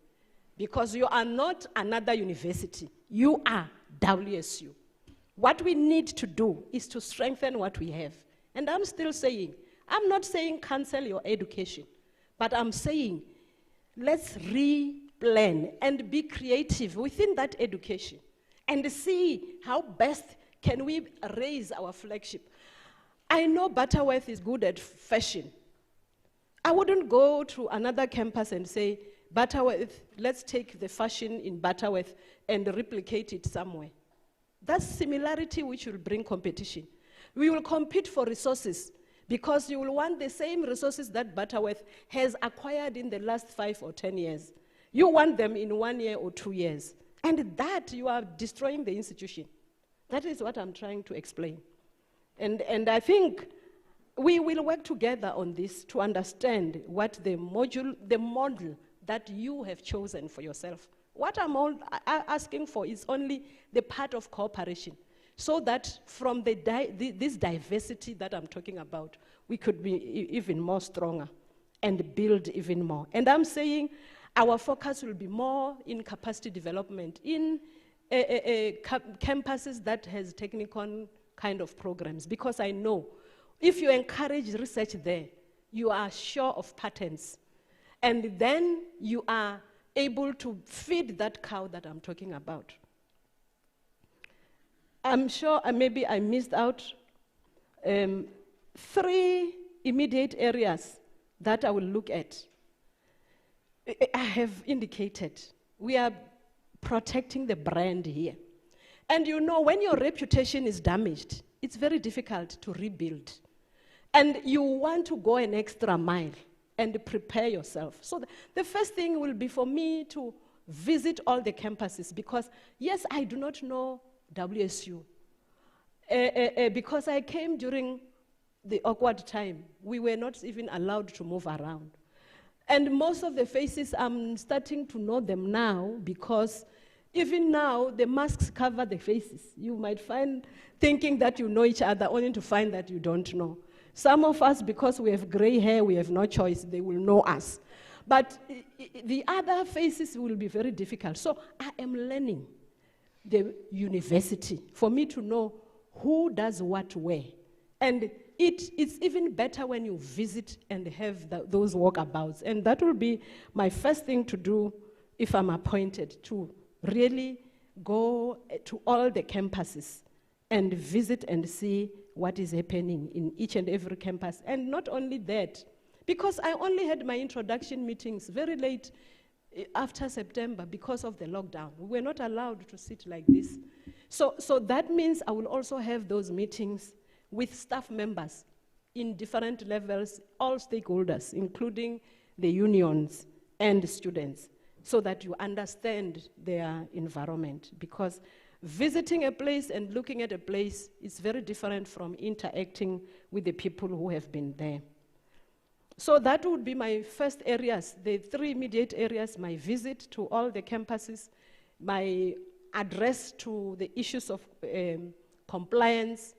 Because you are not another university. You are WSU. What we need to do is to strengthen what we have. And I'm still saying, I'm not saying cancel your education, but I'm saying let's replan and be creative within that education and see how best can we raise our flagship. I know Butterworth is good at fashion. I wouldn't go to another campus and say, Butterworth, let's take the fashion in Butterworth and replicate it somewhere. That's similarity which will bring competition. We will compete for resources because you will want the same resources that Butterworth has acquired in the last 5 or 10 years. You want them in 1 year or 2 years. And that you are destroying the institution. That is what I'm trying to explain. And I think we will work together on this to understand what the model that you have chosen for yourself. What I'm asking for is only the part of cooperation, so that from this diversity that I'm talking about, we could be even more stronger and build even more. And I'm saying our focus will be more in capacity development, in campuses that has technical kind of programs, because I know if you encourage research there, you are sure of patents. And then you are able to feed that cow that I'm talking about. I'm sure maybe I missed out 3 immediate areas that I will look at. I have indicated we are protecting the brand here. And you know, when your reputation is damaged, it's very difficult to rebuild. And you want to go an extra mile and prepare yourself. So the first thing will be for me to visit all the campuses because, yes, I do not know WSU. Because I came during the awkward time. We were not even allowed to move around. And most of the faces, I'm starting to know them now because even now, the masks cover the faces. You might find thinking that you know each other only to find that you don't know. Some of us, because we have gray hair, we have no choice. They will know us. But the other phases will be very difficult. So I am learning the university for me to know who does what where. And it's even better when you visit and have those walkabouts. And that will be my first thing to do if I'm appointed, to really go to all the campuses and visit and see what is happening in each and every campus. And not only that, because I only had my introduction meetings very late after September because of the lockdown. We were not allowed to sit like this. So that means I will also have those meetings with staff members in different levels, all stakeholders, including the unions and students, so that you understand their environment. Because visiting a place and looking at a place is very different from interacting with the people who have been there. So that would be my first areas, the 3 immediate areas: my visit to all the campuses, my address to the issues of compliance,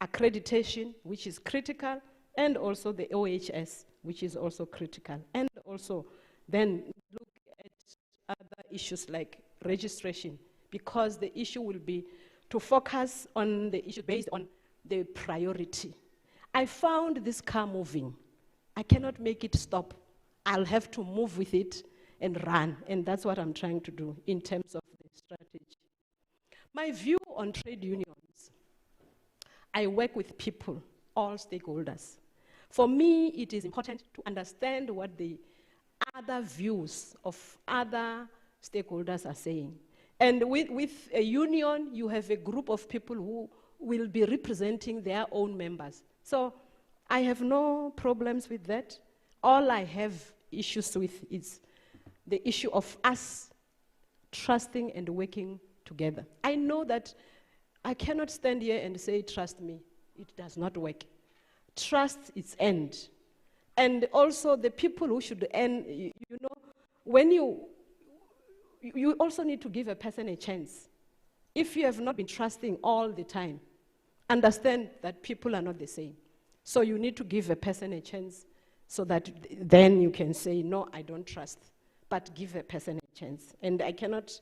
accreditation, which is critical, and also the OHS, which is also critical. And also then look at other issues like registration, because the issue will be to focus on the issue based on the priority. I found this car moving. I cannot make it stop. I'll have to move with it and run, and that's what I'm trying to do in terms of the strategy. My view on trade unions: I work with people, all stakeholders. For me, it is important to understand what the other views of other stakeholders are saying. And with a union, you have a group of people who will be representing their own members. So I have no problems with that. All I have issues with is the issue of us trusting and working together. I know that I cannot stand here and say, trust me. It does not work. Trust is end. And also the people who should end, you know, when you also need to give a person a chance. If you have not been trusting all the time, understand that people are not the same. So you need to give a person a chance so that then you can say, no, I don't trust, but give a person a chance. And I cannot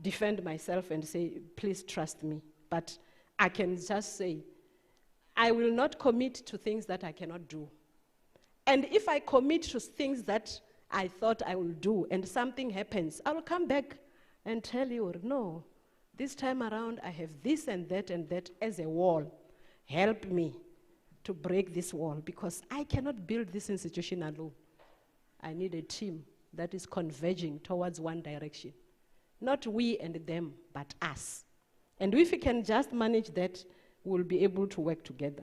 defend myself and say, please trust me. But I can just say, I will not commit to things that I cannot do. And if I commit to things that I thought I will do and something happens, I will come back and tell you, no, this time around I have this and that as a wall. Help me to break this wall, because I cannot build this institution alone. I need a team that is converging towards one direction. Not we and them, but us. And if we can just manage that, we'll be able to work together.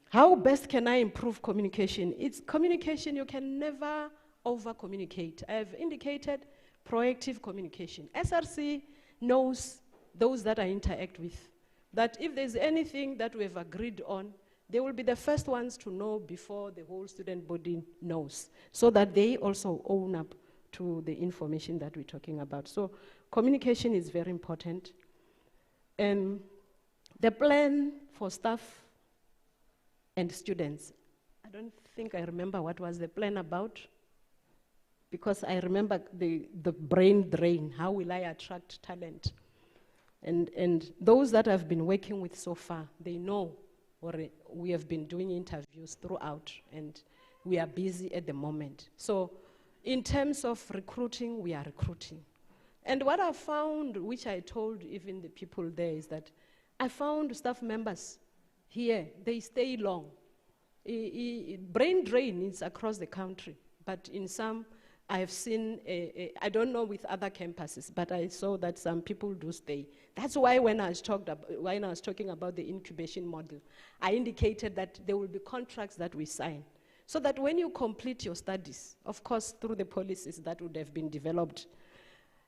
How best can I improve communication? It's communication, you can never over-communicate. I've indicated proactive communication. SRC knows those that I interact with, that if there's anything that we've agreed on, they will be the first ones to know before the whole student body knows, so that they also own up to the information that we're talking about. So communication is very important. And the plan for staff and students, I don't think I remember what was the plan about, because I remember the brain drain, how will I attract talent? And those that I've been working with so far, they know, or we have been doing interviews throughout, and we are busy at the moment. So in terms of recruiting, we are recruiting. And what I found, which I told even the people there, is that I found staff members here, they stay long. Brain drain is across the country, but in some, I have seen, I don't know with other campuses, but I saw that some people do stay. That's why when I was talking about the incubation model, I indicated that there will be contracts that we sign, so that when you complete your studies, of course, through the policies that would have been developed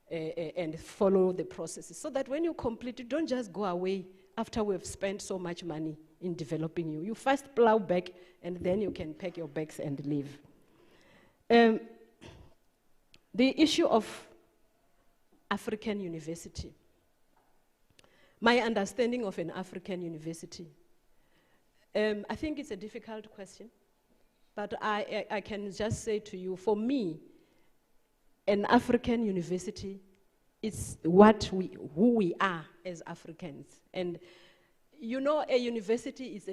and follow the processes, so that when you complete, you don't just go away after we've spent so much money in developing you. You first plow back, and then you can pack your bags and leave. The issue of African university. My understanding of an African university. I think it's a difficult question. But I can just say to you, for me, an African university is who we are as Africans. And you know, a university is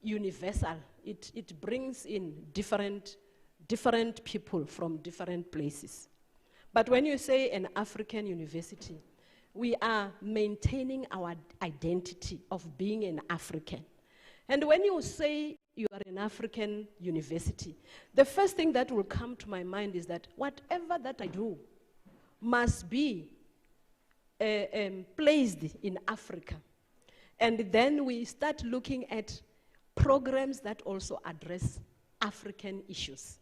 universal. It brings in different people from different places. But when you say an African university, we are maintaining our identity of being an African. And when you say you are an African university, the first thing that will come to my mind is that whatever that I do must be placed in Africa. And then we start looking at programs that also address African issues.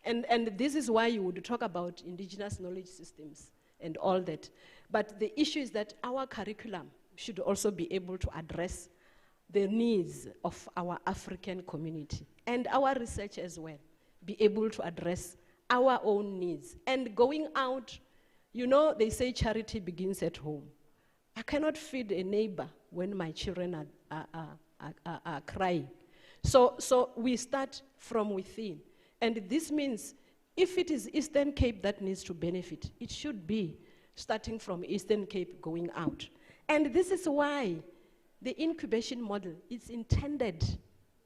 And this is why you would talk about indigenous knowledge systems and all that. But the issue is that our curriculum should also be able to address the needs of our African community and our research as well, be able to address our own needs. And going out, you know, they say charity begins at home. I cannot feed a neighbor when my children are crying. So we start from within. And this means if it is Eastern Cape that needs to benefit, it should be starting from Eastern Cape going out. And this is why the incubation model is intended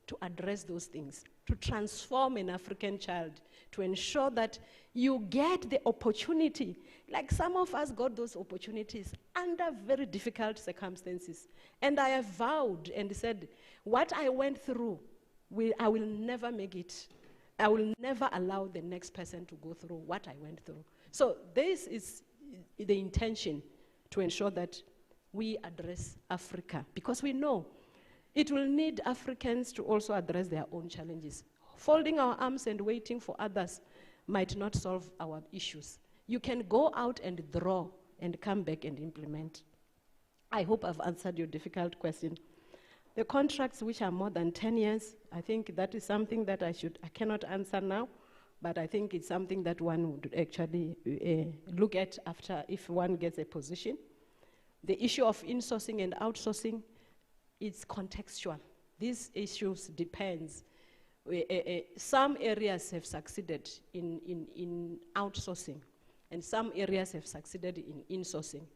to address those things, to transform an African child, to ensure that you get the opportunity. Like some of us got those opportunities under very difficult circumstances. And I have vowed and said, what I went through, I will never make it. I will never allow the next person to go through what I went through. So this is the intention, to ensure that we address Africa, because we know it will need Africans to also address their own challenges. Folding our arms and waiting for others might not solve our issues. You can go out and draw and come back and implement. I hope I've answered your difficult question. The contracts which are more than 10 years, I think that is something that I cannot answer now, but I think it's something that one would actually look at after, if one gets a position. The issue of insourcing and outsourcing, it's contextual. These issues depends. Some areas have succeeded in outsourcing, and some areas have succeeded in insourcing.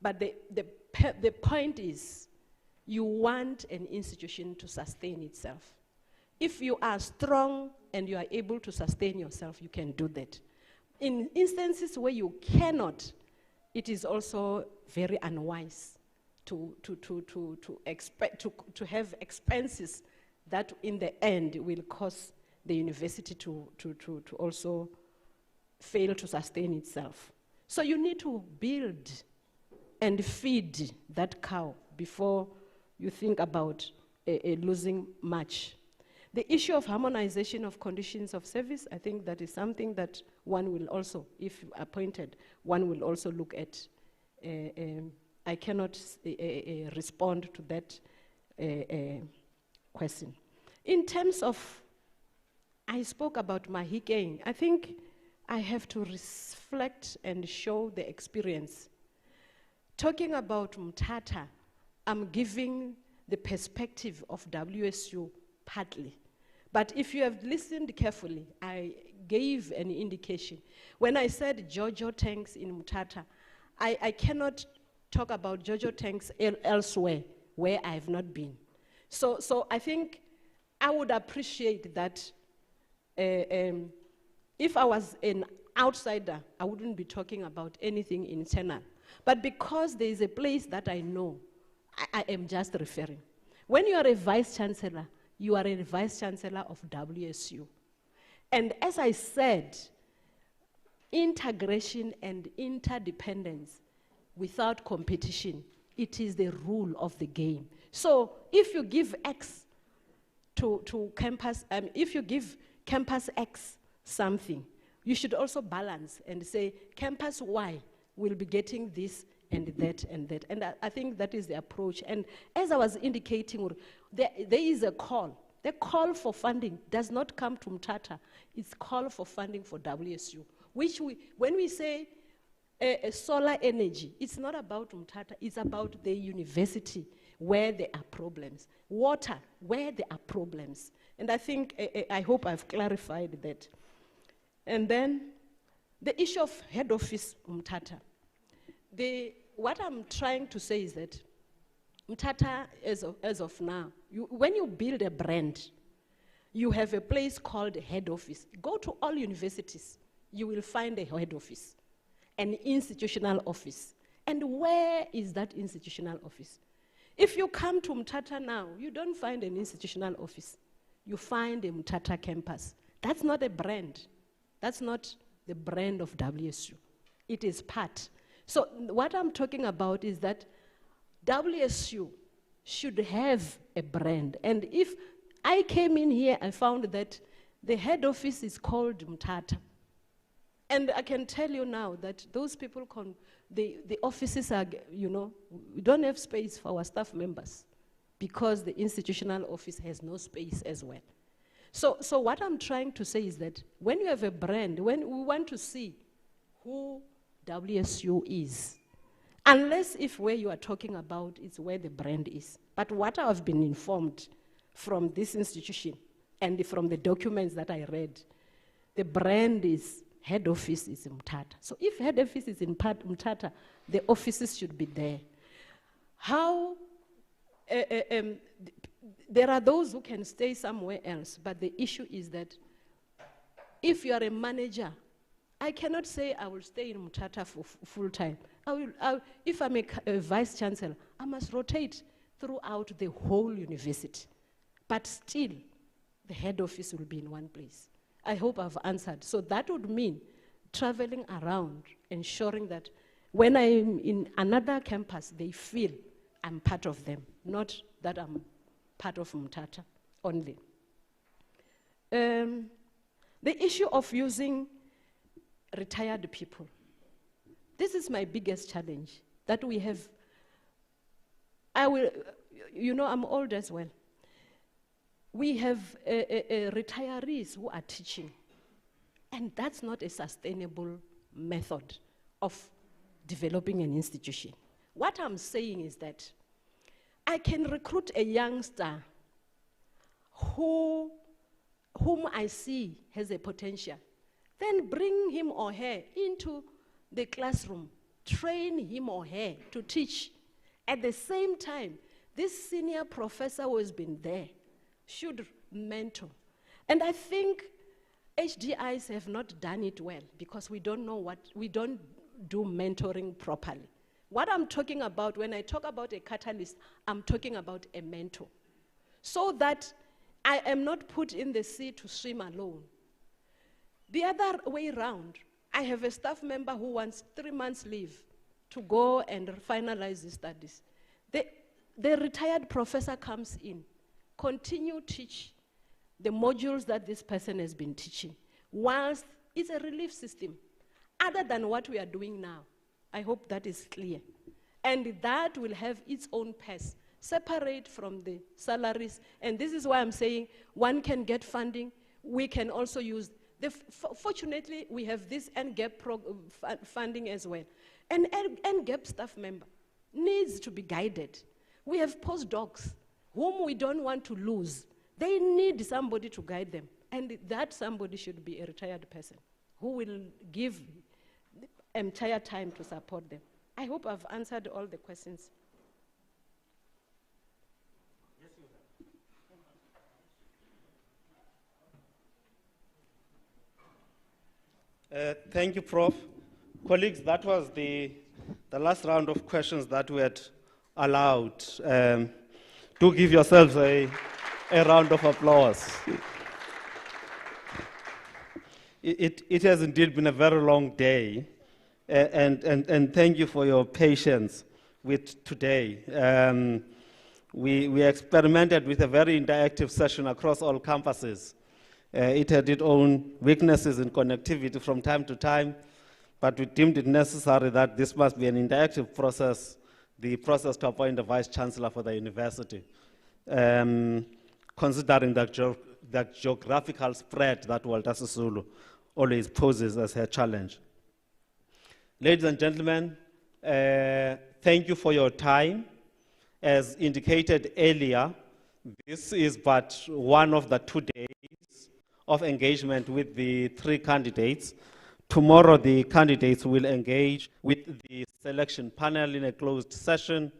But the point is, you want an institution to sustain itself. If you are strong and you are able to sustain yourself, you can do that. In instances where you cannot, it is also very unwise to have expenses that in the end will cause the university to also fail to sustain itself. So you need to build and feed that cow before you think about a losing match. The issue of harmonization of conditions of service, I think that is something that one will also, if appointed, one will also look at. I cannot respond to that question. In terms of, I spoke about Mahikeng. I think I have to reflect and show the experience. Talking about Mthatha, I'm giving the perspective of WSU partly. But if you have listened carefully, I gave an indication. When I said Jojo tanks in Mthatha, I cannot talk about Jojo tanks elsewhere where I have not been. So I think I would appreciate that if I was an outsider, I wouldn't be talking about anything internal. But because there is a place that I know, I am just referring. When you are a vice-chancellor, you are a vice-chancellor of WSU. And as I said, integration and interdependence without competition, it is the rule of the game. So if you give X to campus, if you give campus X something, you should also balance and say campus Y will be getting this and that and that. And I think that is the approach. And as I was indicating, there is a call. The call for funding does not come from Mthatha. It's call for funding for WSU, which when we say solar energy, it's not about Mthatha, it's about the university. where there are problems. Water, where there are problems. And I think, I hope I've clarified that. And then the issue of head office Mthatha. What I'm trying to say is that Mthatha, as of now, when you build a brand, you have a place called head office. Go to all universities, you will find a head office, an institutional office. And where is that institutional office? If you come to Mthatha now, you don't find an institutional office. You find a Mthatha campus. That's not a brand. That's not the brand of WSU. It is part. So what I'm talking about is that WSU should have a brand. And if I came in here, I found that the head office is called Mthatha. And I can tell you now that those people, the offices are, we don't have space for our staff members because the institutional office has no space as well. So what I'm trying to say is that when you have a brand, when we want to see who WSU is, unless if where you are talking about is where the brand is. But what I've been informed from this institution and from the documents that I read, the brand is, head office is in Mthatha. So if head office is in Mthatha, the offices should be there. How, there are those who can stay somewhere else, but the issue is that if you are a manager, I cannot say I will stay in Mthatha for full time. If I'm a vice chancellor, I must rotate throughout the whole university. But still, the head office will be in one place. I hope I've answered. So that would mean traveling around, ensuring that when I'm in another campus, they feel I'm part of them, not that I'm part of Mthatha only. The issue of using retired people. This is my biggest challenge, that we have, I'm old as well. We have retirees who are teaching, and that's not a sustainable method of developing an institution. What I'm saying is that I can recruit a youngster whom I see has a potential, then bring him or her into the classroom, train him or her to teach. At the same time, this senior professor who has been there should mentor. And I think HDIs have not done it well because we don't do mentoring properly. What I'm talking about, when I talk about a catalyst, I'm talking about a mentor. So that I am not put in the sea to swim alone. The other way around, I have a staff member who wants 3 months leave to go and finalize his studies. The retired professor comes in, continue teach the modules that this person has been teaching, whilst it's a relief system, other than what we are doing now. I hope that is clear. And that will have its own pace, separate from the salaries. And this is why I'm saying one can get funding. We can also use, fortunately, we have this NGAP funding as well. An NGAP staff member needs to be guided. We have postdocs whom we don't want to lose. They need somebody to guide them. And that somebody should be a retired person who will give entire time to support them. I hope I've answered all the questions. Yes, you have. Thank you, Prof. Colleagues, that was the last round of questions that we had allowed. Do give yourselves a round of applause. It has indeed been a very long day, and thank you for your patience with today. We experimented with a very interactive session across all campuses. It had its own weaknesses in connectivity from time to time, but we deemed it necessary that this must be an interactive process, the process to appoint a vice chancellor for the university, considering that geographical spread that Walter Sisulu always poses as her challenge. Ladies and gentlemen, thank you for your time. As indicated earlier, this is but one of the 2 days of engagement with the 3 candidates. Tomorrow, the candidates will engage with the selection panel in a closed session,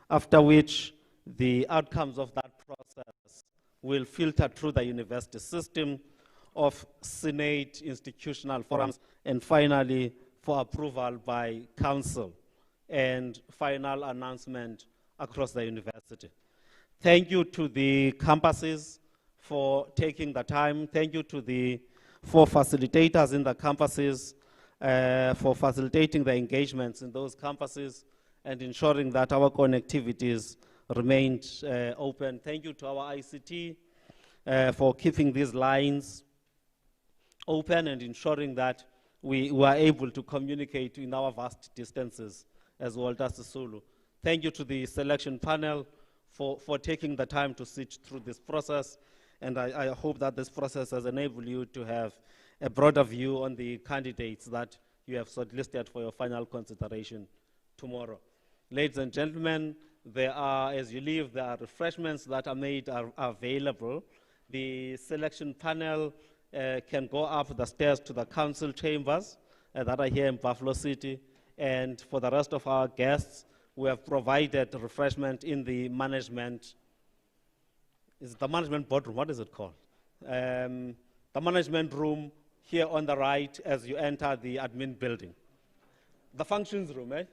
after which the outcomes of that process will filter through the university system of Senate institutional forums, and finally for approval by council and final announcement across the university. Thank you to the campuses for taking the time. Thank you to the 4 facilitators in the campuses for facilitating the engagements in those campuses and ensuring that our connectivities remained open. Thank you to our ICT for keeping these lines open and ensuring that we were able to communicate in our vast distances as Walter Sisulu. Thank you to the selection panel for taking the time to sit through this process, and I hope that this process has enabled you to have a broader view on the candidates that you have shortlisted for your final consideration tomorrow. Ladies and gentlemen, there are, as you leave, there are refreshments that are made available. The selection panel can go up the stairs to the council chambers that are here in Buffalo City, and for the rest of our guests, we have provided refreshment in the management, is it the management boardroom, what is it called? The management room here on the right as you enter the admin building. The functions room, eh?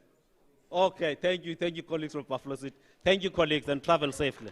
Okay, thank you colleagues from Buffalo City. Thank you colleagues, and travel safely.